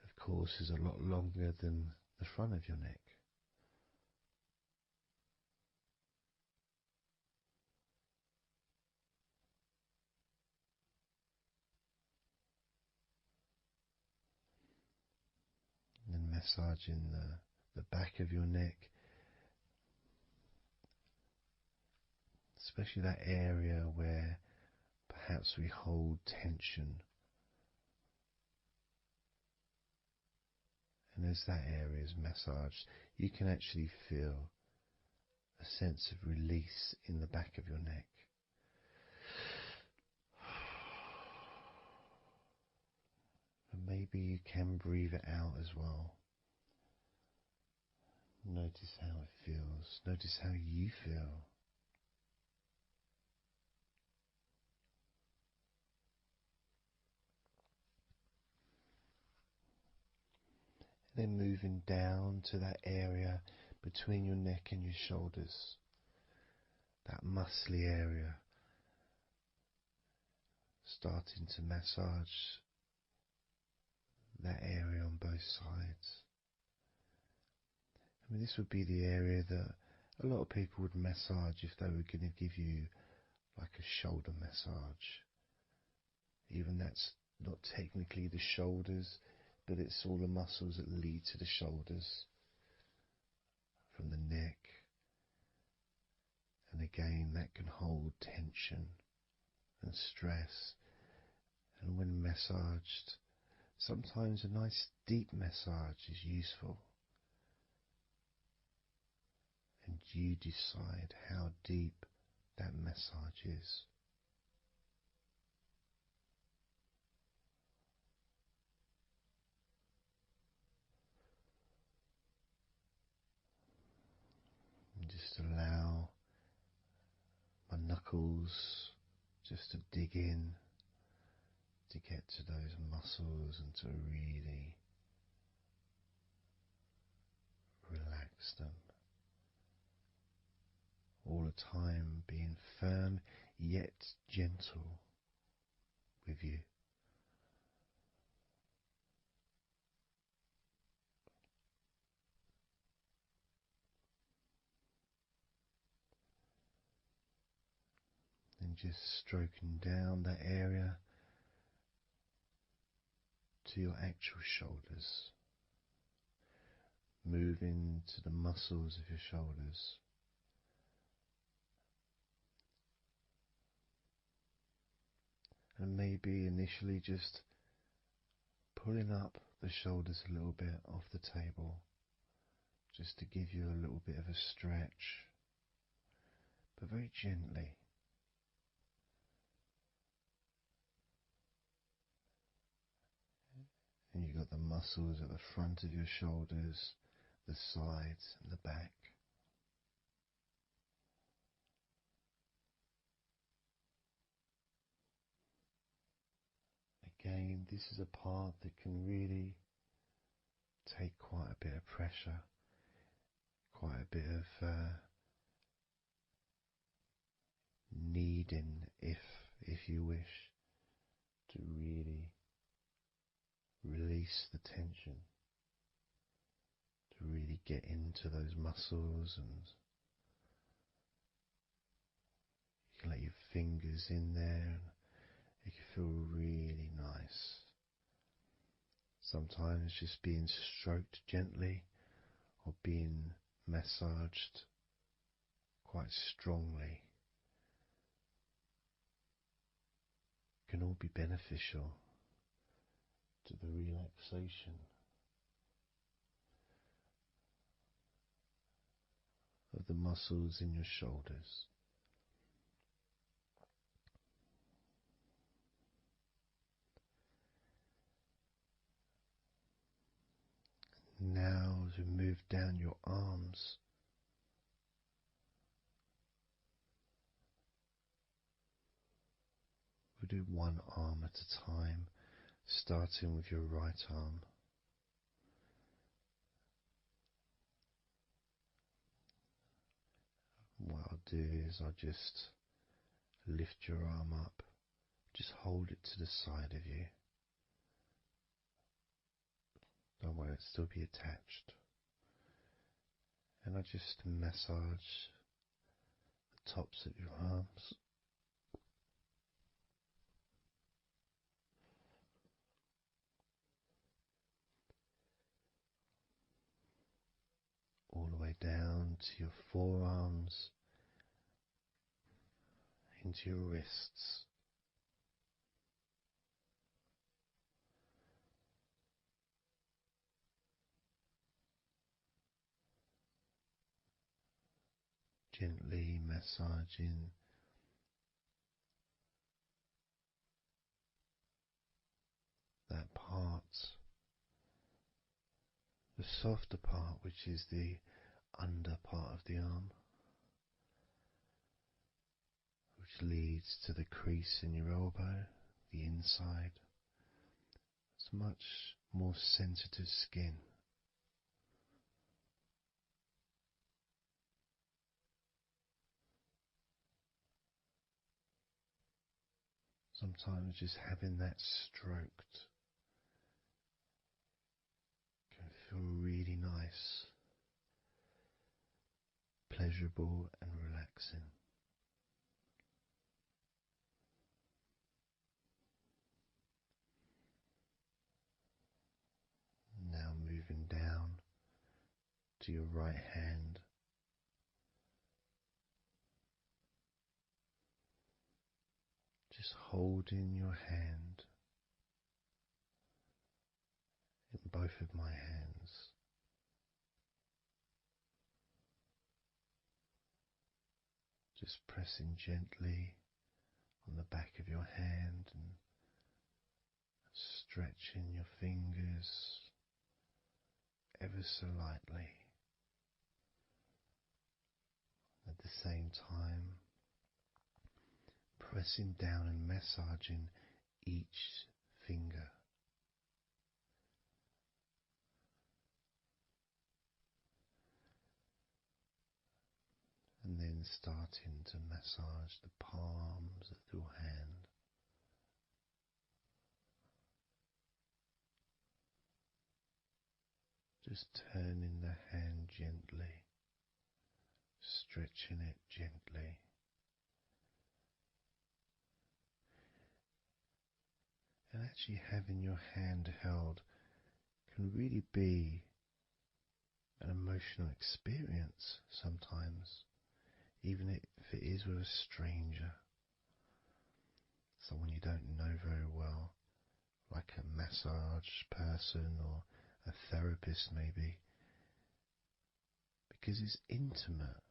Of course, is a lot longer than the front of your neck. And massaging the back of your neck, especially that area where perhaps we hold tension. And as that area is massaged, you can actually feel a sense of release in the back of your neck. And maybe you can breathe it out as well. Notice how it feels. Notice how you feel. Then moving down to that area between your neck and your shoulders, that muscly area, starting to massage that area on both sides. I mean, this would be the area that a lot of people would massage if they were going to give you like a shoulder massage. Even that's not technically the shoulders, but it's all the muscles that lead to the shoulders, from the neck. And again, that can hold tension and stress. And when massaged, sometimes a nice deep massage is useful. And you decide how deep that massage is. And just allow my knuckles just to dig in, to get to those muscles and to really relax them. All the time being firm yet gentle with you. And just stroking down that area to your actual shoulders, moving to the muscles of your shoulders. And maybe initially just pulling up the shoulders a little bit off the table, just to give you a little bit of a stretch, but very gently. And you've got the muscles at the front of your shoulders, the sides and the back. Again, this is a part that can really take quite a bit of pressure, quite a bit of needing, if you wish, to really release the tension, to really get into those muscles, and you can let your fingers in there and it can feel really nice. Sometimes just being stroked gently or being massaged quite strongly can all be beneficial to the relaxation of the muscles in your shoulders. Now, as we move down your arms, we'll do one arm at a time, starting with your right arm. What I'll do is I'll just lift your arm up, just hold it to the side of you. Don't worry, it'll still be attached. And I just massage the tops of your arms. All the way down to your forearms, into your wrists. Gently massaging that part, the softer part, which is the under part of the arm, which leads to the crease in your elbow, the inside. It's much more sensitive skin. Sometimes just having that stroked can feel really nice, pleasurable and relaxing. Now moving down to your right hand. Just holding your hand in both of my hands. Just pressing gently on the back of your hand and stretching your fingers ever so lightly. At the same time, pressing down and massaging each finger. And then starting to massage the palms of your hand. Just turning the hand gently, stretching it gently. And actually having your hand held can really be an emotional experience sometimes, even if it is with a stranger. someone you don't know very well, like a massage person or a therapist maybe, because it's intimate.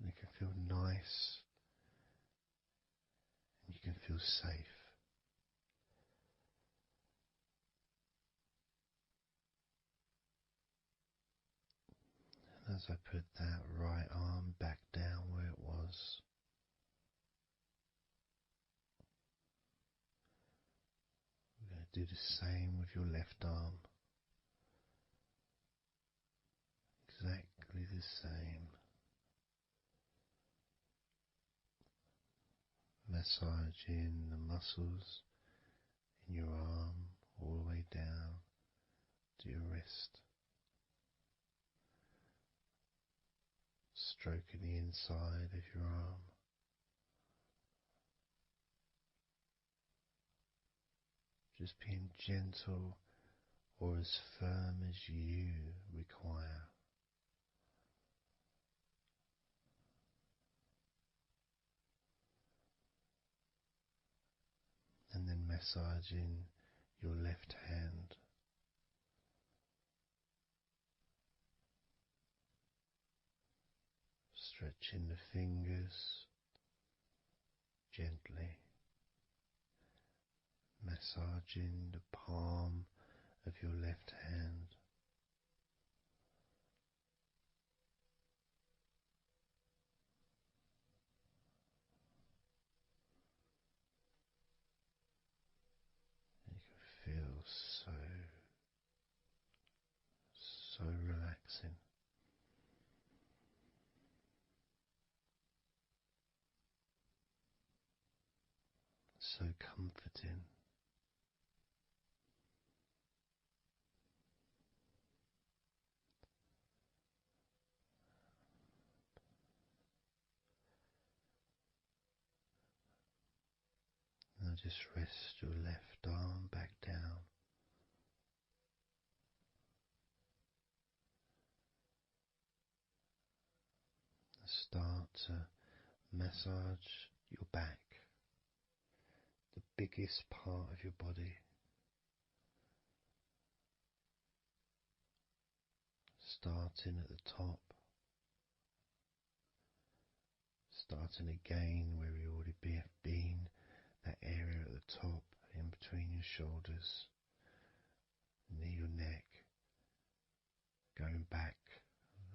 And it can feel nice and you can feel safe. And as I put that right arm back down where it was, we're going to do the same with your left arm. Exactly the same. Massaging the muscles in your arm all the way down to your wrist. Stroking the inside of your arm. Just being gentle or as firm as you require. And then massaging your left hand. Stretching the fingers gently. Massaging the palm of your left hand. You can feel so relaxing. So comforting. Now just rest your left arm back down. Start to massage your back, the biggest part of your body. Starting at the top, starting again where you already have been, that area at the top, in between your shoulders, near your neck, going back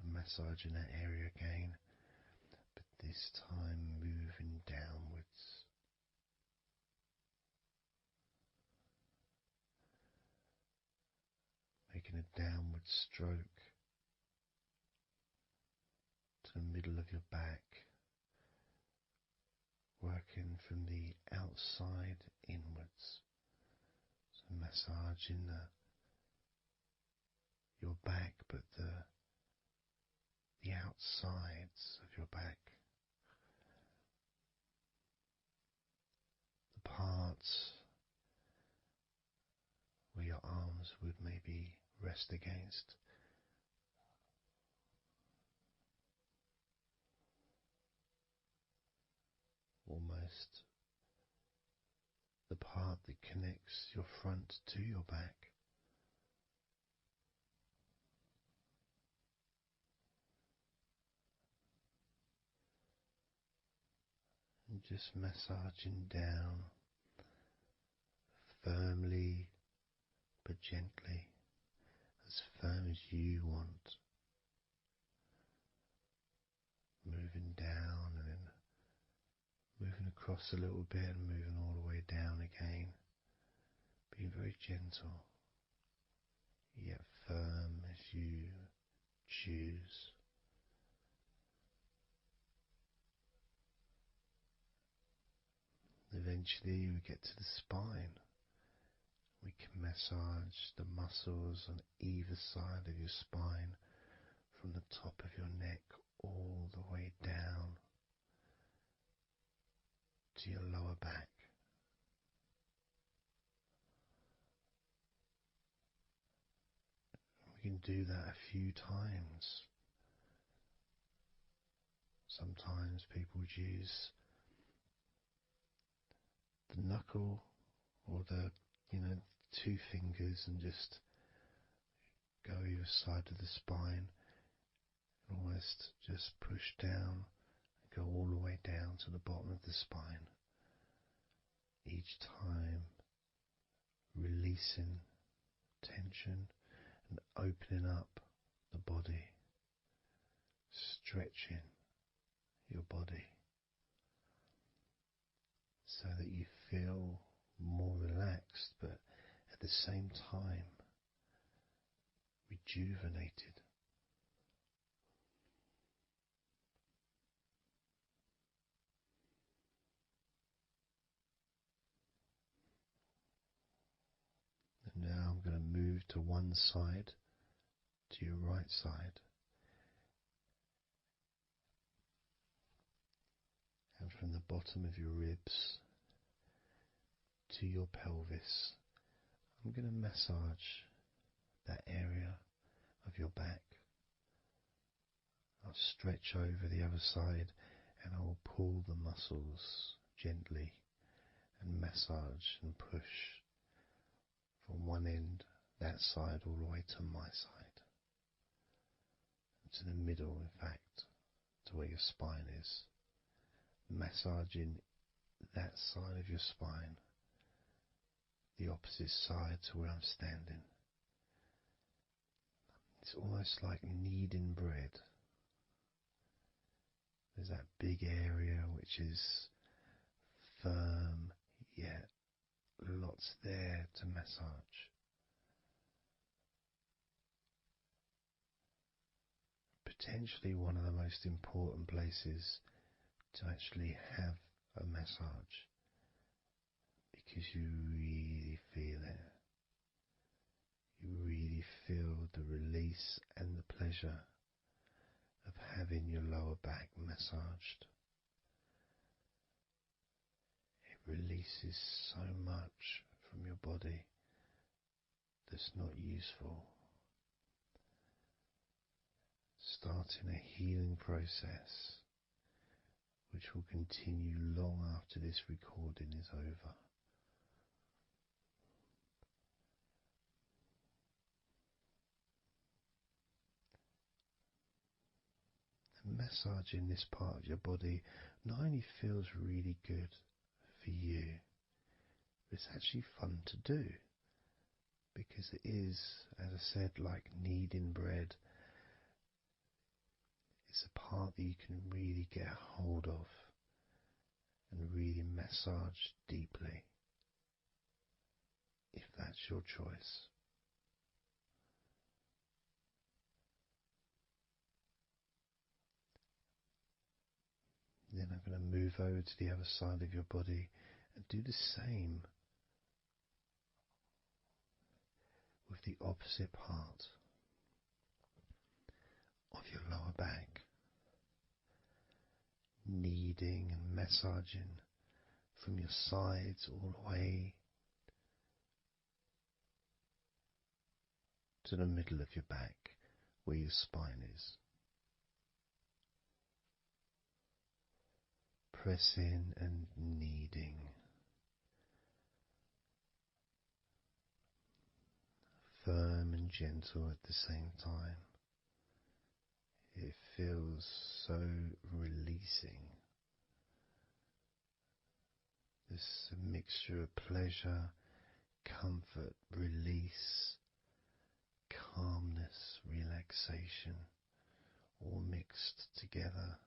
and massaging that area again, but this time moving downwards. Making a downward stroke to the middle of your back, working from the outside inwards, so massaging your back, but the outsides of your back, the parts where your arms would maybe rest against. Almost the part that connects your front to your back. And just massaging down firmly but gently, as firm as you want. Moving down and then moving across a little bit and moving all the way down again. Being very gentle, yet firm as you choose. Eventually we get to the spine. We can massage the muscles on either side of your spine, from the top of your neck all the way down to your lower back. We can do that a few times, Sometimes people would use the knuckle or the, two fingers and just go either side of the spine and almost just push down and go all the way down to the bottom of the spine. Each time releasing tension and opening up the body, stretching your body so that you feel more relaxed, but at the same time rejuvenated. And now I'm going to move to one side, to your right side. And from the bottom of your ribs to your pelvis, I'm going to massage that area of your back. I'll stretch over the other side and I will pull the muscles gently and massage and push from one end, that side, all the way to my side. To the middle, in fact, to where your spine is. Massaging that side of your spine, the opposite side to where I'm standing. It's almost like kneading bread. There's that big area which is firm, yet lots there to massage. Potentially one of the most important places to actually have a massage, because you really feel it. You really feel the release and the pleasure of having your lower back massaged. It releases so much from your body that's not useful, starting a healing process which will continue long after this recording is over. And massaging this part of your body not only feels really good for you, but it's actually fun to do, because it is, as I said, like kneading bread. It's a part that you can really get a hold of and really massage deeply, if that's your choice. Then I'm going to move over to the other side of your body and do the same with the opposite part of your lower back, kneading and massaging from your sides all the way to the middle of your back where your spine is. Pressing and kneading. Firm and gentle at the same time. It feels so releasing. This mixture of pleasure, comfort, release, calmness, relaxation, all mixed together.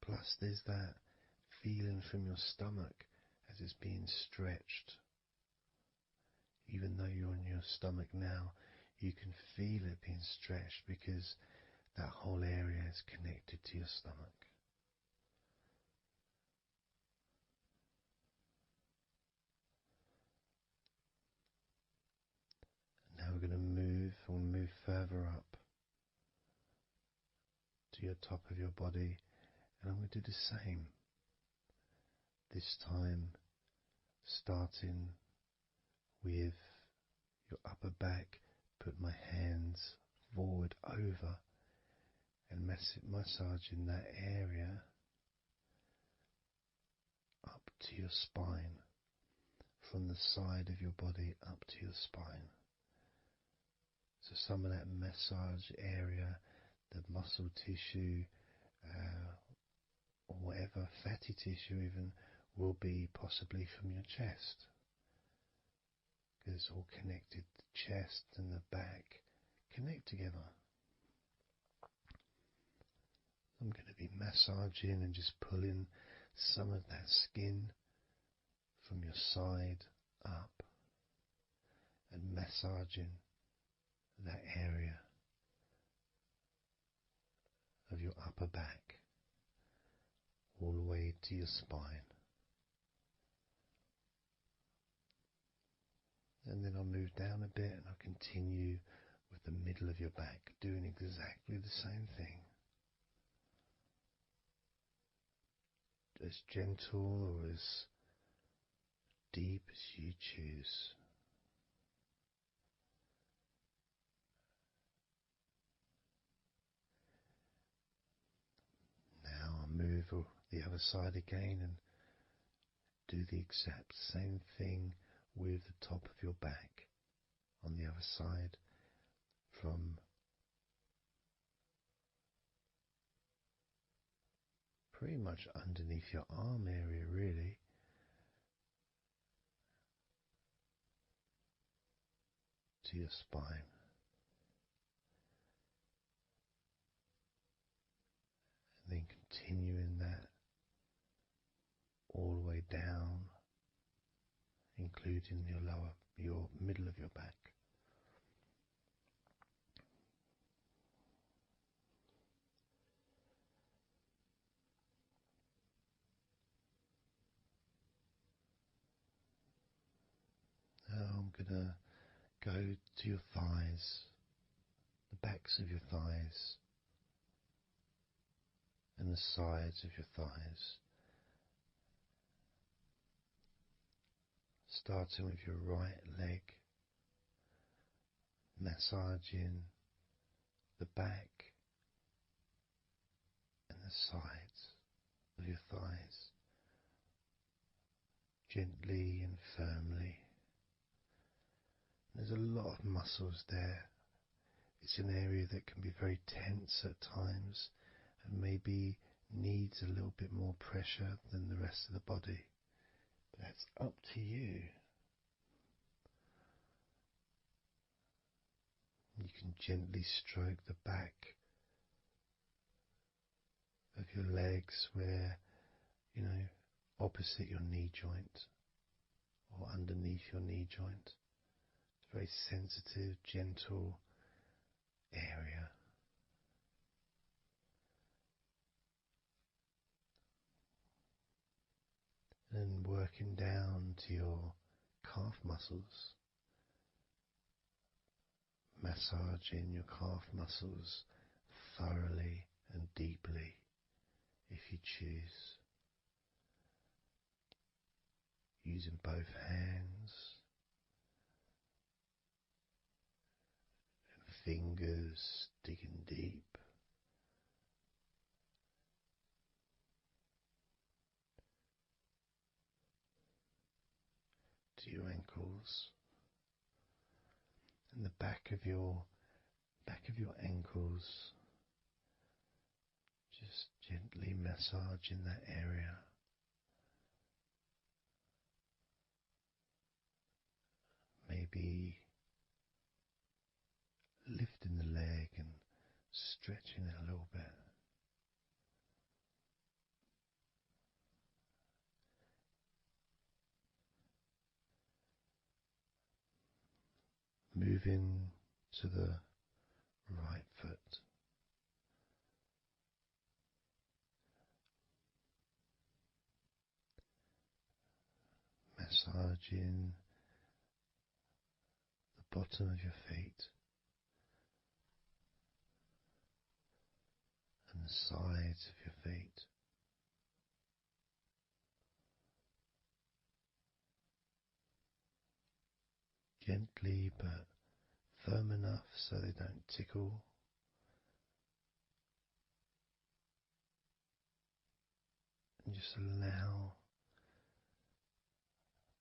Plus there's that feeling from your stomach as it's being stretched. Even though you're on your stomach now, you can feel it being stretched because that whole area is connected to your stomach. Now we're going to move further up to your top of your body, and I'm going to do the same. This time starting with your upper back, put my hands forward over and massaging that area up to your spine, from the side of your body up to your spine. So some of that massage area, the muscle tissue, or whatever, fatty tissue even, will be possibly from your chest. Because it's all connected, the chest and the back connect together. I'm going to be massaging and just pulling some of that skin from your side up and massaging that area of your upper back all the way to your spine. And then I'll move down a bit and I'll continue with the middle of your back, doing exactly the same thing. As gentle or as deep as you choose. Now I'll move the other side again and do the exact same thing with the top of your back on the other side, from pretty much underneath your arm area, really, to your spine. And then continuing that all the way down, including your middle of your back. Now I'm gonna go to your thighs, the backs of your thighs, and the sides of your thighs. Starting with your right leg, massaging the back and the sides of your thighs, gently and firmly. There's a lot of muscles there. It's an area that can be very tense at times and maybe needs a little bit more pressure than the rest of the body. But that's up to you. You can gently stroke the back of your legs where, opposite your knee joint or underneath your knee joint. It's a very sensitive, gentle area. And working down to your calf muscles, massaging your calf muscles thoroughly and deeply if you choose, using both hands and fingers, digging deep. To your ankles and the back of your ankles, just gently massaging that area. Maybe lifting the leg and stretching it a little bit. Moving to the right foot. Massaging the bottom of your feet and the sides of your feet. Gently but firm enough so they don't tickle. And just allow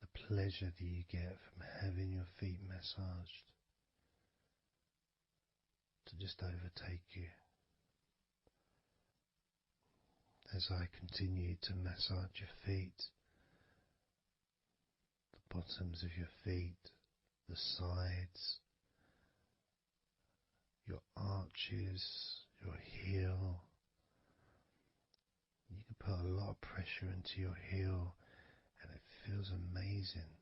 the pleasure that you get from having your feet massaged to just overtake you. As I continue to massage your feet, the bottoms of your feet, the sides, your arches, your heel. You can put a lot of pressure into your heel and it feels amazing.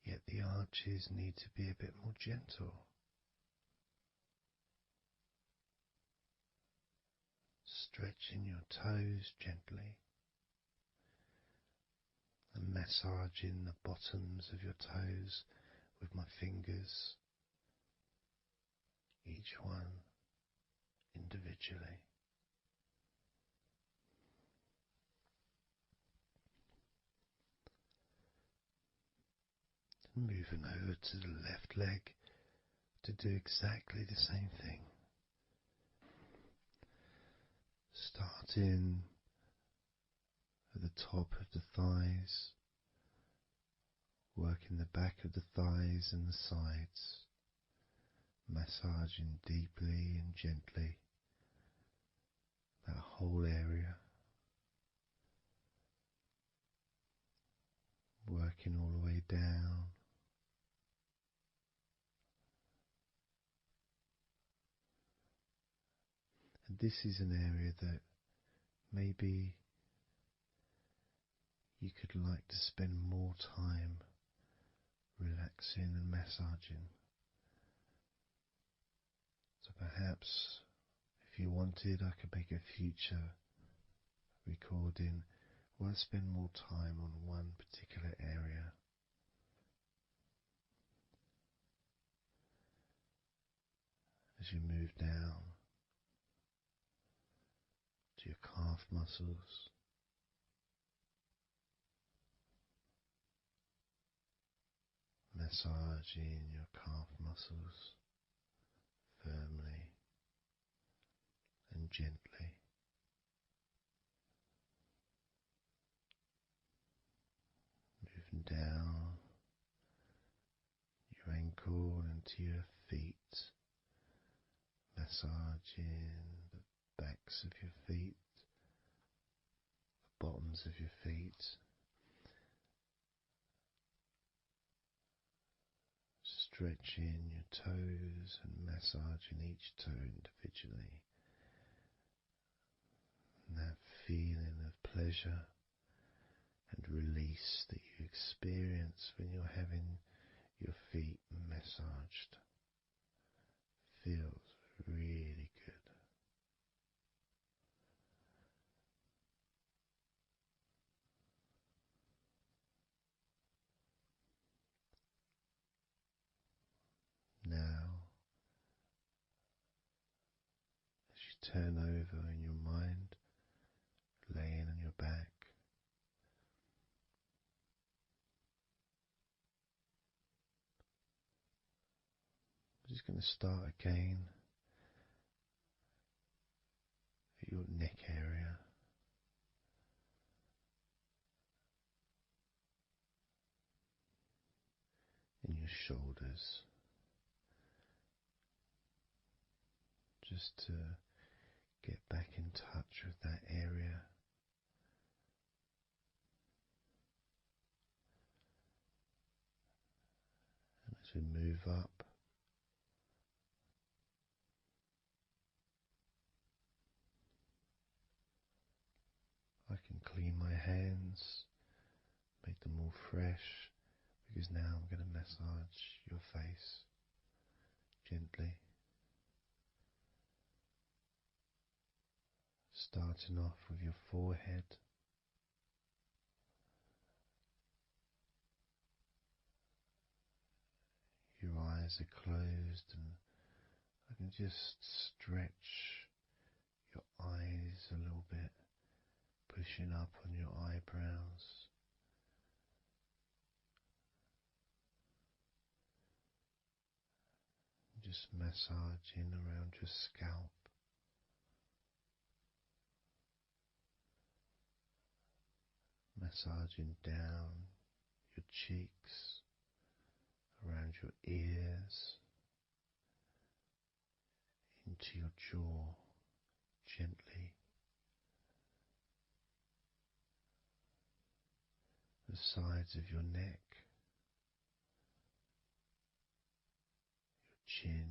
Yet the arches need to be a bit more gentle. Stretching your toes gently and massaging the bottoms of your toes with my fingers, each one individually. Moving over to the left leg to do exactly the same thing. Starting at the top of the thighs, working the back of the thighs and the sides, massaging deeply and gently that whole area, working all the way down. And this is an area that maybe you could like to spend more time relaxing and massaging. So perhaps if you wanted, I could make a future recording where I spend more time on one particular area. As you move down to your calf muscles, massaging your calf muscles firmly and gently. Moving down your ankle and to your feet, massaging the backs of your feet, the bottoms of your feet, stretching your toes and massaging each toe individually. And that feeling of pleasure and release that you experience when you're having your feet massaged feels really good. Now, as you turn over in your mind, laying on your back, I'm just going to start again at your neck area. In your shoulders, just to get back in touch with that area. And as we move up, I can clean my hands, make them all fresh, because now I'm going to massage your face gently. Starting off with your forehead, your eyes are closed and I can just stretch your eyes a little bit, pushing up on your eyebrows. just massaging around your scalp, massaging down your cheeks, around your ears, into your jaw, gently, the sides of your neck, your chin,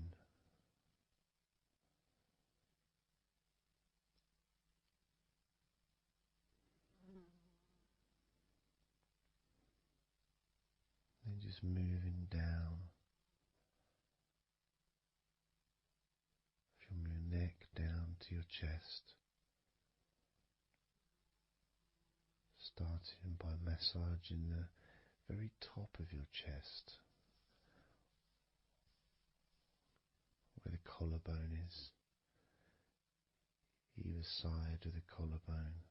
then just moving down from your neck down to your chest, starting by massaging the very top of your chest, where the collarbone is, either side of the collarbone.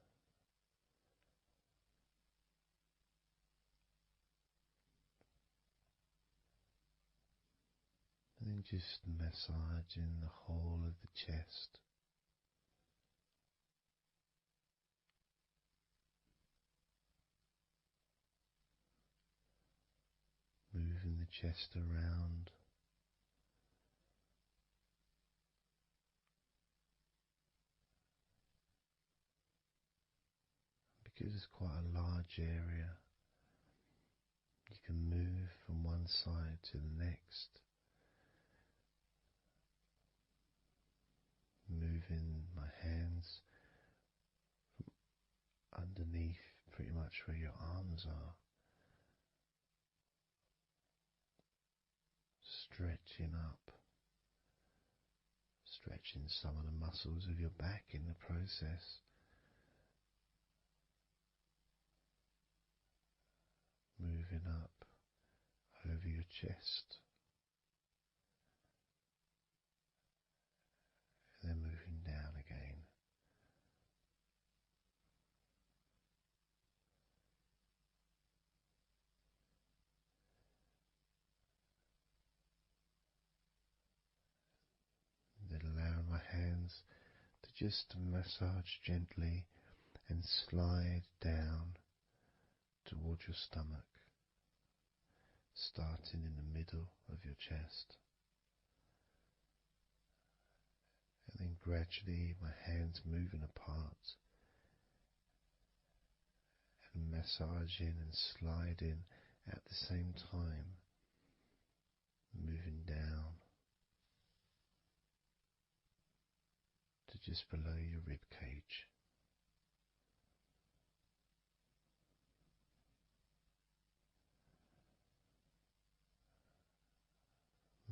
And then just massaging the whole of the chest. Moving the chest around. Because it's quite a large area, you can move from one side to the next. Moving my hands from underneath pretty much where your arms are, stretching up, stretching some of the muscles of your back in the process. Moving up over your chest, and then moving down again. Then allowing my hands to just massage gently and slide down towards your stomach, starting in the middle of your chest. And then gradually my hands moving apart and massaging and sliding at the same time, moving down to just below your rib cage.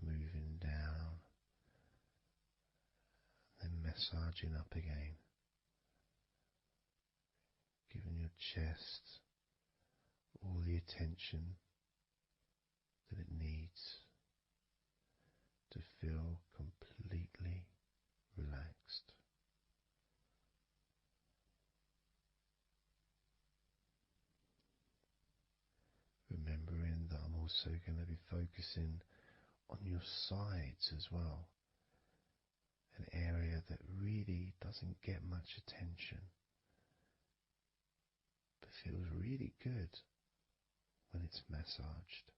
Moving down, then massaging up again, giving your chest all the attention that it needs to feel completely relaxed. Remembering that I'm also going to be focusing on your sides as well, an area that really doesn't get much attention, but feels really good when it's massaged.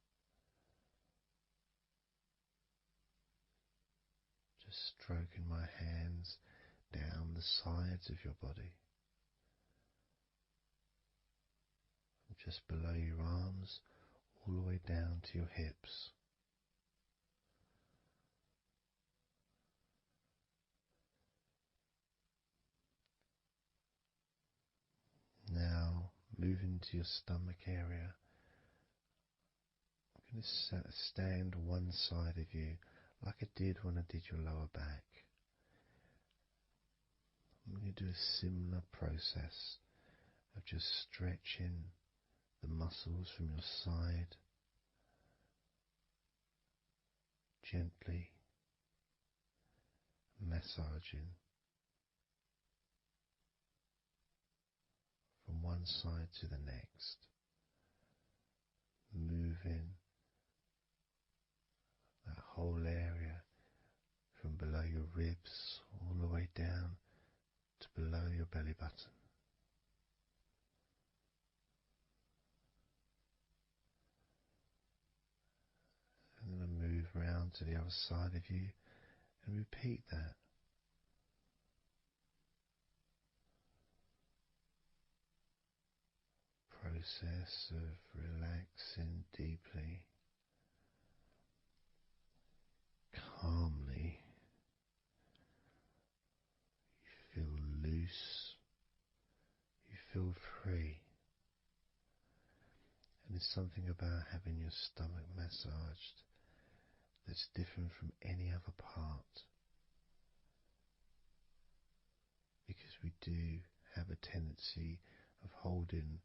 Just stroking my hands down the sides of your body, just below your arms, all the way down to your hips. Now, moving to your stomach area, I'm going to stand one side of you like I did when I did your lower back. I'm going to do a similar process of just stretching the muscles from your side, gently massaging from one side to the next, moving that whole area ribs all the way down to below your belly button. I'm going to move round to the other side of you and repeat that. Process of relaxing deeply, calmly. You feel loose, you feel free. And there's something about having your stomach massaged that's different from any other part, because we do have a tendency of holding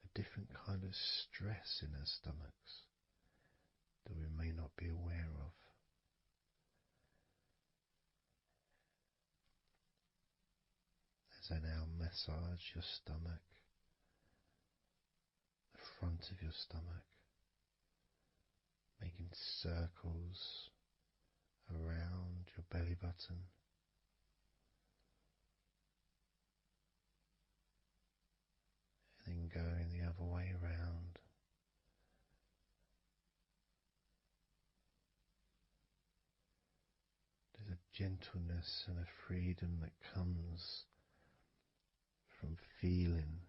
a different kind of stress in our stomachs that we may not be aware of. As I now massage your stomach, the front of your stomach, making circles around your belly button, and then going the other way around. There's a gentleness and a freedom that comes from feeling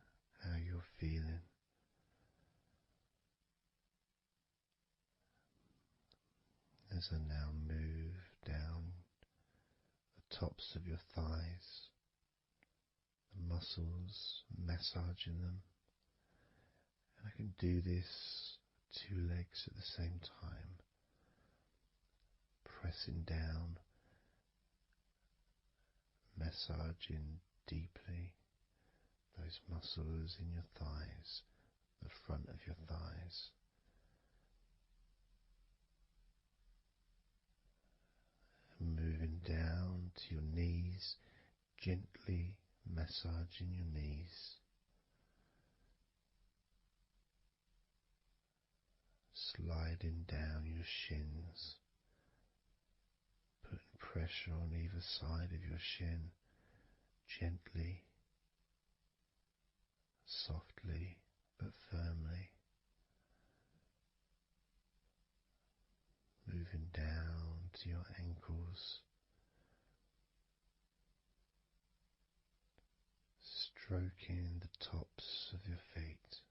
how you're feeling. As I now move down the tops of your thighs, the muscles, massaging them. And I can do this with 2 legs at the same time, pressing down, massaging deeply those muscles in your thighs, the front of your thighs. And moving down to your knees, gently massaging your knees. Sliding down your shins, putting pressure on either side of your shin, gently, softly but firmly. Moving down to your ankles, stroking the tops of your feet.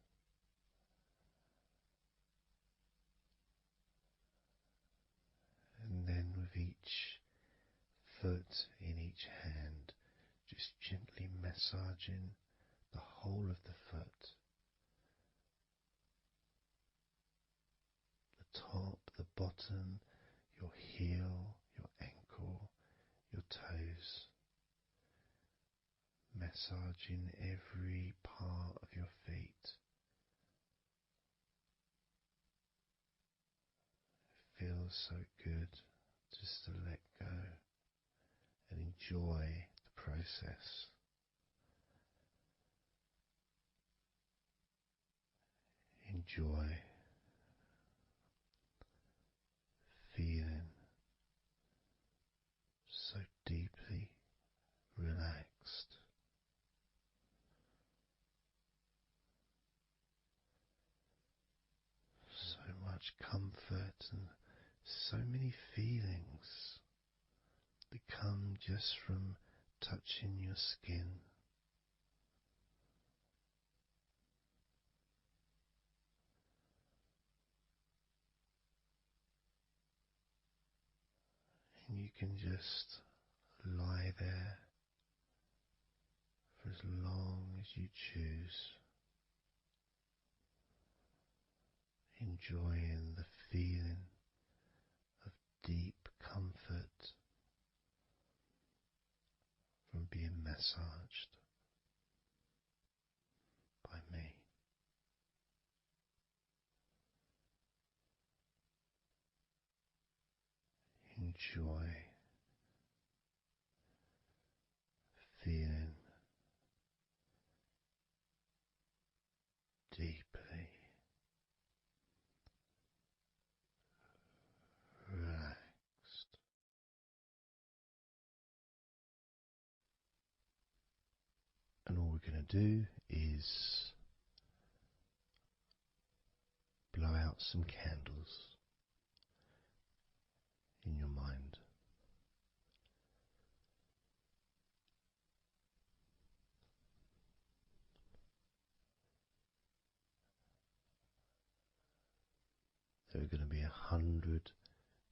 And then with each foot in each hand, just gently massaging the whole of the foot. The top, the bottom, your heel, your ankle, your toes. Massaging every part of your feet. It feels so good just to let go and enjoy the process. Enjoy feeling so deeply relaxed. So much comfort and so many feelings that come just from touching your skin. And you can just lie there for as long as you choose, enjoying the feeling of deep comfort from being massaged by me. Enjoy feeling deeply relaxed. we're going to do is blow out some candles in your mind. There are going to be 100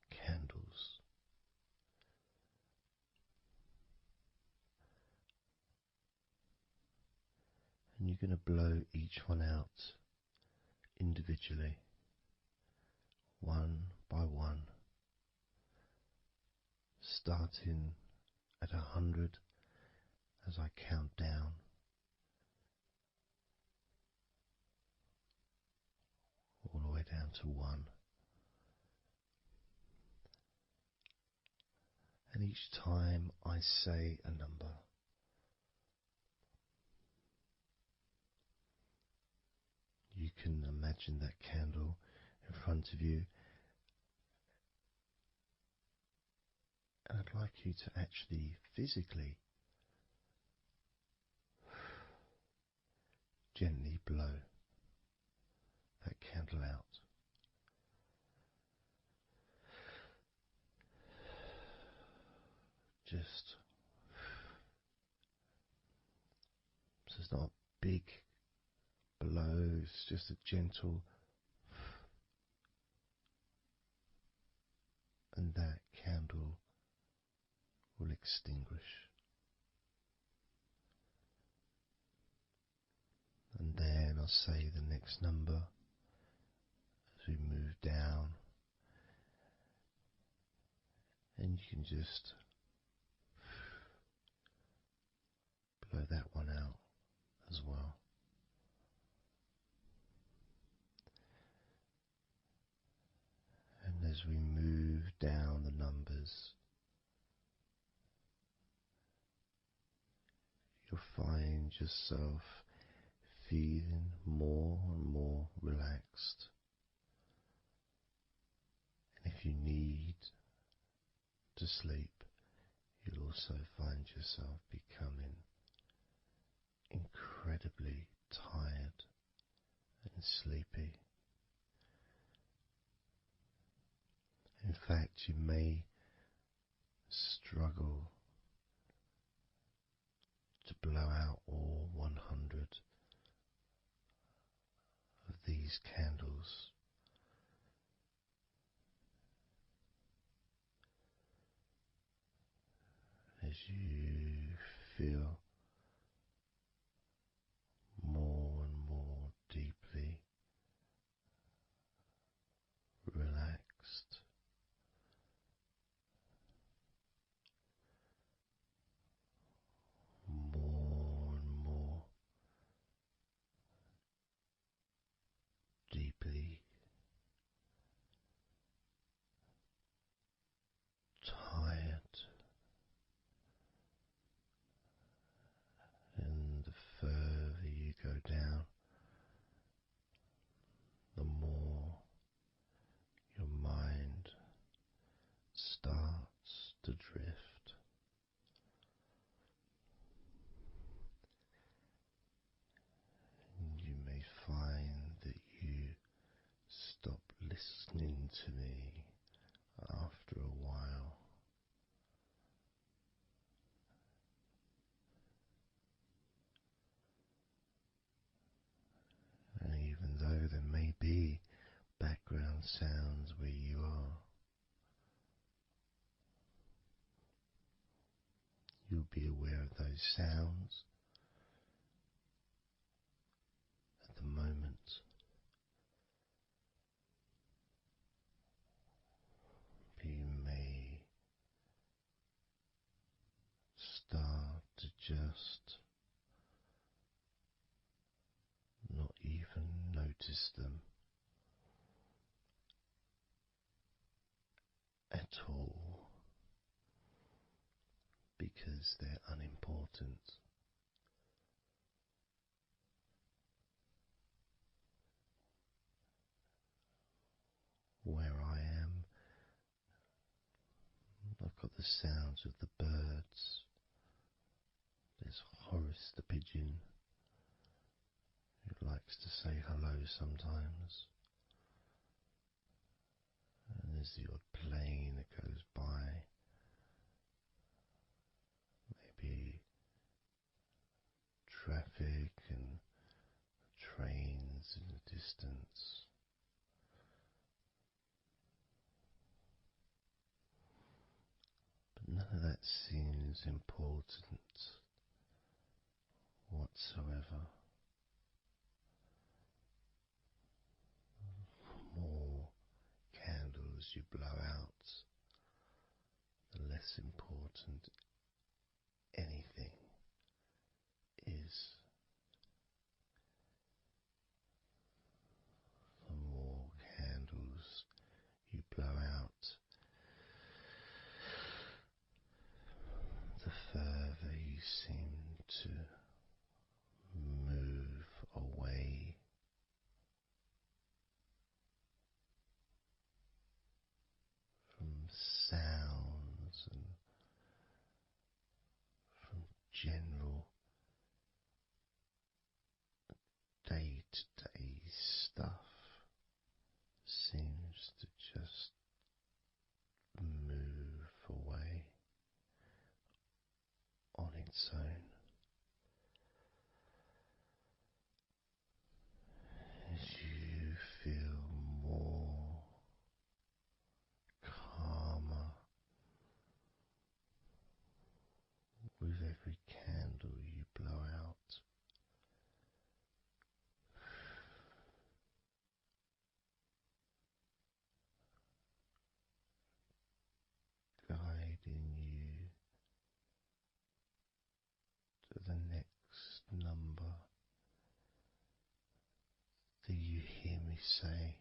candles. And you're going to blow each one out individually, one by one, starting at 100 as I count down, all the way down to 1. And each time I say a number, you can imagine that candle in front of you, and I'd like you to actually physically gently blow that candle out. Just so it's not a big blow, it's just a gentle, and that candle will extinguish. And then I'll say the next number as we move down, and you can just blow that one out as well. And as we move down the numbers, you'll find yourself feeling more and more relaxed. And if you need to sleep, you'll also find yourself becoming incredibly tired and sleepy. In fact, you may struggle to blow out all 100 of these candles. As you feel more and more deeply relaxed, more and more deeply tired, and the further you go down, the more your mind starts to drift. And you may find that you stop listening to me after a while. And even though there may be background sounds where you are, you'll be aware of those sounds at the moment. You may start to just not even notice them at all, because they're unimportant. Where I am, I've got the sounds of the birds. There's Horace the pigeon who likes to say hello sometimes. And there's the odd plane that goes by, maybe traffic and trains in the distance. But none of that seems important whatsoever. The more candles you blow out, the less important anything is. The more candles you blow out, the further you seem to move away from sounds and from general day-to-day stuff. Seems to just move away on its own as you feel more calmer with every candle you blow out. Guiding you to the next number that you hear me say.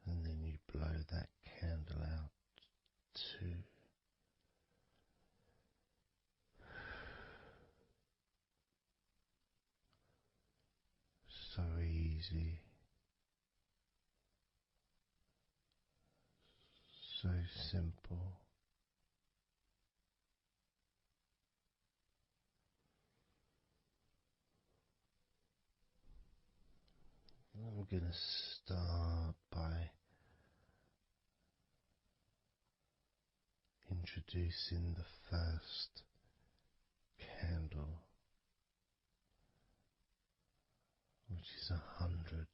And then you blow that candle out too. So easy, so simple. I'm going to start by introducing the first candle, which is 100.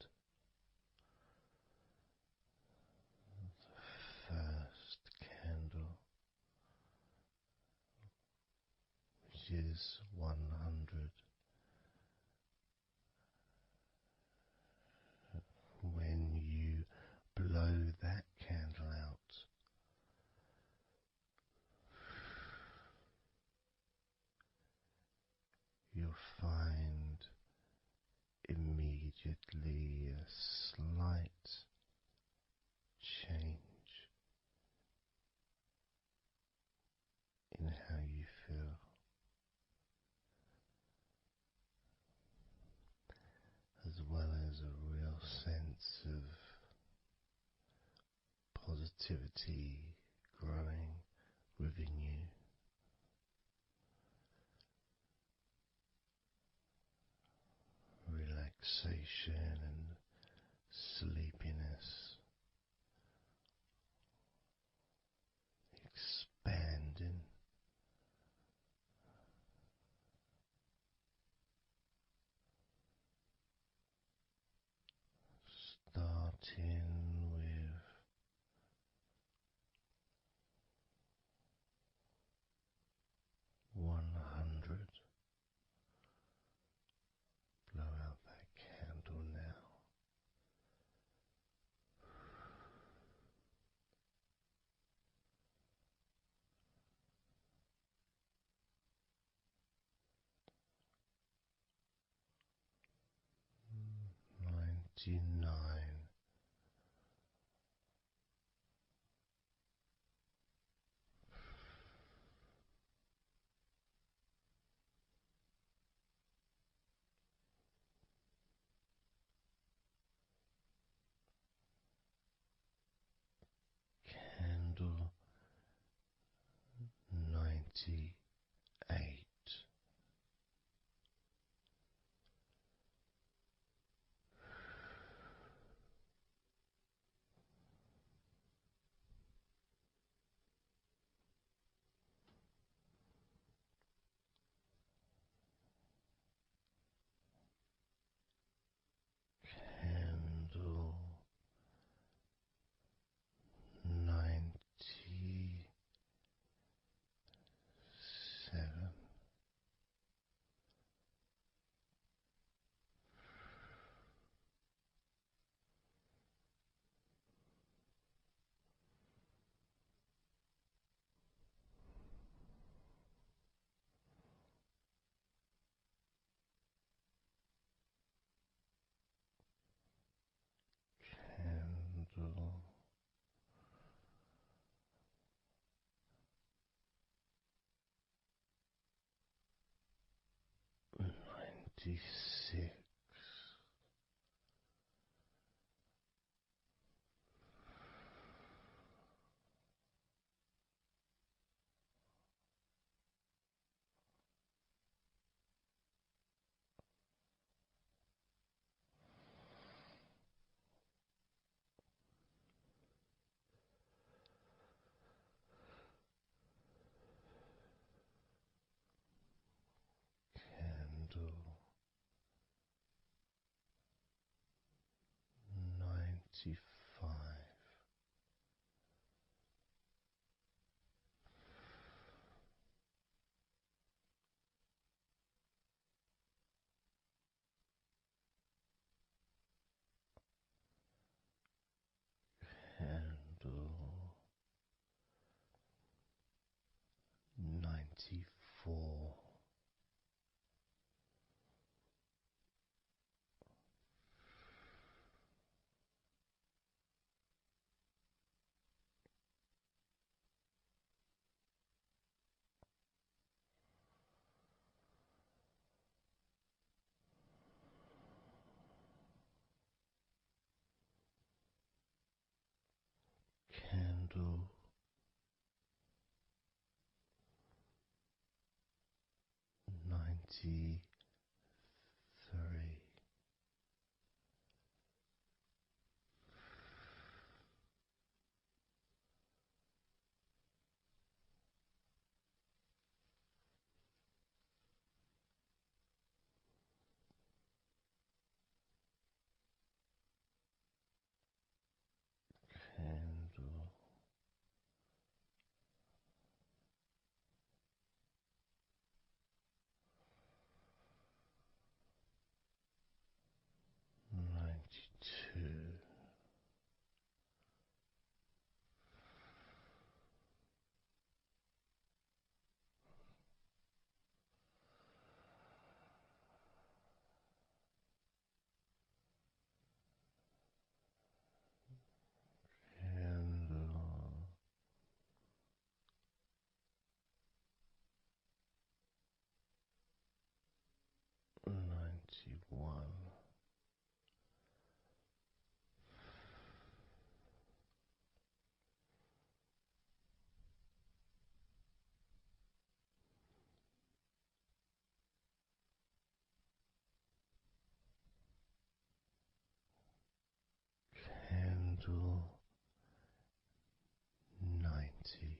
The first candle, which is 100. When you blow that candle out, you'll find immediately a slight change in how you feel, as well as a real sense of positivity growing within you. Relaxation and sleepiness expanding. Starting with 100. Blow out that candle now. 99. Candle 98. Candle 97. Candle 96. Candle 95. Candle 94. Candle 93. Candle 92. Candle 91. Candle 90.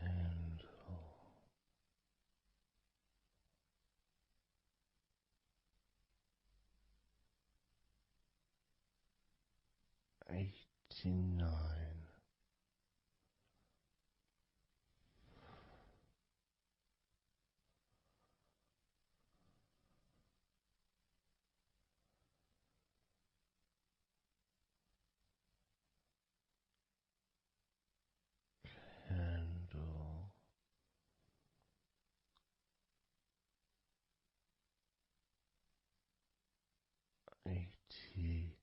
Candle 89. Candle 88.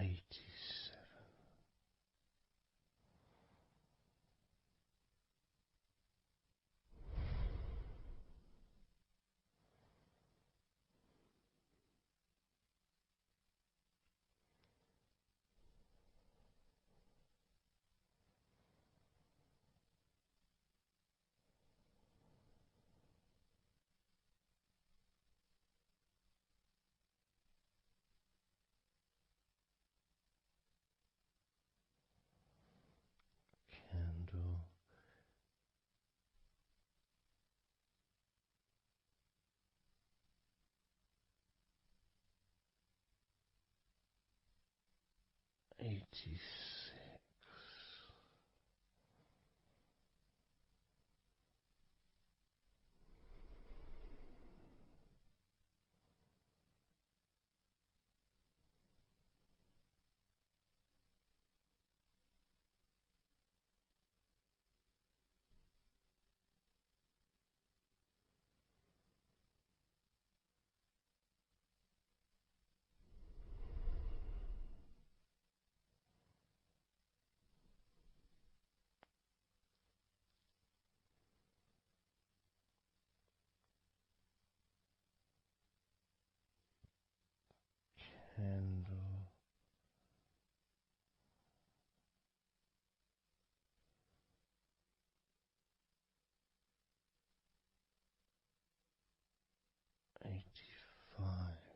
87, candle 86, candle 85,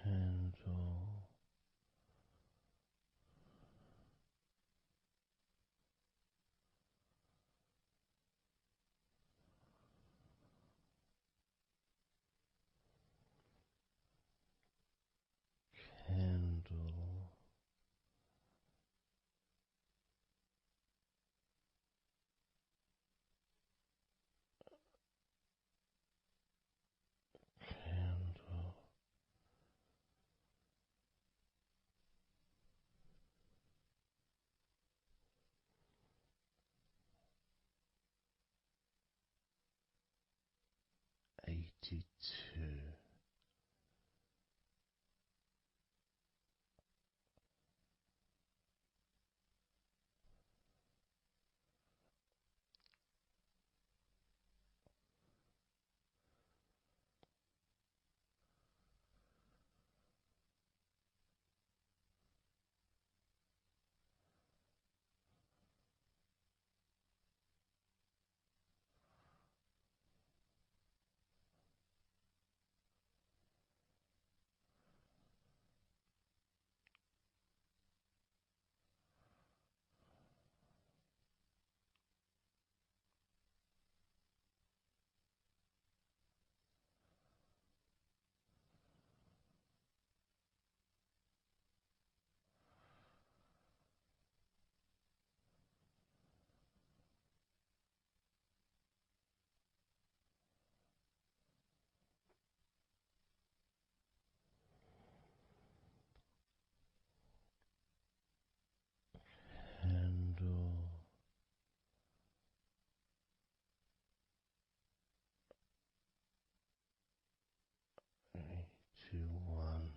candle 82, 81.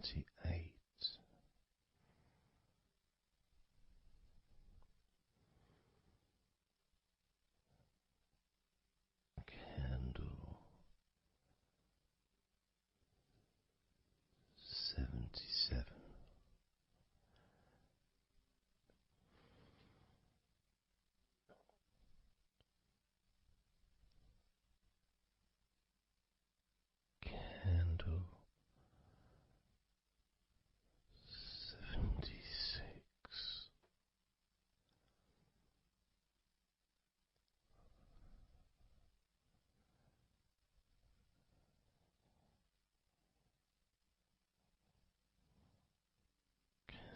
78. Candle 77. Candle 76.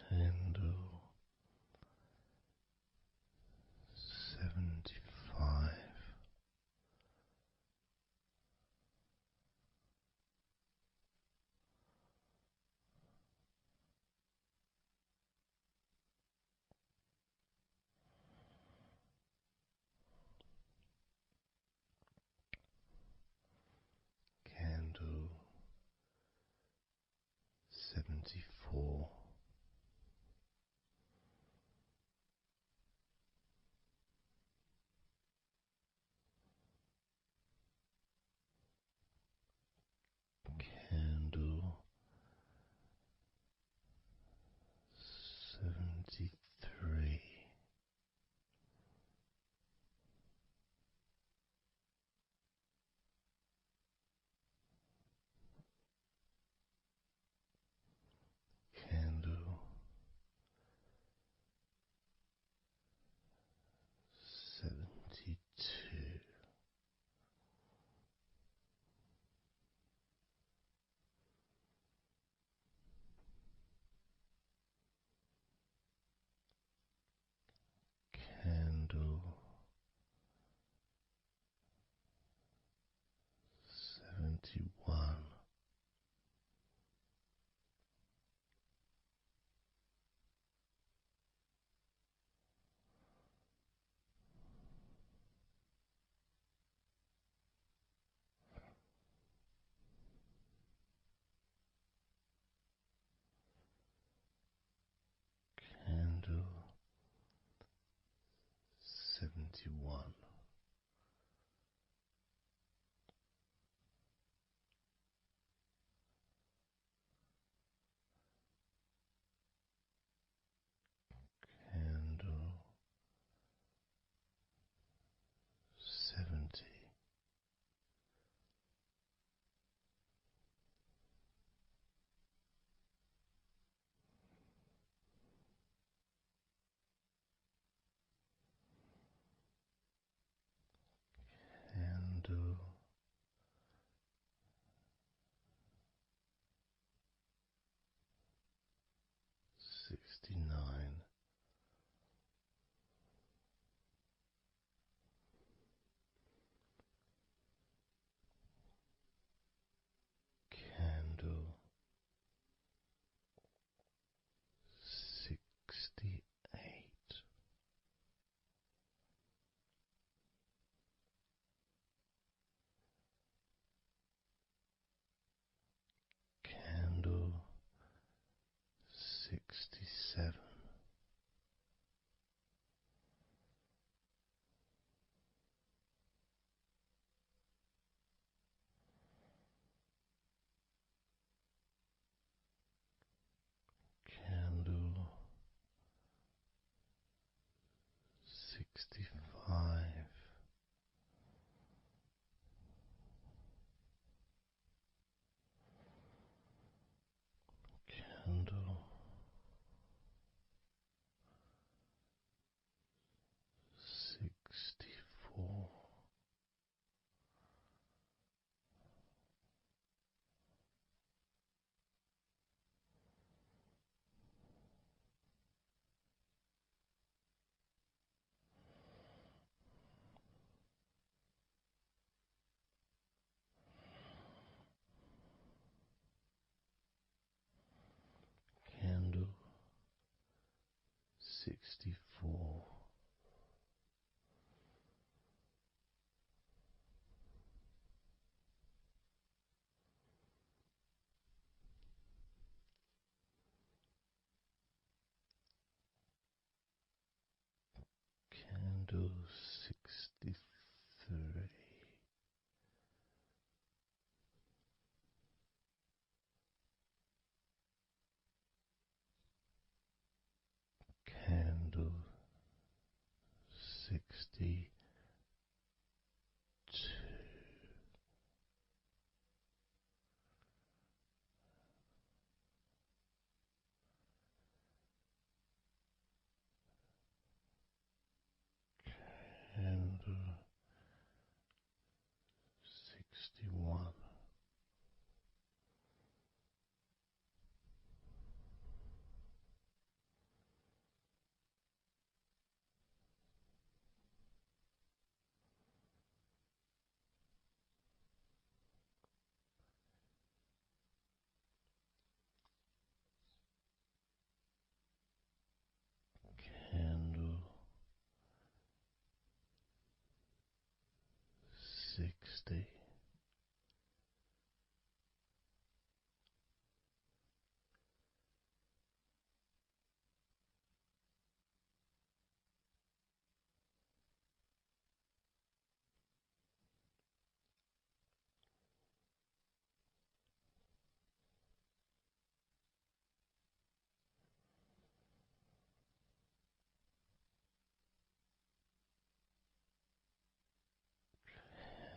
Candle 75. Candle 74. Candle 73. Candle 72. Candle 71. Candle 71. Candle 70. Candle 69. Candle 68. Candle 67. Candle 65. Candle 64. Candle 64. Candle 63. Candle 62. Candle 61. Candle 60.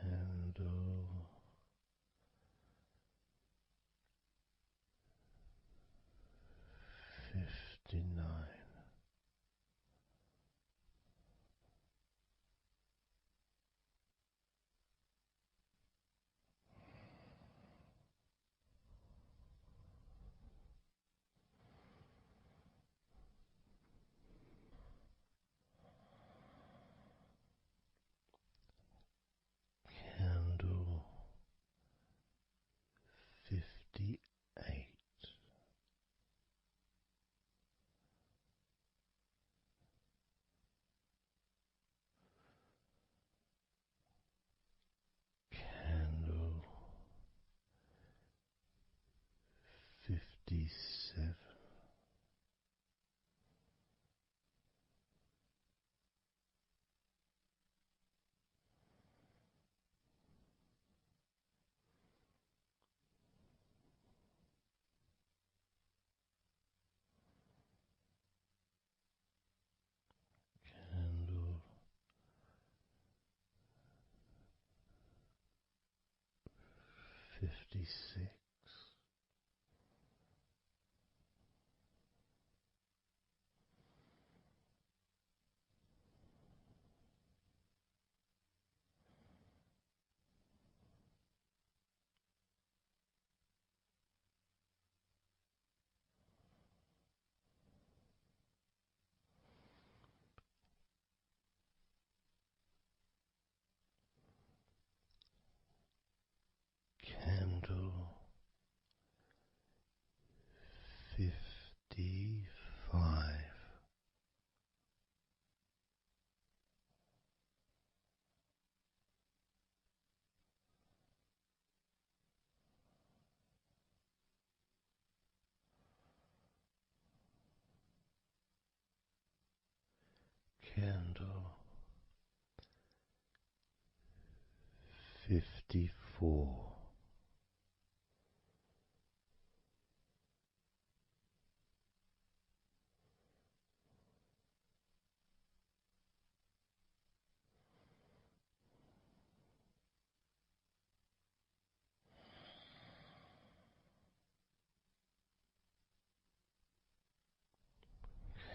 Candle 59. Candle 58. Candle 57. Candle 56. Candle 55. Candle 54.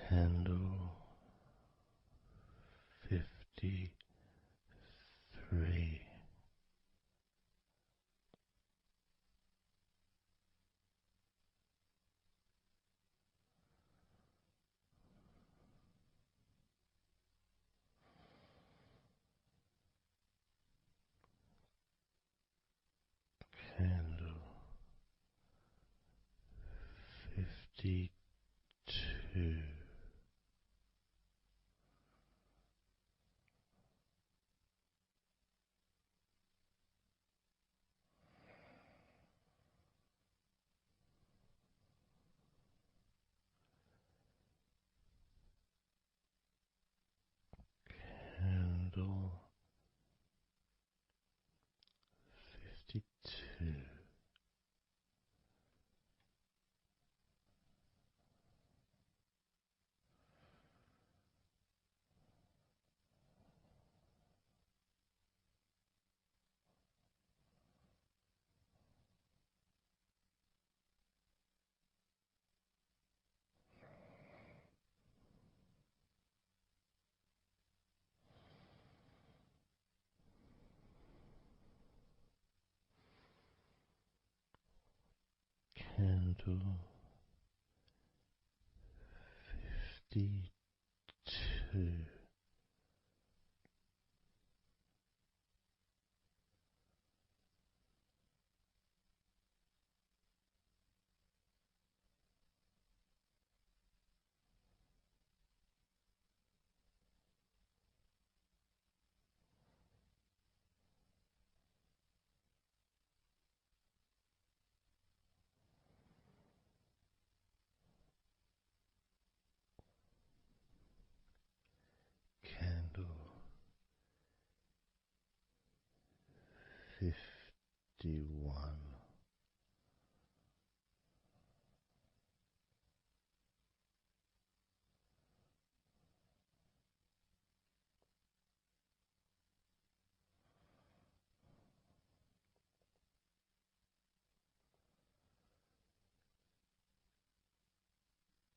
Candle 53. Candle 52. 22. Candle 52. Candle 51.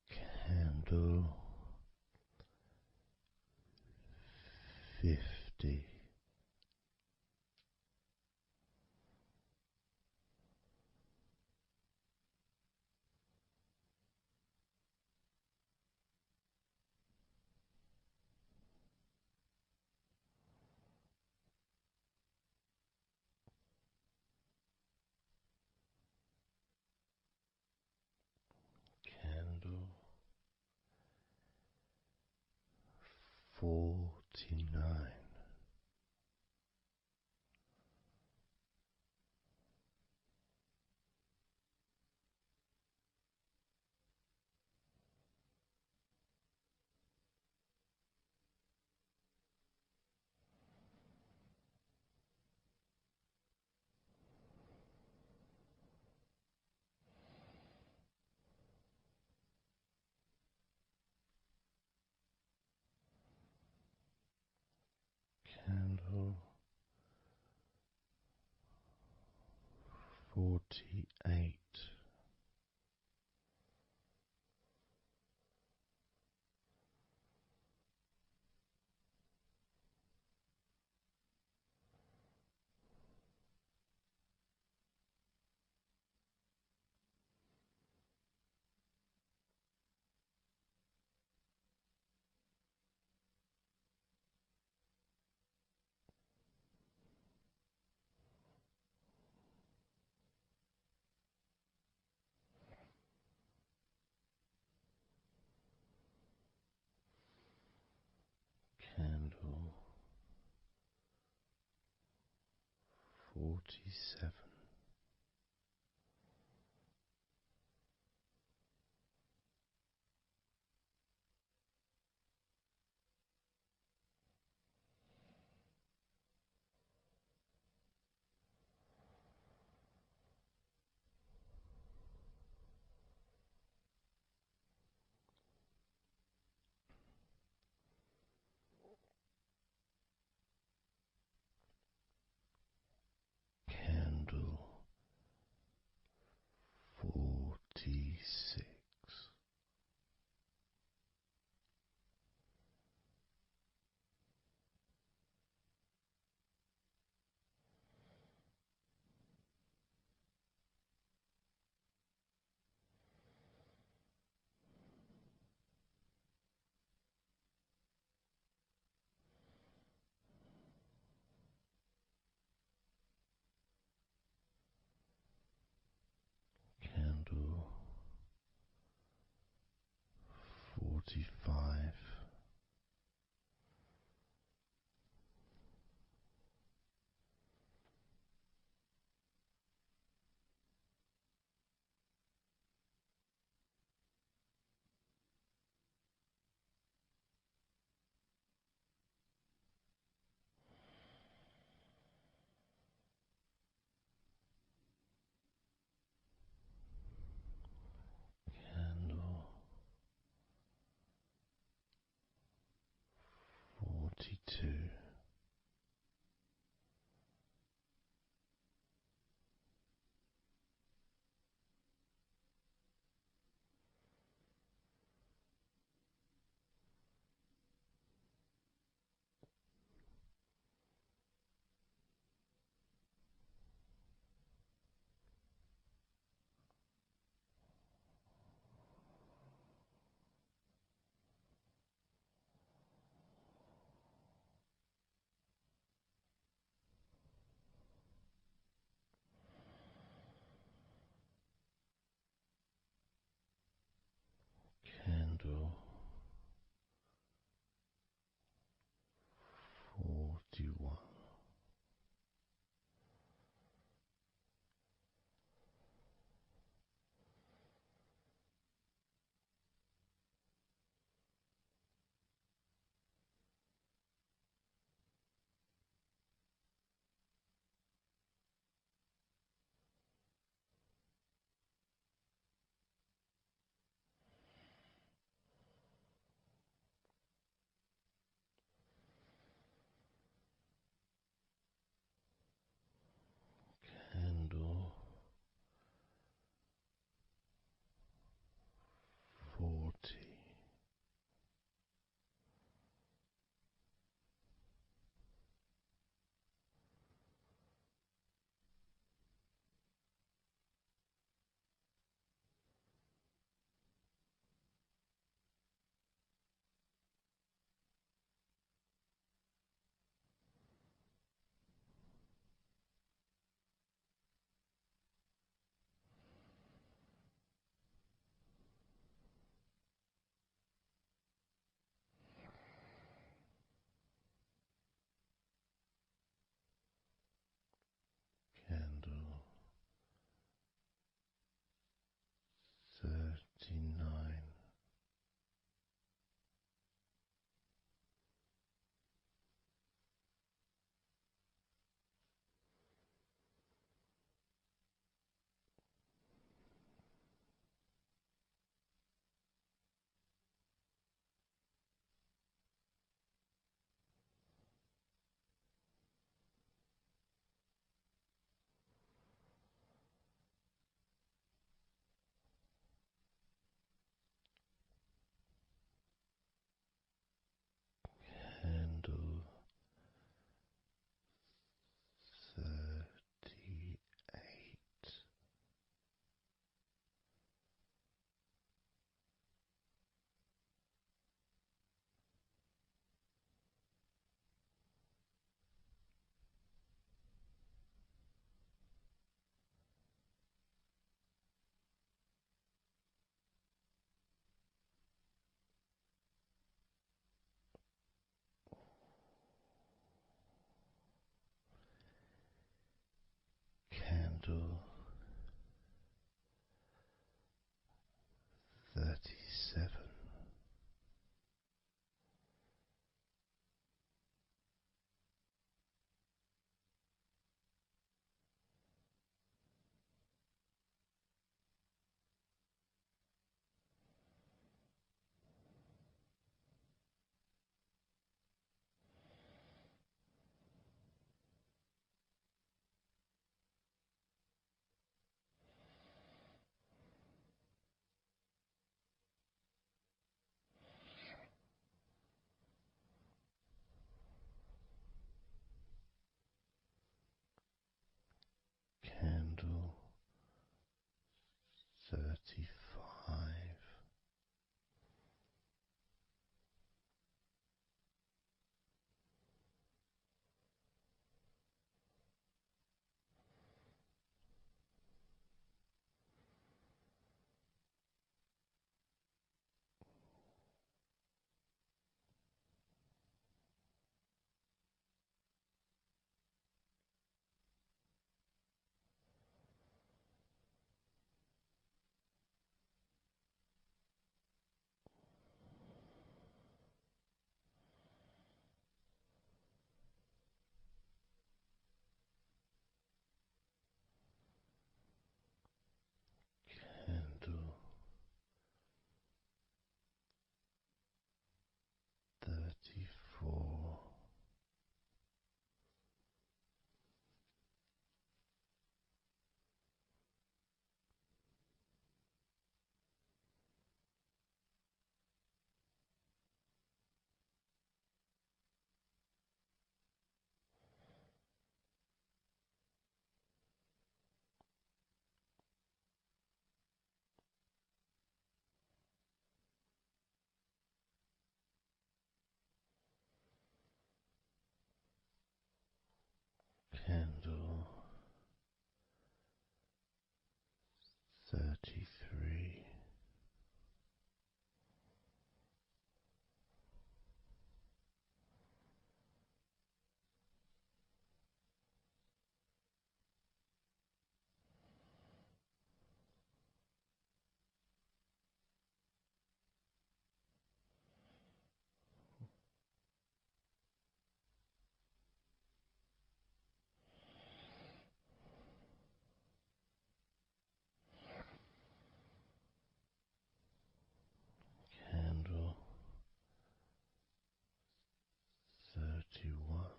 Candle 50. Candle 49. Candle 48. Candle 47. Candle 46. Candle 32. Candle 41. Candle 40. Candle 39. Candle 38. Candle 37. Candle 33. Candle 31.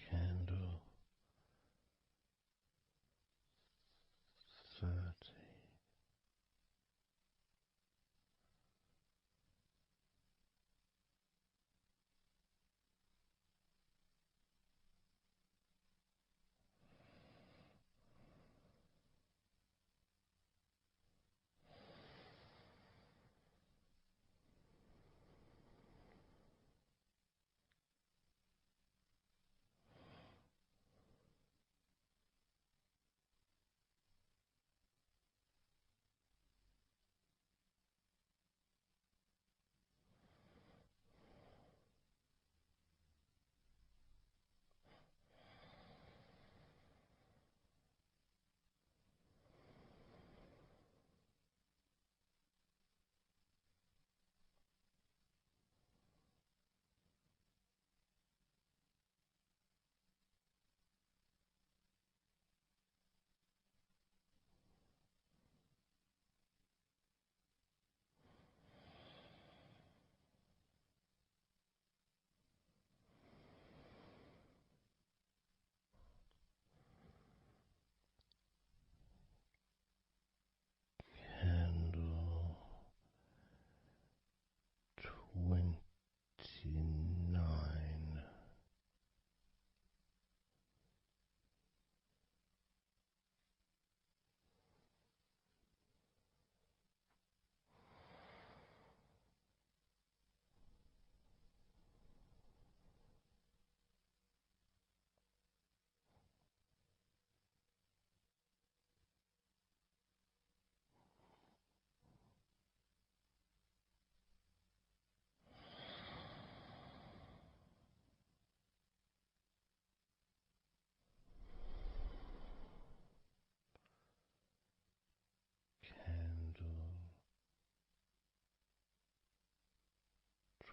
Candle 30. Candle 29. Candle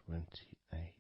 28.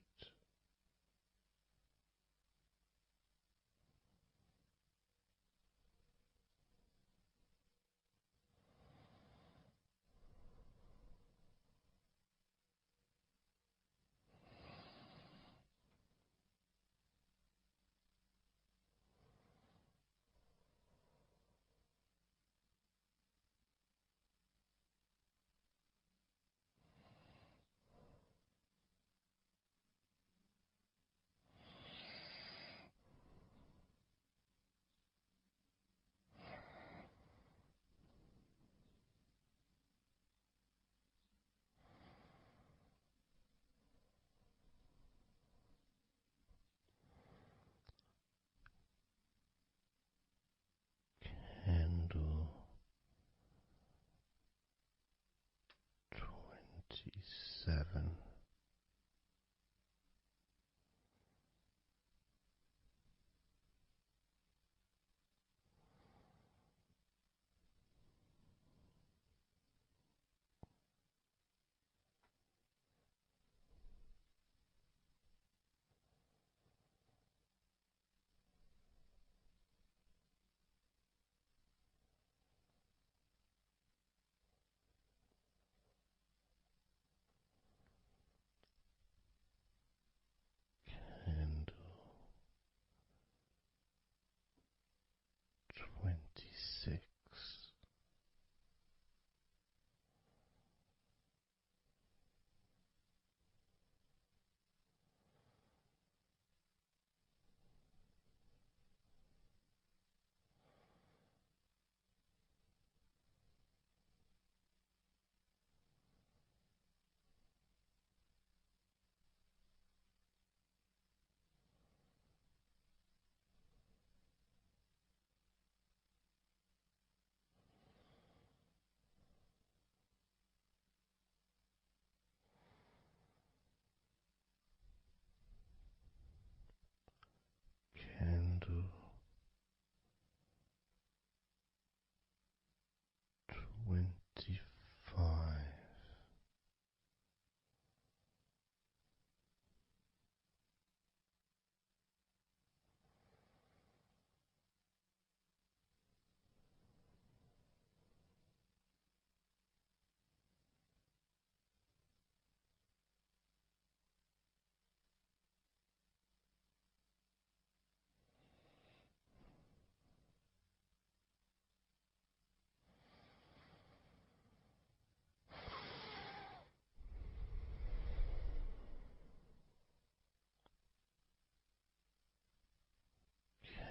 25.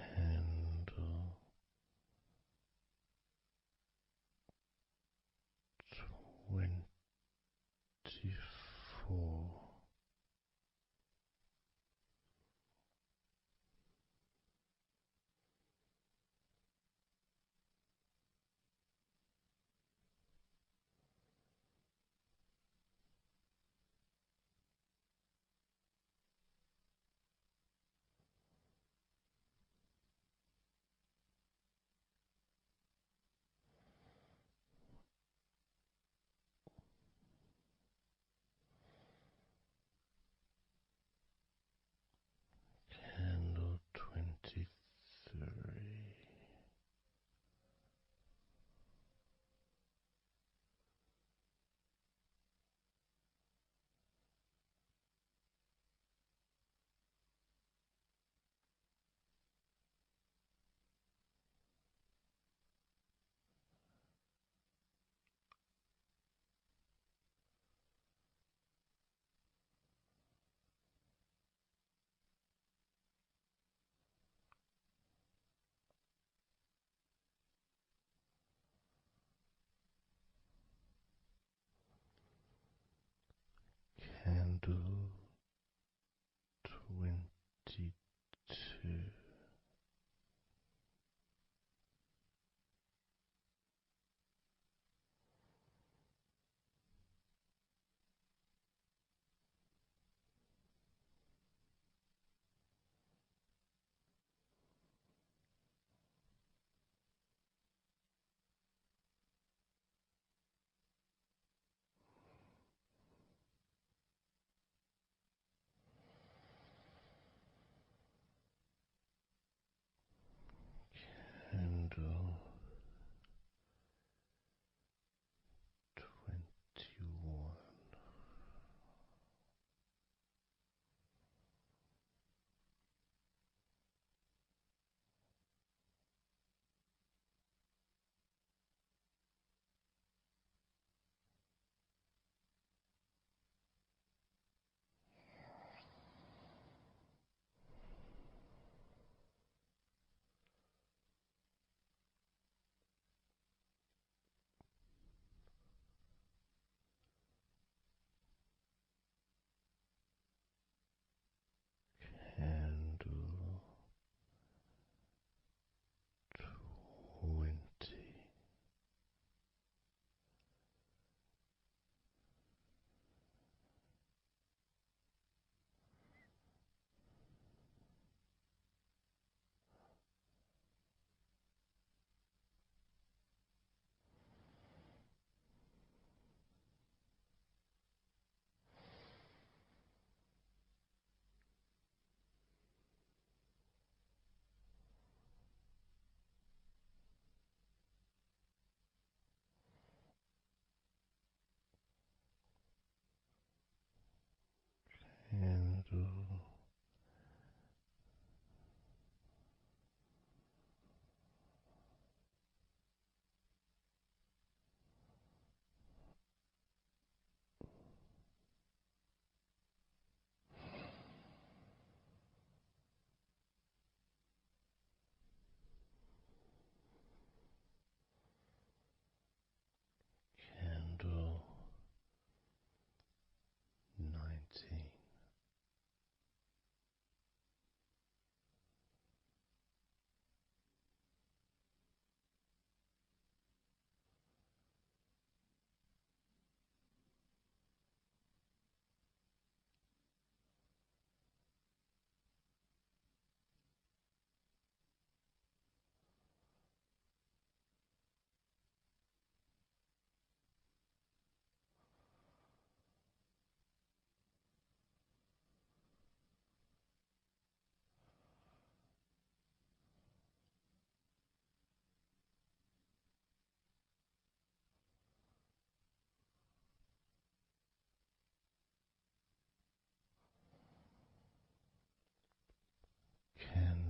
Candle 24. Candle 23. Candle 22.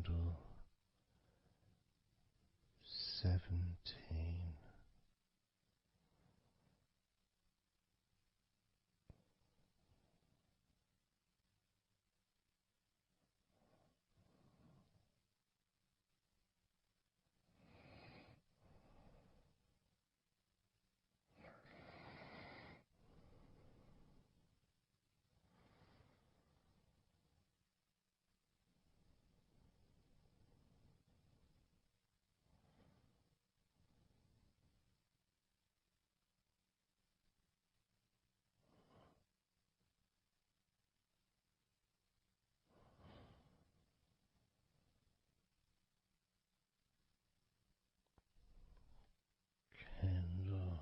candle 17. Candle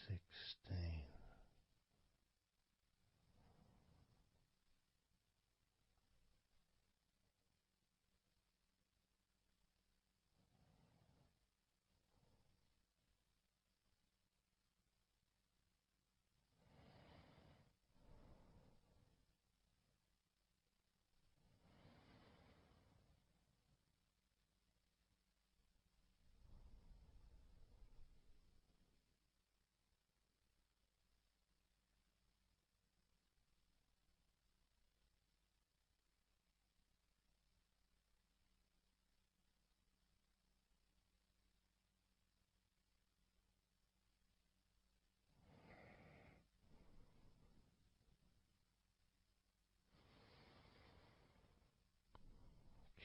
16.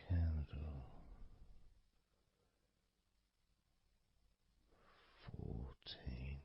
Candle 14.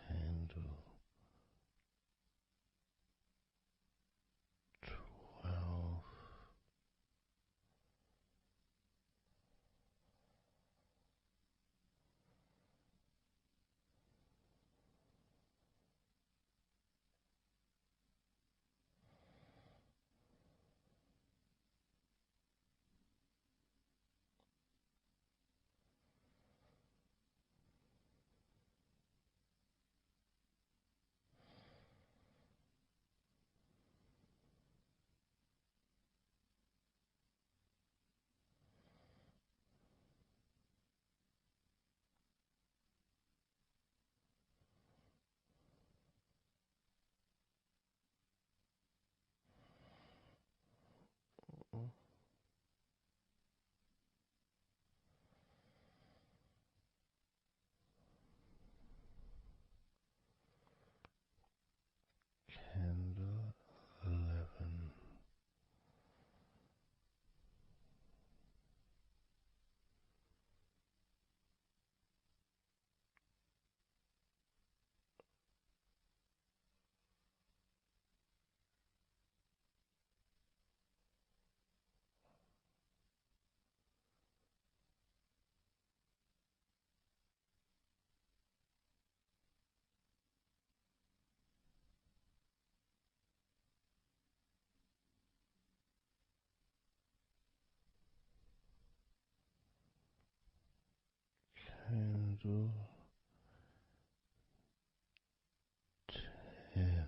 Candle 12. Candle 11. Candle 10.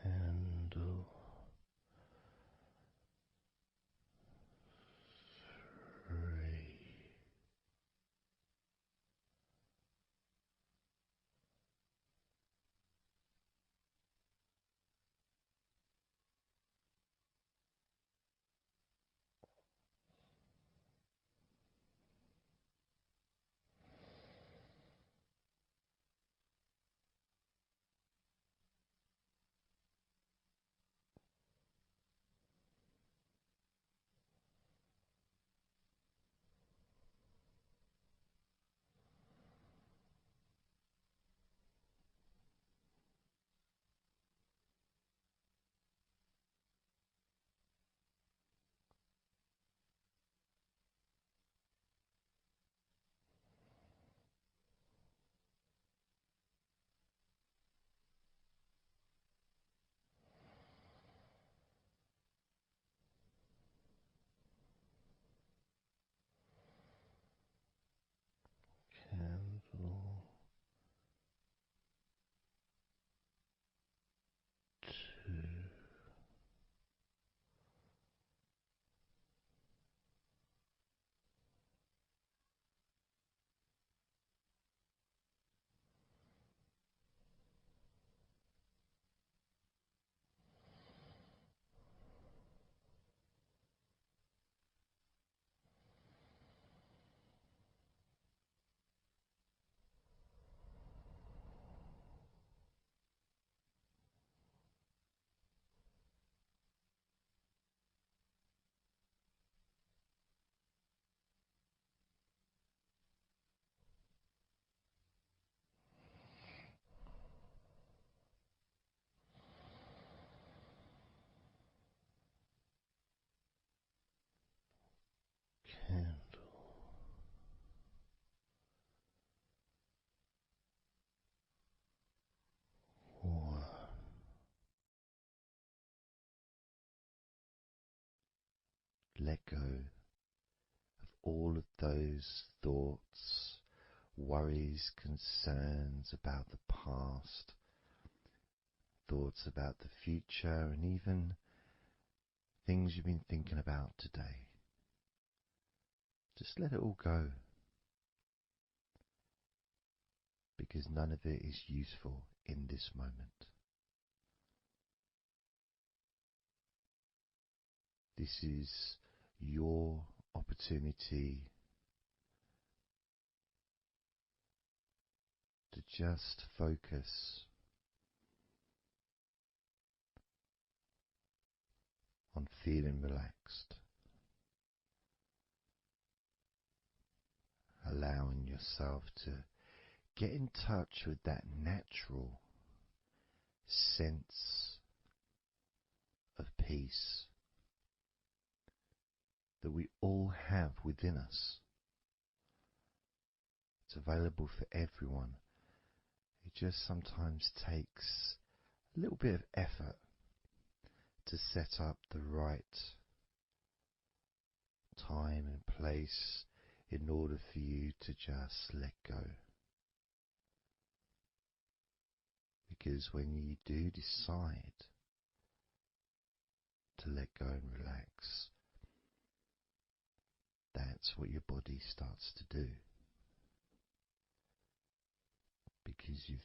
Candle 3. Candle 2. Candle 1. Let go of all of those thoughts, worries, concerns about the past, thoughts about the future, and even things you've been thinking about today. Just let it all go, because none of it is useful in this moment. This is your opportunity to just focus on feeling relaxed, allowing yourself to get in touch with that natural sense of peace that we all have within us. It's available for everyone. It just sometimes takes a little bit of effort to set up the right time and place in order for you to just let go. Because when you do decide to let go and relax, that's what your body starts to do. Because you've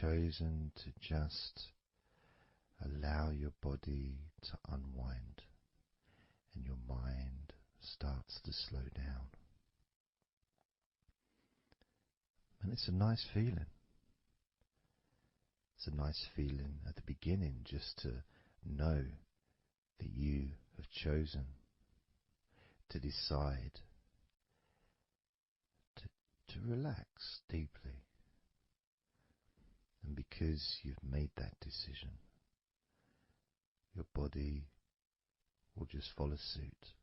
chosen to just allow your body to unwind, and your mind starts to slow down. And it's a nice feeling. It's a nice feeling at the beginning just to know that you have chosen to decide to relax deeply. And because you've made that decision, your body will just follow suit.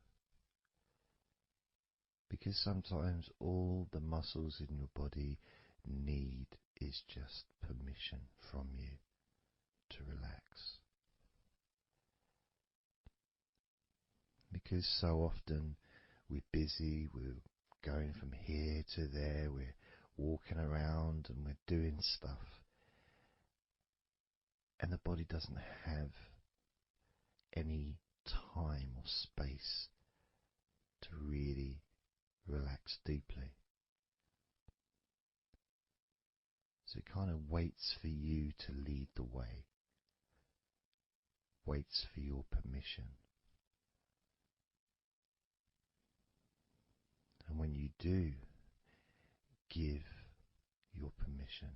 Because sometimes all the muscles in your body need is just permission from you to relax. Because so often we're busy, we're going from here to there, we're walking around and we're doing stuff, and the body doesn't have any time or space to really relax deeply. So it kind of waits for you to lead the way, waits for your permission. And when you do give your permission,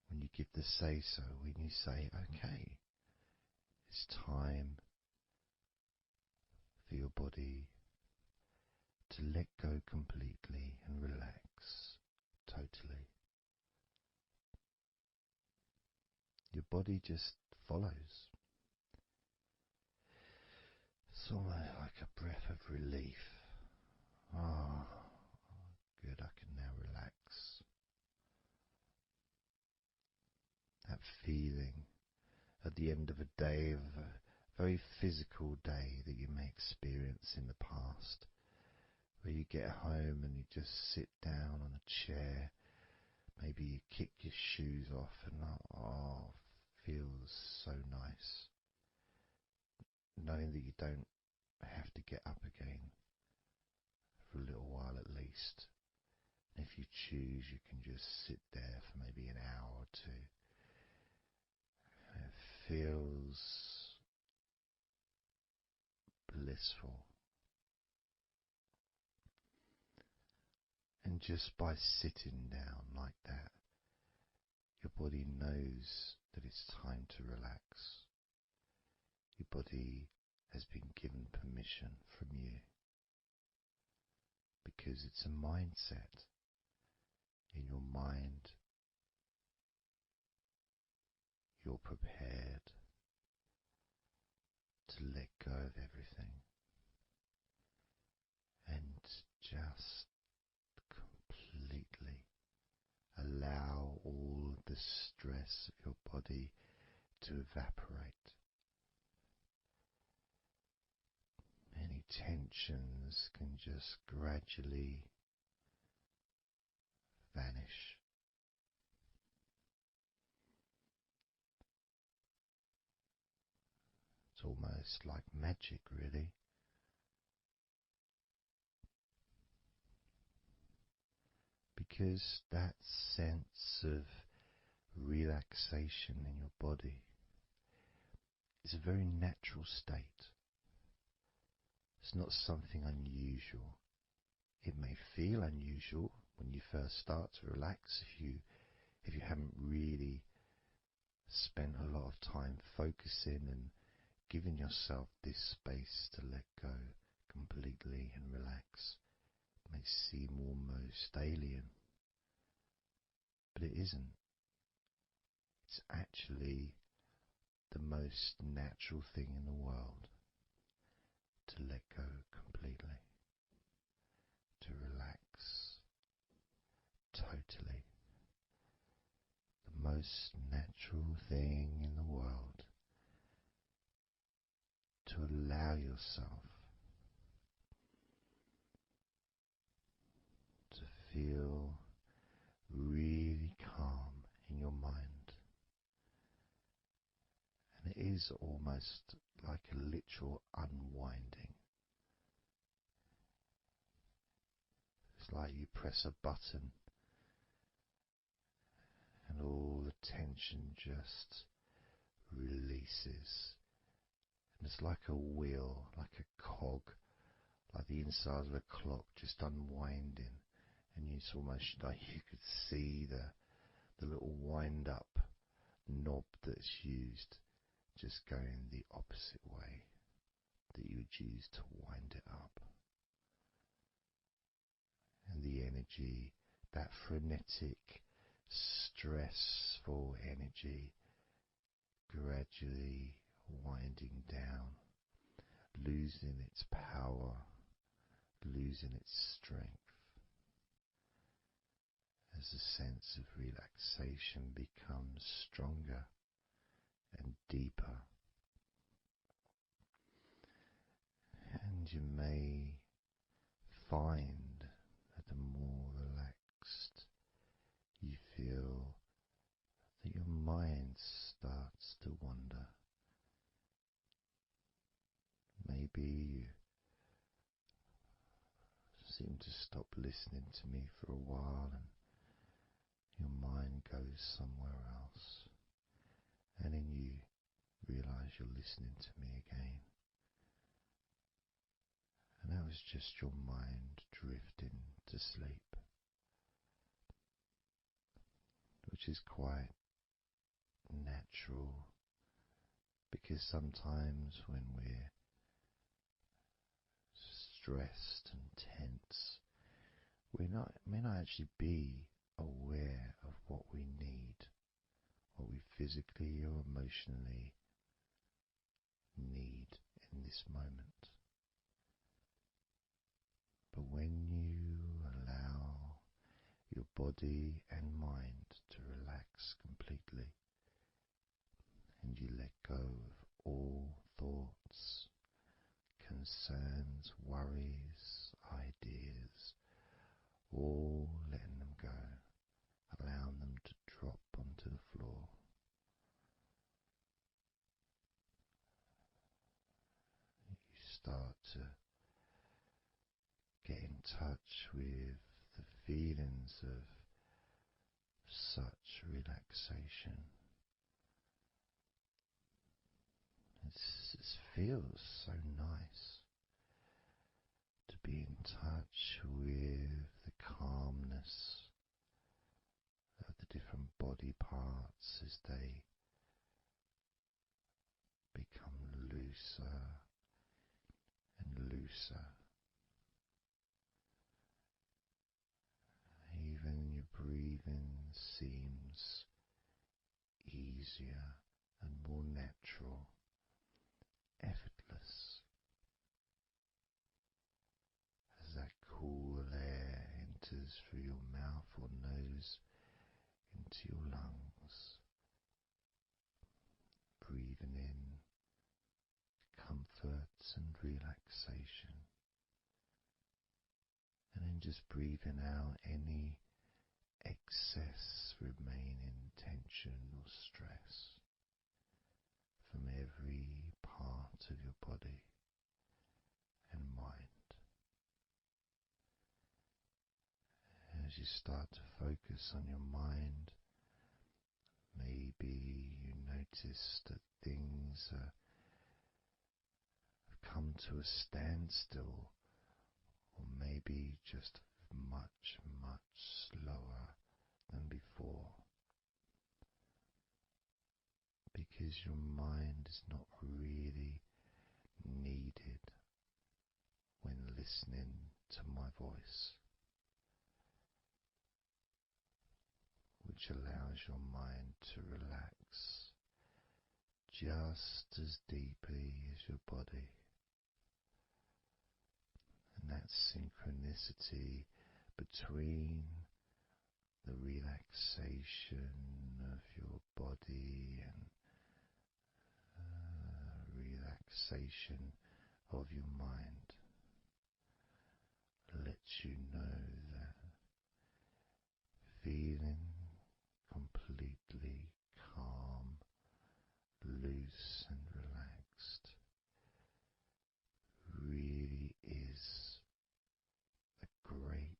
when you give the say-so, when you say, okay, it's time for your body to let go completely and relax totally, your body just follows. It's almost like a breath of relief. Ah, good, I can now relax. That feeling at the end of a day, of a very physical day that you may experience in the past, where you get home and you just sit down on a chair, maybe you kick your shoes off and feels so nice. Knowing that you don't have to get up again for a little while at least. And if you choose, you can just sit there for maybe an hour or two. And it feels blissful. And just by sitting down like that, your body knows that it's time to relax. Your body has been given permission from you, because it's a mindset. In your mind, you're prepared to let go of everything and just completely allow all the stress of your body to evaporate. Any tensions can just gradually vanish. It's almost like magic, really. Because that sense of relaxation in your body is a very natural state. It's not something unusual. It may feel unusual when you first start to relax, if you haven't really spent a lot of time focusing and giving yourself this space to let go completely and relax. It may seem almost alien, but it isn't. It's actually the most natural thing in the world to let go completely, to relax totally. The most natural thing in the world to allow yourself to feel really calm in your mind. And it is almost like a literal unwinding. It's like you press a button and all the tension just releases. And it's like a wheel, like a cog, like the inside of a clock just unwinding. And it's almost like you could see the little wind up knob that's used just going the opposite way that you would use to wind it up. And the energy, that frenetic, stressful energy, gradually winding down, losing its power, losing its strength, as the sense of relaxation becomes stronger and deeper. And you may find that the more relaxed you feel, that your mind starts to wander. Maybe you seem to stop listening to me for a while and your mind goes somewhere else, and then you realize you're listening to me again. And that was just your mind drifting to sleep, which is quite natural, because sometimes when we're stressed and tense, we may not actually be aware of what we need, what we physically or emotionally need in this moment. But when you allow your body and mind to relax completely, and you let go of all thoughts, concerns, worries, ideas, all letting them go, allowing them to drop onto the floor, you start to get in touch with the feelings of such relaxation. It feels so nice to be in touch with the calmness of the different body parts as they become looser and looser. Even your breathing seems easier and more natural, effortless, as that cool air enters through your mouth or nose into your lungs, breathing in comfort and relaxation, and then just breathing out any excess remaining tension or stress from every part of your body and mind. As you start to focus on your mind, maybe you notice that things have come to a standstill, or maybe just much, much slower than before, because your mind is not really needed when listening to my voice, which allows your mind to relax just as deeply as your body. And that synchronicity between the relaxation of your body and relaxation of your mind lets you know that feeling completely calm, loose and relaxed really is a great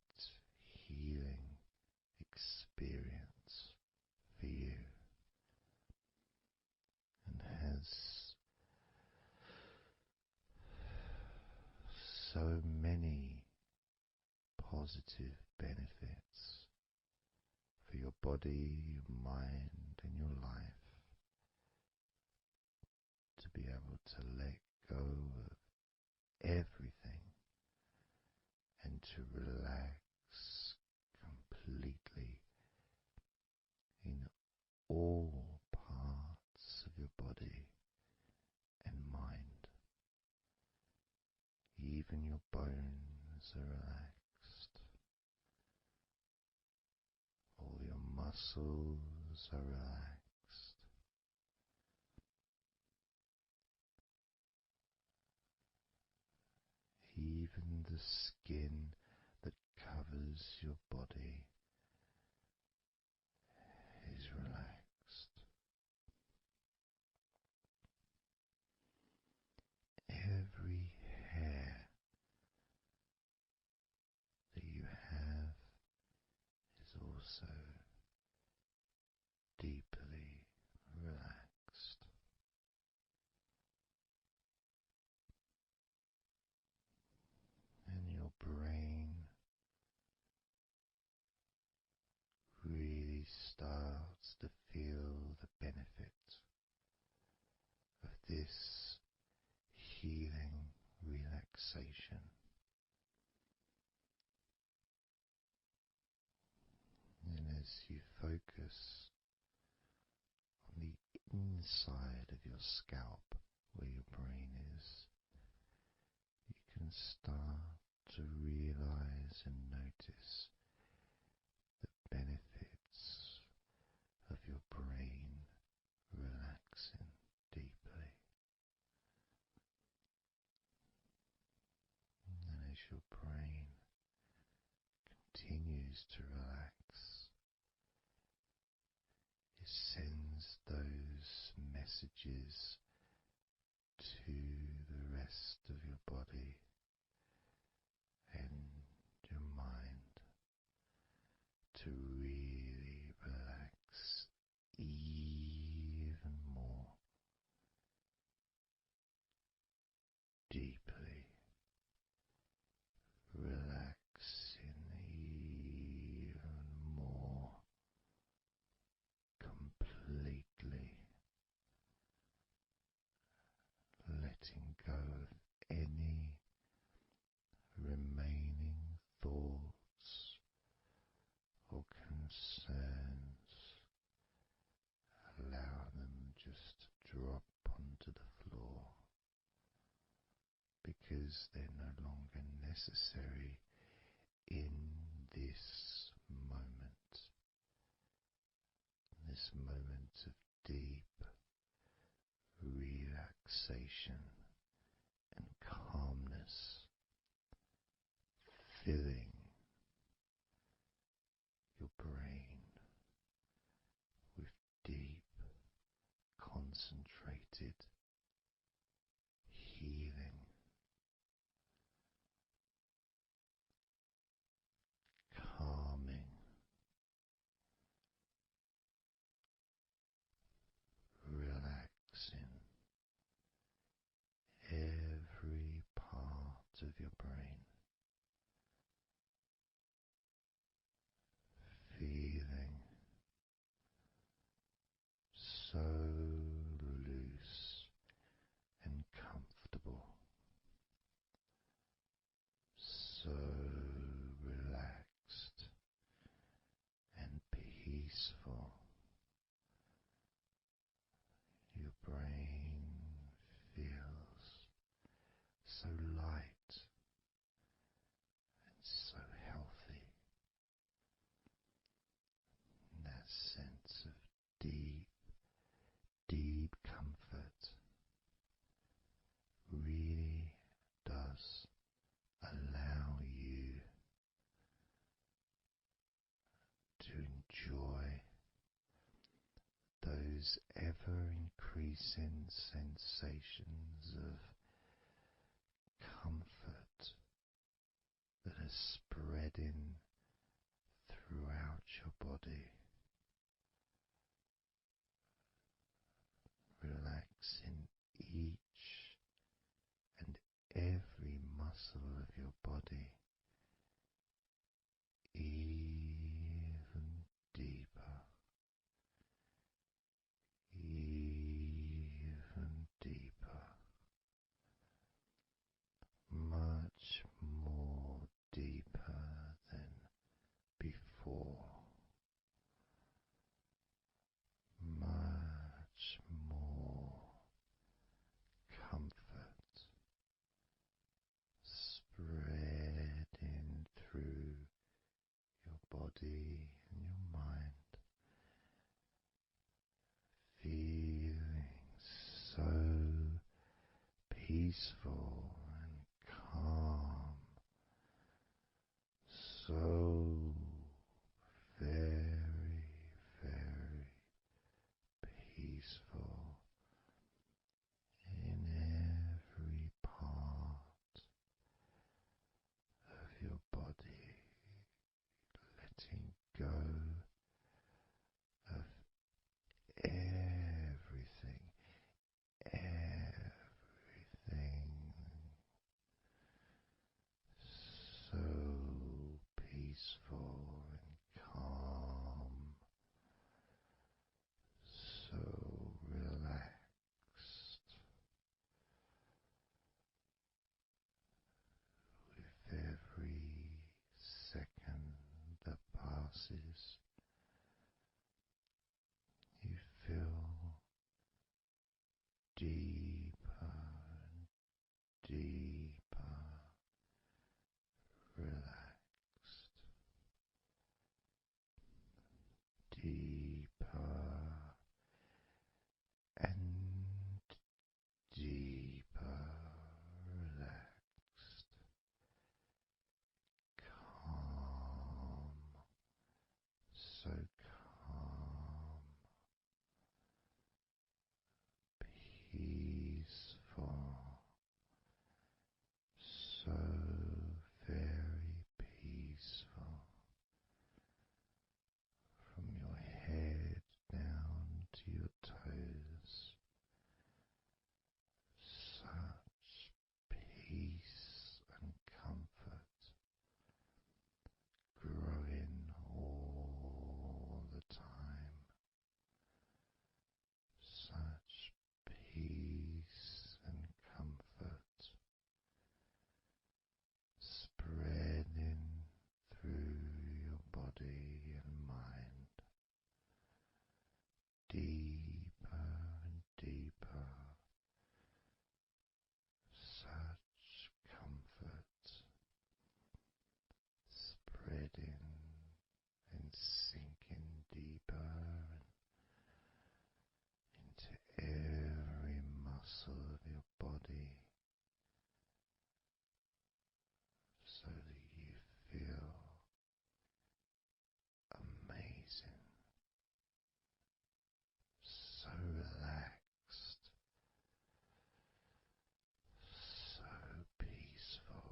healing experience for you and has so many positive benefits for your body, your mind, and your life to be able to let go of everything and to relax completely in all parts of your body and mind. Even your bones are relaxed. All your muscles are relaxed. Even the skin that covers your body is relaxed. Every hair that you have is also deeply relaxed. And your brain really starts to feel the benefit of this healing relaxation. And as you focus on the inside of your scalp where your brain is, you can start to realize and notice the benefits of your brain relaxing deeply. And as your brain continues to relax, it sends those messages to the rest of your body and your mind to really relax even more deeply, relaxing even more completely, letting go of any remaining thoughts or concerns. Allow them just to drop onto the floor because they're no longer necessary in this moment, this moment of deep relaxation and calmness, filling your brain with deep, concentrated healing, calming, relaxing every part of your brain, feeling so loose and comfortable, so relaxed and peaceful. Your brain feels so light enjoy those ever increasing sensations of comfort that are spreading throughout your body, relaxing each and every muscle of your body even deeper, even deeper, much more deeper than before, much more comfort spreading through your body and your mind, feeling so peaceful and calm, so very, very peaceful in every part of your body, letting go of everything, everything, so peaceful and calm, so relaxed. With every second that passes, you feel deeper and deeper relaxed, deeper and deeper relaxed, calm, so calm, peaceful, so very peaceful, from your head down to your toes, such peace and comfort growing all the time, such peace and comfort spreading through your body and mind, deeper and deeper, such comfort spreading and sinking deeper into every muscle of your body, so that you feel amazing, so relaxed, so peaceful,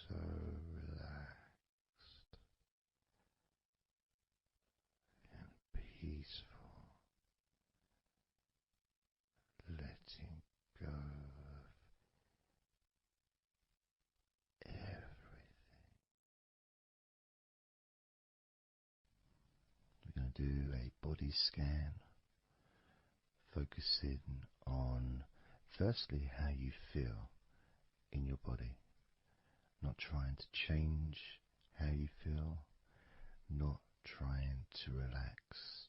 so relaxed and peaceful, letting go of everything. We're going to do a body scan, focusing on firstly how you feel in your body, not trying to change how you feel, not trying to relax,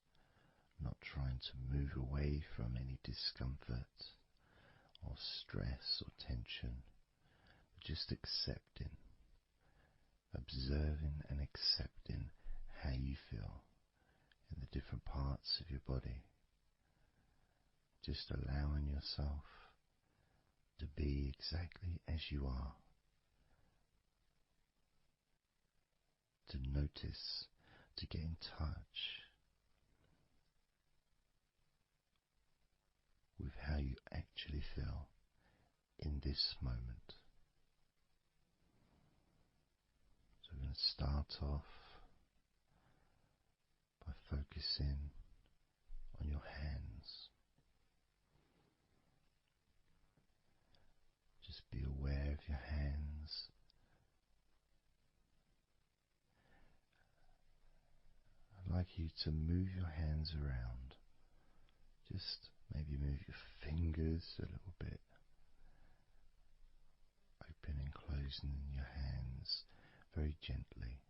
not trying to move away from any discomfort or stress or tension, just accepting, observing and accepting how you feel in the different parts of your body, just allowing yourself to be exactly as you are, to notice, to get in touch with how you actually feel in this moment. So we're going to start off by focusing on your hands. Just be aware of your hands. I'd like you to move your hands around. Just maybe move your fingers a little bit. Open and closing your hands very gently.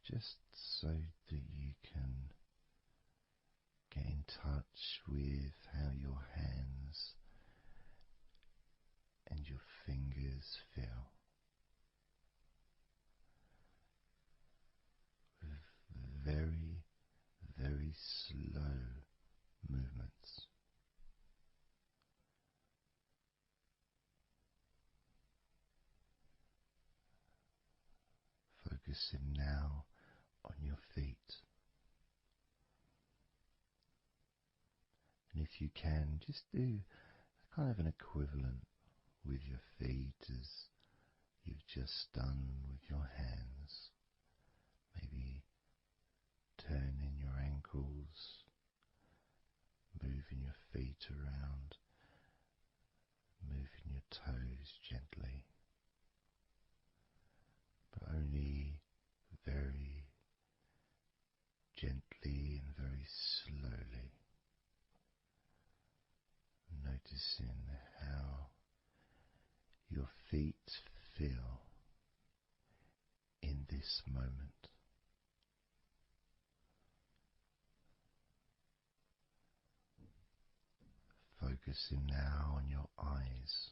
Just so that you can get in touch with how your hands and your fingers feel. With very, very slow movements. Focusing now on your feet. And if you can, just do kind of an equivalent with your feet as you've just done with your hands. Maybe turning your ankles, moving your feet around, moving your toes gently, but only very gently and very slowly. Noticing how your feet feel in this moment. Focusing now on your eyes.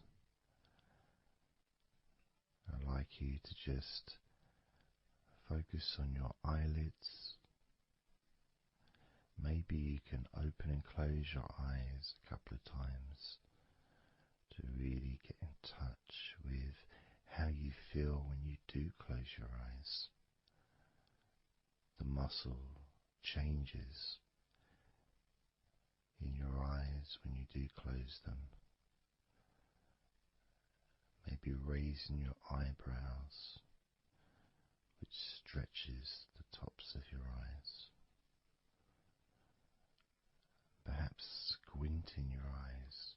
I'd like you to just focus on your eyelids. Maybe you can open and close your eyes a couple of times to really get in touch with how you feel when you do close your eyes. The muscle changes in your eyes when you do close them. Maybe raising your eyebrows, which stretches the tops of your eyes. Perhaps squinting your eyes,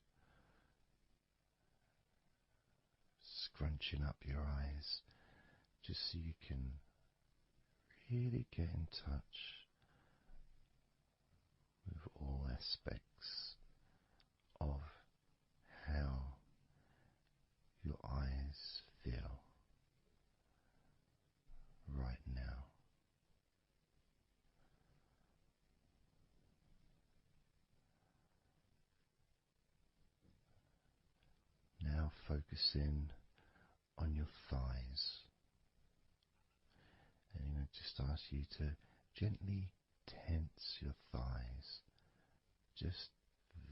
scrunching up your eyes, just so you can really get in touch with all aspects of how your eyes feel right now. Now focusing on your thighs, and I'm going to just ask you to gently tense your thighs, just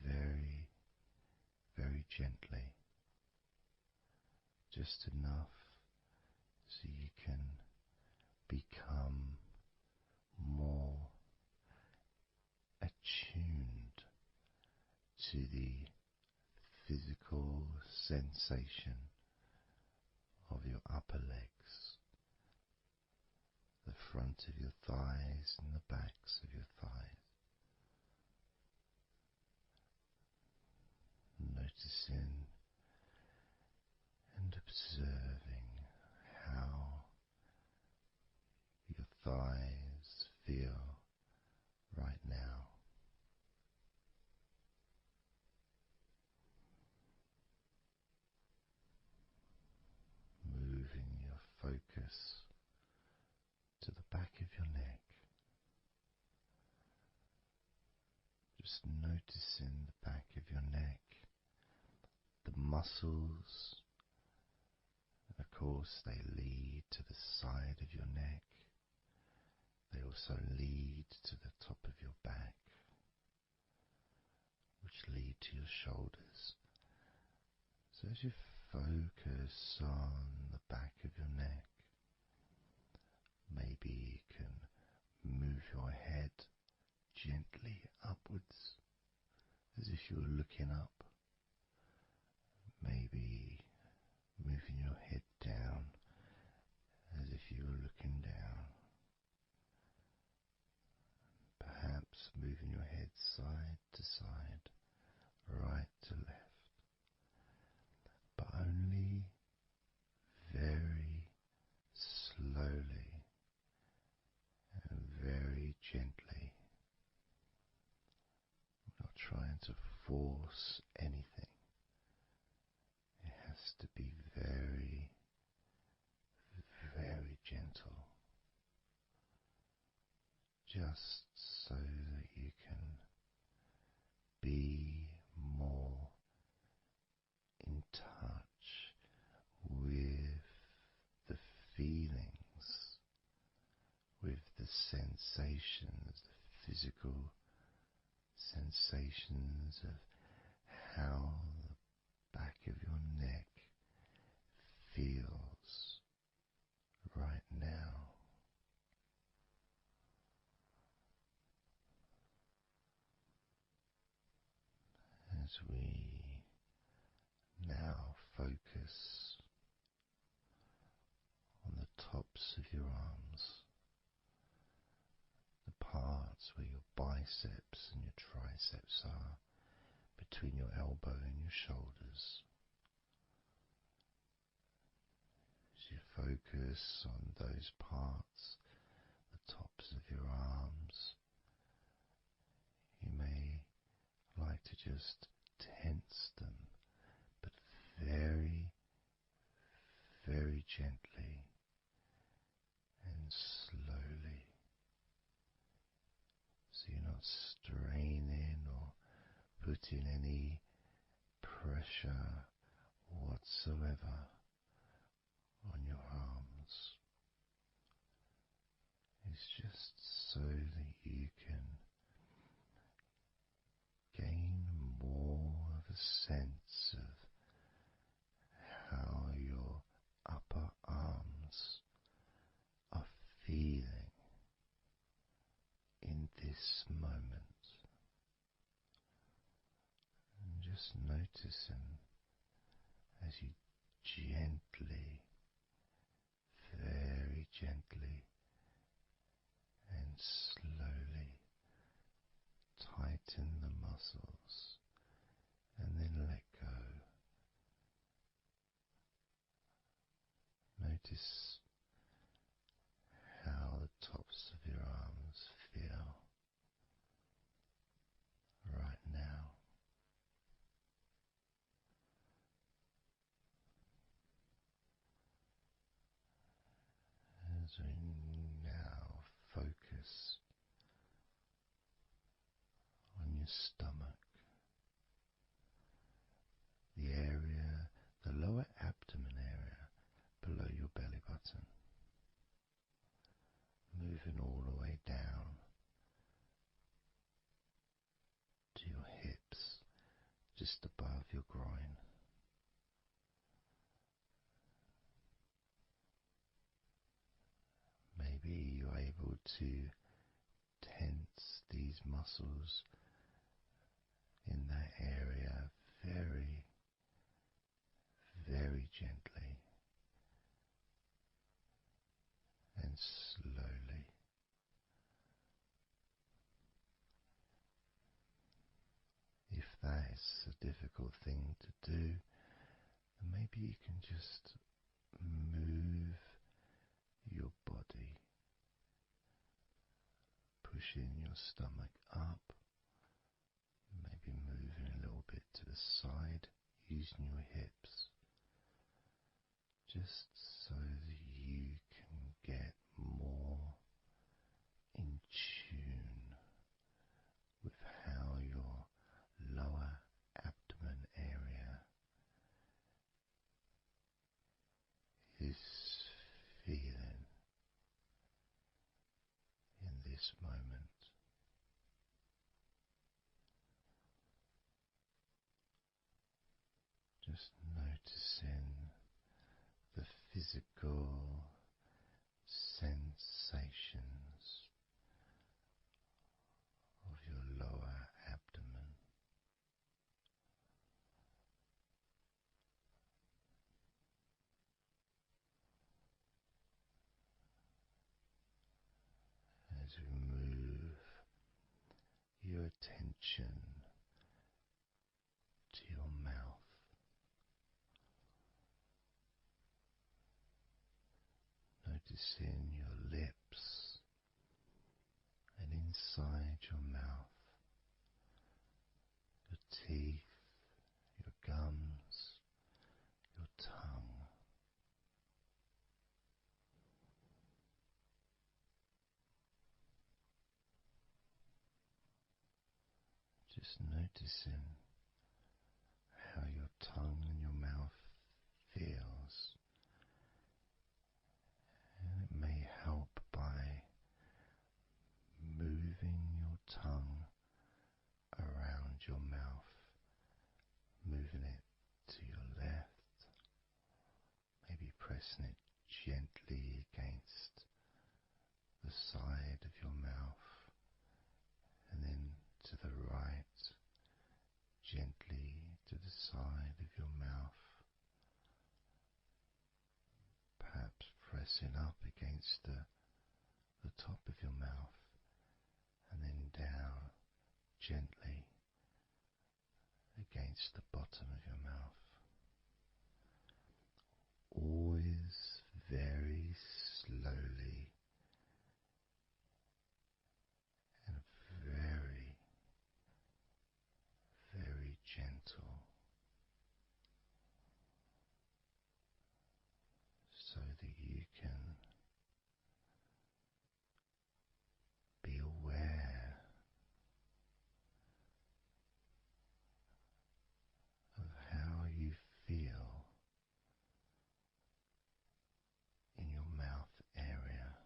very, very gently, just enough so you can become more attuned to the physical sensation of your upper legs, the front of your thighs and the backs of your thighs. Noticing and observing how your thighs feel right now. Moving your focus to the back of your neck. Just noticing the back of your neck, the muscles, and of course they lead to the side of your neck. They also lead to the top of your back, which lead to your shoulders. So as you focus on the back of your neck, Maybe you can move your head gently upwards as if you were looking up. Maybe moving your head down as if you were looking down. Perhaps moving your head side to side, right to left, but only very slowly and very gently. Not trying to force anything. It has to be very, very gentle, just so that you can be more in touch with the feelings, with the sensations, the physical sensations of how the back of your neck feels right now. As we now focus on the tops of your arms, the parts where your biceps and your triceps are, between your elbow and your shoulders. As you focus on those parts, the tops of your arms, you may like to just tense them, but very, very gently and slowly, so you're not straining or putting any pressure whatsoever on your arms. It's just so that you can gain more of a sense of how your upper arms are feeling in this moment, and just noticing as you gently, very gently and slowly tighten the muscles and then let go. Notice how the tops of your arms feel right now. As we now focus on your stomach, the area, the lower abdomen area below your belly button, moving all the way down to your hips, just above your groin. Maybe you're able to tense these muscles in that area very, very gently and slowly. If that's a difficult thing to do, then maybe you can just move your body, pushing your stomach up, maybe moving a little bit to the side, using your hips, just so that you can get more in tune with how your lower abdomen area is feeling in this moment. Just noticing the physical sensations as we move your attention to your mouth, noticing your lips and inside your mouth, your teeth, your gums, your tongue. Just noticing how your tongue and your mouth feels, and it may help by moving your tongue around your mouth, moving it to your left, maybe pressing it gently against the side of your mouth, and then to the right, gently to the side of your mouth, perhaps pressing up against the top of your mouth, and then down gently against the bottom of your mouth. Always very slowly and very, very gentle, so that you can be aware of how you feel in your mouth area.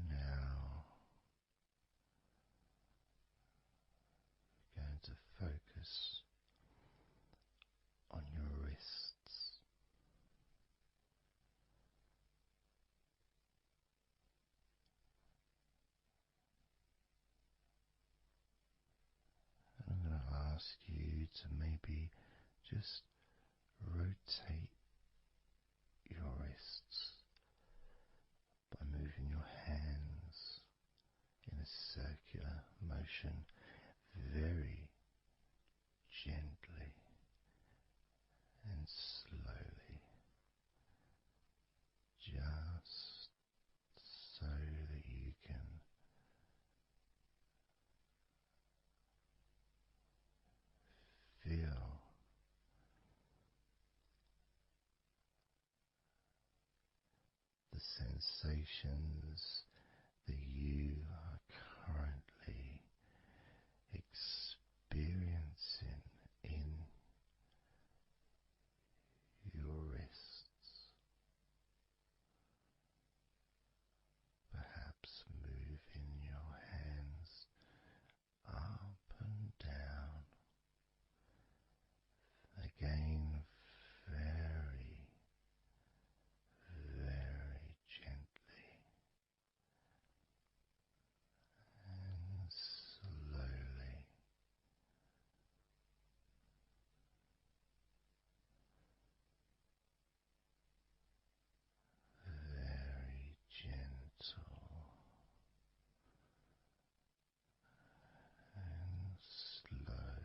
Now we're going to focus on your wrists. And I'm going to ask you to maybe just rotate your wrists by moving your hands in a circular motion very gently and slowly, just so that you can feel the sensations that you are currently experiencing in your wrists, perhaps moving your hands up and down, again very, very gently and slowly. Very gentle and slow.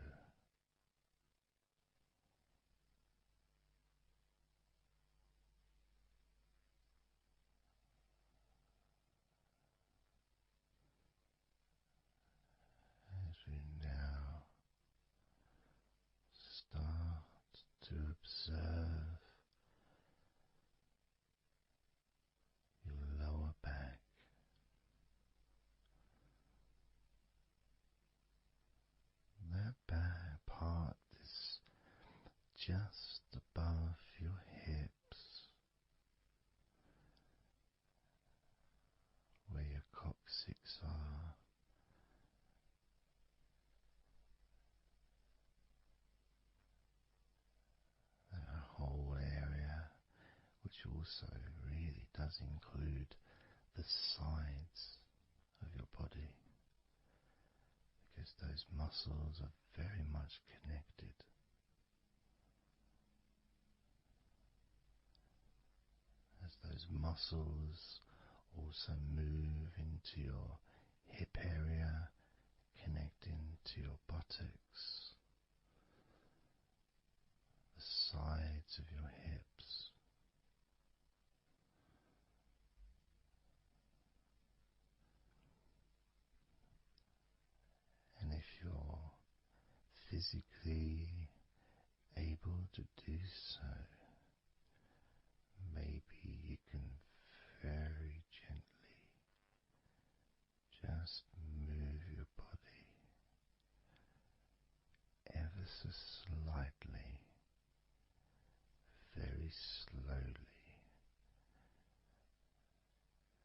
As we now start to observe your lower back, that back part is just above your hips, where your coccyx are. That whole area, which also really does include the sides of your body, because those muscles are very much connected. As those muscles also move into your hip area, connecting to your buttocks, the sides of your hips, and if you're physically able to do so, maybe you can very gently just move your body ever so slightly, very slowly,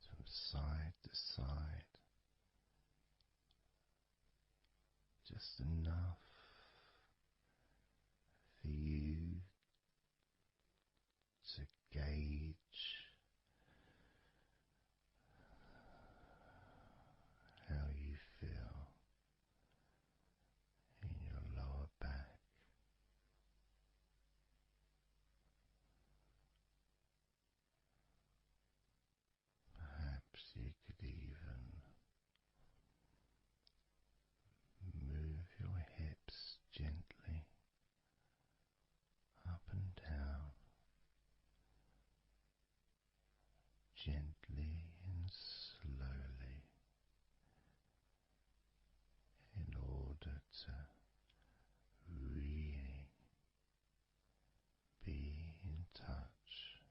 from side to side, just enough for you to gauge how you feel in your lower back. Perhaps you could even move your hips gently up and down, gently and slowly, in order to really be in touch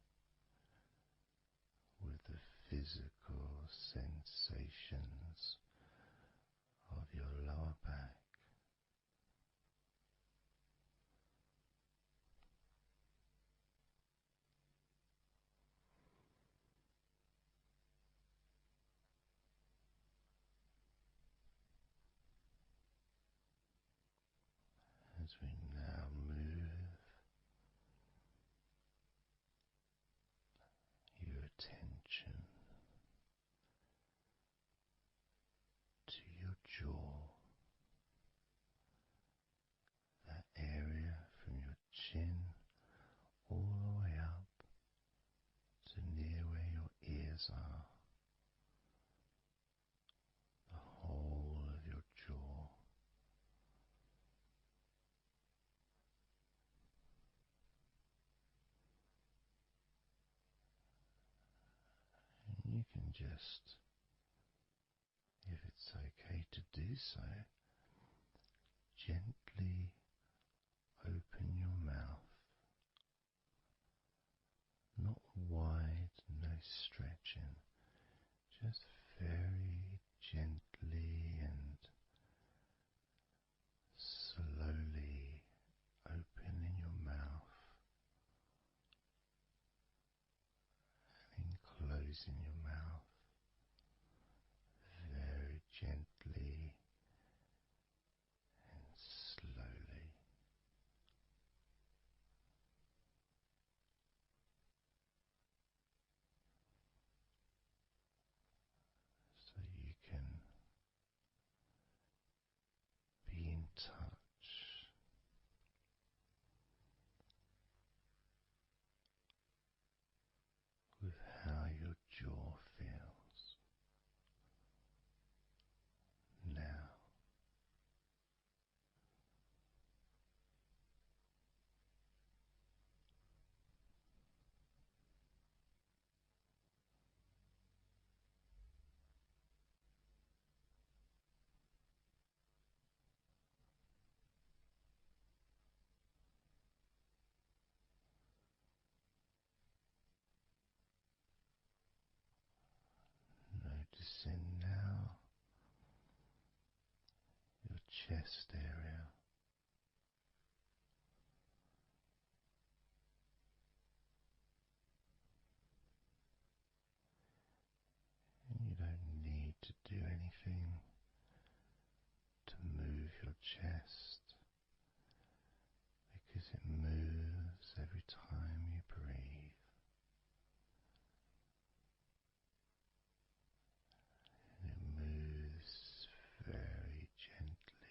with the physical sensations of your lower back. As we now move your attention to your jaw, that area from your chin all the way up to near where your ears are, the whole of your jaw. And you can just, if it's okay to do so, gently open your mouth, not wide, no stretching, just very gently and slowly opening your mouth and closing your mouth very gently and slowly. So you can be in touch with how your jaw feels now. Noticing now your chest area. And you don't need to do anything to move your chest because it moves every time you breathe. And it moves very gently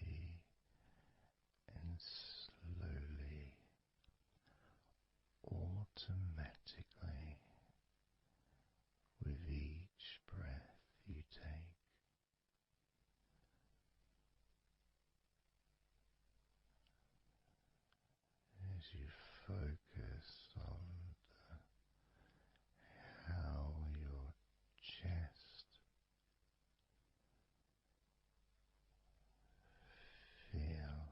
automatically with each breath you take. As you focus on how your chest feels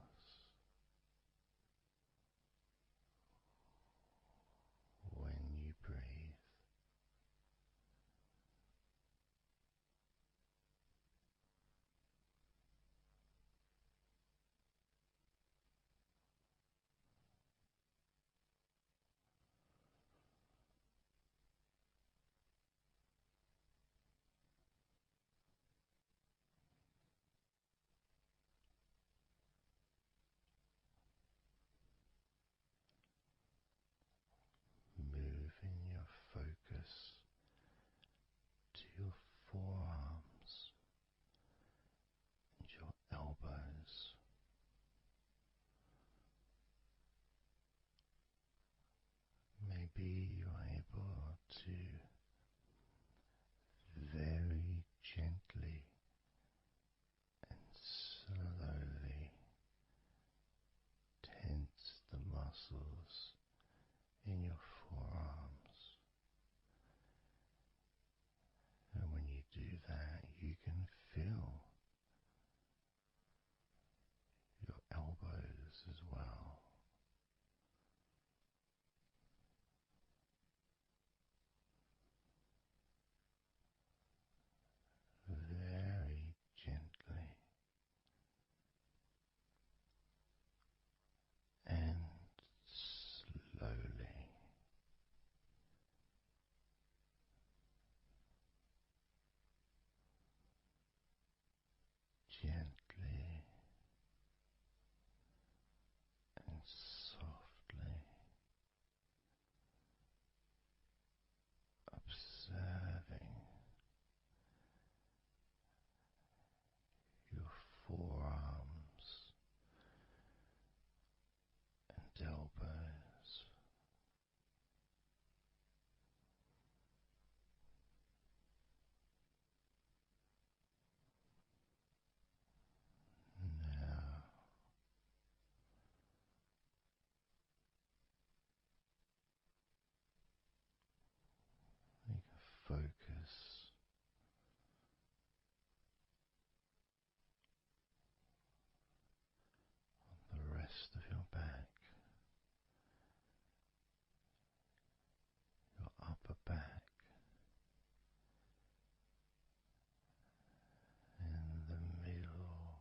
when you breathe. Moving your focus to your forearms and your elbows. Maybe you're able to very gently and slowly tense the muscles in your forearms. And when you do that, you can feel your elbows as well. Very gently and slowly. Gently and softly observing your forearms and elbows. Now you can focus on the rest of your back, your upper back, and the middle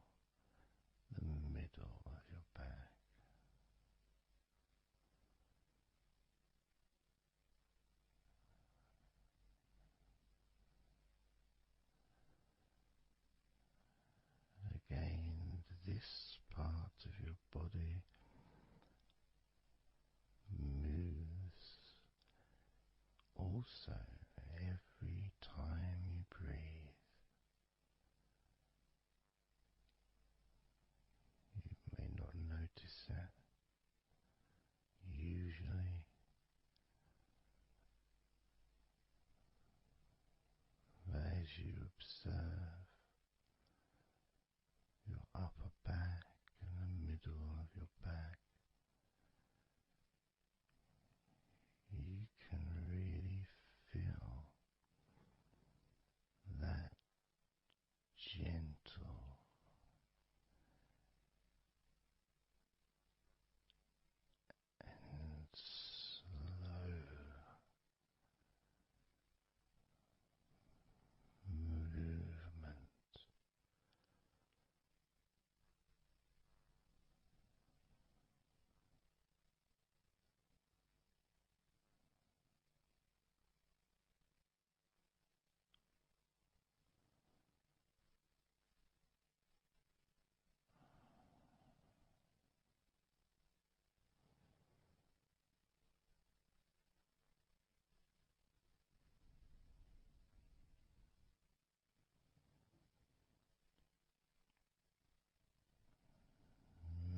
of your back. Again, this part of your body moves also every time you breathe. You may not notice that usually, but as you observe your upper back and the middle of your back, you can really feel that gentle and slow movement.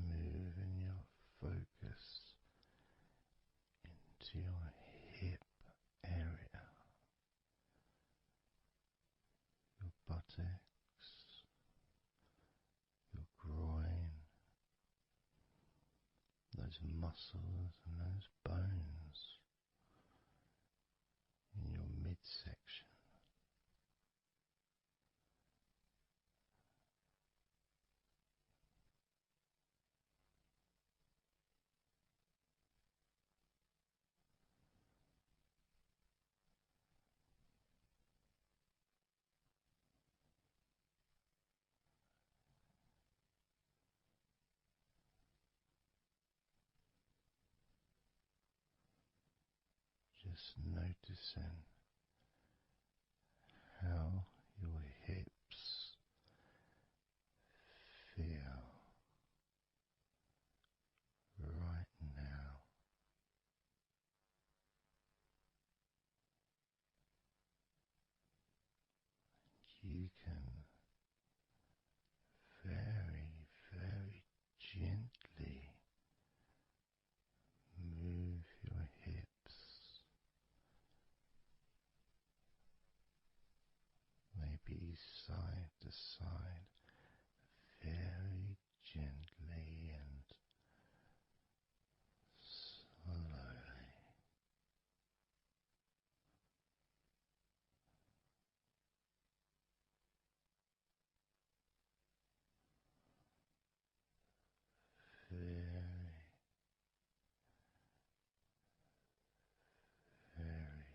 Moving your focus into your those muscles and those bones in your midsection. Just noticing how your hips feel right now. You can very, very gently move your hips, maybe side to side, very gently and slowly. Very, very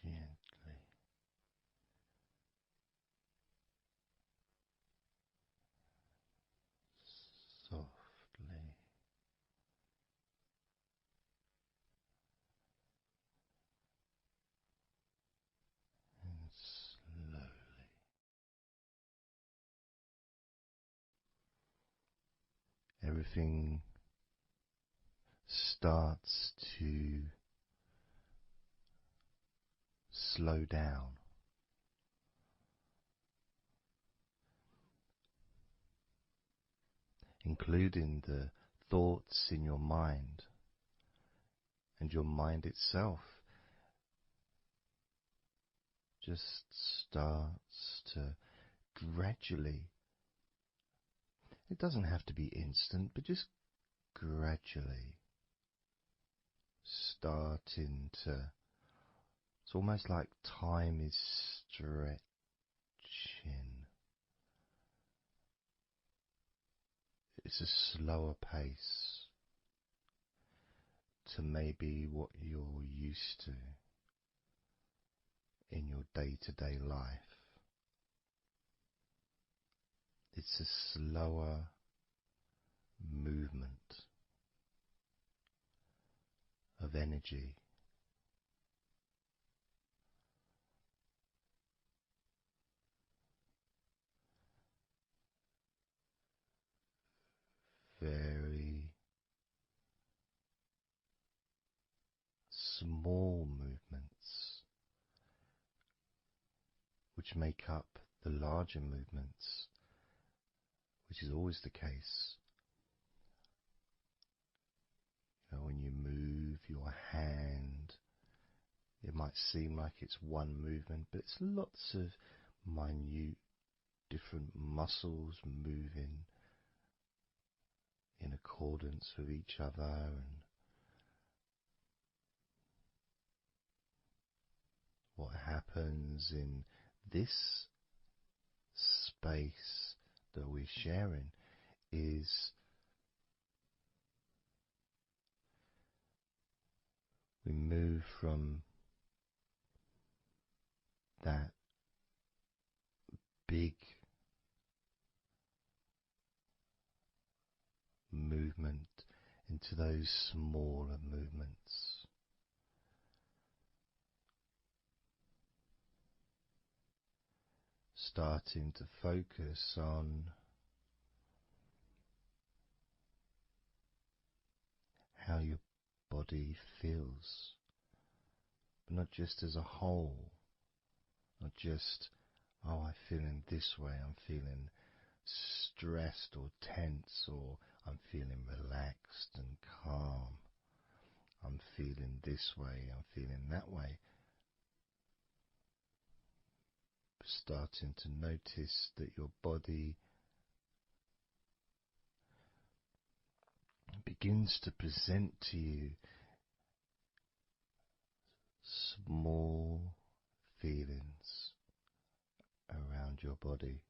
gently, softly and slowly. Everything starts to slow down, including the thoughts in your mind, and your mind itself just starts to gradually, it doesn't have to be instant, but just gradually starting to, it's almost like time is stretching. It's a slower pace to maybe what you're used to in your day-to-day life. It's a slower movement of energy. Very small movements which make up the larger movements, which is always the case. You know, when you move your hand, it might seem like it's one movement, but it's lots of minute different muscles moving in accordance with each other, and what happens in this space that we're sharing is we move from that big movement into those smaller movements. Starting to focus on how your body feels, but not just as a whole, not just, oh, I feel in this way, I'm feeling stressed or tense, or I'm feeling relaxed and calm, I'm feeling this way, I'm feeling that way. Starting to notice that your body begins to present to you small feelings around your body.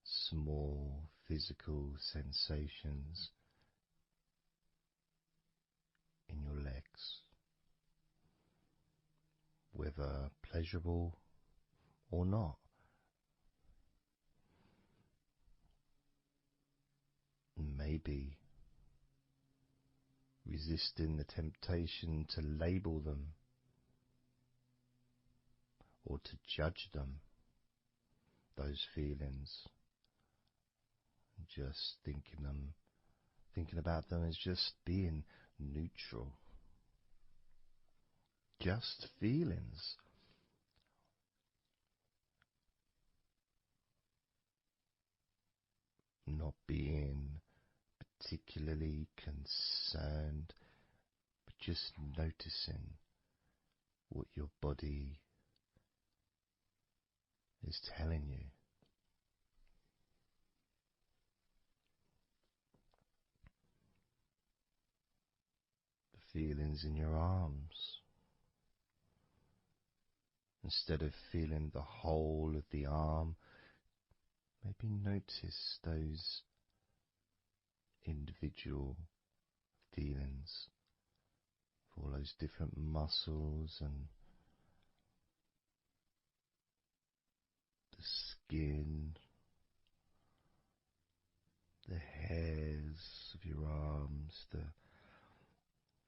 Small physical sensations in your legs, whether pleasurable or not. Maybe resisting the temptation to label them or to judge them, those feelings, just thinking about them as just being neutral, just feelings. Not being particularly concerned, but just noticing what your body is telling you. The feelings in your arms. Instead of feeling the whole of the arm, maybe notice those individual feelings of all those different muscles and the skin, the hairs of your arms,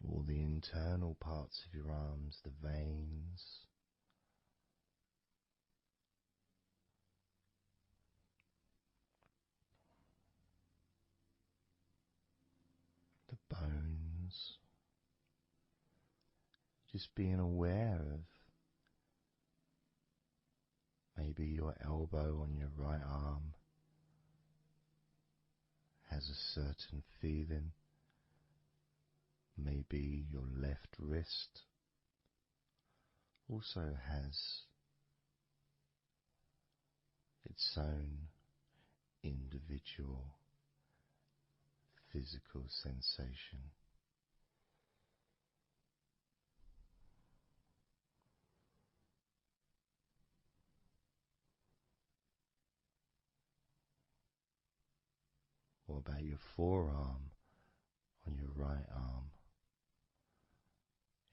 all the internal parts of your arms, the veins, the bones. Just being aware of maybe your elbow on your right arm has a certain feeling. Maybe your left wrist also has its own individual physical sensation. What about your forearm on your right arm?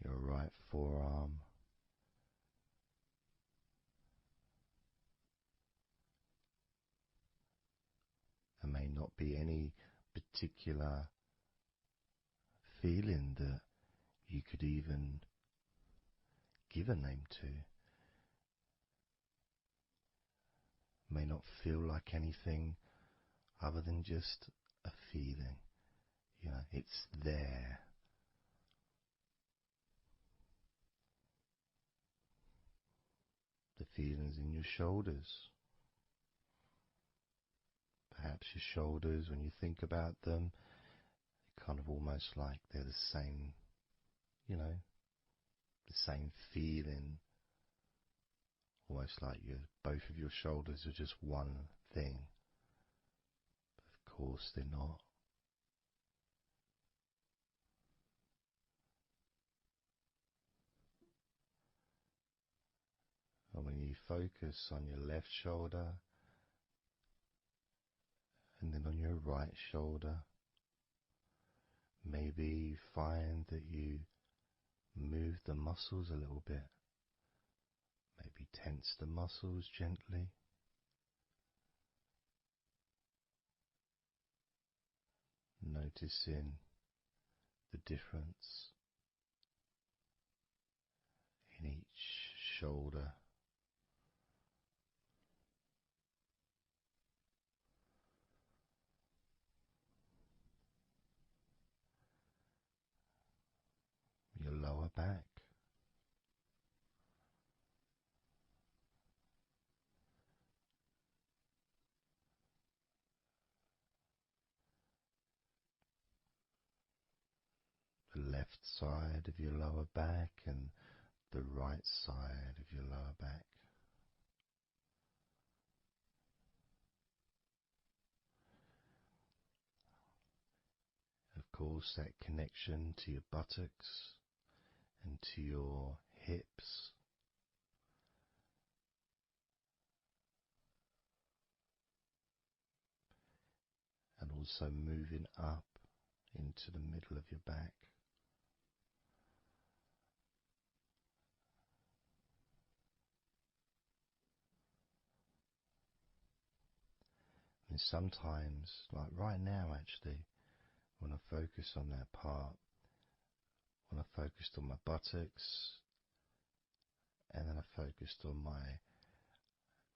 Your right forearm. There may not be any particular feeling that you could even give a name to. May not feel like anything other than just a feeling. It's there. The feelings in your shoulders. Perhaps your shoulders, when you think about them, they're kind of almost like they're the same, the same feeling. Almost like both of your shoulders are just one thing. But of course they're not. And when you focus on your left shoulder and then on your right shoulder, maybe you find that you move the muscles a little bit. Maybe tense the muscles gently. Noticing the difference in each shoulder. Your lower back. The left side of your lower back and the right side of your lower back. course, that connection to your buttocks and to your hips. And also moving up into the middle of your back. And sometimes, like right now actually, when I focus on that part, when I focused on my buttocks, and then I focused on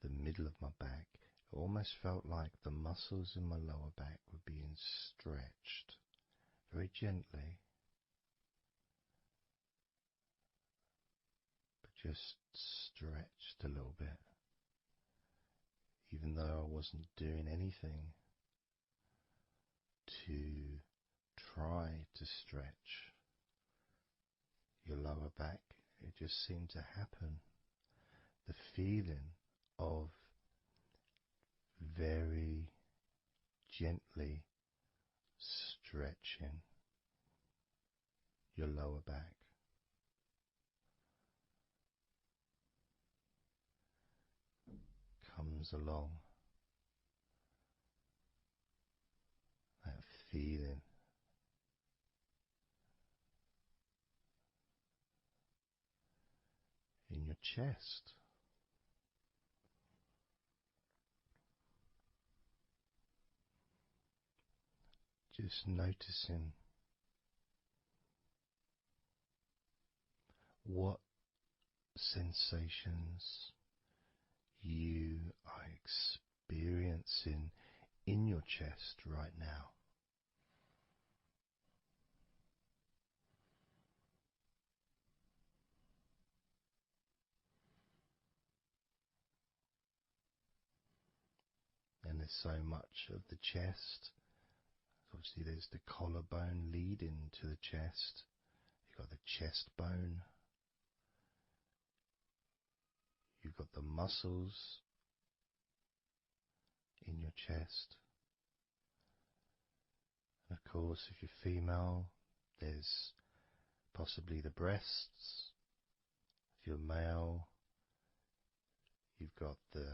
the middle of my back, it almost felt like the muscles in my lower back were being stretched very gently, but just stretched a little bit, even though I wasn't doing anything to try to stretch your lower back. It just seemed to happen. The feeling of very gently stretching your lower back comes along. That feeling in your chest. Just noticing what sensations you are experiencing in your chest right now. And there's so much of the chest. Obviously there's the collarbone leading to the chest. You've got the chest bone. You've got the muscles in your chest. And of course, if you're female, there's possibly the breasts. If you're male, you've got the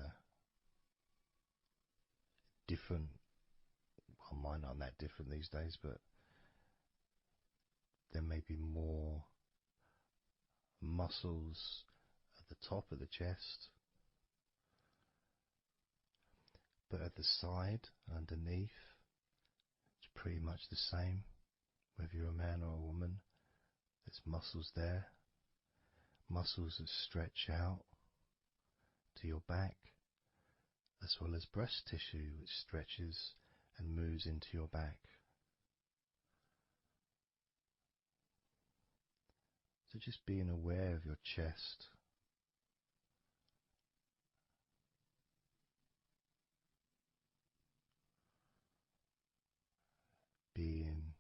different, well, mine aren't that different these days, but there may be more muscles at the top of the chest, but at the side, underneath, it's pretty much the same. Whether you're a man or a woman, there's muscles there, muscles that stretch out to your back, as well as breast tissue which stretches and moves into your back. So just being aware of your chest, being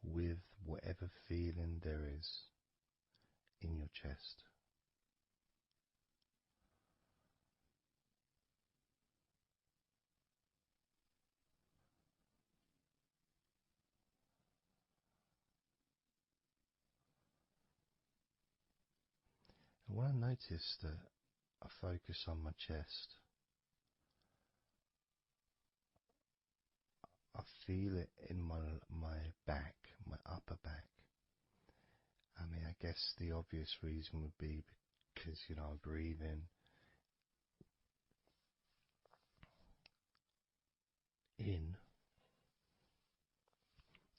with whatever feeling there is in your chest. And when I notice that I focus on my chest, I feel it in my back, my upper back. I mean, I guess the obvious reason would be because, I breathe in,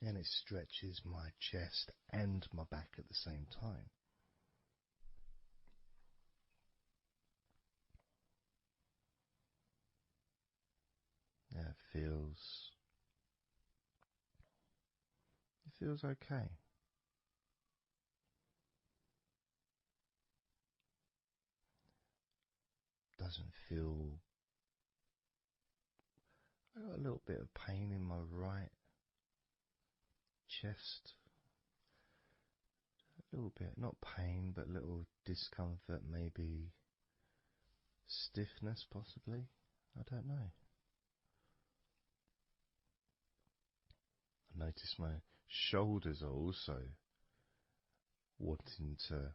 and it stretches my chest and my back at the same time. Yeah, it feels okay. Doesn't feel. I got a little bit of pain in my right chest. A little bit, not pain, but little discomfort, maybe stiffness, possibly. I don't know. I notice my shoulders are also wanting to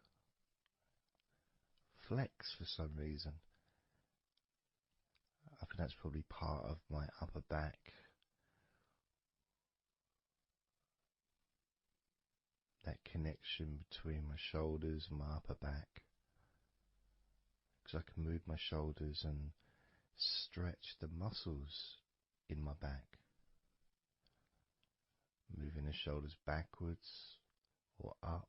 flex for some reason. I think that's probably part of my upper back. That connection between my shoulders and my upper back. Because I can move my shoulders and stretch the muscles in my back. Moving the shoulders backwards or up,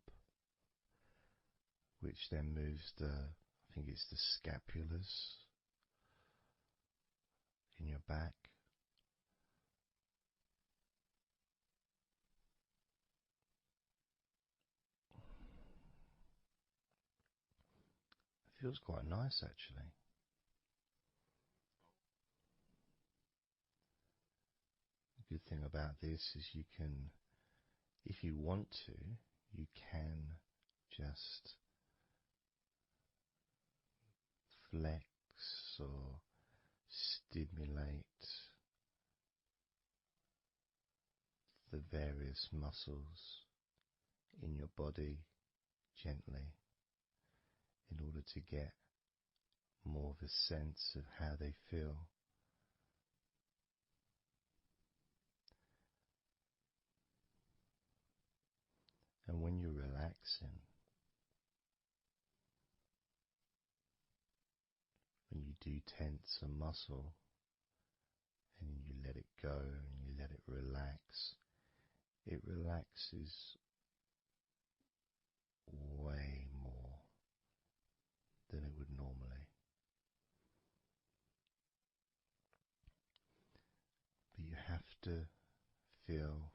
which then moves I think it's the scapulars in your back. It feels quite nice actually. The good thing about this is you can, if you want to, you can just flex or stimulate the various muscles in your body gently in order to get more of a sense of how they feel. And when you're relaxing, when you do tense a muscle and you let it go and you let it relax, it relaxes way more than it would normally. But you have to feel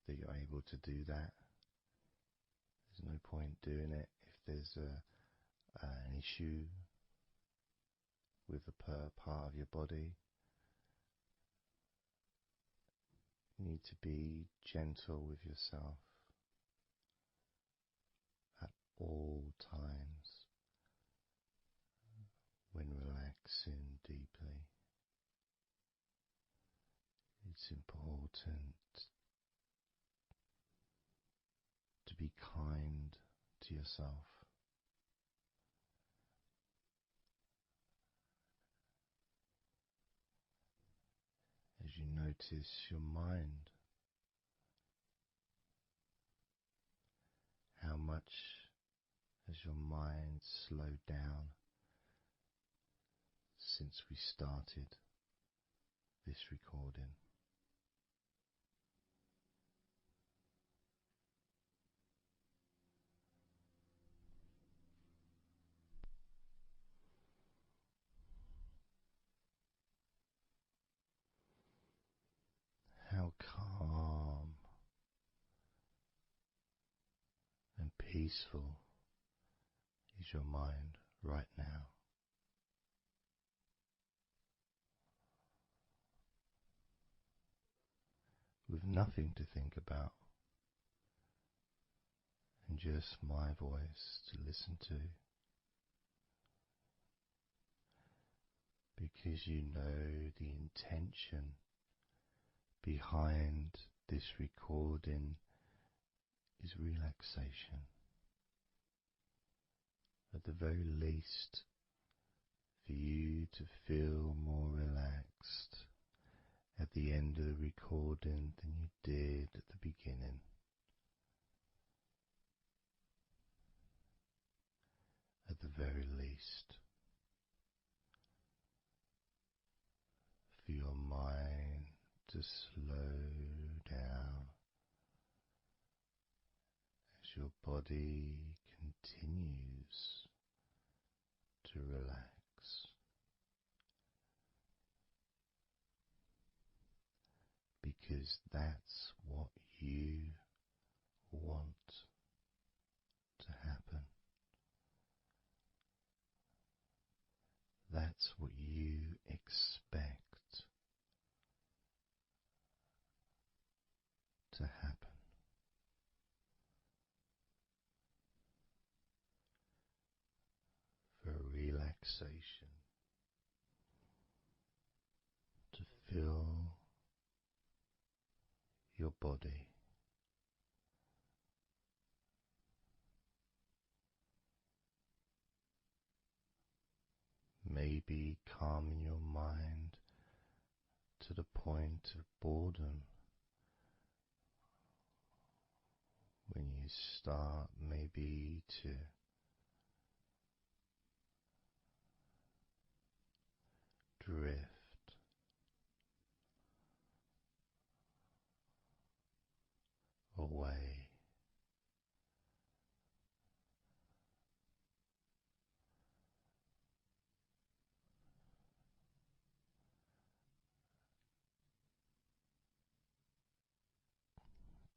that you're able to do that. There's no point doing it if there's an issue with a part of your body. You need to be gentle with yourself at all times when relaxing deeply. It's important to be kind to yourself. As you notice your mind, how much has your mind slowed down since we started this recording? How calm and peaceful is your mind right now? With nothing to think about and just my voice to listen to, because you know the intention behind this recording is relaxation. At the very least, for you to feel more relaxed at the end of the recording than you did at the beginning. At the very least, for your mind to slow down as your body continues to relax. Because that's what you want to happen. That's what you expect to happen. For relaxation relaxation, to feel your body. Maybe calming your mind to the point of boredom when you start maybe to drift away.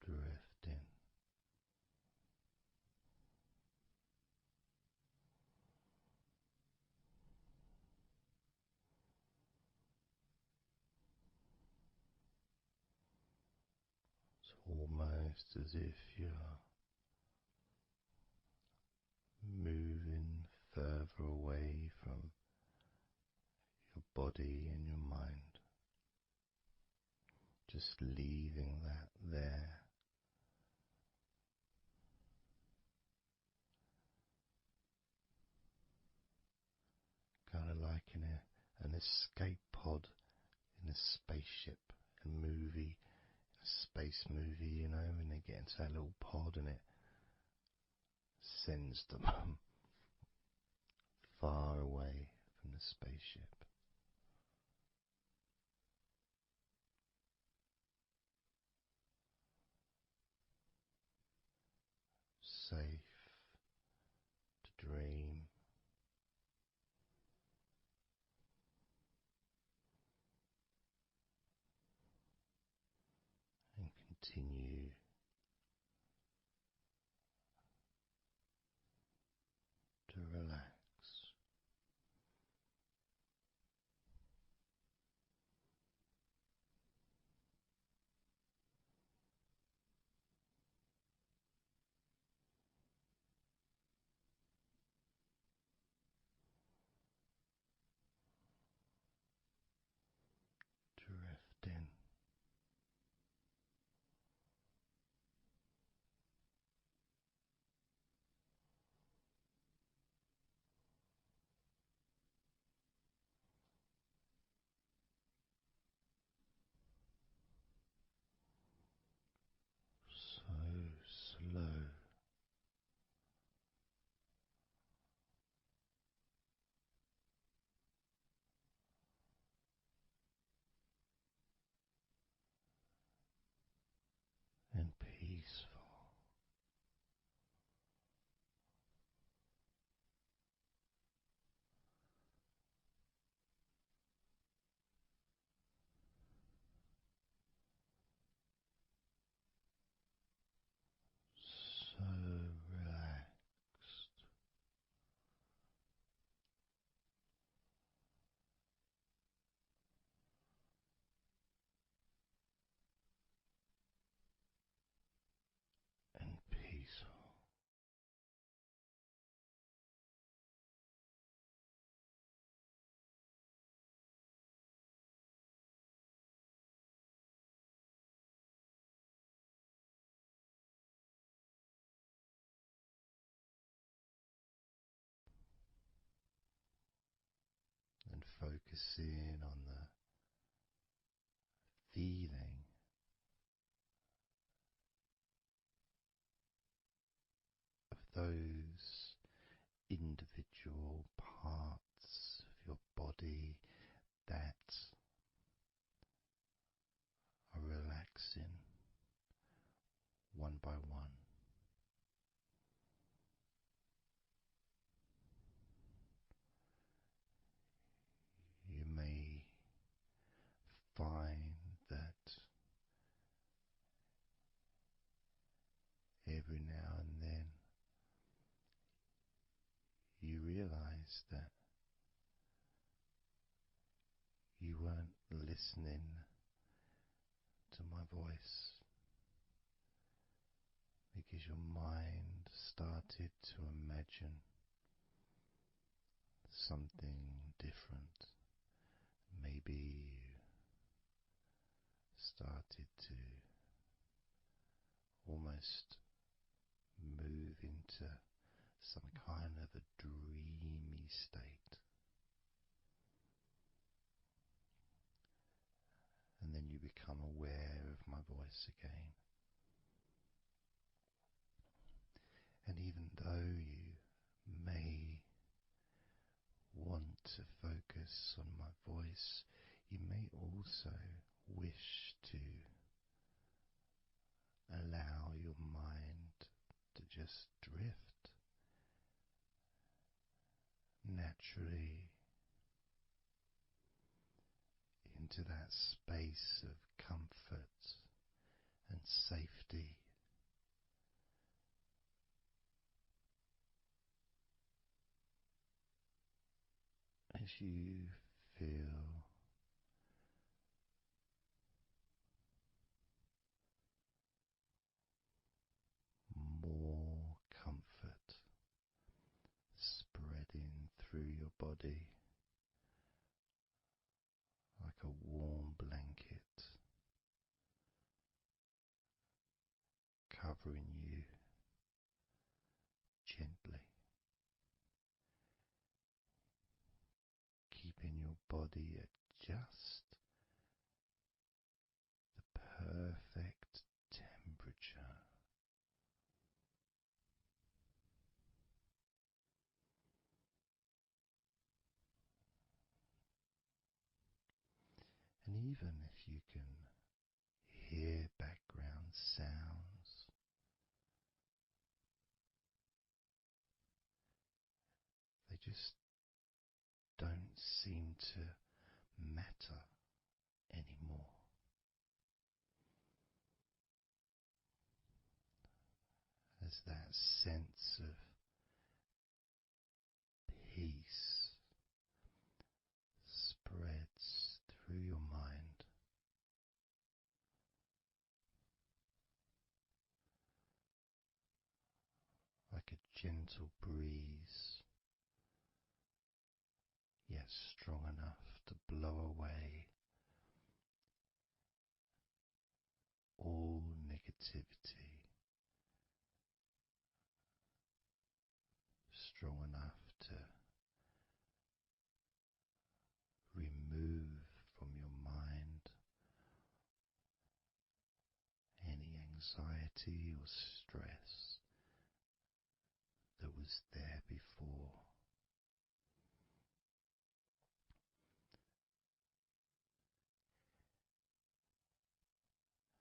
Drifting. It's almost as if you're moving further away from your body and your mind, just leaving that there. Kind of like an escape pod in a spaceship, a movie, a space movie, you know, when they get into that little pod and it sends them far away from the spaceship. Safe to dream. And continue to relax. Drifting. So slow. And peaceful. So relaxed. And peaceful. And focusing on the feeling of those individual parts of your body that are relaxing one by one. You may find that every now and then you realize that you weren't listening to my voice because your mind started to imagine something different. Maybe you started to almost move into some kind of a dreamy state. And then you become aware of my voice again. And even though you may want to focus on my voice, you may also wish to allow your mind to just drift naturally into that space of comfort and safety. As you feel more comfort spreading through your body like a warm blanket, covering you gently, keeping your body at just the perfect temperature. And even if you can hear background sounds, they just don't seem to matter anymore. As that sense of peace spreads through your mind, like a gentle breeze, yet strong enough to blow away all negativity, strong enough to remove from your mind any anxiety or stress that was there before.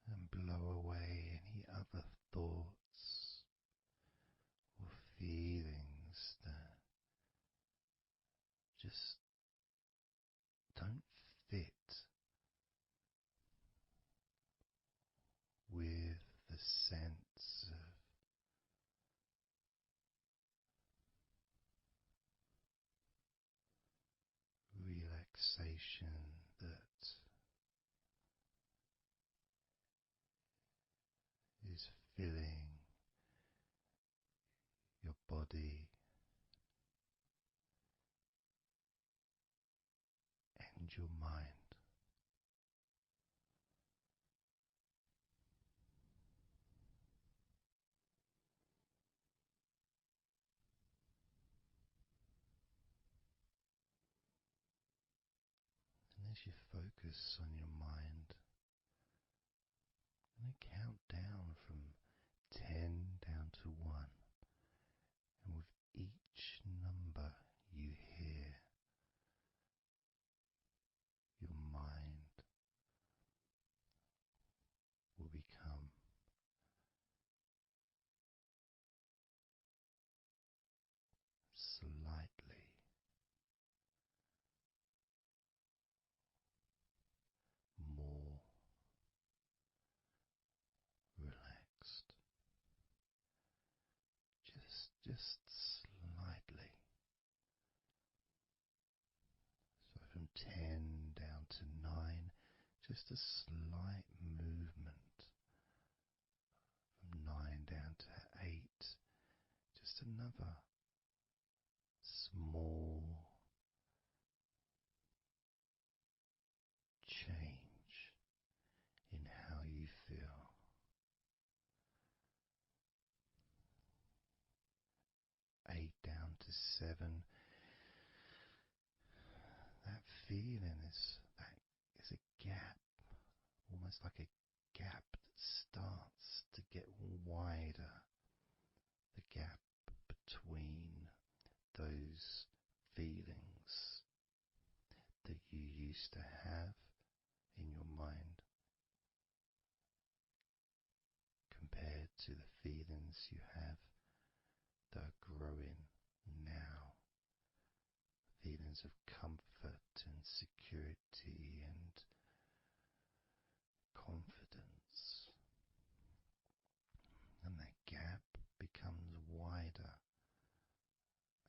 And blow away any other thoughts or feelings that just don't fit with the sense of relaxation that is filling your body and your mind. And as you focus on your mind, I'm going to count down from 10 down to 1. And with each number you hear, your mind will become slightly more relaxed. Just slightly. So from 10 down to 9, just a slight movement. From 9 down to 8, just another small 7. That feeling is a gap, almost like a gap that starts to get wider. The gap between those feelings that you used to have in your mind compared to the feelings you have that are growing now. Feelings of comfort and security and confidence. And that gap becomes wider.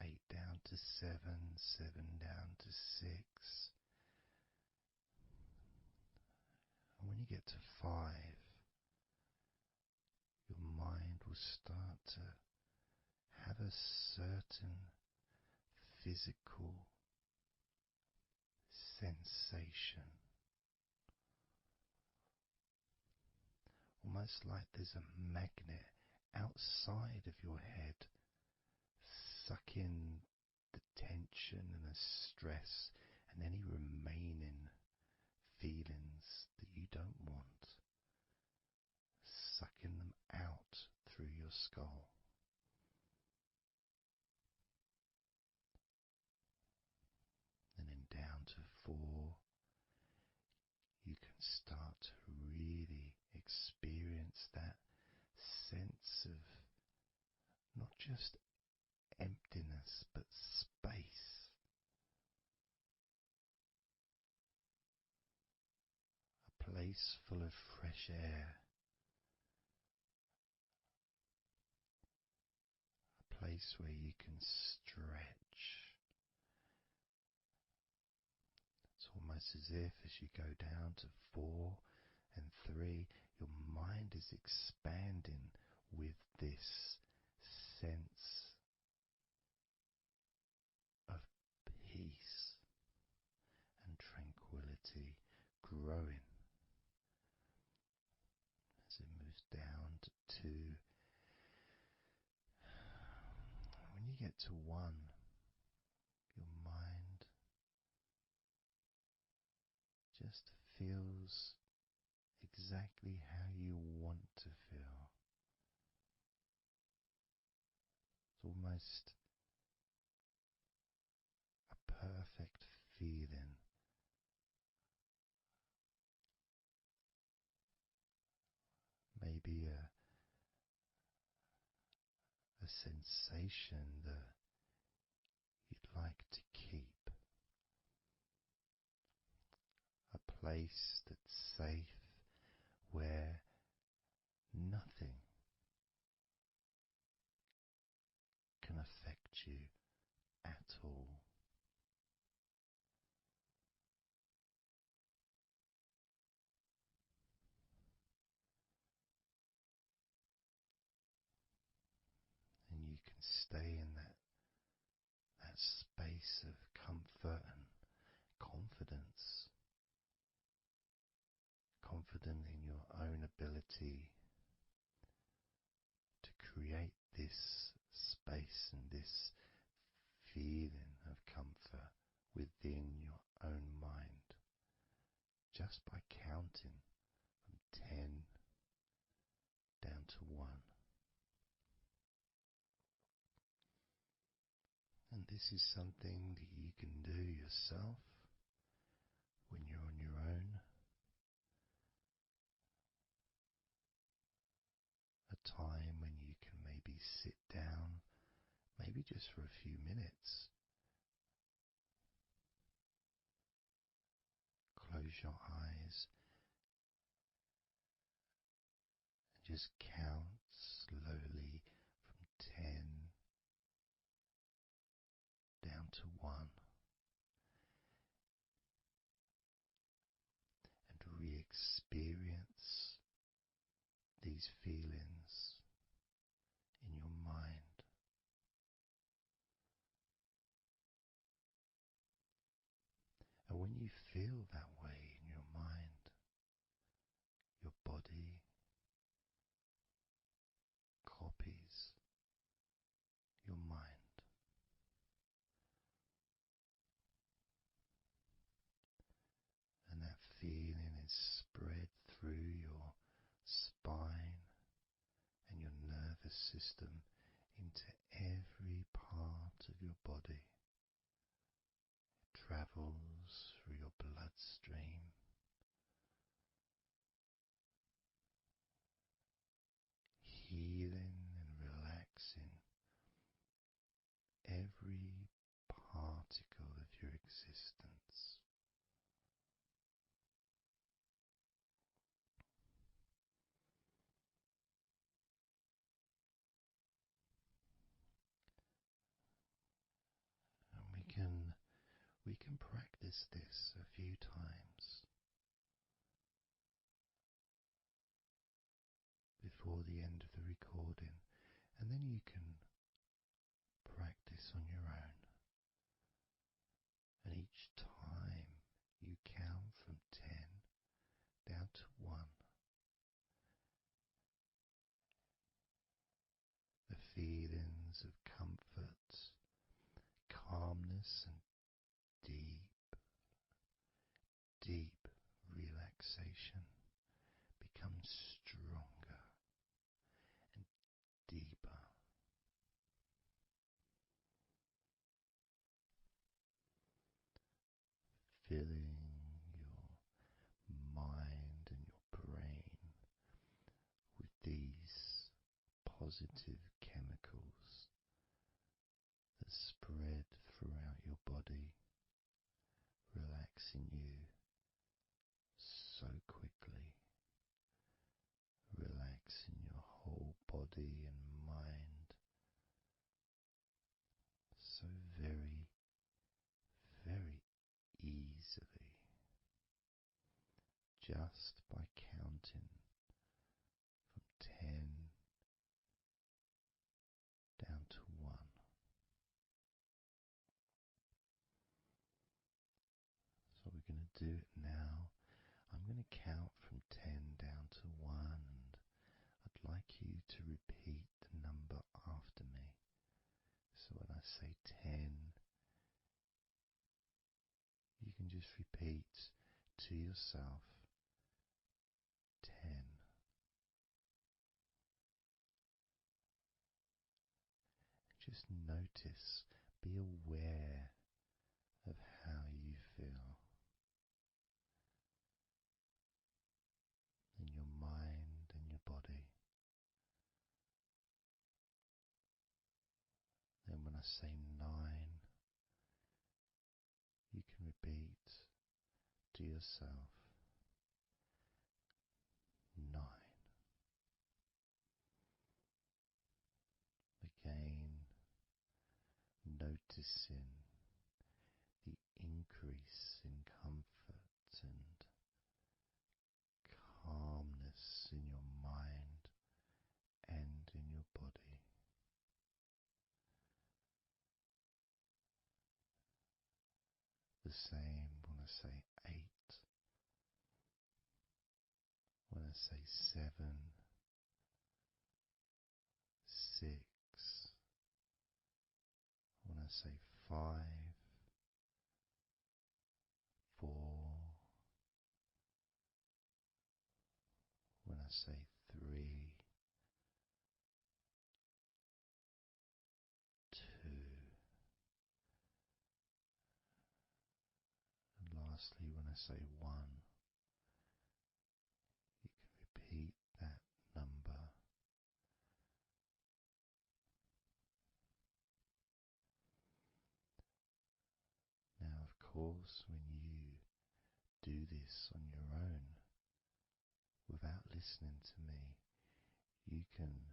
8 down to 7, 7 down to 6. And when you get to 5, your mind will start to have a certain physical sensation. Almost like there's a magnet outside of your head, sucking the tension and the stress and any remaining feelings that you don't want, sucking them out through your skull. And then down to 4, you can start to really experience that sense of not just emptiness but space. A place full of fresh air. A place where you can stretch. It's almost as if as you go down to 4 and 3, your mind is expanding with this sense of peace and tranquility growing. As it moves down to 2, when you get to 1, your mind just feels exactly how you want to feel. It's almost a perfect feeling. Maybe a sensation that you'd like to keep. A place that's safe where nothing can affect you at all. And you can stay in that space of comfort and confidence. Confident in your own ability to create this space and this feeling of comfort within your own mind, just by counting from 10 down to 1. And this is something that you can do yourself when you're on your own. A time when you can maybe sit down, maybe just for a few minutes. Close your eyes and just count slowly from 10 down to 1. And re-experience these feelings in your mind. And when you feel that way in your mind, your body copies your mind. system into every part of your body. It travels through your bloodstream, healing and relaxing every particle of your existence. And we can practice this a few times before the end of the recording, and then you can practice on your own. And each time you count from 10 down to 1, the feelings of comfort, calmness, and deep relaxation become stronger and deeper. Filling your mind and your brain with these positive chemicals that spread throughout your body, relaxing you so quickly, relaxing your whole body and mind so very, very easily, just by counting from 10 down to 1. So we're going to do it now. I'm going to count from 10 down to 1, and I'd like you to repeat the number after me. So when I say 10, you can just repeat to yourself 10. Just notice, be aware of how you feel in your mind and your body. Then when I say 9, you can repeat to yourself 9. Again, noticing the increase in comfort and calmness in your mind and in your body. The same when I say 8, when I say 7, 6, when I say 5, 4, when I say 3, 2, and lastly when I say 1, you can repeat that number. Now, of course, when you do this on your own, without listening to me, you can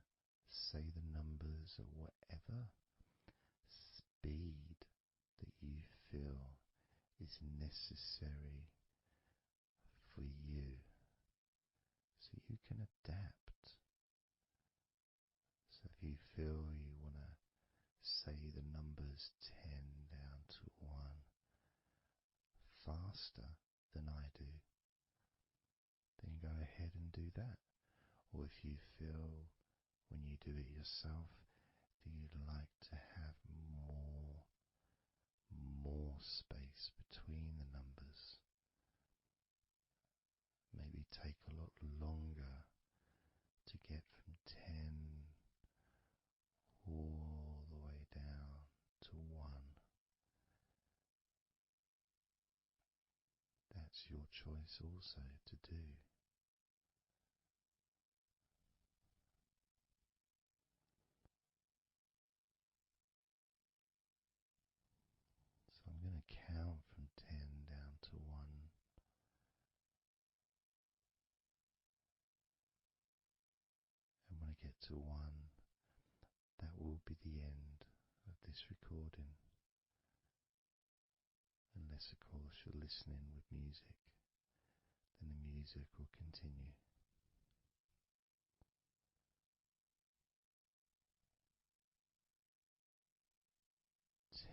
say the numbers at whatever speed that you feel is necessary for you, so you can adapt. So if you feel you want to say the numbers 10 down to 1 faster than I do, then go ahead and do that. Or if you feel when you do it yourself that you'd like to have more space between the numbers, maybe take a lot longer to get from 10 that's your choice also to do. So I'm going to count from 10 down to 1. And when I get to 1, that will be the end of this recording. Unless, of course, you're listening with music, then the music will continue. 10.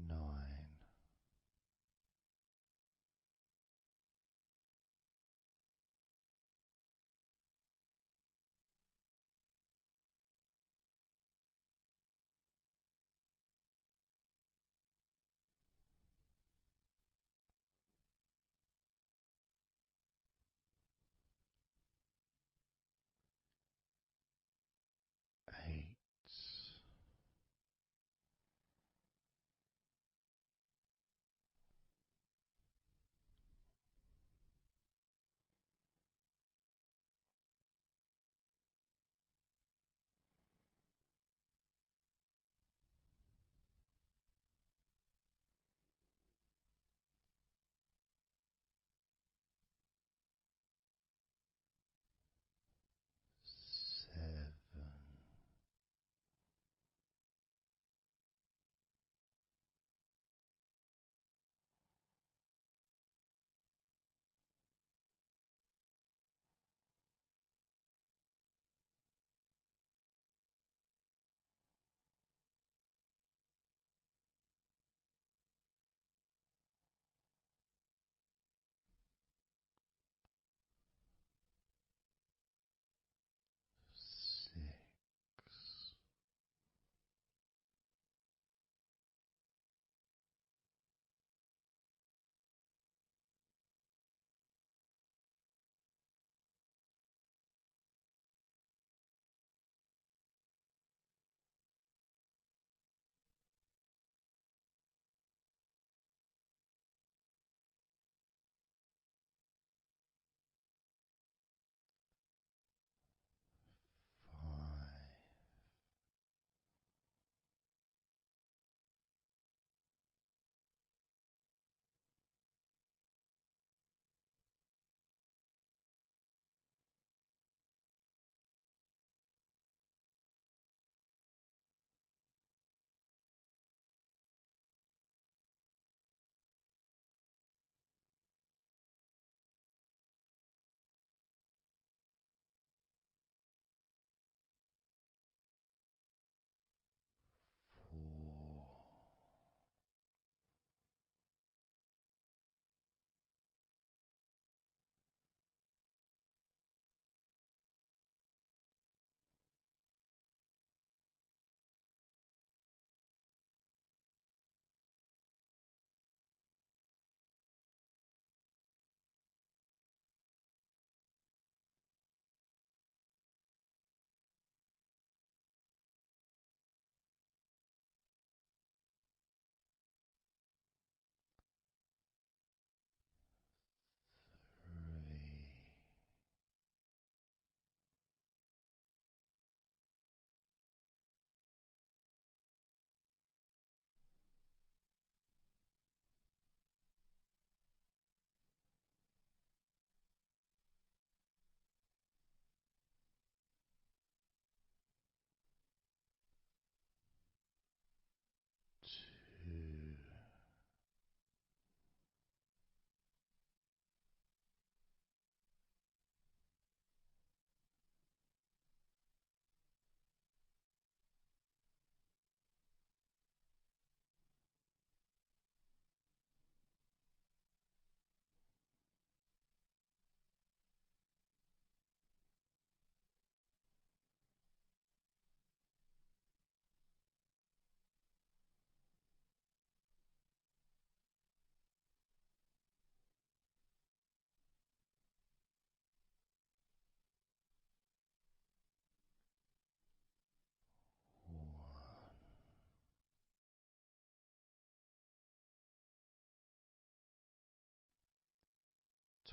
Nine,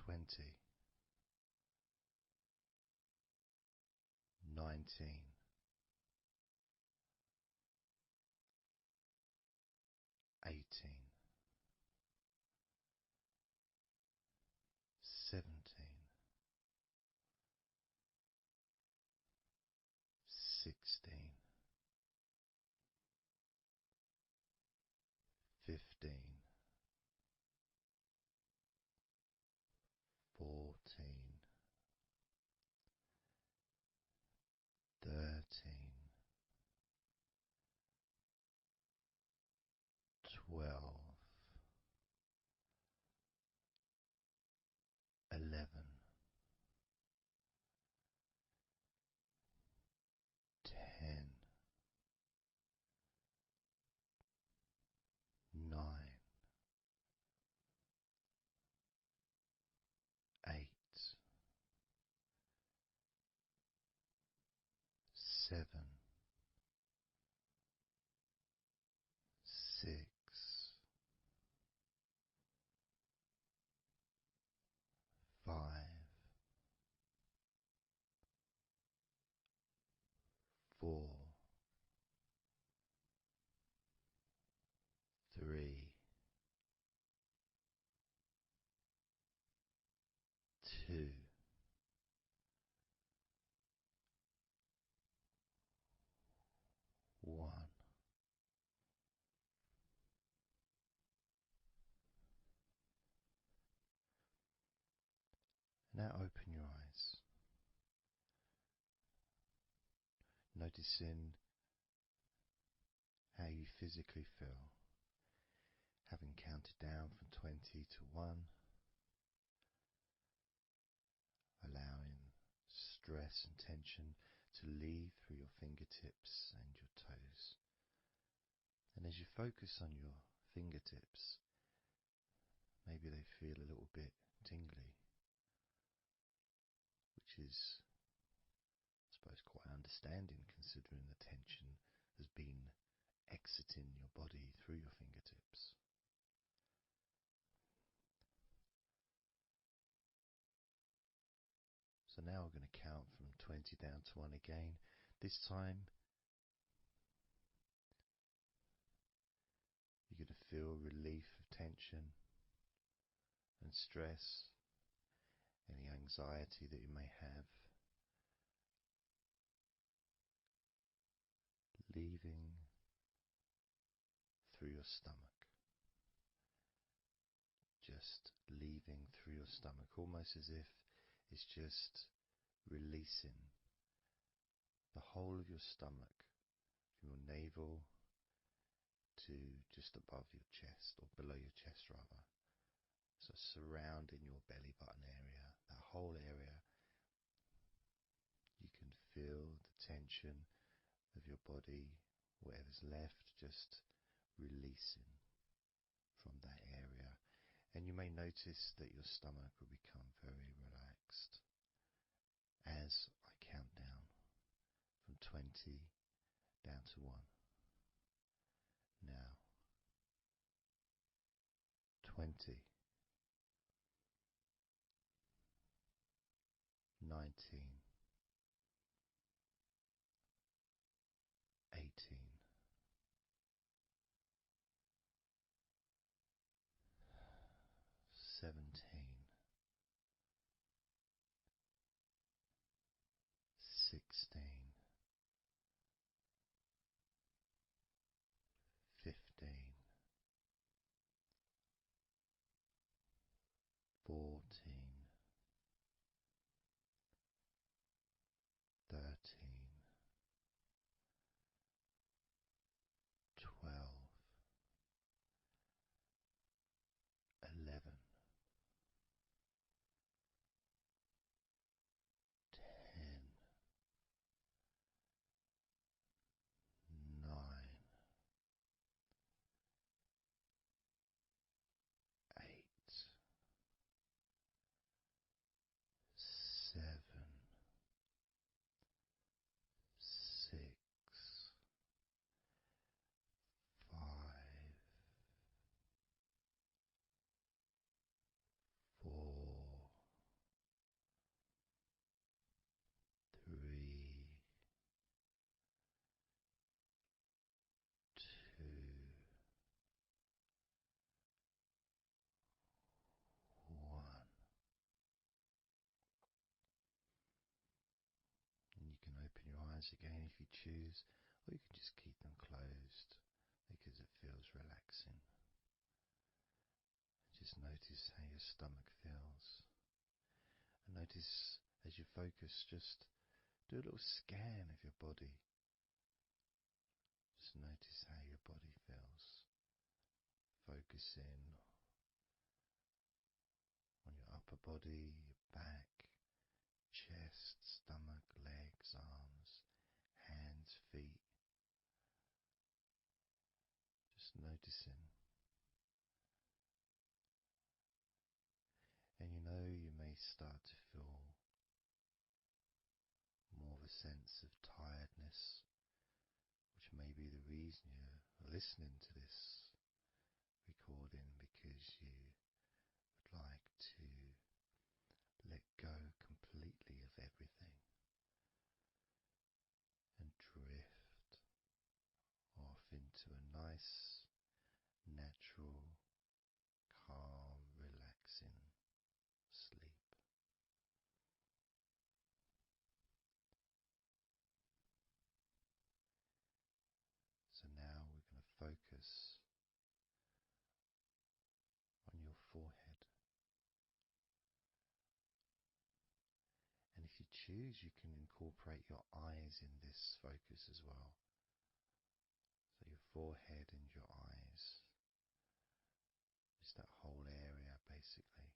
20, 19, 18, 17, 16, 15, 14, 13, 12, 11, 10, 9, 8, 7, 6, 5, 4, 3, 2, 1. Now open your eyes, noticing how you physically feel, having counted down from 20 to 1, allowing stress and tension to leave through your fingertips and your toes. And as you focus on your fingertips, maybe they feel a little bit tingly, which is, I suppose, quite understanding considering the tension has been exiting your body through your fingertips. So now we're going to count from 20 down to 1 again. This time you're going to feel relief of tension and stress, any anxiety that you may have, leaving through your stomach. Just leaving through your stomach, almost as if it's just releasing the whole of your stomach, from your navel to just above your chest, or below your chest rather. So surrounding your belly button area, that whole area, you can feel the tension of your body, whatever's left, just releasing from that area. And you may notice that your stomach will become very relaxed as I count down from 20 down to 1. Now, 20, 19, 18, 17, 16, 15, 14, 13, 12, 11, eyes again if you choose, or you can just keep them closed because it feels relaxing. Just notice how your stomach feels. And notice as you focus, just do a little scan of your body. Just notice how your body feels. Focus in on your upper body, your back, chest, stomach, legs, arms, hands, feet. Just noticing. And you may start to feel more of a sense of tiredness, which may be the reason you're listening to this recording, because you would like to let go completely of everything and drift off into a nice, natural, calm, relaxing sleep. So now we're going to focus on your forehead. And if you choose, you can incorporate your eyes in this focus as well. So your forehead and your eyes. Just that whole area, basically.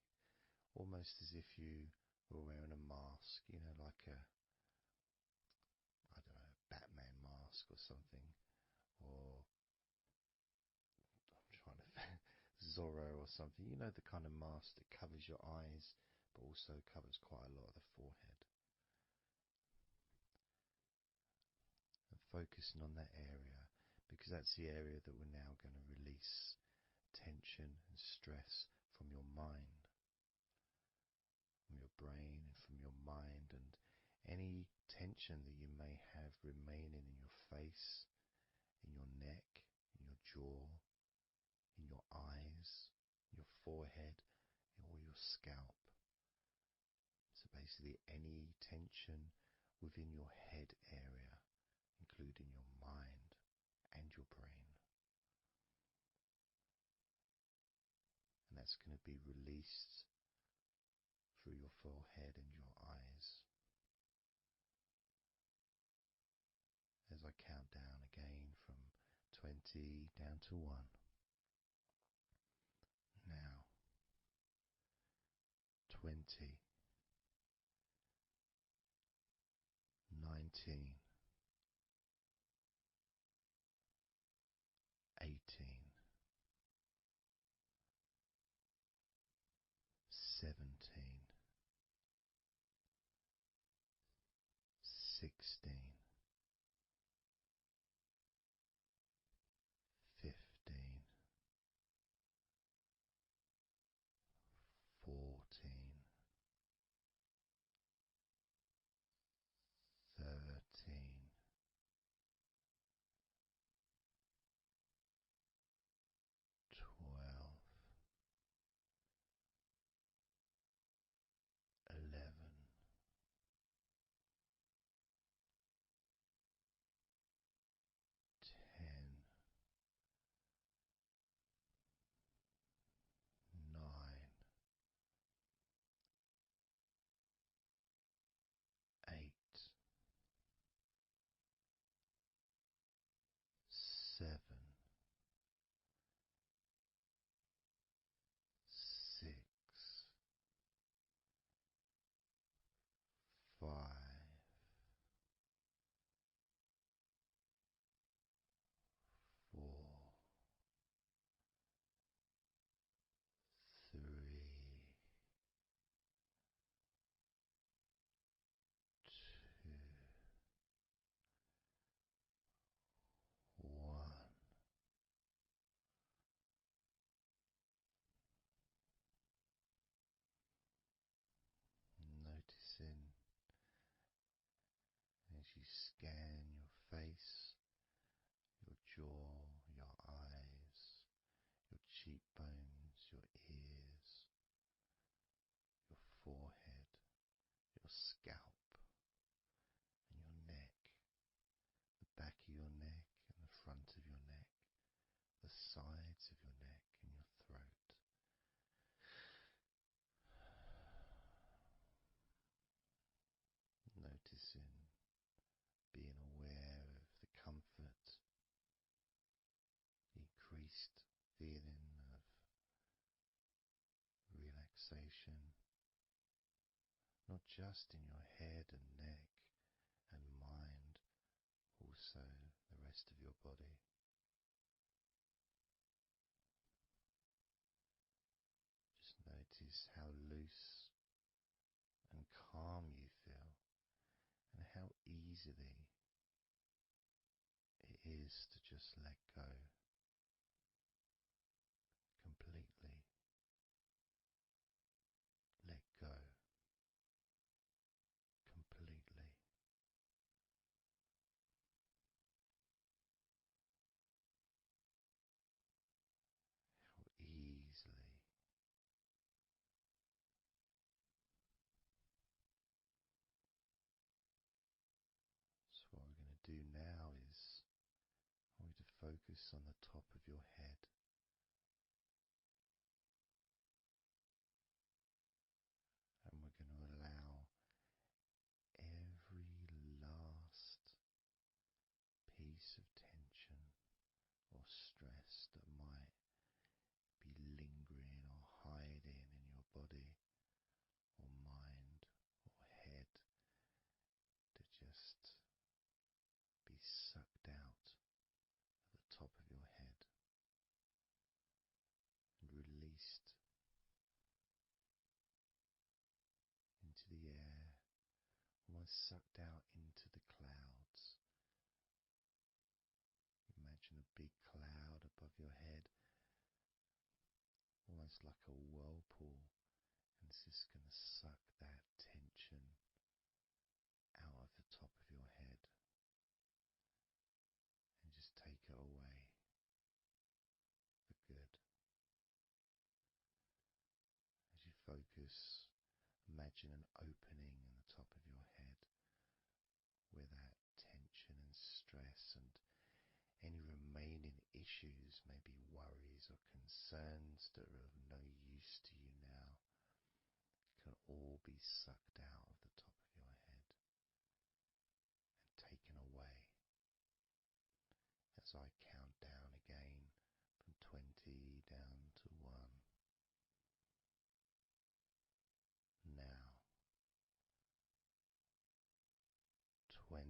Almost as if you were wearing a mask, like a, I don't know, Batman mask or something. Or, I'm trying to think, Zorro or something. The kind of mask that covers your eyes, but also covers quite a lot of the forehead. And focusing on that area, because that's the area that we're now going to release tension and stress from your mind, from your brain and from your mind, and any tension that you may have remaining in your face, in your neck, in your jaw, in your eyes, your forehead, or your scalp. So basically any tension within your head area, including your mind and your brain. And that's going to be released through your forehead and your eyes. As I count down again from 20 down to 1. Now, 20, 19, 18, 17, 16, 15, 14, 13, 12, 11, relaxation, not just in your head and neck and mind, also the rest of your body. Just notice how loose and calm you feel, and how easily it is to just let go completely. Let go completely. How easily. So what we're going to do now is I want you to focus on the top of your head. And we're going to allow every last piece of tension or stress that might be lingering or hiding in your body or mind or head to just be sucked out at the top of your head and released into the air, almost sucked out into the clouds. Imagine a big cloud above your head, almost like a whirlpool, and it's just going to suck that tension out of the top of your head and just take it away for good. As you focus, imagine an opening in the top of your head where that tension and stress and any remaining issues, maybe worries or concerns that are of no use to you now, can all be sucked out of the top of your head and taken away. As I count down again from 20 down to 1. Now, 20,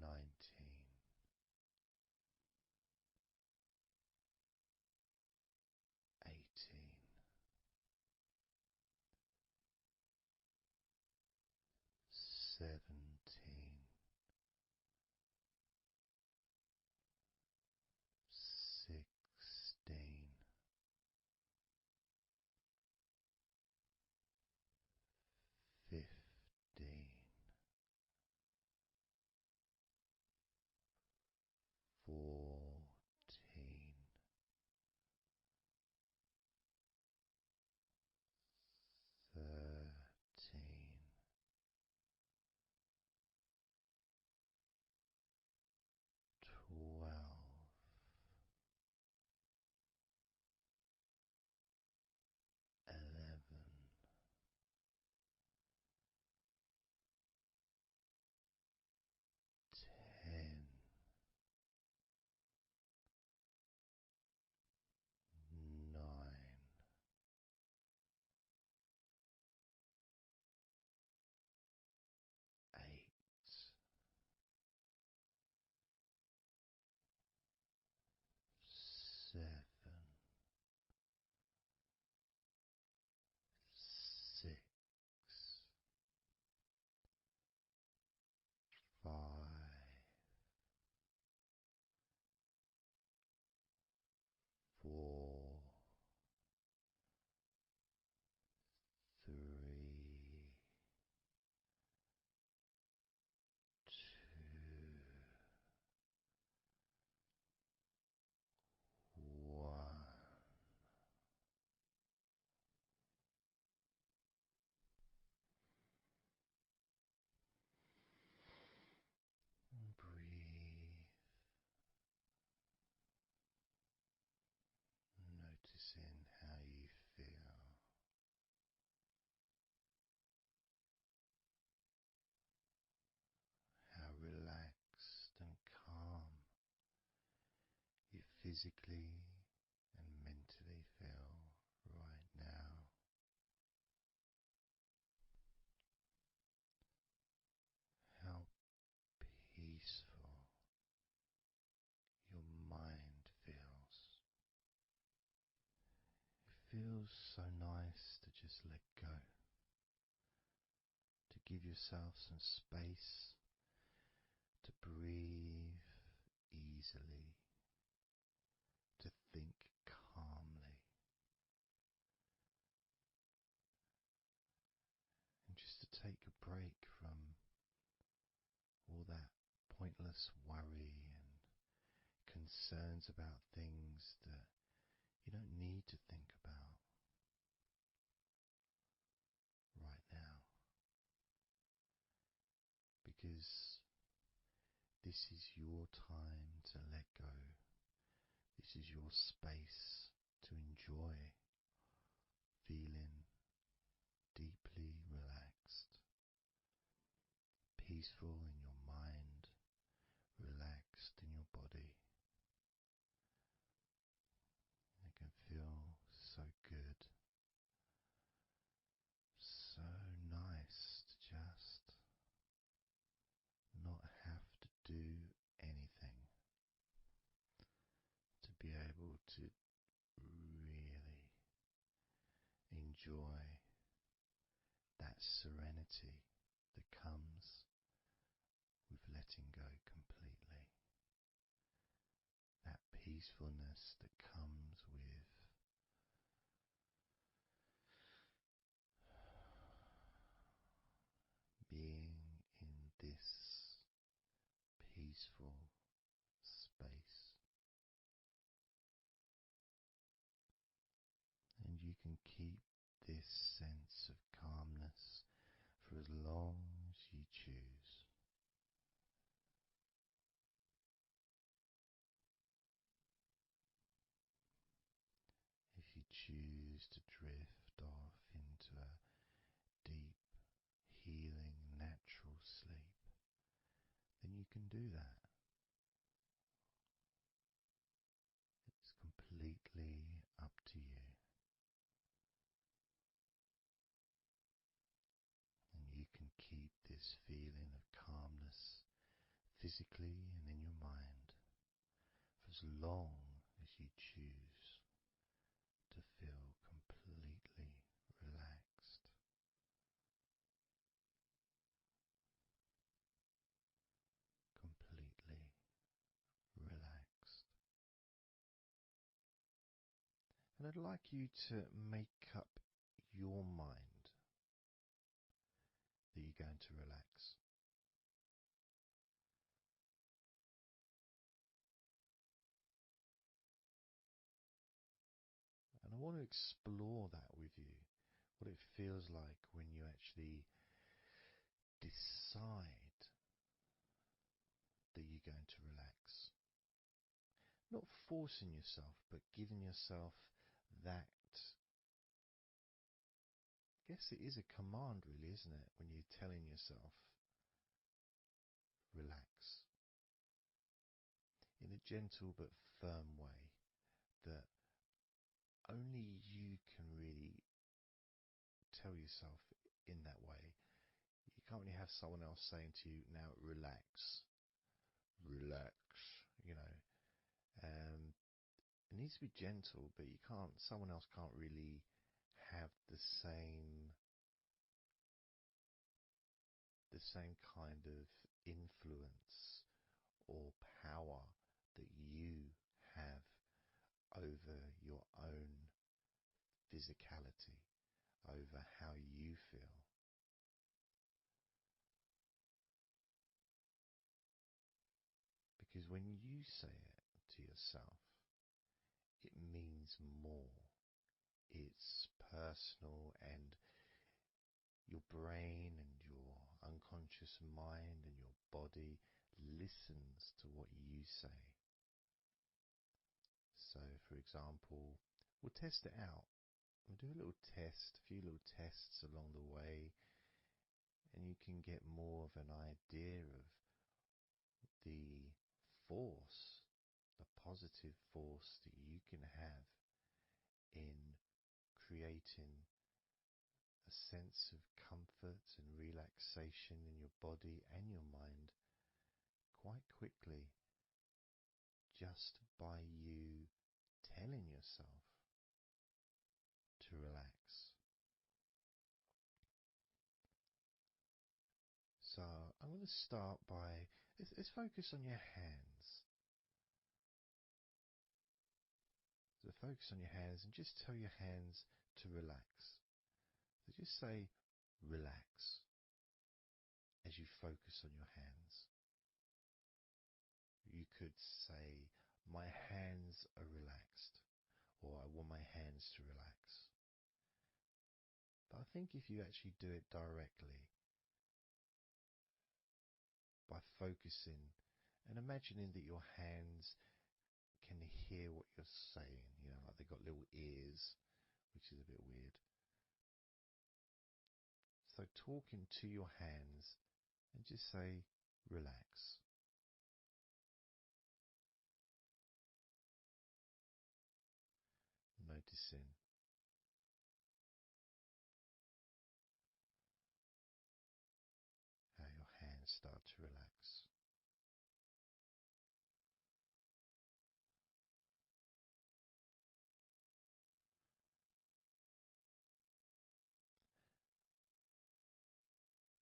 19, 18, 17, 16, 15, 14, 13, 12, 11, 10, 9, 8, 7, 6, 5, 4, 3, 2, 1. And breathe, noticing how you feel. How relaxed and calm you physically feels so nice to just let go, to give yourself some space to breathe easily, to think calmly, and just to take a break from all that pointless worry and concerns about things that you don't need to think about right now, because this is your time to let go. This is your space to enjoy feeling deeply relaxed, peaceful in your mind, relaxed in your body. It can feel so good, so nice to just not have to do anything, to be able to really enjoy that serenity that comes with letting go completely, that peacefulness that comes with being in this peaceful space. And you can keep this sense of calmness for as long as you choose. If you choose to drift off into a deep, healing, natural sleep, then you can do that. It's completely up to you. And you can keep this feeling of calmness physically and in your mind for as long as you choose to feel completely relaxed. Completely relaxed. And I'd like you to make up your mind that you're going to relax. And I want to explore that with you, what it feels like when you actually decide that you're going to relax. Not forcing yourself, but giving yourself that. I guess it is a command, really, isn't it? When you're telling yourself, relax. In a gentle but firm way that only you can really tell yourself in that way. You can't really have someone else saying to you, now relax, relax, you know. It needs to be gentle, but someone else can't really have the same kind of influence or power that you have over your own physicality, over how you feel. Because when you say it to yourself, it means more. It's personal, and your brain and your unconscious mind and your body listens to what you say. So, for example, we'll test it out. We'll do a little test, a few little tests along the way, and you can get more of an idea of the force, the positive force that you can have in creating a sense of comfort and relaxation in your body and your mind quite quickly, just by you telling yourself to want to start by, let's focus on your hands. So focus on your hands and just tell your hands to relax. So just say relax as you focus on your hands. You could say, my hands are relaxed, or I want my hands to relax. But I think if you actually do it directly, by focusing and imagining that your hands can hear what you're saying, like they've got little ears, which is a bit weird. So talking to your hands and just say, relax. Noticing how your hands start to relax.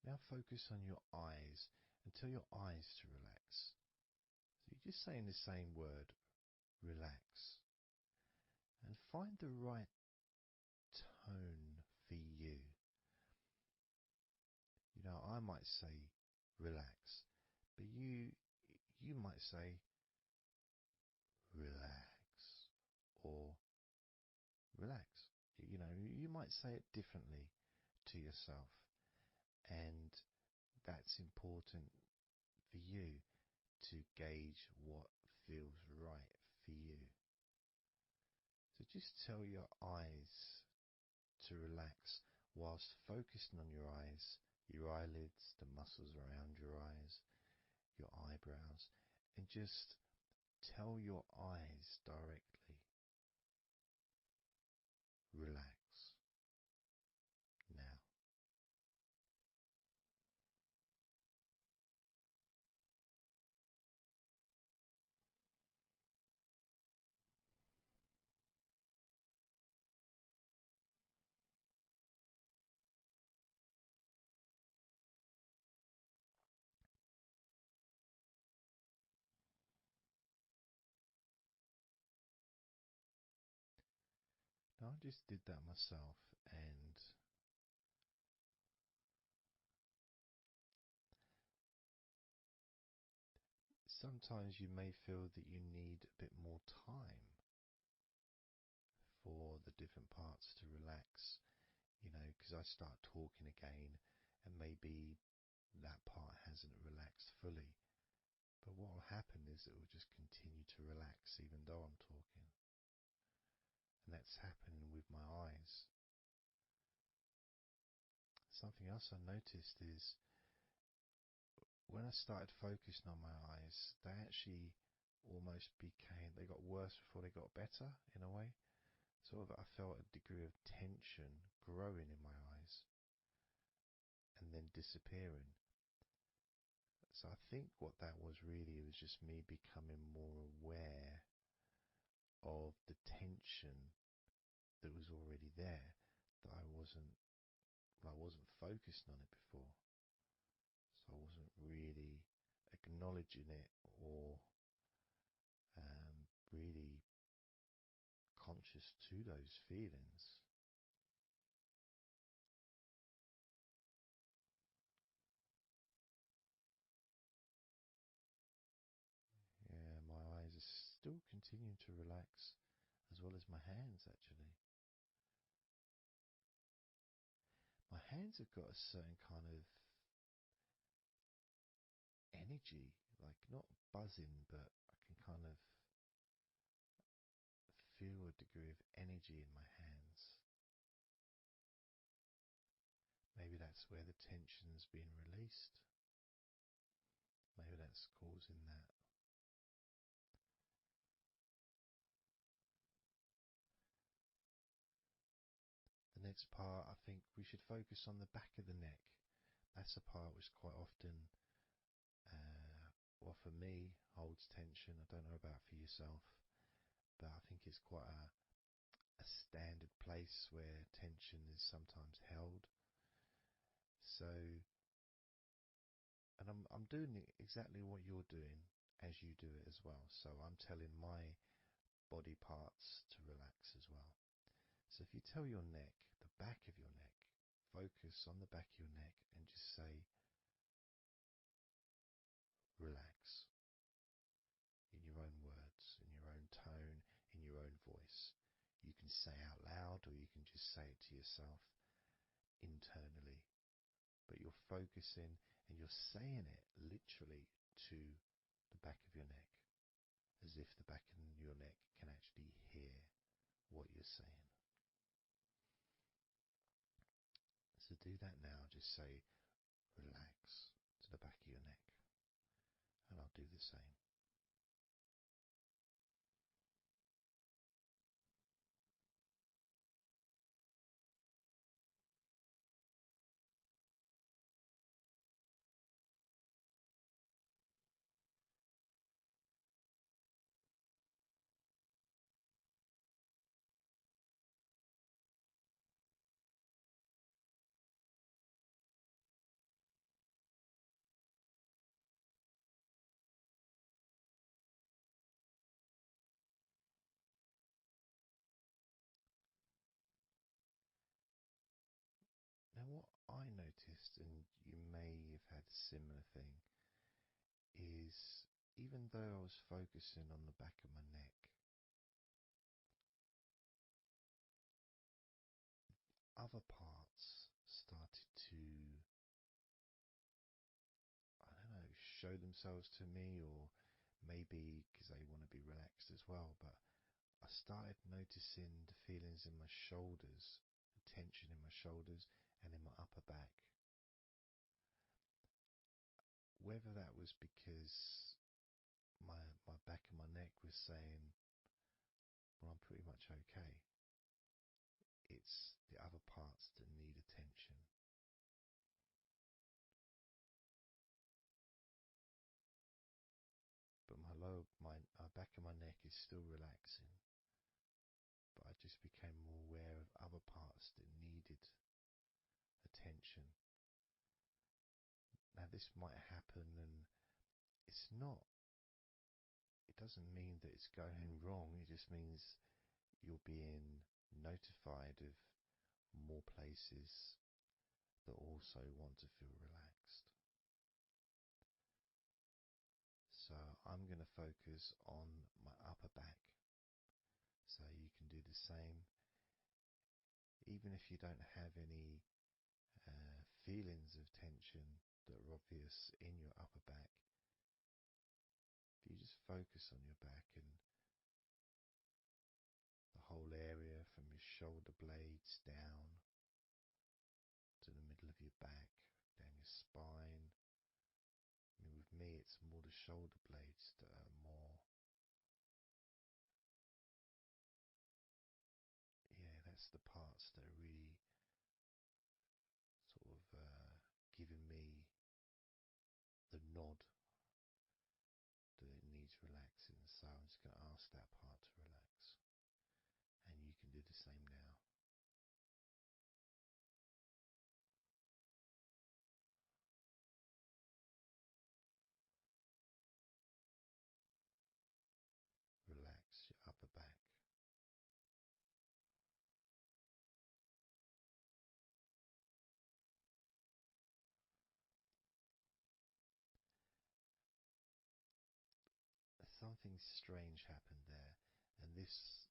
Now focus on your eyes and tell your eyes to relax. So you're just saying the same word, relax. And find the right tone for you. I might say relax, but you might say relax or relax. You might say it differently to yourself, and that's important for you to gauge what feels right for you. So just tell your eyes to relax whilst focusing on your eyes, your eyelids, the muscles around your eyes, your eyebrows, and just tell your eyes directly, relax now. Now I just did that myself, and sometimes you may feel that you need a bit more time for the different parts to relax, because I start talking again and maybe that part hasn't relaxed fully. But what will happen is it will just continue to relax even though I'm talking. And that's happening with my eyes. Something else I noticed is when I started focusing on my eyes, they actually they got worse before they got better in a way. Sort of, I felt a degree of tension growing in my eyes and then disappearing. So I think what that was really was just me becoming more aware of the tension that was already there, that I wasn't focusing on it before. So I wasn't really acknowledging it or really conscious to those feelings. Yeah, my eyes are still continuing to relax, as well as my hands actually. My hands have got a certain kind of energy, like not buzzing, but I can kind of feel a degree of energy in my hands. Maybe that's where the tension's being released. Maybe that's causing that. The next part, I think we should focus on the back of the neck. That's the part which quite often, well for me, holds tension. I don't know about for yourself, but I think it's quite a standard place where tension is sometimes held. So And I'm doing exactly what you're doing as you do it as well. So I'm telling my body parts to relax as well. So if you tell your neck, the back of your neck, focus on the back of your neck and just say, relax, in your own words, in your own tone, in your own voice. You can say out loud or you can just say it to yourself internally. But you're focusing and you're saying it literally to the back of your neck, as if the back of your neck can actually hear what you're saying. So do that now. Just say relax to the back of your neck. And I'll do the same. Now what I noticed, and you may have had a similar thing, is even though I was focusing on the back of my neck, other parts started to, I don't know, show themselves to me, or maybe because they want to be relaxed as well, but I started noticing the feelings in my shoulders, the tension in my shoulders and in my upper back. Whether that was because my back of my neck was saying, well, I'm pretty much okay. It's the other parts that need attention. But my back of my neck is still relaxing. But I just became more aware of other parts that needed attention. Now this might happen, and it's not, it doesn't mean that it's going wrong. It just means you're being notified of more places that also want to feel relaxed. So I'm going to focus on my upper back. So you can do the same. Even if you don't have any feelings of tension that are obvious in your upper back, if you just focus on your back and the whole area from your shoulder blades down to the middle of your back, down your spine. I mean, with me, it's more the shoulder blades that are more, yeah, that's the parts that are really sort of giving me the nod that it needs relaxing. So I'm just going to ask that part to relax. And you can do the same now. Relax your upper back. Something strange happened there, and this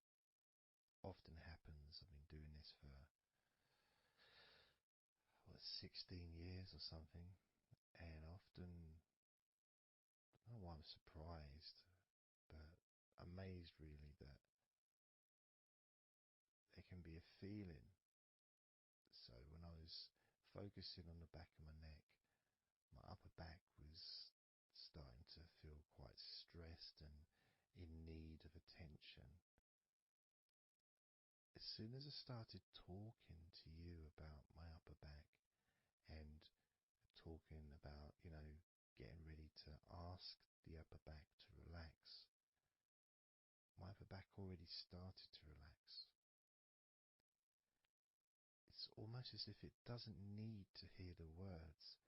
often happens. I've been doing this for 16 years or something, and often, I don't know why I'm surprised, but amazed really that there can be a feeling. So when I was focusing on the back of my neck, my upper back was starting to feel quite stressed and in need of attention. As soon as I started talking to you about my upper back and talking about, getting ready to ask the upper back to relax, my upper back already started to relax. It's almost as if it doesn't need to hear the words,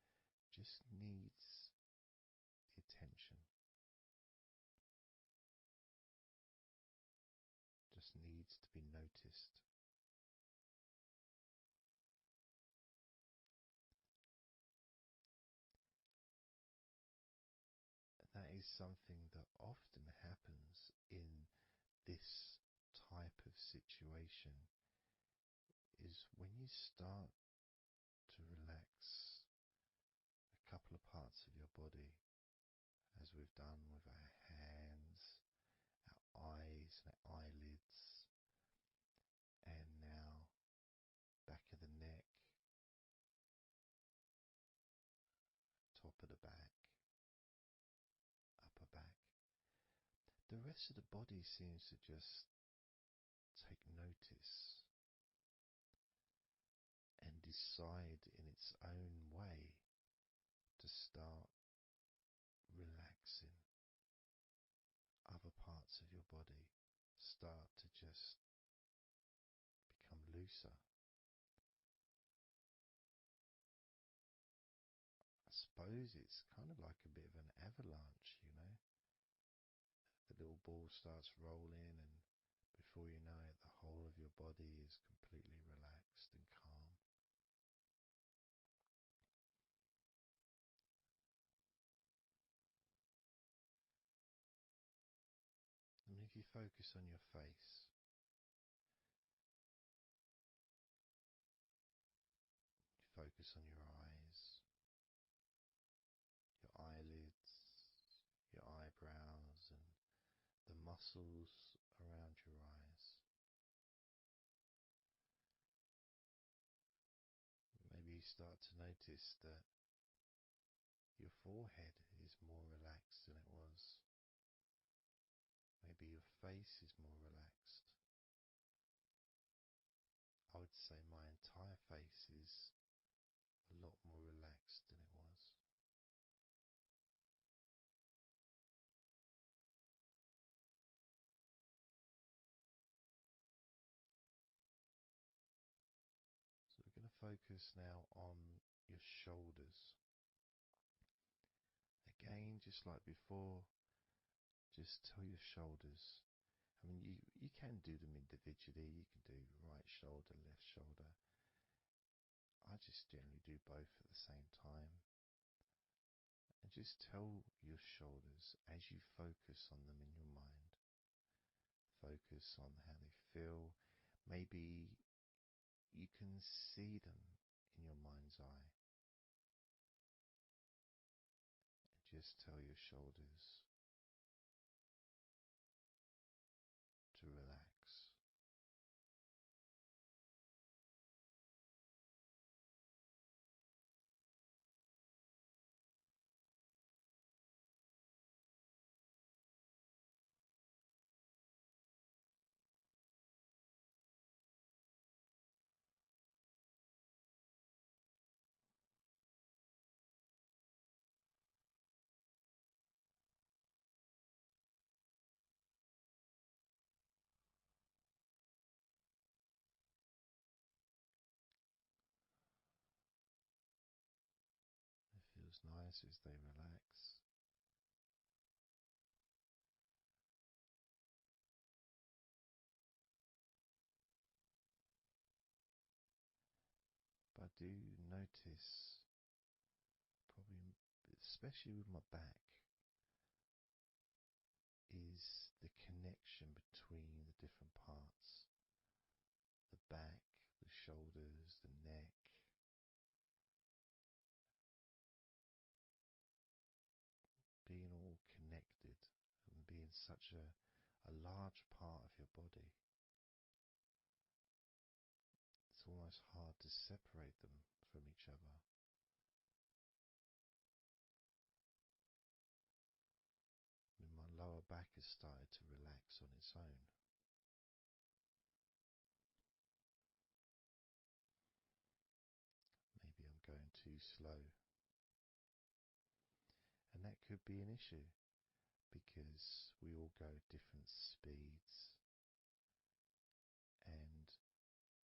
just needs the attention. Just needs to be noticed. That is something that often happens in this type of situation, is when you start to relax a couple of parts of your body, as we've done with our hands, our eyes and our eyelids, and now back of the neck, top of the back, upper back. The rest of the body seems to just take notice and decide in its own way to start relaxing. Other parts of your body start to just become looser. I suppose it's kind of like a bit of an avalanche, you know. The little ball starts rolling, and before you know it, the whole of your body is completely relaxed and calm. And if you focus on your face, you focus on your eyes, your eyelids, your eyebrows, and the muscles around your eyes. Maybe you start to notice that your forehead is more relaxed than it was. Maybe your face is more relaxed. I would say my entire face is a lot more relaxed than it was. So we're going to focus now on your shoulders. Again, just like before, just tell your shoulders. I mean, you can do them individually. You can do right shoulder, left shoulder. I just generally do both at the same time. And just tell your shoulders as you focus on them in your mind. Focus on how they feel. Maybe you can see them in your mind's eye. And just tell your shoulders to relax. It feels nice as they relax. But I do notice, probably especially with my back, is the connection between the different parts. The back, the shoulders, the neck. Being all connected and being such a large part of your body. It's almost hard to separate them from each other. And my lower back has started to relax on its own. Maybe I'm going too slow. And that could be an issue, because we all go at different speeds. And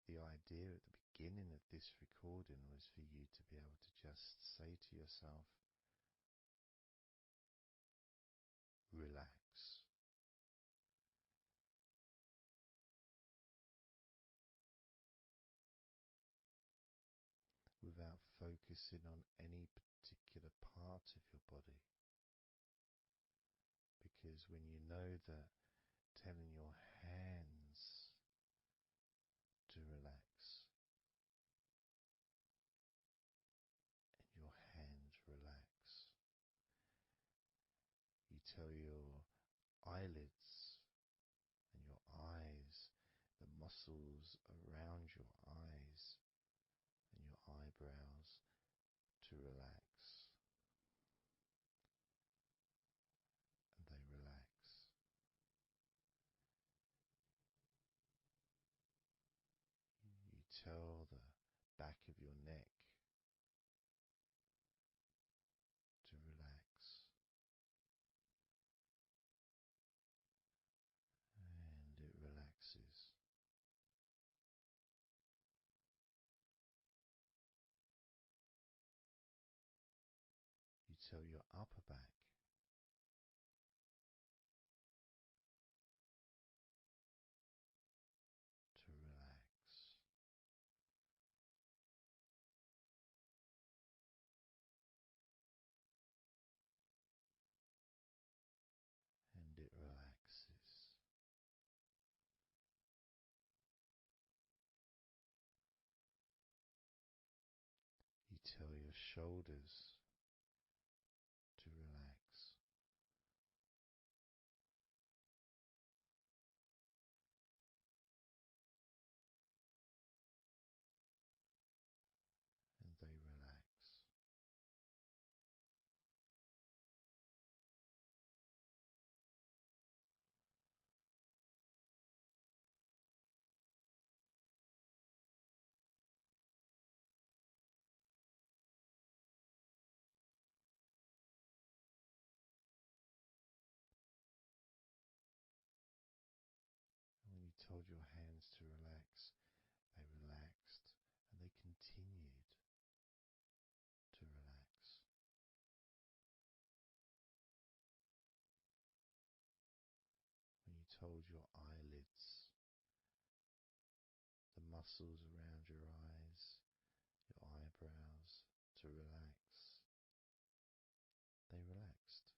the idea at the beginning of this recording was for you to be able to just say to yourself, relax. Without focusing on any particular part of your body. Because when you know that telling your hands to relax and your hands relax, you tell your eyelids and your eyes, the muscles around your eyes and your eyebrows to relax, and they relax. You tell the back of your neck to relax, and it relaxes. You tell your upper back to relax, and it relaxes. You tell your shoulders to relax, and they relax. And when you told your hands to relax, they relaxed and they continued to relax. When you told your eyelids, the muscles around your eyes, your eyebrows to relax, they relaxed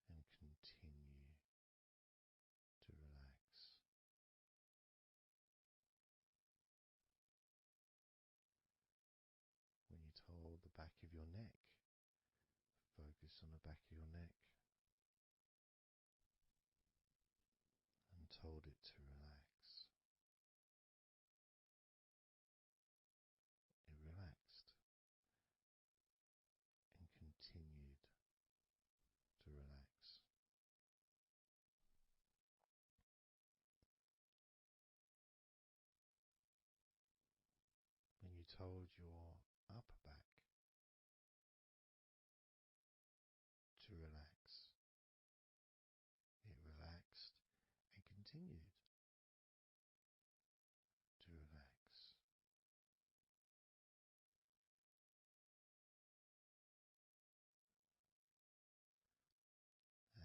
and continue to relax. When you told the back of your neck, focus on the back of your neck, and told it to relax, it relaxed and continued to relax. When you told your upper back to relax, it relaxed and continued to relax.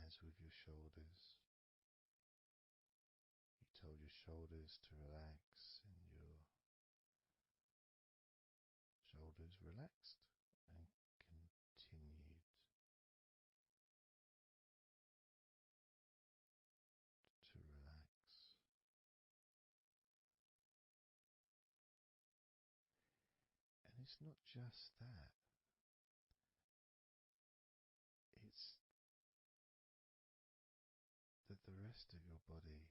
As with your shoulders, you told your shoulders to relax, and your shoulders relaxed and continued to relax. And it's not just that, it's that the rest of your body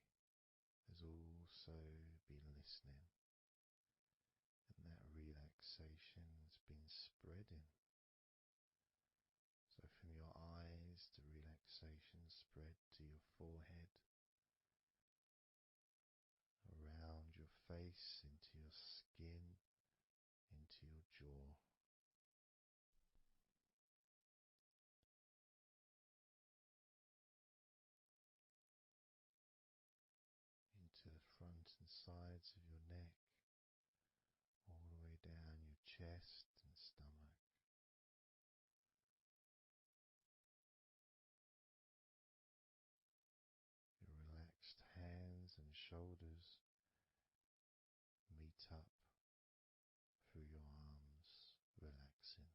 has also been listening, and that relaxation has been spreading. So from your eyes, the relaxation spread to your forehead, around your face, into your skin, into your jaw. Into the front and sides of your neck, all the way down your chest and stomach. shoulders meet up through your arms, relaxing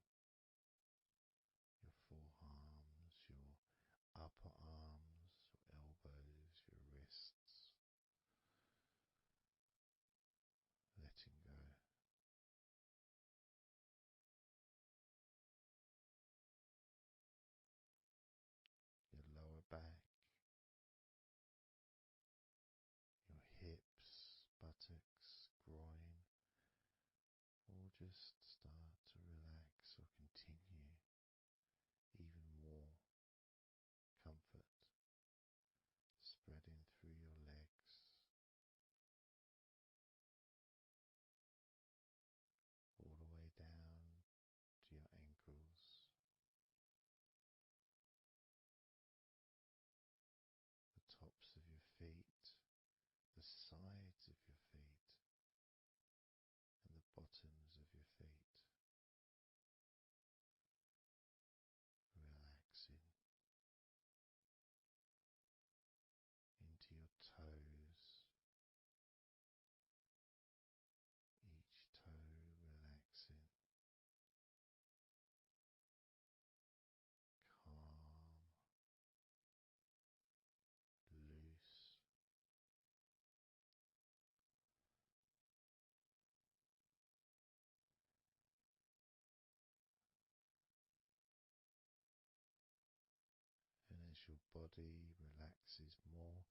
your forearms, your upper arms, your elbows, your wrists, letting go. Your lower back, your hips, buttocks, groin, all just start to relax or continue even more comfort spreading through your legs, all the way down to your ankles, the tops of your feet, the sides of your feet, and the bottoms of your feet. Relaxing into your toes, each toe relaxing, calm, loose. And as your body relaxes more,